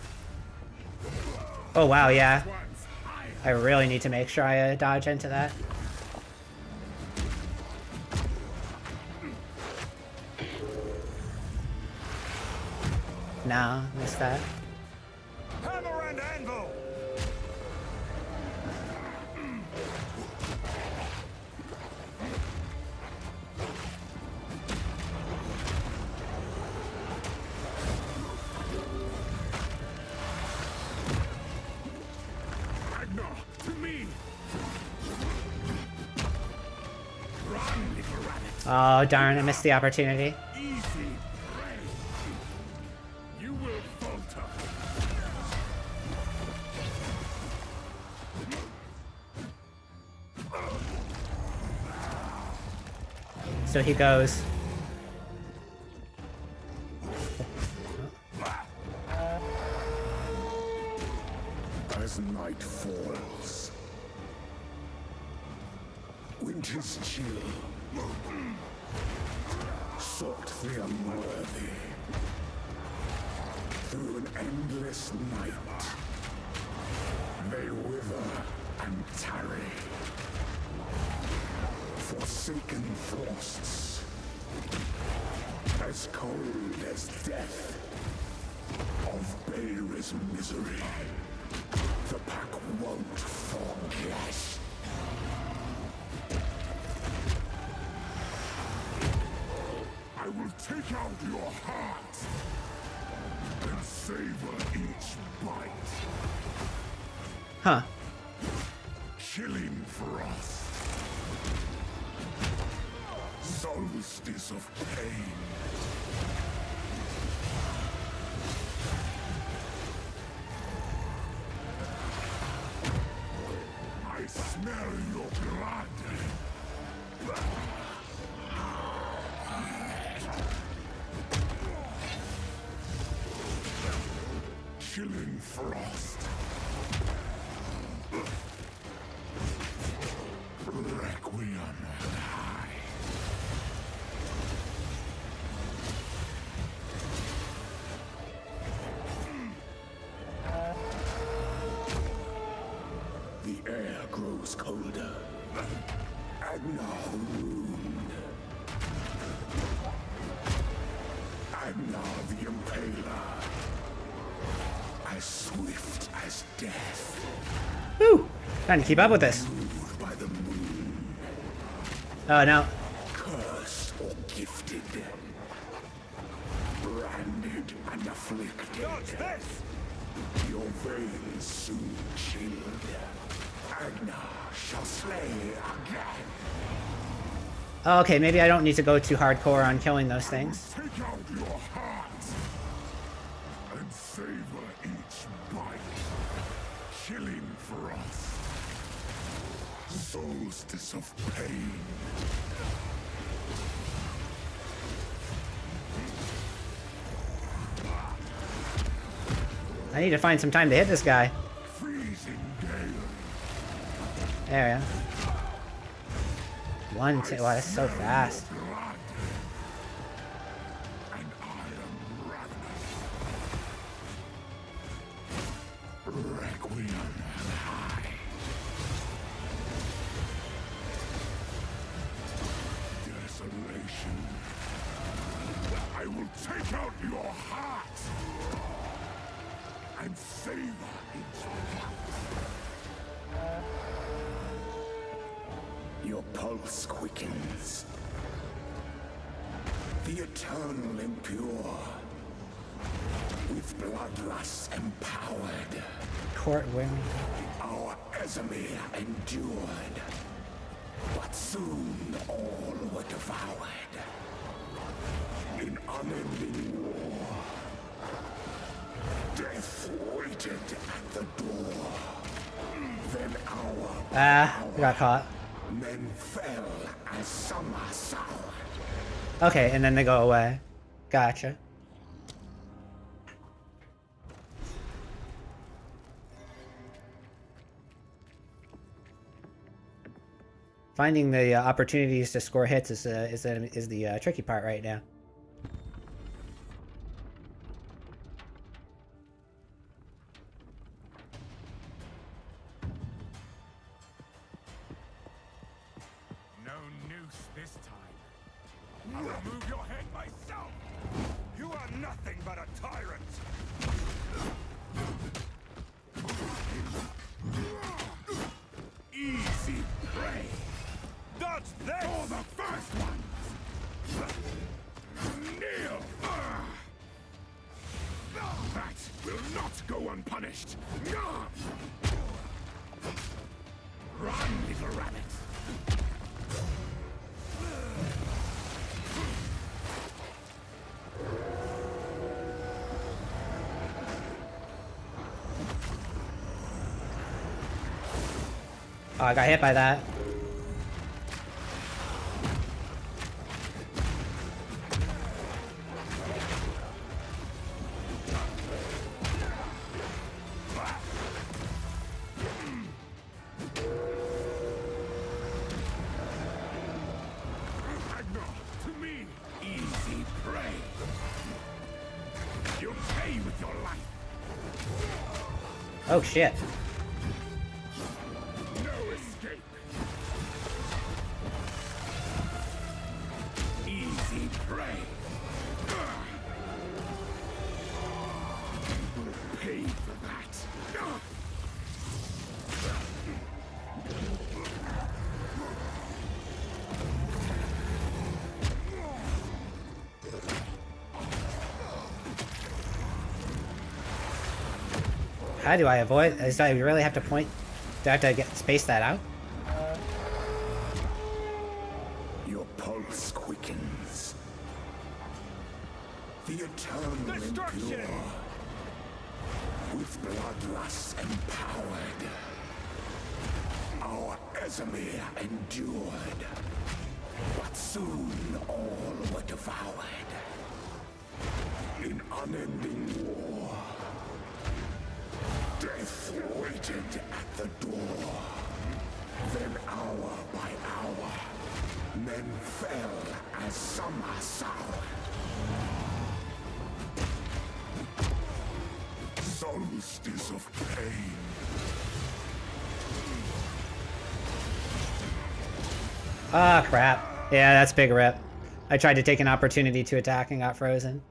Oh wow, yeah. One's ire. I really need to make sure I dodge into that. No, missed that. Hammer and anvil! Ragnar, to me. Run, little rabbit. Oh darn, I missed the opportunity. Easy prey. You will falter. So he goes. There's night falls. Winter's chill sought the unworthy through an endless night. They wither and tarry, forsaken frosts, as cold as death of Beir's misery. The pack won't forget. I will take out your heart and savor each bite. Huh. Chilling frost. Solstice of pain. I smell your blood. Chilling frost. Requiem high. The air grows colder. Agnar ruined. Agnar the Impaler. As swift as death. Woo! Trying to keep up with this. By the moon. Oh no. Cursed or gifted. Branded and afflicted. Dodge this! Your veins soon chilled. Agnar shall slay again. Oh, okay, maybe I don't need to go too hardcore on killing those things. Take out your heart and savor each bite. Chilling frost. Solstice of pain. I need to find some time to hit this guy. Freezing gale. There we go. 1, 2, wow, that's so fast. Blood. And I am ravenous. Requiem high. Desolation. I will take out your heart and savor each bite. Your pulse quickens. The eternal impure. With bloodlust empowered. Court wearing. Our Ezemir endured. But soon all were devoured. In unending war. Death waited at the door. Then our We got caught. men fell as summer sour. Okay, and then they go away. Gotcha. Finding the opportunities to score hits is the tricky part right now. No noose this time. I'll remove your head myself. You are nothing but a tyrant. Easy prey. Dodge this! For the first one. Kneel. That will not go unpunished. Run, little rabbit. Oh, I got hit by that. Oh shit. No escape. Easy prey. You will pay for that. How do I avoid? Do I really have to point? Do I have to space that out? Your pulse quickens. The eternal Destruction! endure. With bloodlust empowered. Our Esamir endured. But soon all were devoured. In unending war. Death waited at the door. Then hour by hour, men fell as summer sour. Solstice of pain. Ah, crap. Yeah, that's big rip. I tried to take an opportunity to attack and got frozen.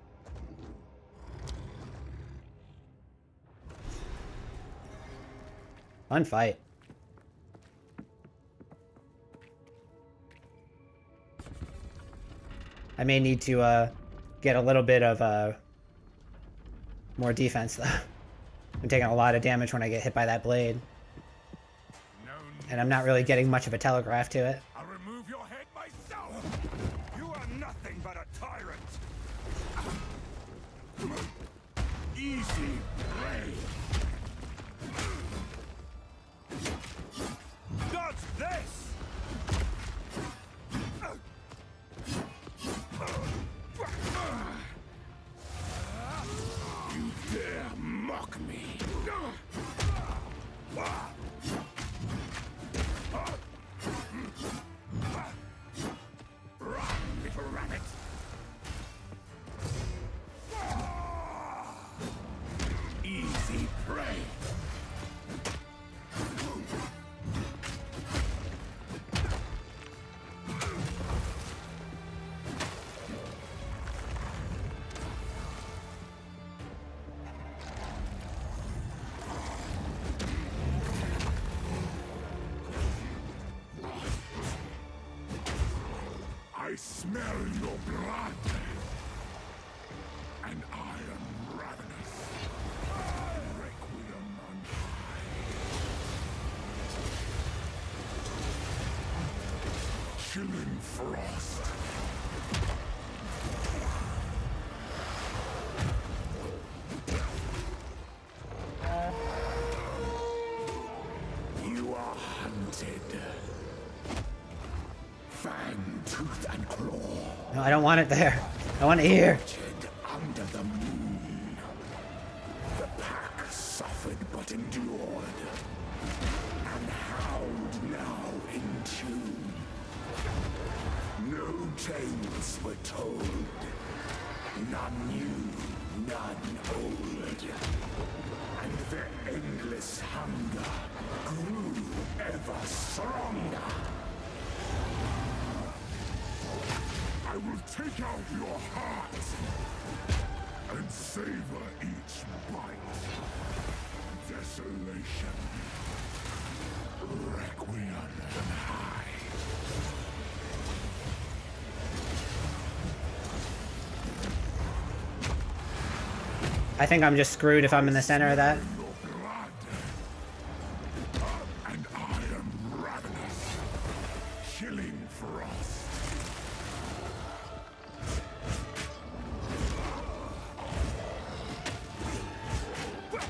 Fun fight. I may need to get a little bit of more defense though. I'm taking a lot of damage when I get hit by that blade. And I'm not really getting much of a telegraph to it. I'll remove your head myself. You are nothing but a tyrant. Easy prey. Dodge this! You dare mock me. Run, little rabbit. Easy prey. I smell your blood, and I am ravenous. Requiem on high. Chilling frost. You are hunted. Fang, tooth, and claw. No, I don't want it there. I want it here. Under the moon. The pack suffered but endured. And howled now in tune. No tales were told. None new, none old. And their endless hunger grew ever stronger. I will take out your heart and savor each bite. Desolation. Requiem on high. I think I'm just screwed if I'm in the center of that. And I am ravenous. Chilling frost.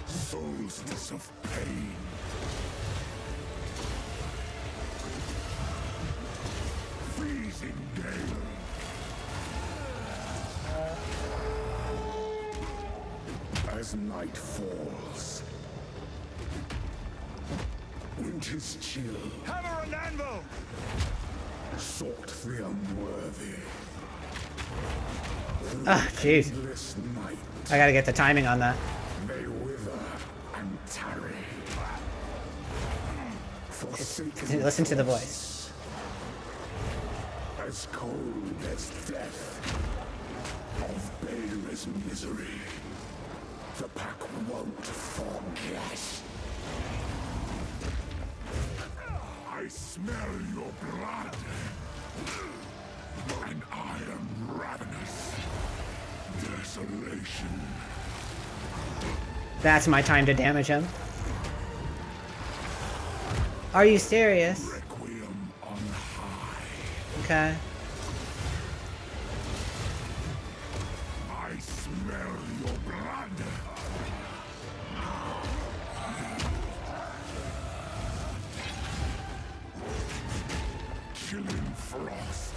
Solstice of pain. Freezing gale. As night falls, winter's chill Hammer and anvil! sought the unworthy. Ah, jeez. Endless night, I gotta get the timing on that. they wither and tarry. Listen to the voice. As cold as death, of baleless misery. The pack won't forget. I smell your blood, and I am ravenous. Desolation. That's my time to damage him. Are you serious? Requiem on high. Okay. I smell your blood. Chilling frost.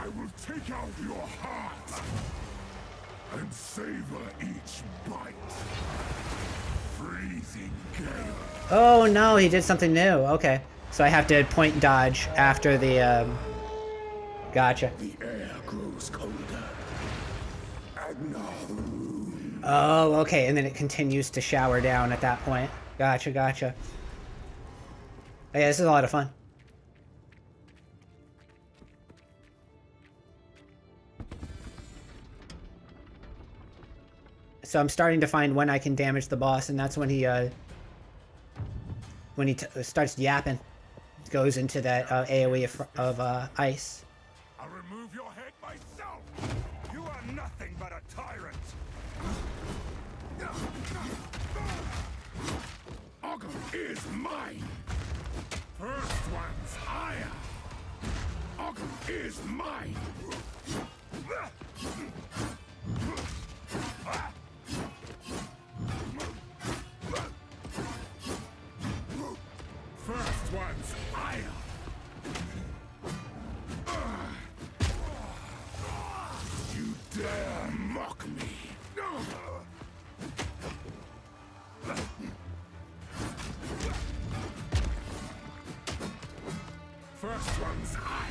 I will take out your heart and savor each bite. Freezing gale. Oh no, he did something new. Okay. So I have to point dodge after the, Gotcha. The air grows colder. And now the room. Oh, okay, and then it continues to shower down at that point. Gotcha, gotcha. Oh, yeah, this is a lot of fun. So I'm starting to find when I can damage the boss, and that's when he starts yapping. Goes into that AoE of ice. I'll remove your head myself! You are nothing but a tyrant! Ogre is mine! First one's higher! Ogre is mine! First one's higher! You dare mock me! First one's higher!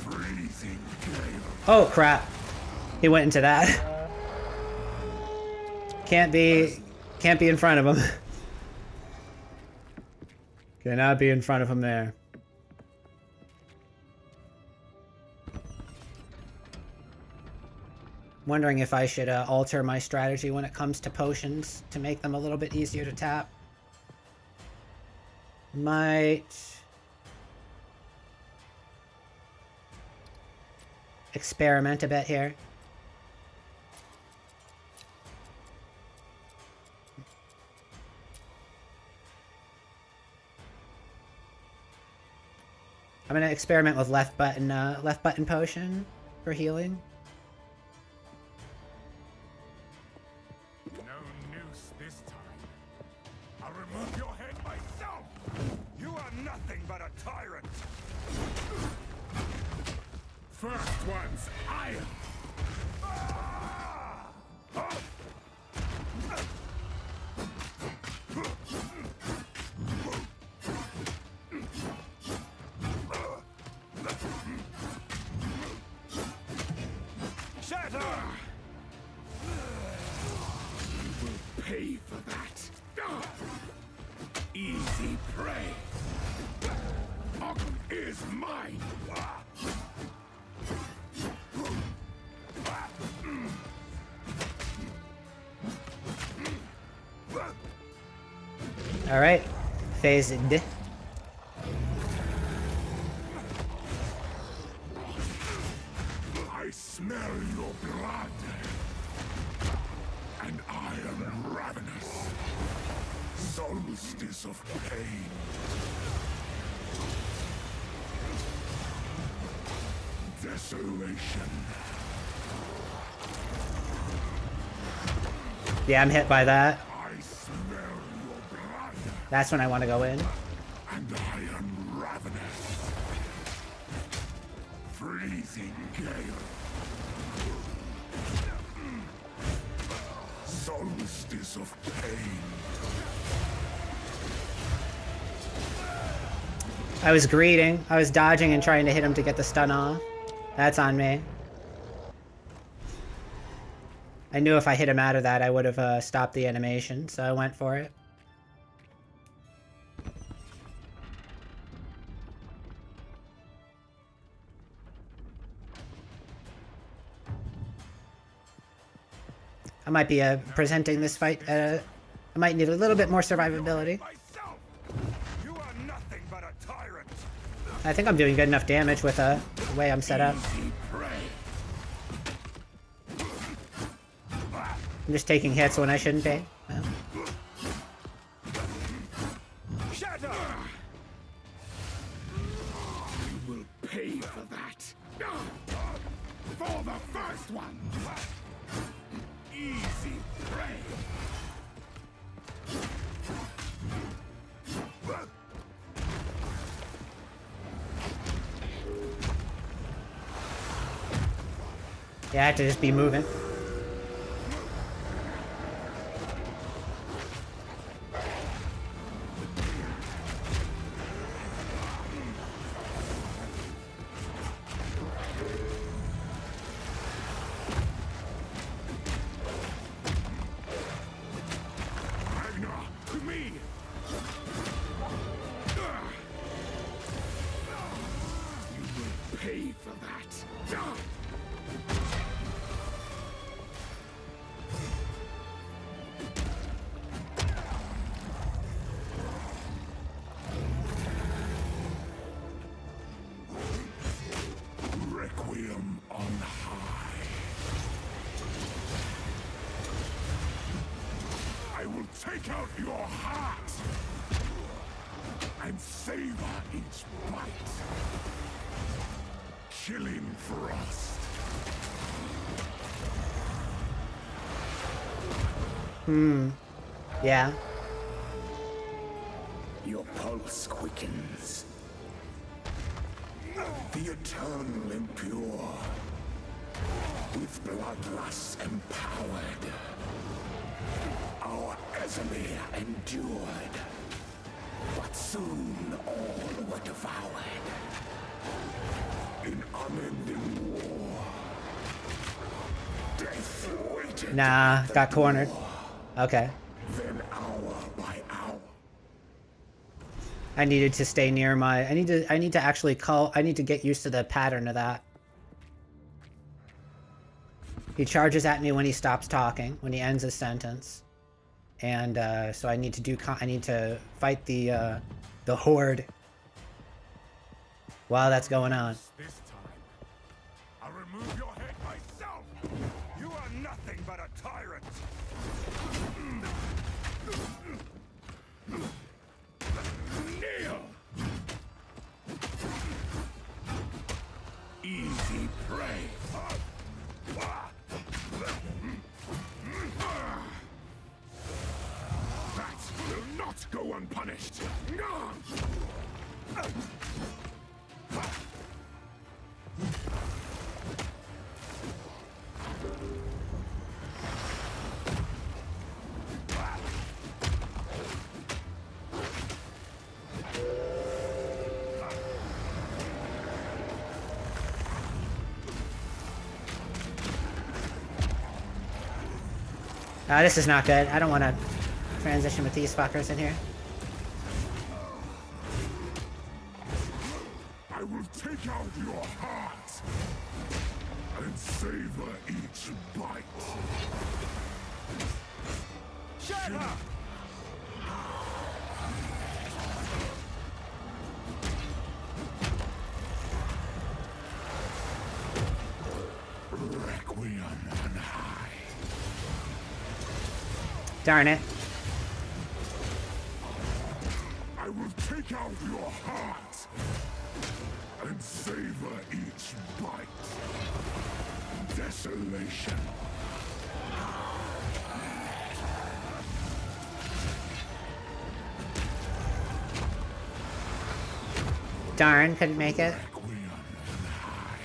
Freezing gale. Oh crap. He went into that. Can't be in front of him. Cannot be in front of him there. Wondering if I should alter my strategy when it comes to potions to make them a little bit easier to tap. Might experiment a bit here. I'm gonna experiment with left button potion for healing. No noose this time. I'll remove your head myself! You are nothing but a tyrant! First one's higher! Shatter! You will pay for that! Easy prey! Ogre is mine! All right, phased. I smell your blood, and I am ravenous. Solstice of pain. Desolation. Yeah, I'm hit by that. I smell your blood, That's when I want to go in. and freezing gale. Solstice of pain. I was greeting. I was dodging and trying to hit him to get the stun off. That's on me. I knew if I hit him out of that, I would have stopped the animation, so I went for it. I might be presenting this fight. I might need a little bit more survivability. You are nothing but a tyrant. I think I'm doing good enough damage with the way I'm set up. I'm just taking hits when I shouldn't be. Yeah. Shatter! You will pay for that. For the first one. Easy prey. Yeah, I have to just be moving. Take out your heart and savor each bite. Killing frost. Yeah. Your pulse quickens. The eternal impure, with bloodlust empowered. Our Esmir endured, but soon all were devoured. In unending war, death waited. Nah, got cornered. Okay. Then hour by hour. I needed to stay near my. I need to actually call. I need to get used to the pattern of that. He charges at me when he stops talking, when he ends his sentence. And so I need to do. I need to fight the horde while that's going on. This time, I'll remove your head myself. You are nothing but a tyrant. Kneel. Easy prey. Will not go unpunished. This is not good. I don't want to transition with these fuckers in here. I will take out your heart and savor each bite. Shatter! Requiem on high. Darn it. I will take out your heart and savor each bite. Desolation. Darn, couldn't make it. Requiem on high.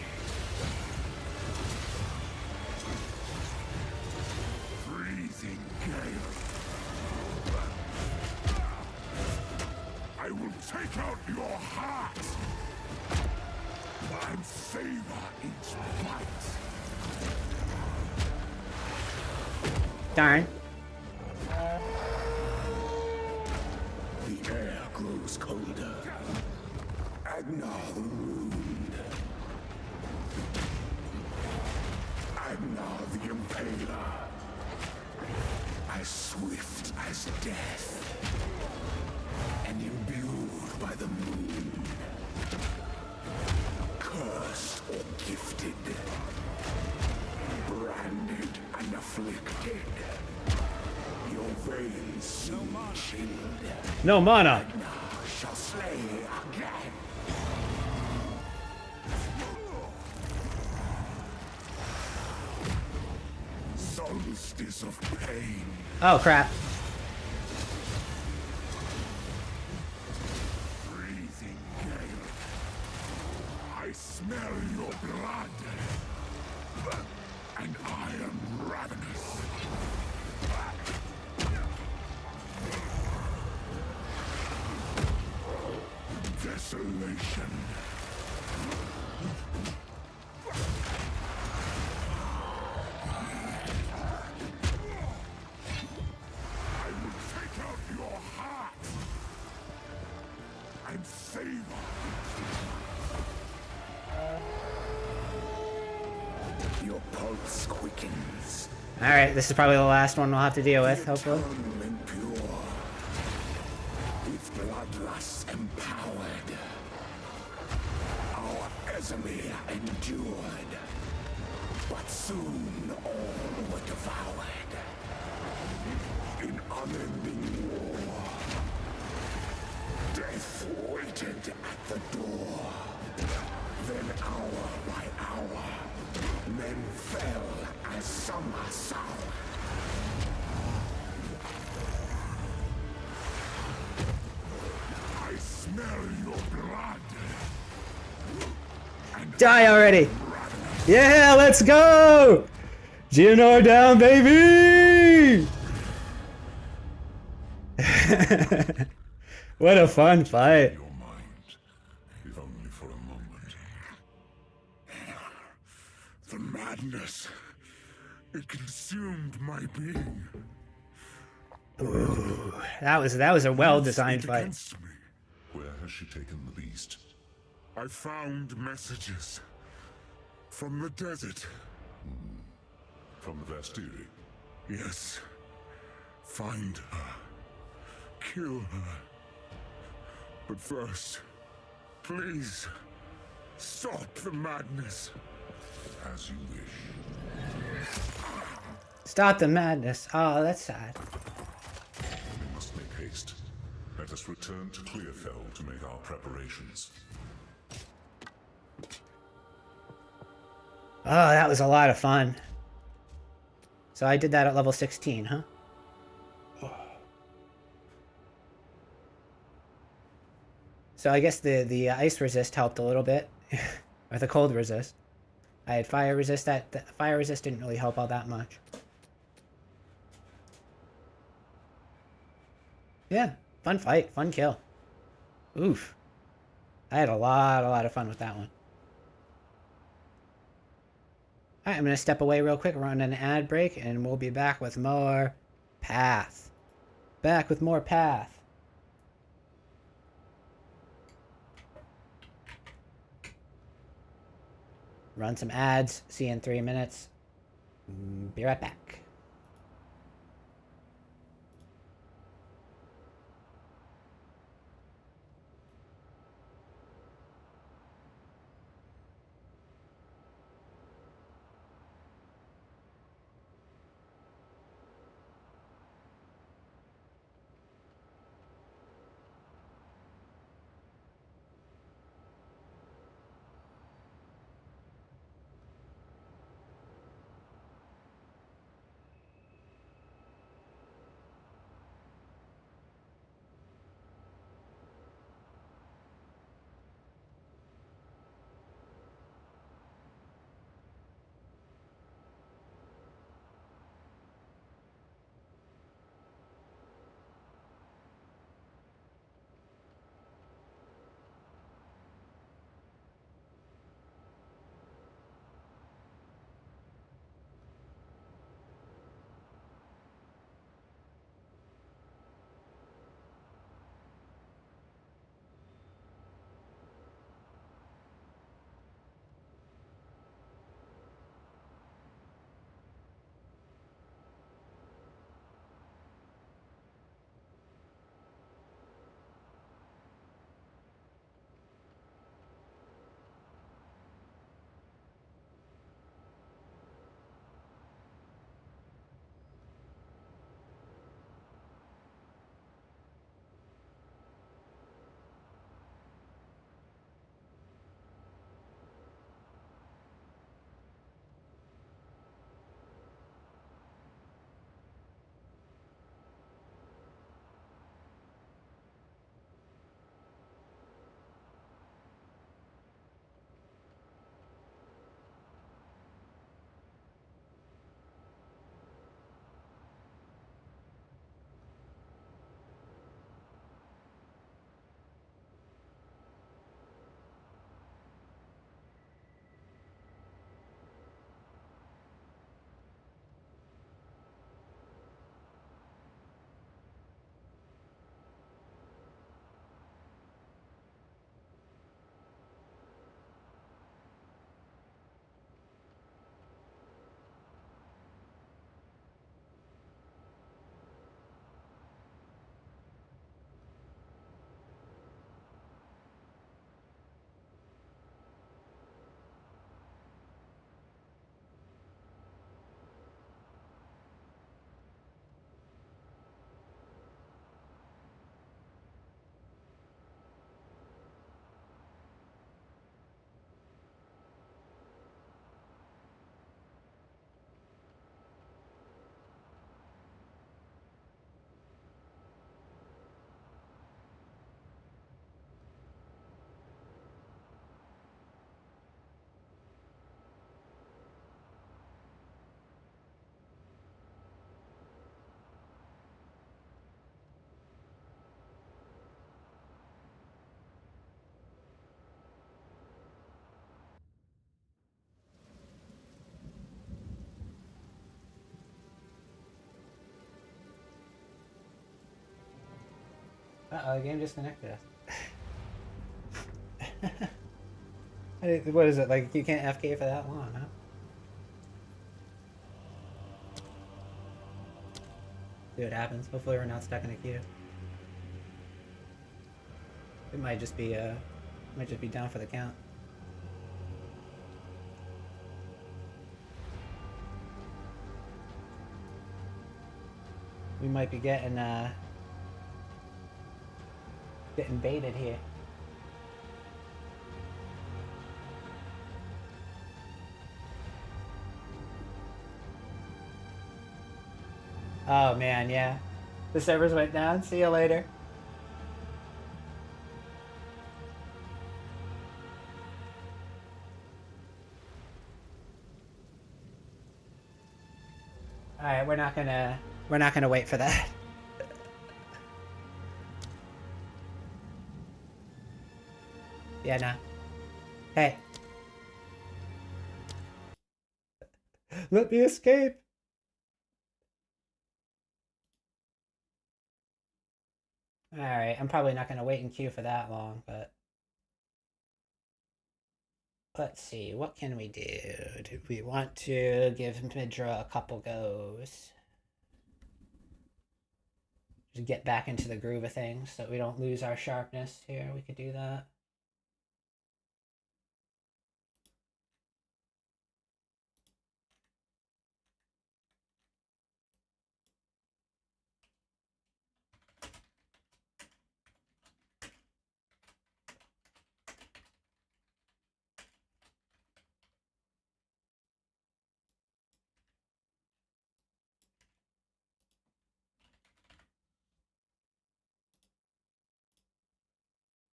each bite. Darn. The air grows colder. Agnar the Ruined. Agnar the Impaler. As swift as death. And imbued by the moon. Cursed or gifted. Branded and afflicted. Your veins soon chilled. No mana. Agnar shall slay again. Solstice of pain. Oh crap. Breathing gale. I smell your blood. And I am ravenous. Desolation. I will take out your heart and savor. Your pulse quickens. Alright, this is probably the last one we'll have to deal with, hopefully. Eternal and pure. With bloodlust empowered. Our Esme endured. But soon all were devoured. In unending war. Death waited at the door. Then hour by hour, men fell as summer sour. I smell your blood. And Die already! Yeah, let's go! GNR down, baby! What a fun fight. Your mind, if only for a moment. the madness, it consumed my being. Ooh, that was a well-designed fight. Against me. Where has she taken the beast? I found messages from the desert. From the Vastiri? Yes. Find her. Kill her. But first, please, stop the madness. As you wish. Stop the madness. Oh, that's sad. We must make haste. Let us return to Clearfell to make our preparations. Oh, that was a lot of fun. So I did that at level 16, huh? So I guess the ice resist helped a little bit. Or the cold resist. I had fire resist. That fire resist didn't really help all that much. Yeah, fun fight, fun kill. Oof. I had a lot of fun with that one. Alright, I'm going to step away real quick, run an ad break, and we'll be back with more Path. Back with more Path. Run some ads, see you in 3 minutes. Be right back. Uh-oh, the game disconnected us. What is it, like you can't FK for that long, huh? See what happens. Hopefully we're not stuck in a queue. It might just be down for the count. We might be getting baited here. Oh man, yeah. The servers went down. See you later. Alright, we're not gonna wait for that. Yeah, no. Hey. Let me escape. Alright, I'm probably not gonna wait in queue for that long, but let's see, what can we do? Do we want to give Midra a couple goes? Just get back into the groove of things so we don't lose our sharpness here. We could do that.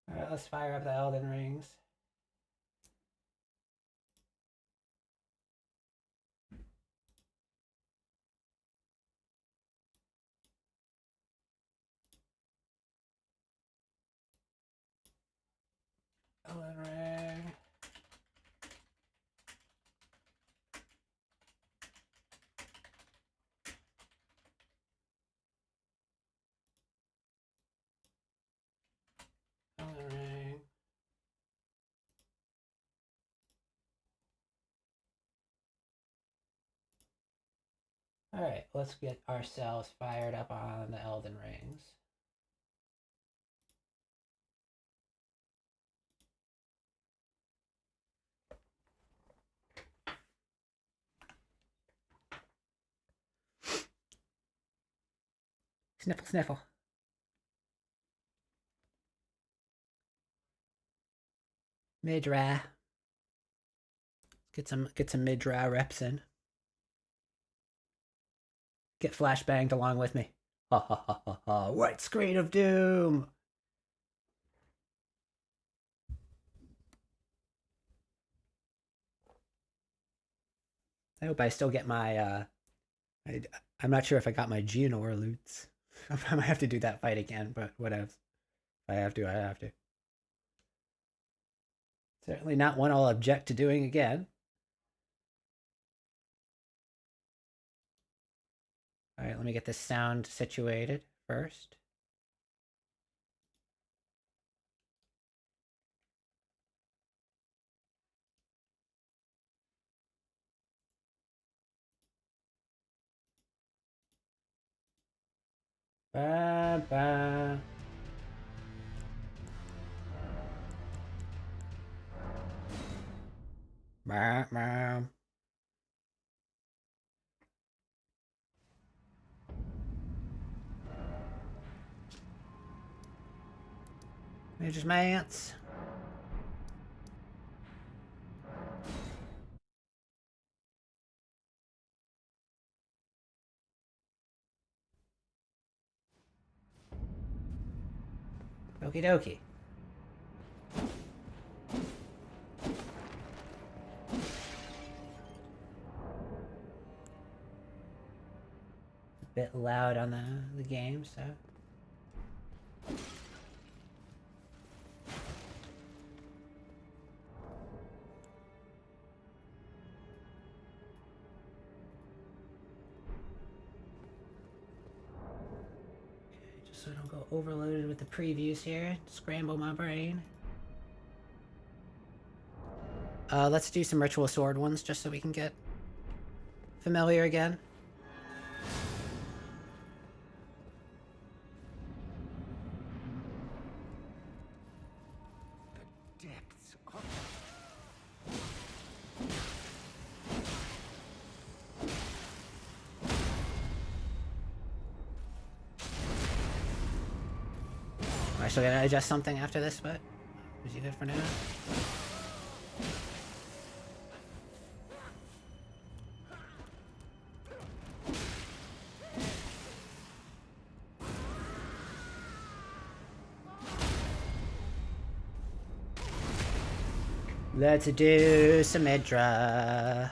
Alright, let's fire up the Elden rings. Elden ring. Elden ring. Alright, let's get ourselves fired up on the Elden rings. Sniffle, sniffle. Midra. Get some Midra reps in. Get flashbanged along with me. Ha ha ha ha ha. White screen of doom. I hope I still get my I'm not sure if I got my Geonor loots. I might have to do that fight again, but whatever. If I have to, I have to. Certainly not one I'll object to doing again. Alright, let me get this sound situated first. Ba, ba. Ba, ba. Major's Mance. Okie dokie. A bit loud on the game, so. Just so I don't go overloaded with the previews here. Scramble my brain. Let's do some ritual sword ones just so we can get familiar again. The depths of... Am I still gonna adjust something after this, but is he good for now? Let's do some Midra.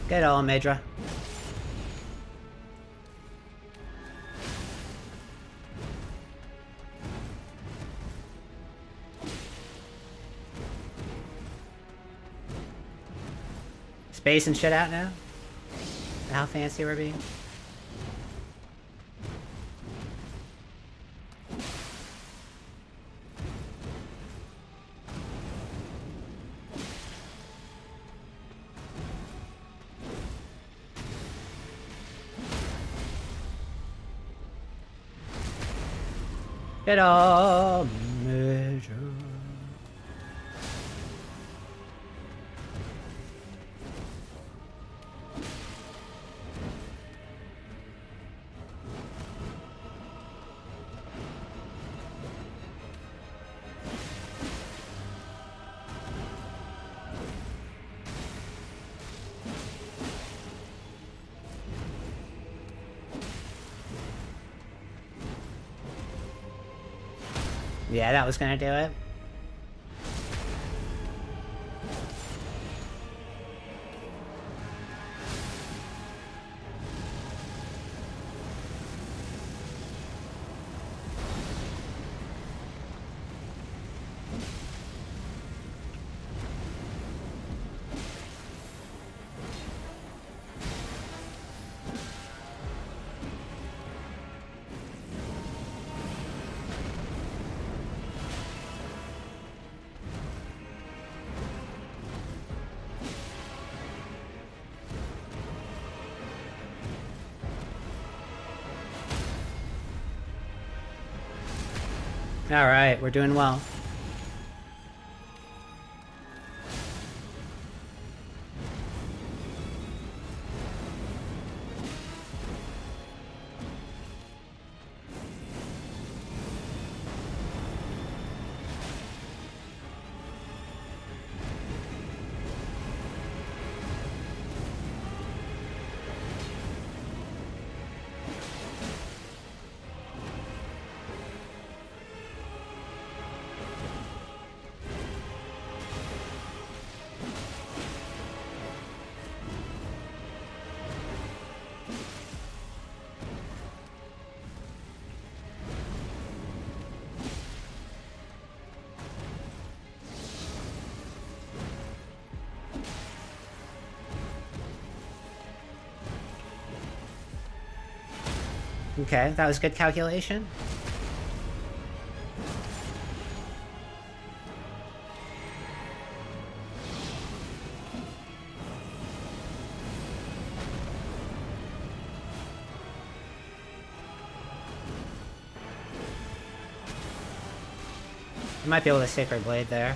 Get on, Midra. Space and shit out now? How fancy we're being? Get on, Midra. Yeah, that was gonna do it. Alright, we're doing well. Okay, that was good calculation. I might be able to Sacred Blade there.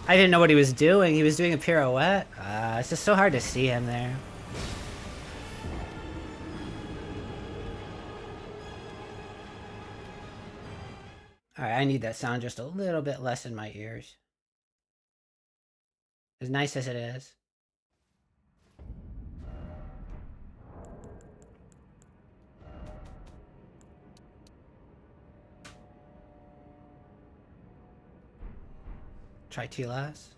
I didn't know what he was doing. He was doing a pirouette. It's just so hard to see him there. Alright, I need that sound just a little bit less in my ears. As nice as it is. Try T-Lass.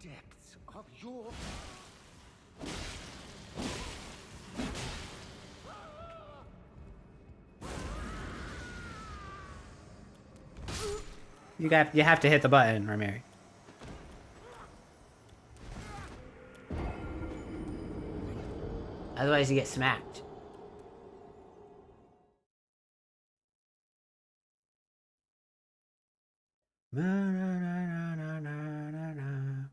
Depths of your... You have to hit the button, Ramiri. Otherwise you get smacked. Na, na, na, na, na, na, na.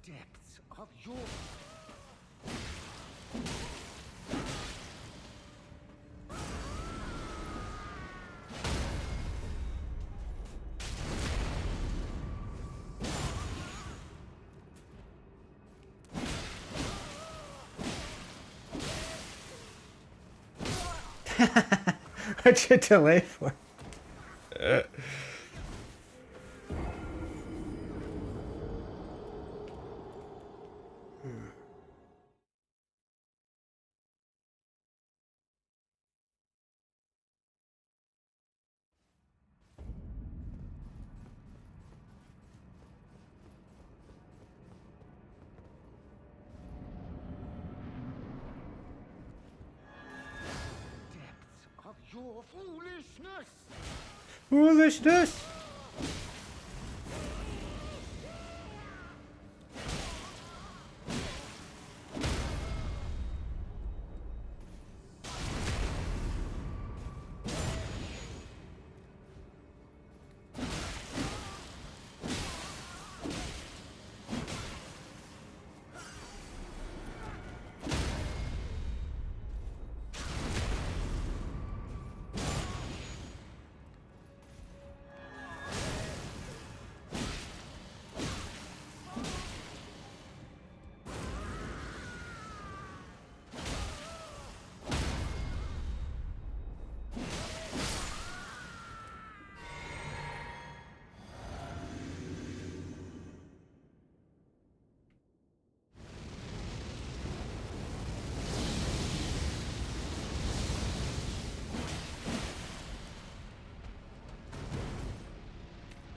Depths of your... What's your delay for? Depths of your foolishness! Foolishness!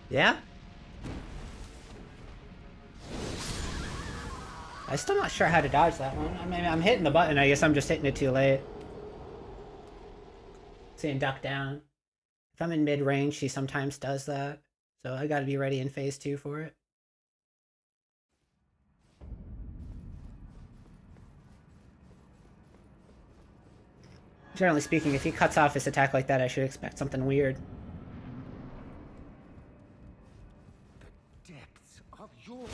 Yeah? I'm still not sure how to dodge that one. I mean, I'm hitting the button. I guess I'm just hitting it too late. Saying duck down. If I'm in mid-range, she sometimes does that. So I gotta be ready in phase 2 for it. Generally speaking, if he cuts off his attack like that, I should expect something weird. The depths of your...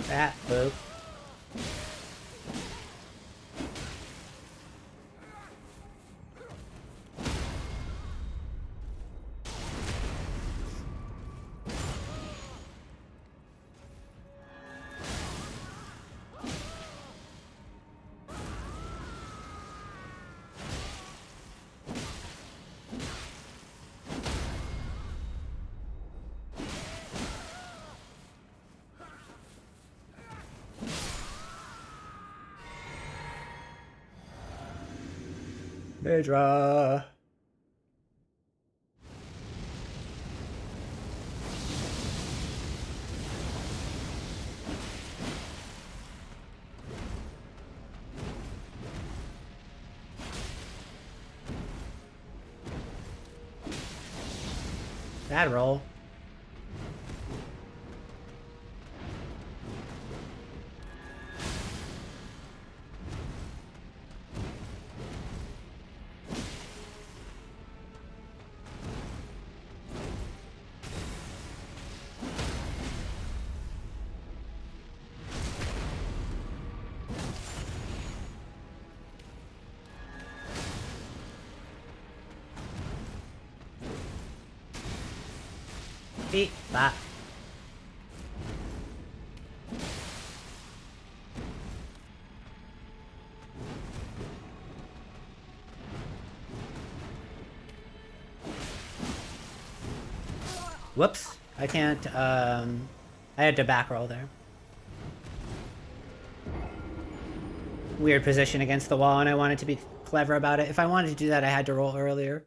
That, boop. Midra. Bad roll. Beat that. Whoops. I can't, I had to back roll there. Weird position against the wall, and I wanted to be clever about it. If I wanted to do that, I had to roll earlier.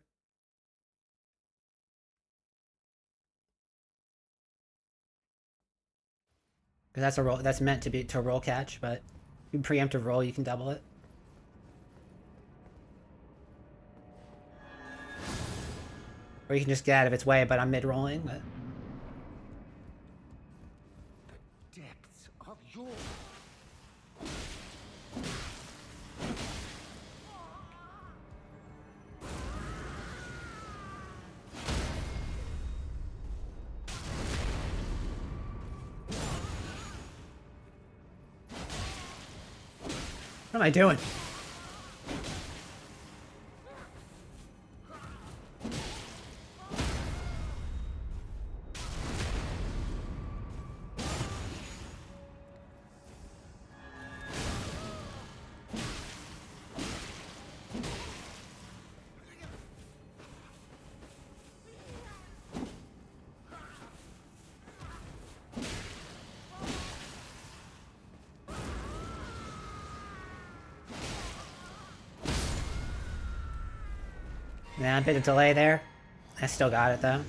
Because that's a roll, that's meant to be to roll catch, but you preemptive roll, you can double it. Or you can just get out of its way, but I'm mid-rolling, but... The depths of your... What am I doing? Yeah, a bit of delay there. I still got it though.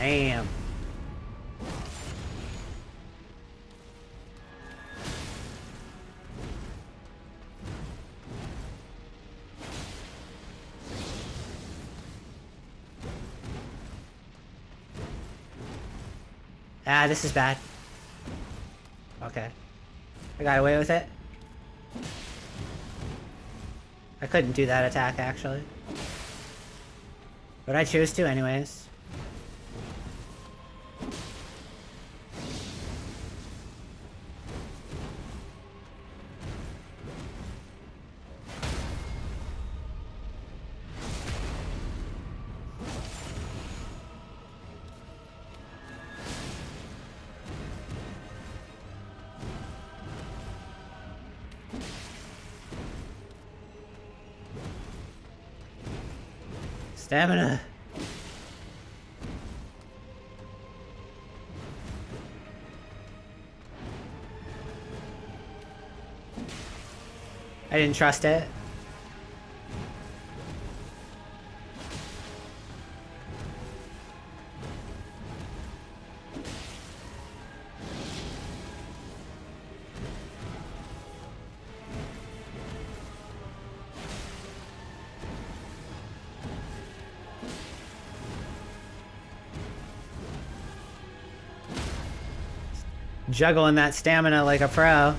Damn. Ah, this is bad. Okay. I got away with it. I couldn't do that attack, actually. But I choose to anyways. Stamina. I didn't trust it. Juggling that stamina like a pro.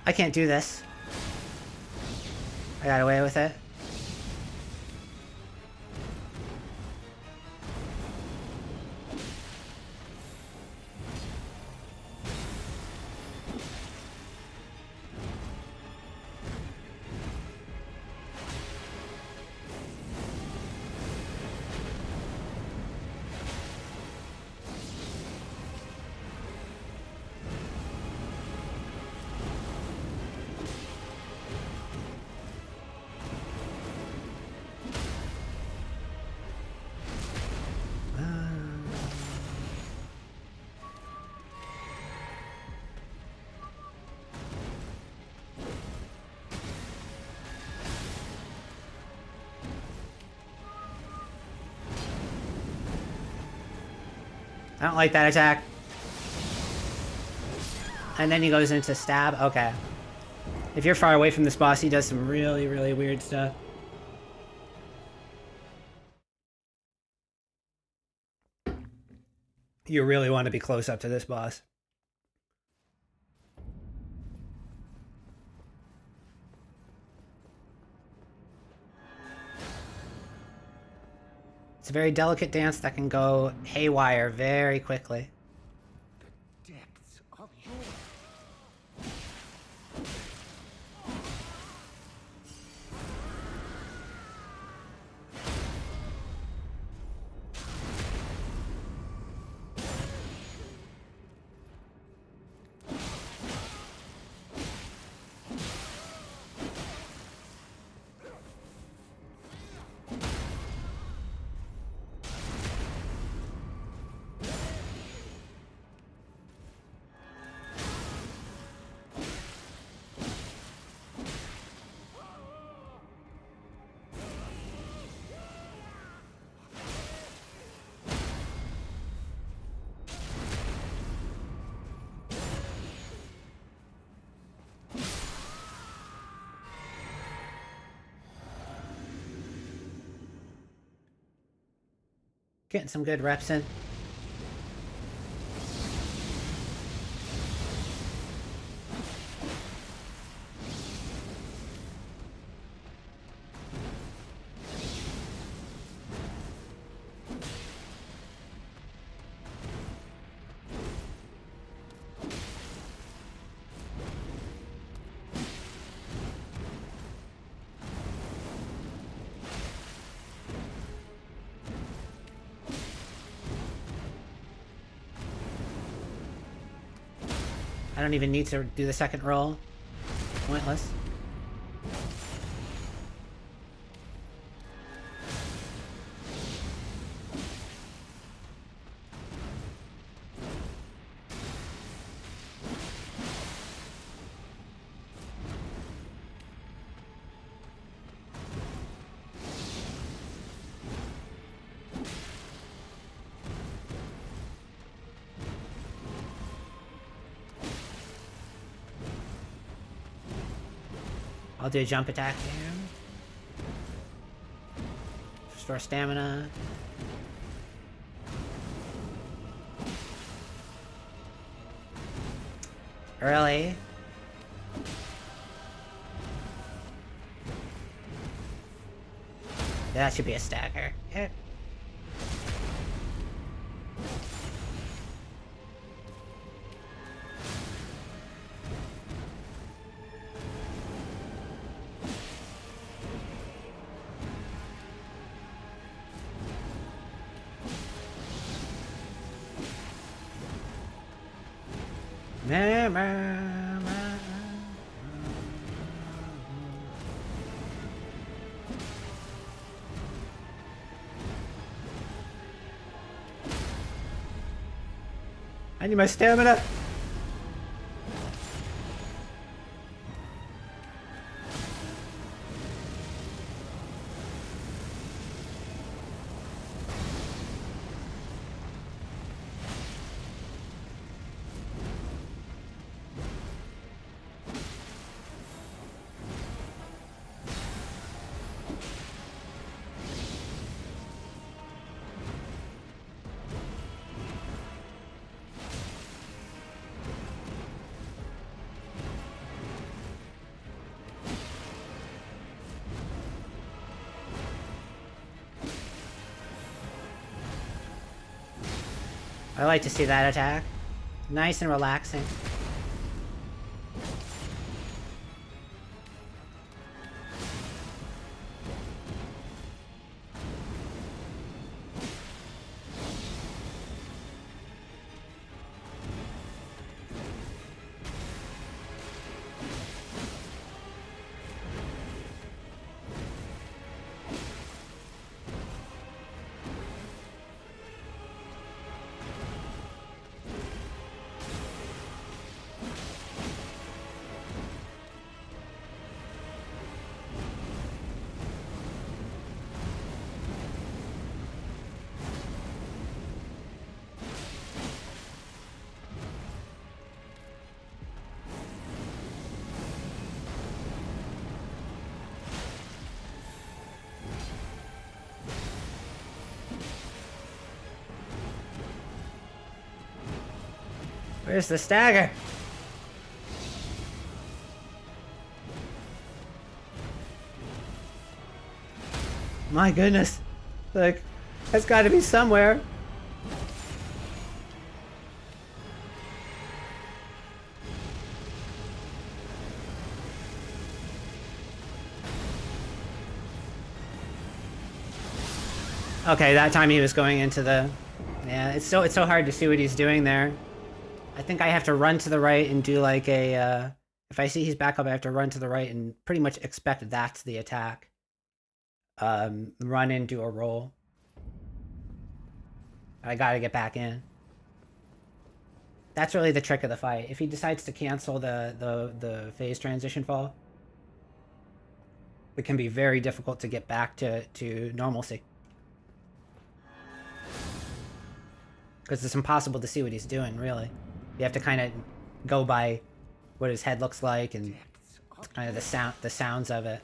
I can't do this. I got away with it. I don't like that attack. And then he goes into stab. Okay. If you're far away from this boss, he does some really, really weird stuff. You really want to be close up to this boss. It's a very delicate dance that can go haywire very quickly. Depths of your... Getting some good reps in. I don't even need to do the second roll. Pointless. I'll do a jump attack here. Restore stamina. Early. That should be a stagger. Yeah. I need my stamina. I like to see that attack. Nice and relaxing. Where's the stagger? My goodness. Like, that's gotta be somewhere. Okay, that time he was going into the... Yeah, it's so hard to see what he's doing there. I think I have to run to the right and do like a, if I see he's back up, I have to run to the right and pretty much expect that's the attack. Run in, do a roll. I gotta get back in. That's really the trick of the fight. If he decides to cancel the phase transition fall, it can be very difficult to get back to normalcy. Because it's impossible to see what he's doing, really. You have to kind of go by what his head looks like and kind of the sounds of it.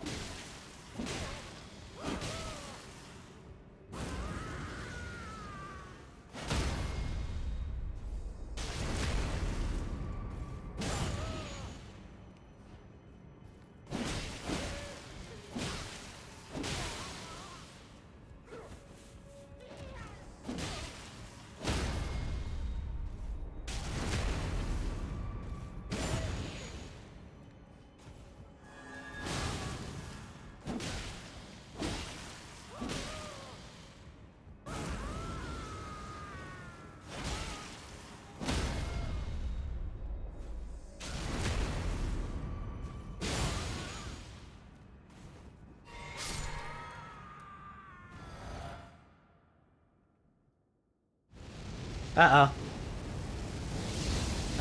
Uh-oh.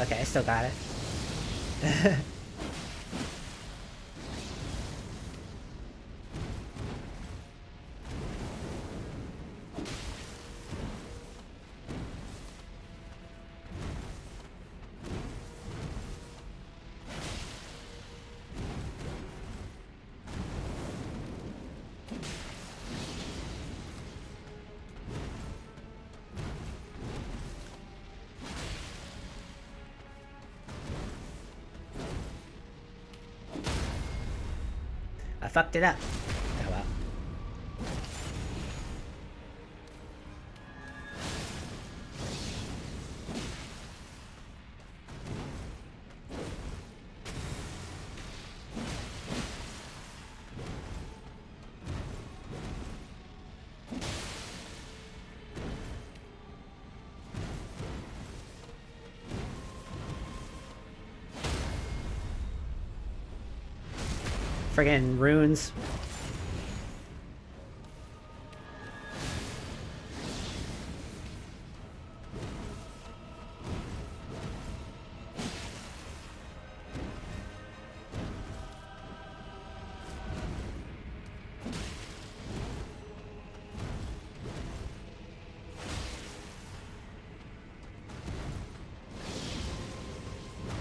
Okay, I still got it. I fucked it up. Oh well. Friggin' runes.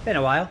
Been a while.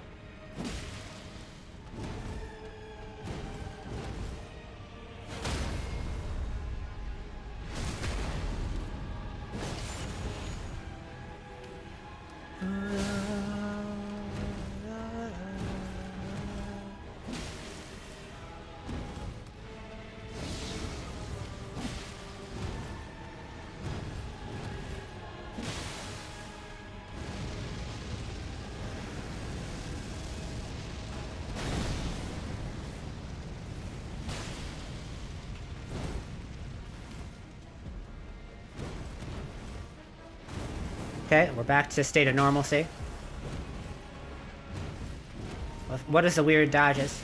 Okay, we're back to state of normalcy. What is the weird dodges?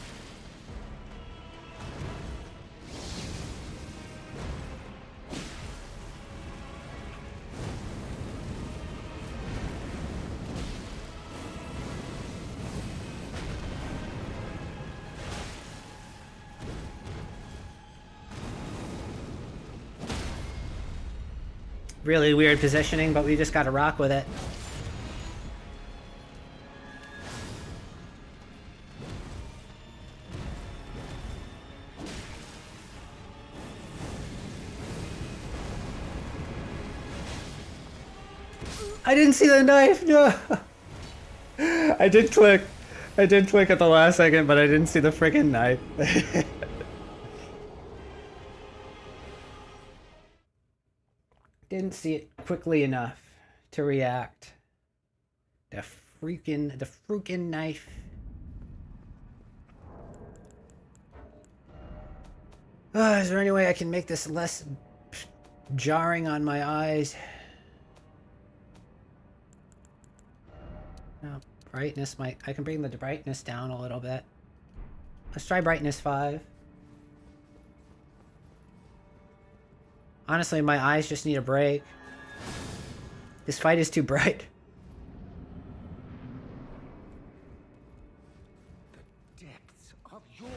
Really weird positioning, but we just gotta rock with it. I didn't see the knife, no! I did click at the last second, but I didn't see the freaking knife. Didn't see it quickly enough to react. The freaking knife. Is there any way I can make this less jarring on my eyes? No, brightness might... I can bring the brightness down a little bit. Let's try brightness 5. Honestly, my eyes just need a break. This fight is too bright. The depths of your...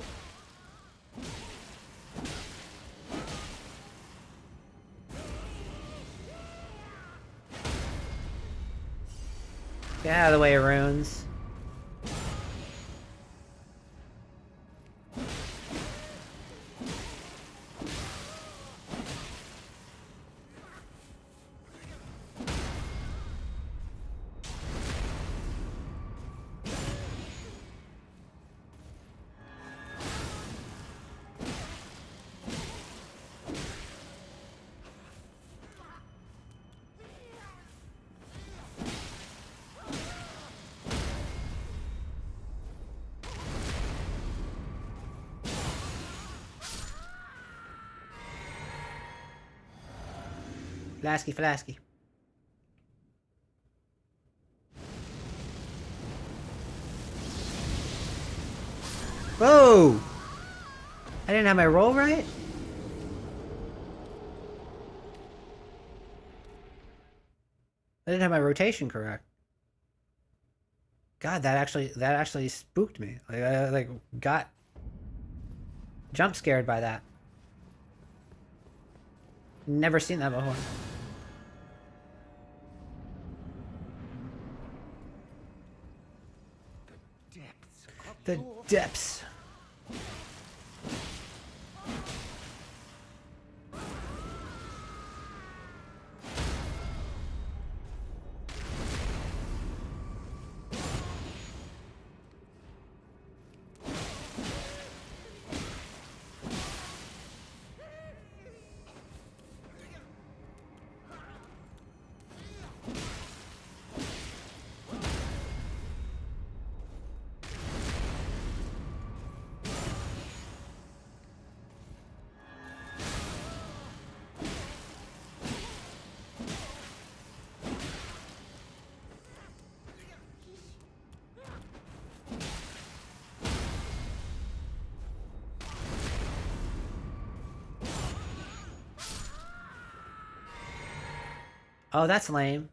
Get out of the way, runes. Flasky, flasky. Whoa! I didn't have my roll right? I didn't have my rotation correct. God, that actually spooked me. Like I got jump scared by that. Never seen that before. The depths. Oh, that's lame.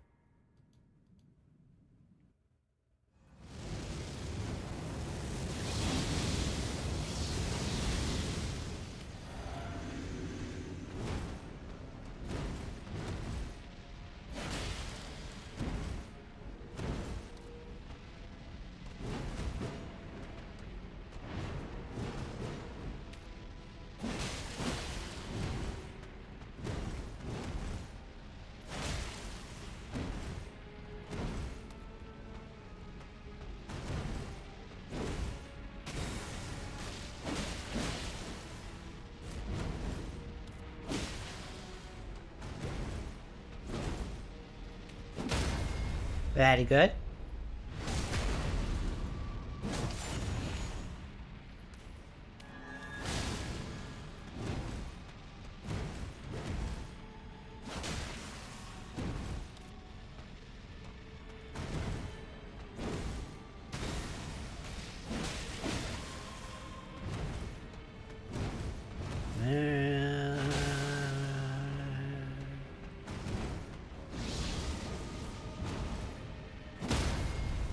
Very good.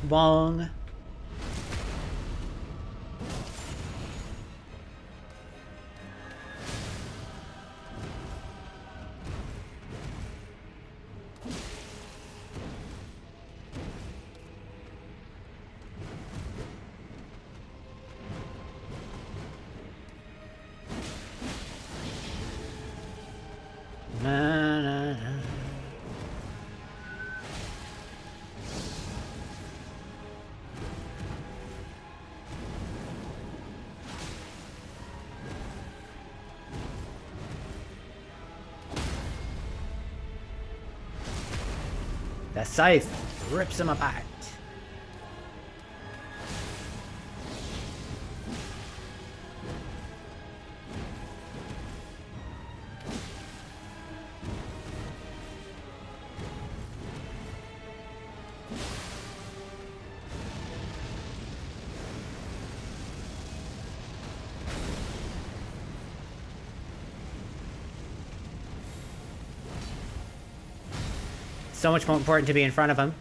Bong. Na, na, na. The scythe rips him apart. So much more important to be in front of him.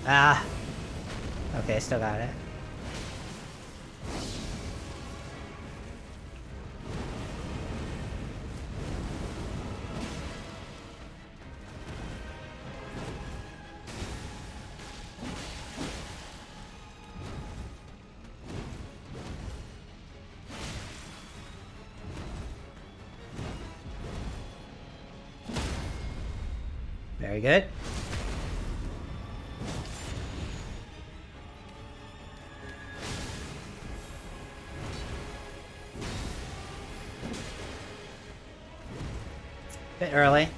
Ah. Okay, still got it. Very good. Bit early.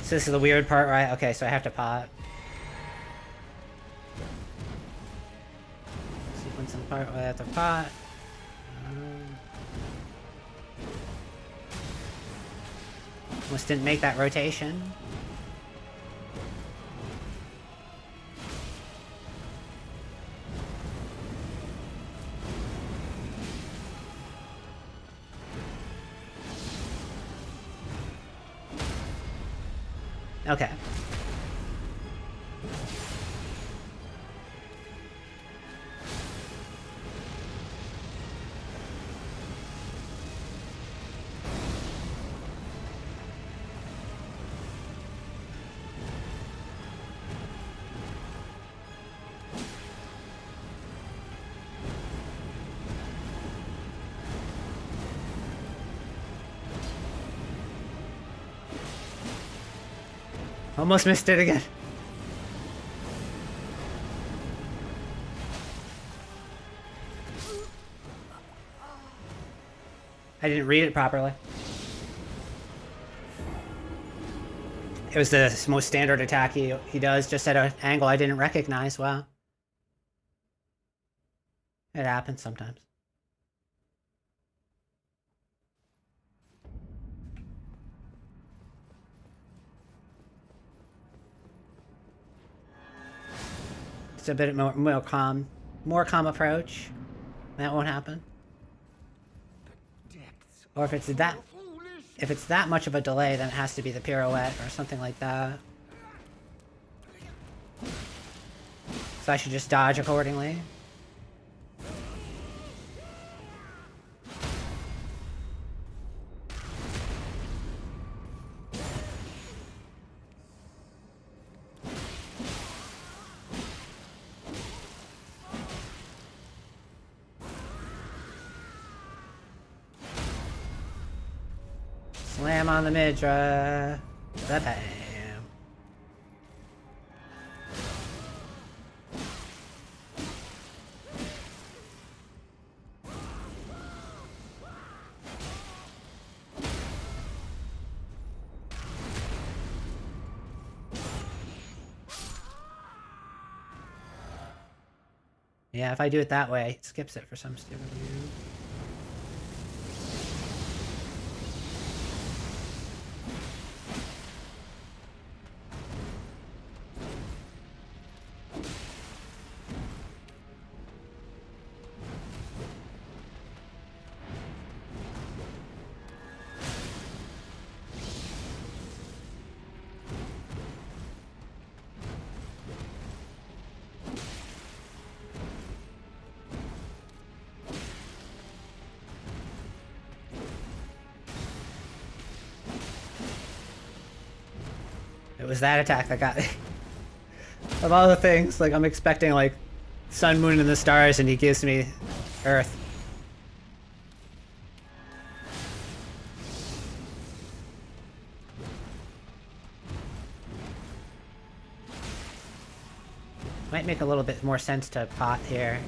So this is the weird part, right? Okay, so I have to pot. Sequencing part where I have to pot. Almost didn't make that rotation. Okay. Almost missed it again. I didn't read it properly. It was the most standard attack he does, just at an angle I didn't recognize. Wow. It happens sometimes. It's a bit more calm approach. That won't happen. Or if it's that much of a delay, then it has to be the pirouette or something like that. So I should just dodge accordingly. Slam on the Midra. The bam. Yeah, if I do it that way, it skips it for some stupid reason. It was that attack that got me. Of all the things, like I'm expecting like sun, moon, and the stars, and he gives me earth. Might make a little bit more sense to pot here.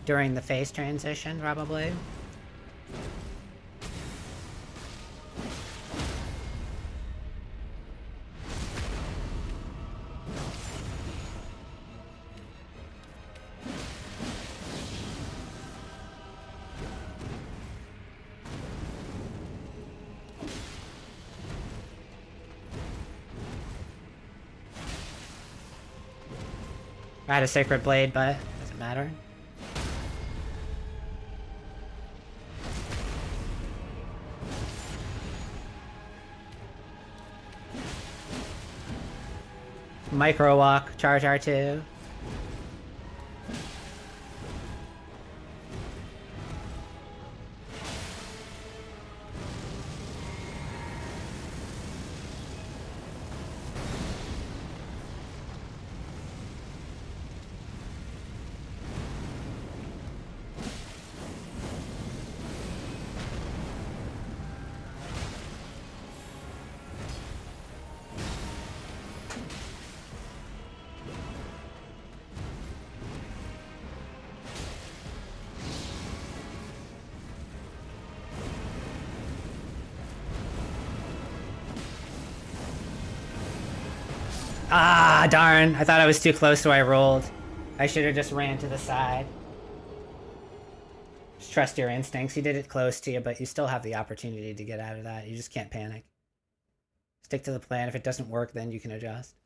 During the phase transition, probably. I had a Sacred Blade, but it doesn't matter. Micro walk, charge R2. Ah, darn. I thought I was too close, so I rolled. I should have just ran to the side. Just trust your instincts. You did it close to you, but you still have the opportunity to get out of that. You just can't panic. Stick to the plan. If it doesn't work, then you can adjust.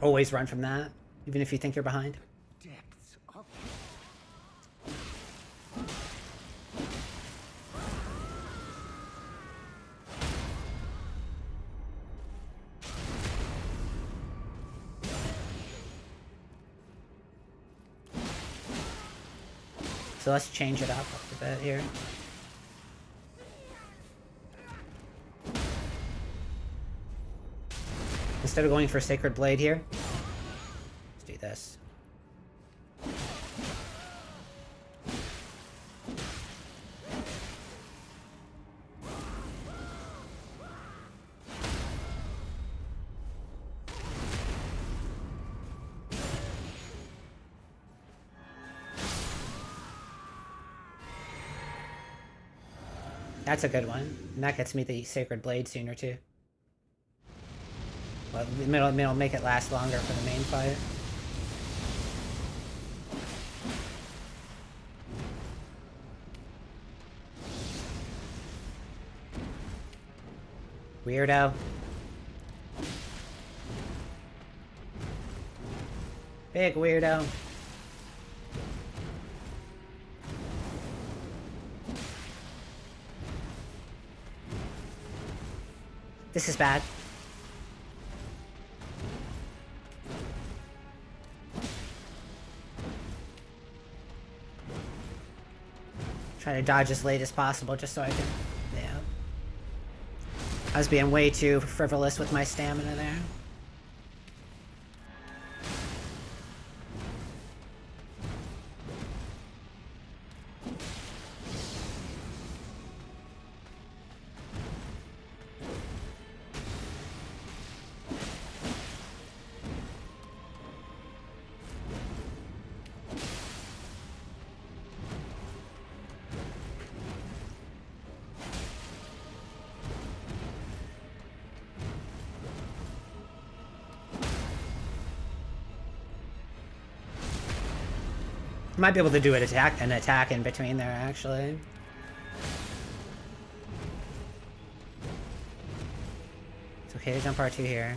Always run from that, even if you think you're behind. So let's change it up a bit here. Instead of going for Sacred Blade here, let's do this. That's a good one. And that gets me the Sacred Blade sooner too. Well, it'll make it last longer for the main fight. Weirdo. Big weirdo. This is bad. Try to dodge as late as possible just so I can... Yeah. I was being way too frivolous with my stamina there. Might be able to do an attack in between there, actually. It's okay to jump R2 here.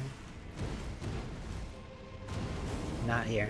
Not here.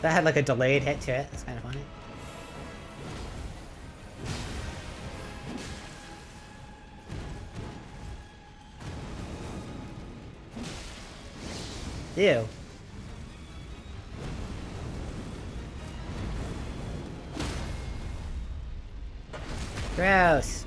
That had like a delayed hit to it. That's kind of funny. Ew. Gross.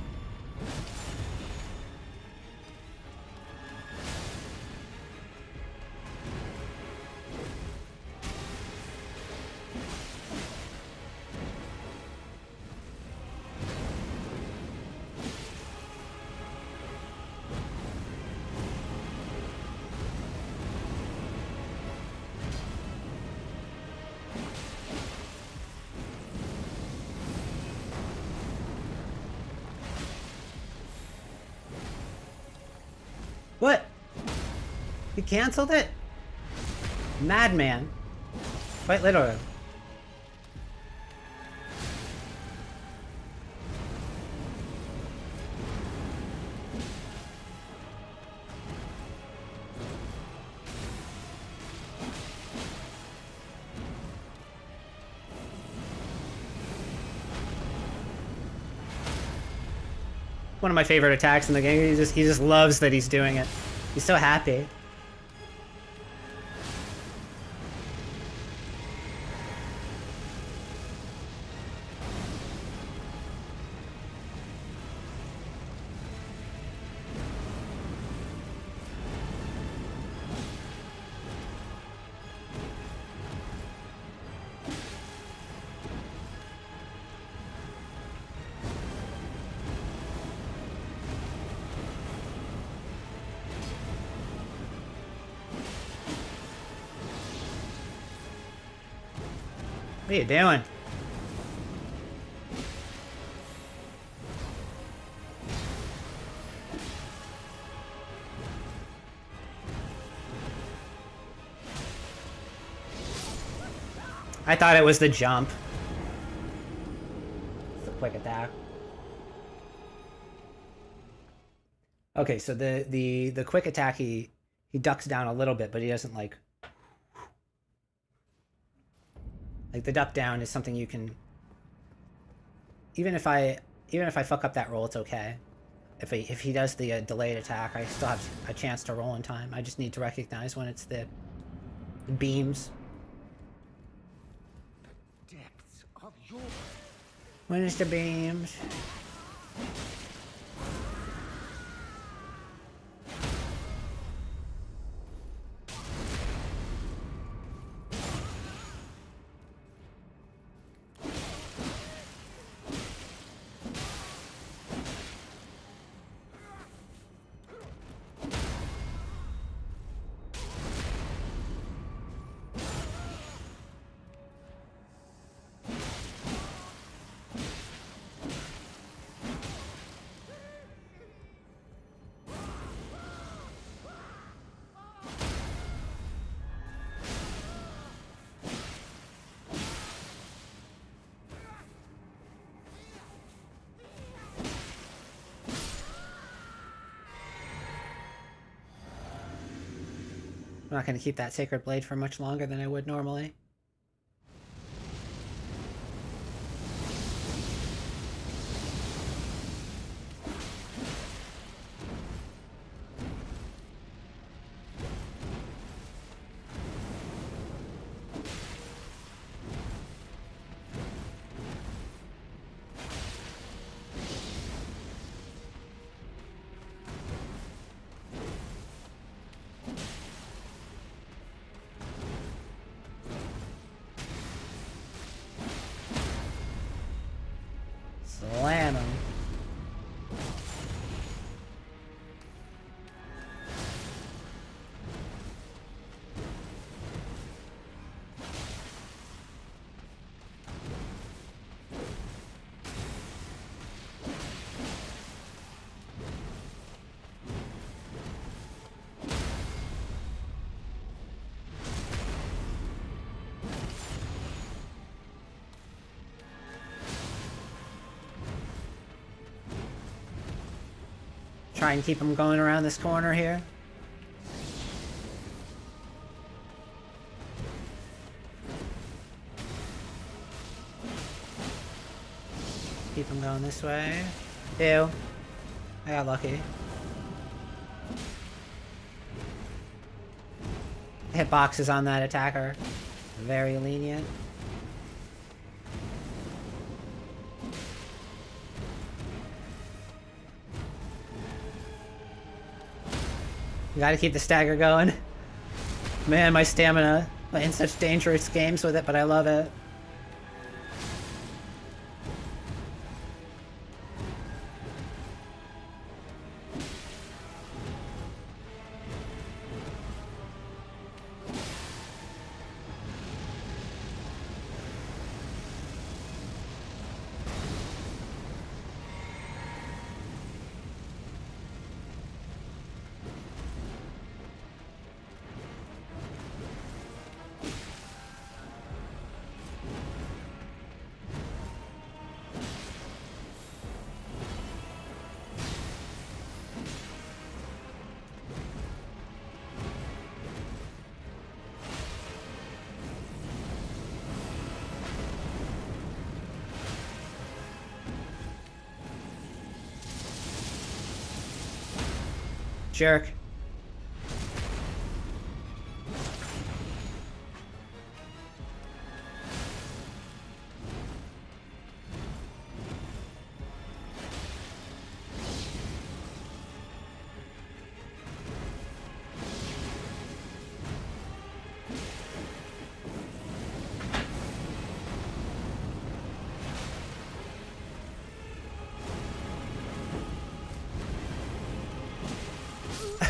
What? He canceled it? Madman. Quite literally. One of my favorite attacks in the game. He just loves that he's doing it. He's so happy. What are you doing? I thought it was the jump. It's a quick attack. Okay, so the quick attack he ducks down a little bit, but he doesn't like the duck down is something you can, even if I fuck up that roll, it's okay. If he does the delayed attack, I still have a chance to roll in time. I just need to recognize when it's the beams. The depths of your... When it's the beams. I'm not going to keep that Sacred Blade for much longer than I would normally. Try and keep him going around this corner here. Keep him going this way. Ew. I got lucky. Hitboxes on that attacker. Very lenient. You gotta keep the stagger going. Man, my stamina. I'm in such dangerous games with it, but I love it. Jerk.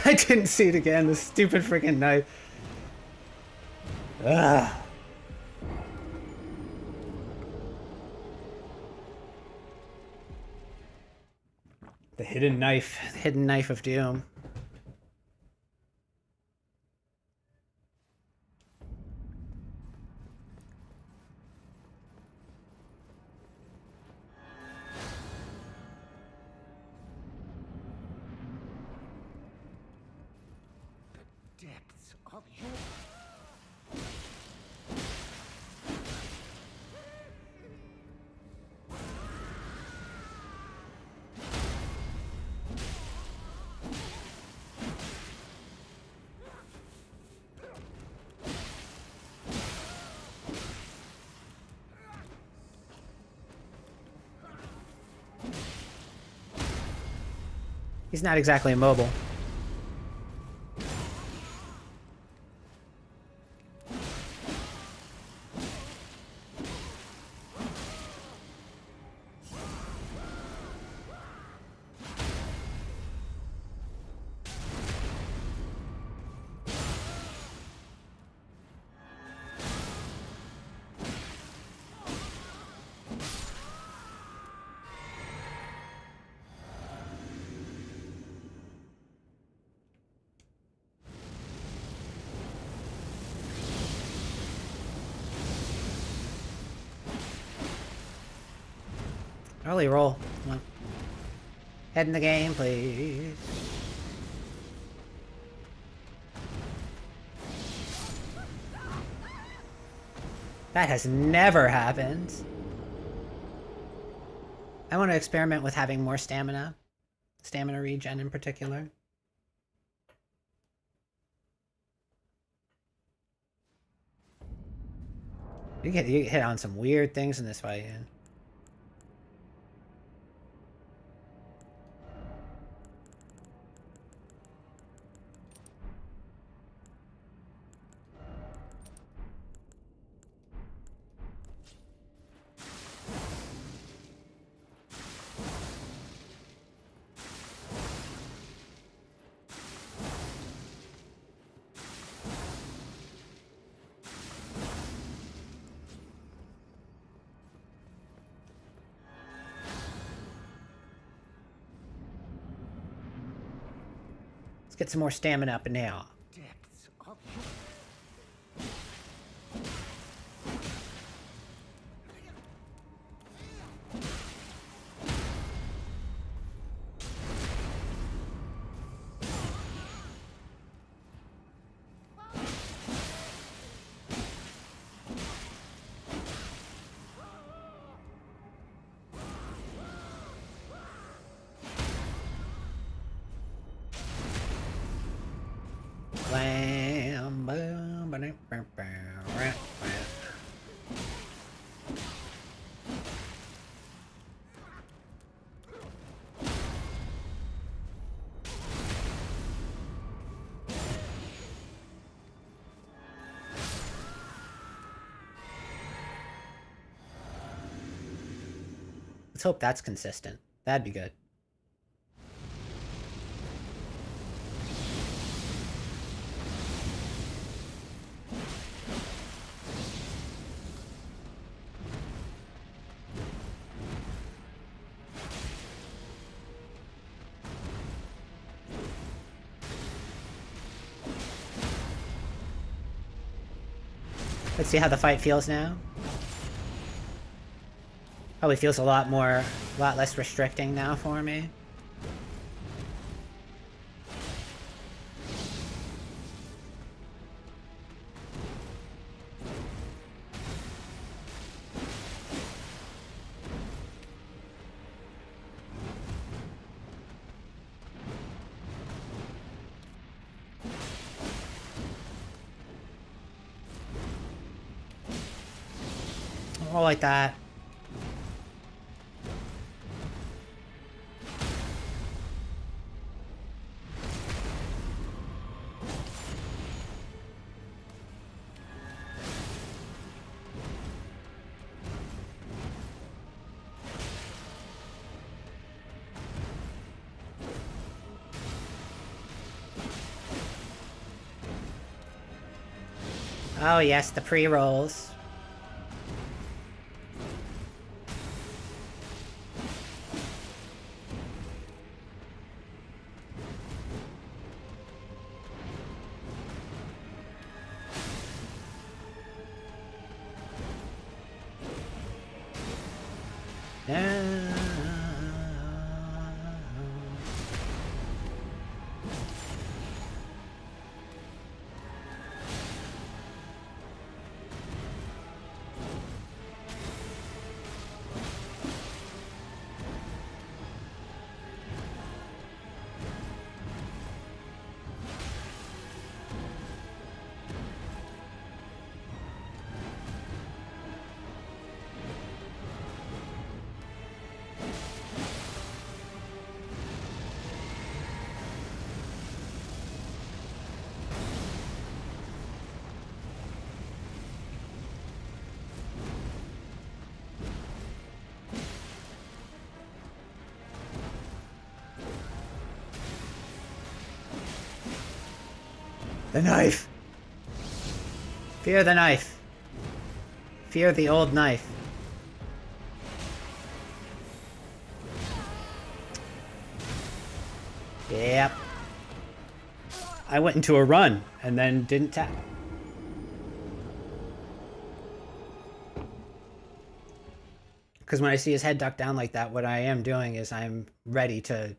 I didn't see it again, the stupid freaking knife. Ugh. The hidden knife of doom. Depths of your... He's not exactly immobile. Early roll. Come on. Head in the game, please. That has never happened. I want to experiment with having more stamina. Stamina regen in particular. You get hit on some weird things in this fight, yeah. Let's get some more stamina up in now. Depths of your... Let's hope that's consistent. That'd be good. Let's see how the fight feels now. Probably feels a lot less restricting now for me. All like that. Oh yes, the pre-rolls. The knife! Fear the knife. Fear the old knife. Yep. I went into a run and then didn't tap. Because when I see his head duck down like that, what I am doing is I'm ready to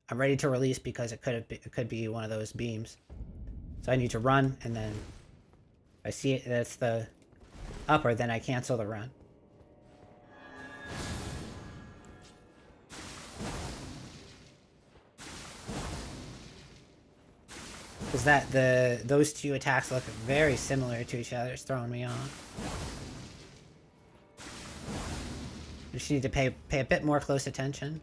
release because it could be one of those beams. So I need to run, and then if I see it, that's the upper, then I cancel the run. Because those two attacks look very similar to each other. It's throwing me off. I just need to pay a bit more close attention.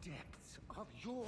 Depths of your...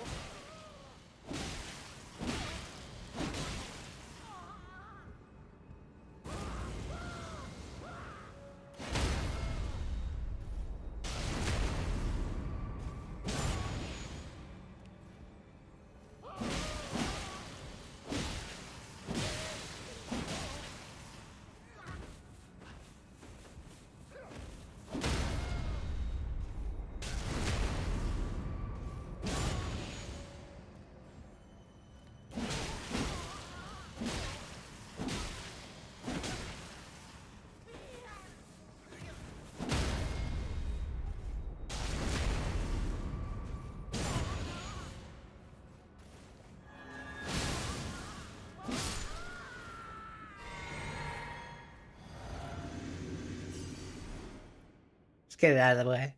Get it out of the way.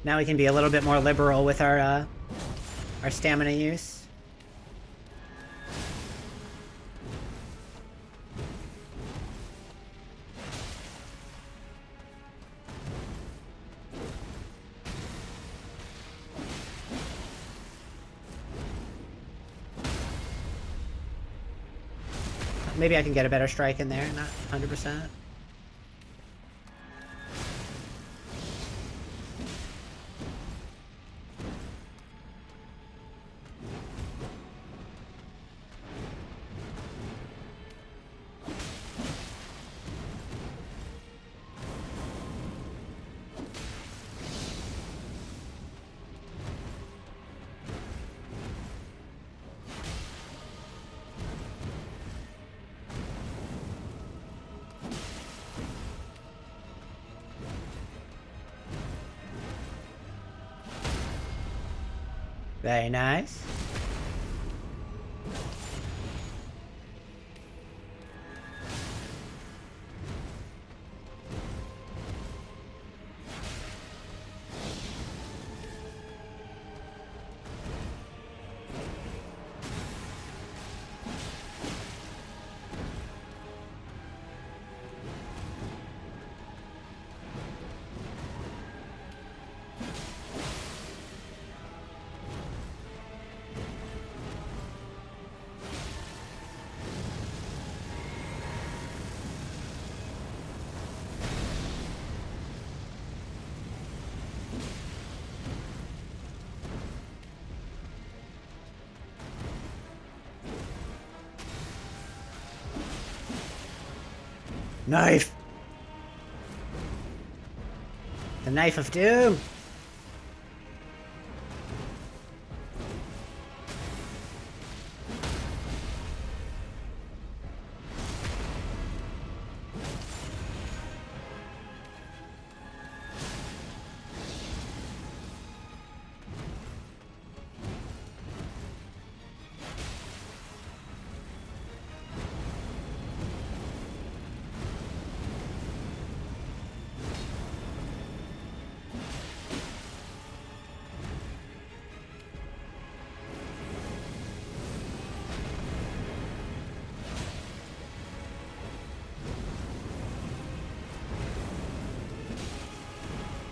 Now we can be a little bit more liberal with our stamina use. Maybe I can get a better strike in there, not 100%. Very nice. Knife! The knife of doom!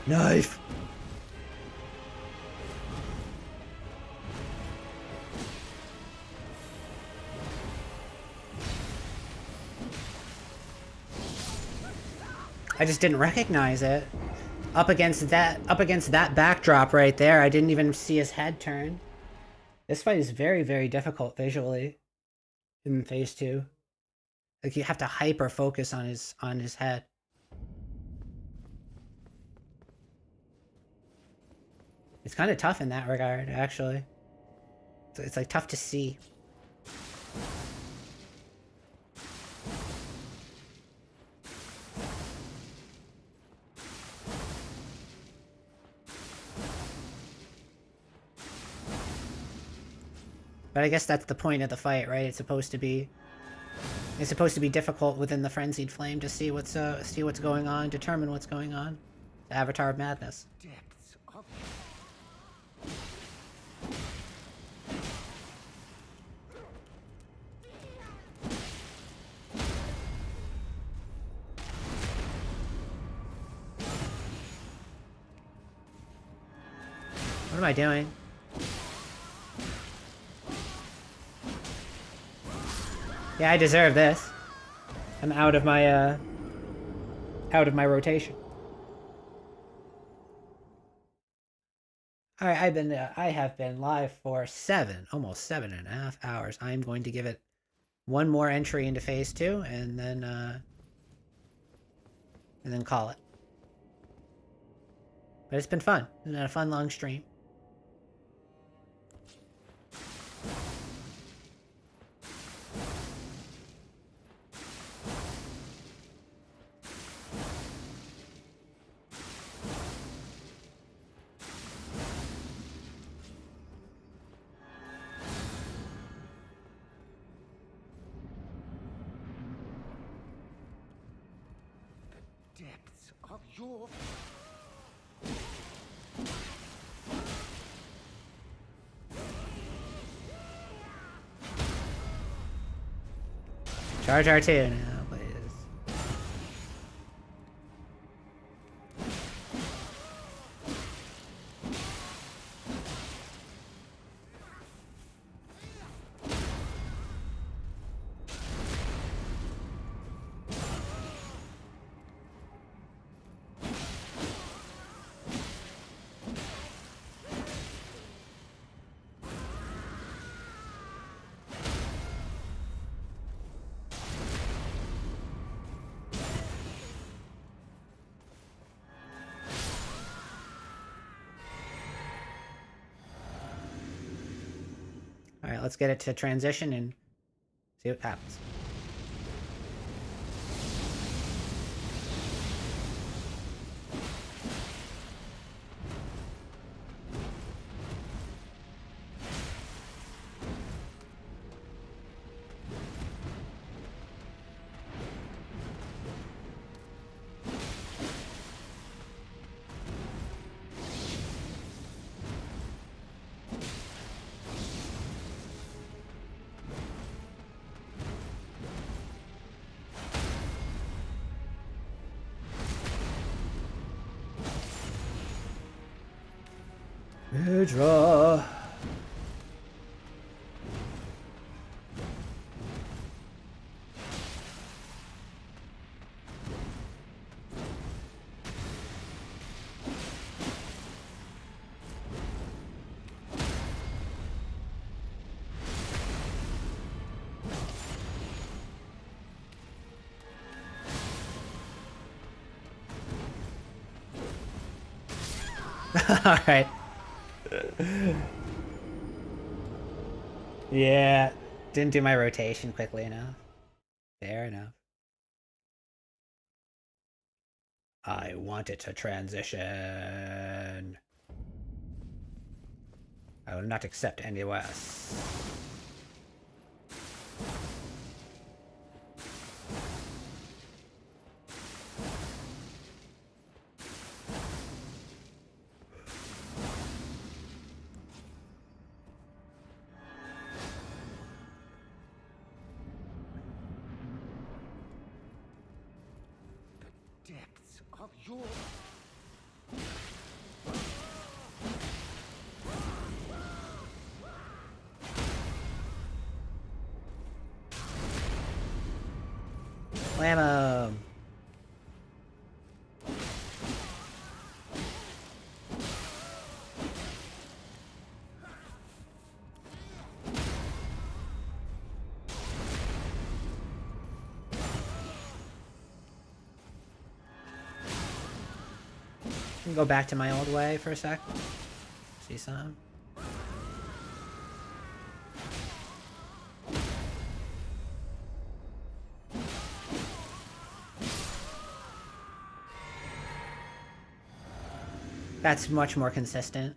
Knife! I just didn't recognize it. Up against that backdrop right there, I didn't even see his head turn. This fight is very, very difficult visually in phase 2. Like, you have to hyper focus on his head. It's kind of tough in that regard, actually. It's like tough to see. But I guess that's the point of the fight, right? It's supposed to be difficult within the frenzied flame to see what's going on, determine what's going on. The Avatar of Madness. Depths of... What am I doing? Yeah, I deserve this. I'm out of my rotation. All right, I have been live for almost 7.5 hours. I'm going to give it one more entry into phase 2 and then call it. But it's been fun. It's been a fun long stream. Depths of your... Charge R2 now, please. Alright, let's get it to transition and see what happens. Midra. All right. Yeah, didn't do my rotation quickly enough. Fair enough. I want it to transition. I will not accept any less. Depths of your... Whammo! Go back to my old way for a sec. See some. That's much more consistent.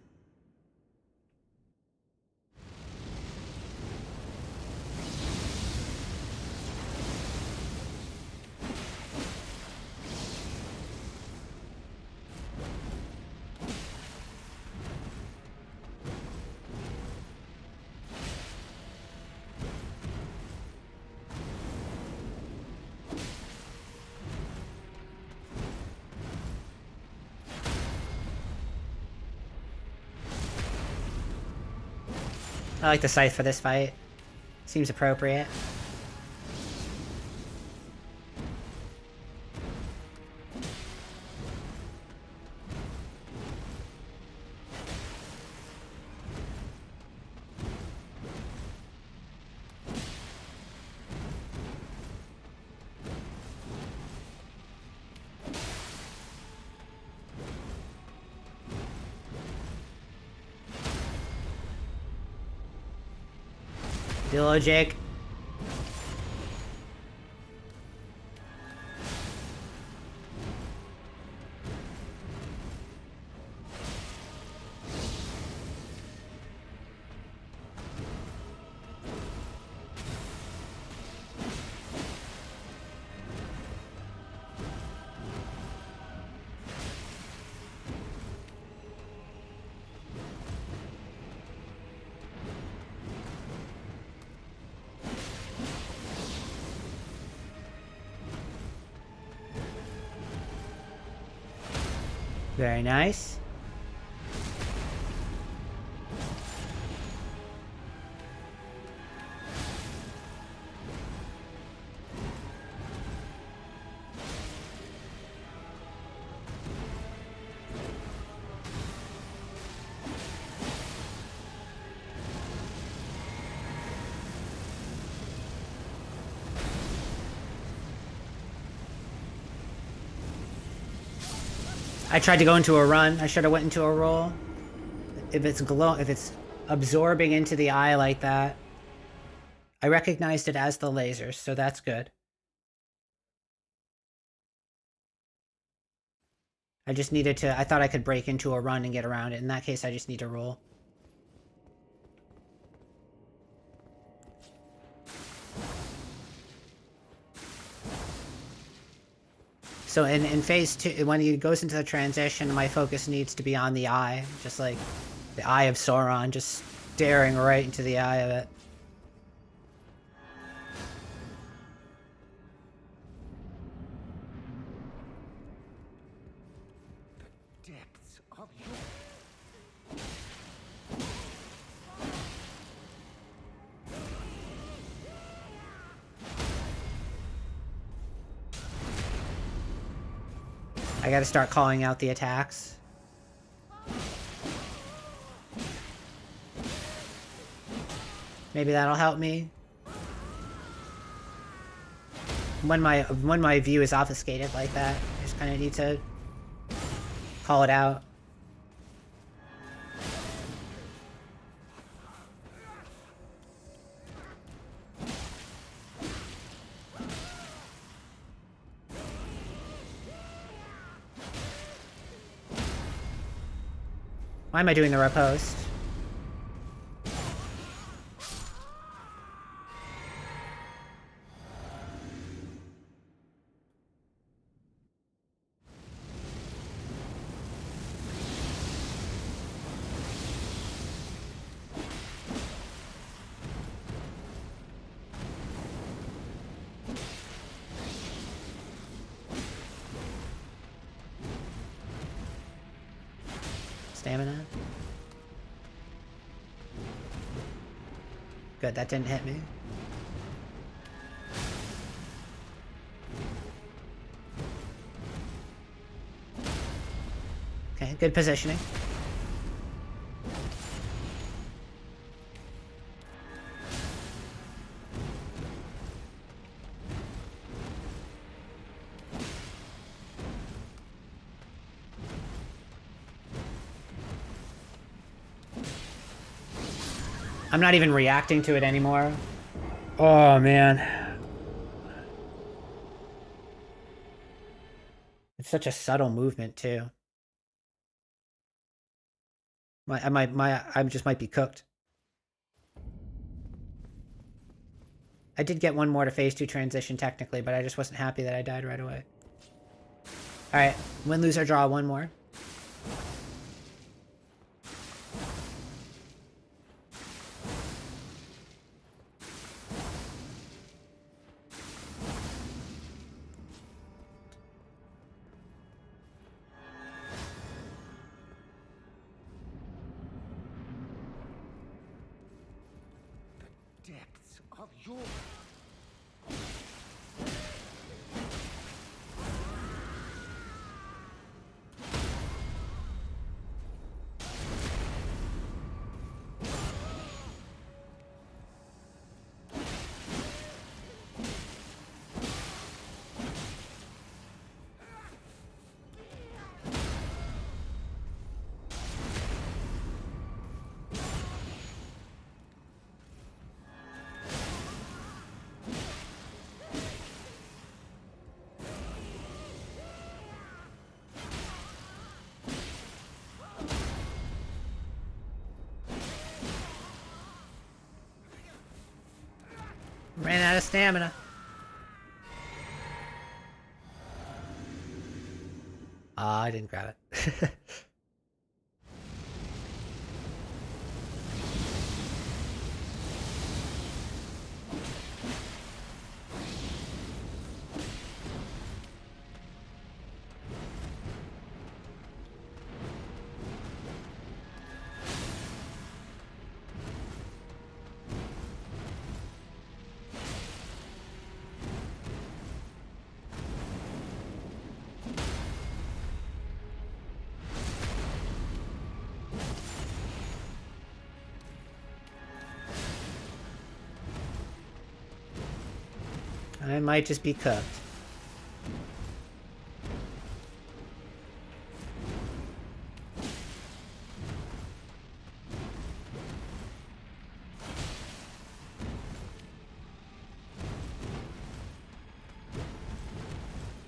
I like the scythe for this fight. Seems appropriate. Hello, Jake. Very nice. I tried to go into a run. I should have went into a roll. If it's absorbing into the eye like that. I recognized it as the lasers, so that's good. I just needed to, I thought I could break into a run and get around it. In that case, I just need to roll. So in phase 2, when he goes into the transition, my focus needs to be on the eye. Just like the eye of Sauron, just staring right into the eye of it. The depths of your... I gotta start calling out the attacks. Maybe that'll help me. When my view is obfuscated like that, I just kind of need to call it out. Why am I doing the riposte? Stamina. Good, that didn't hit me. Okay, good positioning. I'm not even reacting to it anymore. Oh, man. It's such a subtle movement, too. I just might be cooked. I did get one more to phase 2 transition, technically, but I just wasn't happy that I died right away. Alright, win, lose, or draw, one more. Depths of your... Ran out of stamina. Ah, I didn't grab it. I might just be cooked.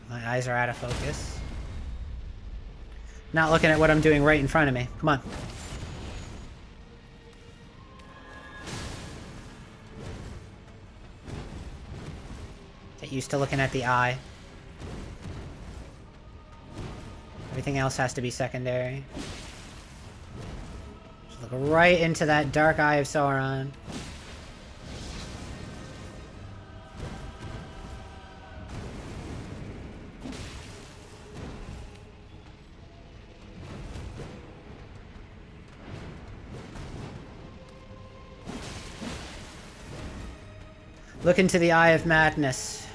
My eyes are out of focus. Not looking at what I'm doing right in front of me. Come on. Get used to looking at the eye. Everything else has to be secondary. Just look right into that dark eye of Sauron. Look into the eye of madness.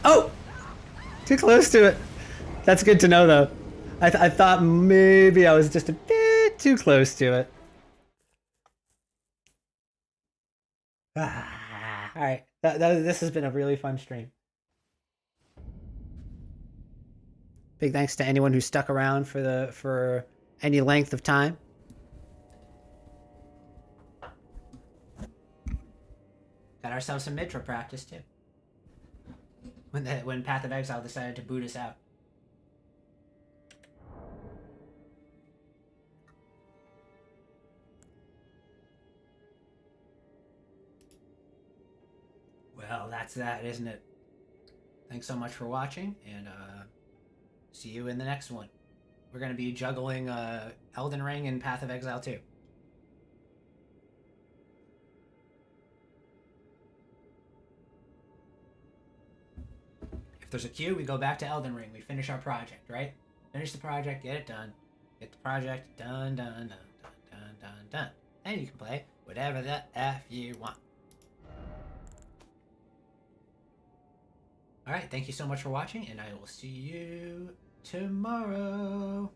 Oh! Too close to it. That's good to know, though. I thought maybe I was just a bit too close to it. Alright. This has been a really fun stream. Big thanks to anyone who stuck around for any length of time. Got ourselves some Midra practice, too. When Path of Exile decided to boot us out. Well, that's that, isn't it? Thanks so much for watching, and see you in the next one. We're going to be juggling Elden Ring and Path of Exile too. If there's a queue, we go back to Elden Ring. We finish our project, right? Finish the project, get it done. Get the project done. And you can play whatever the F you want. Alright, thank you so much for watching, and I will see you tomorrow.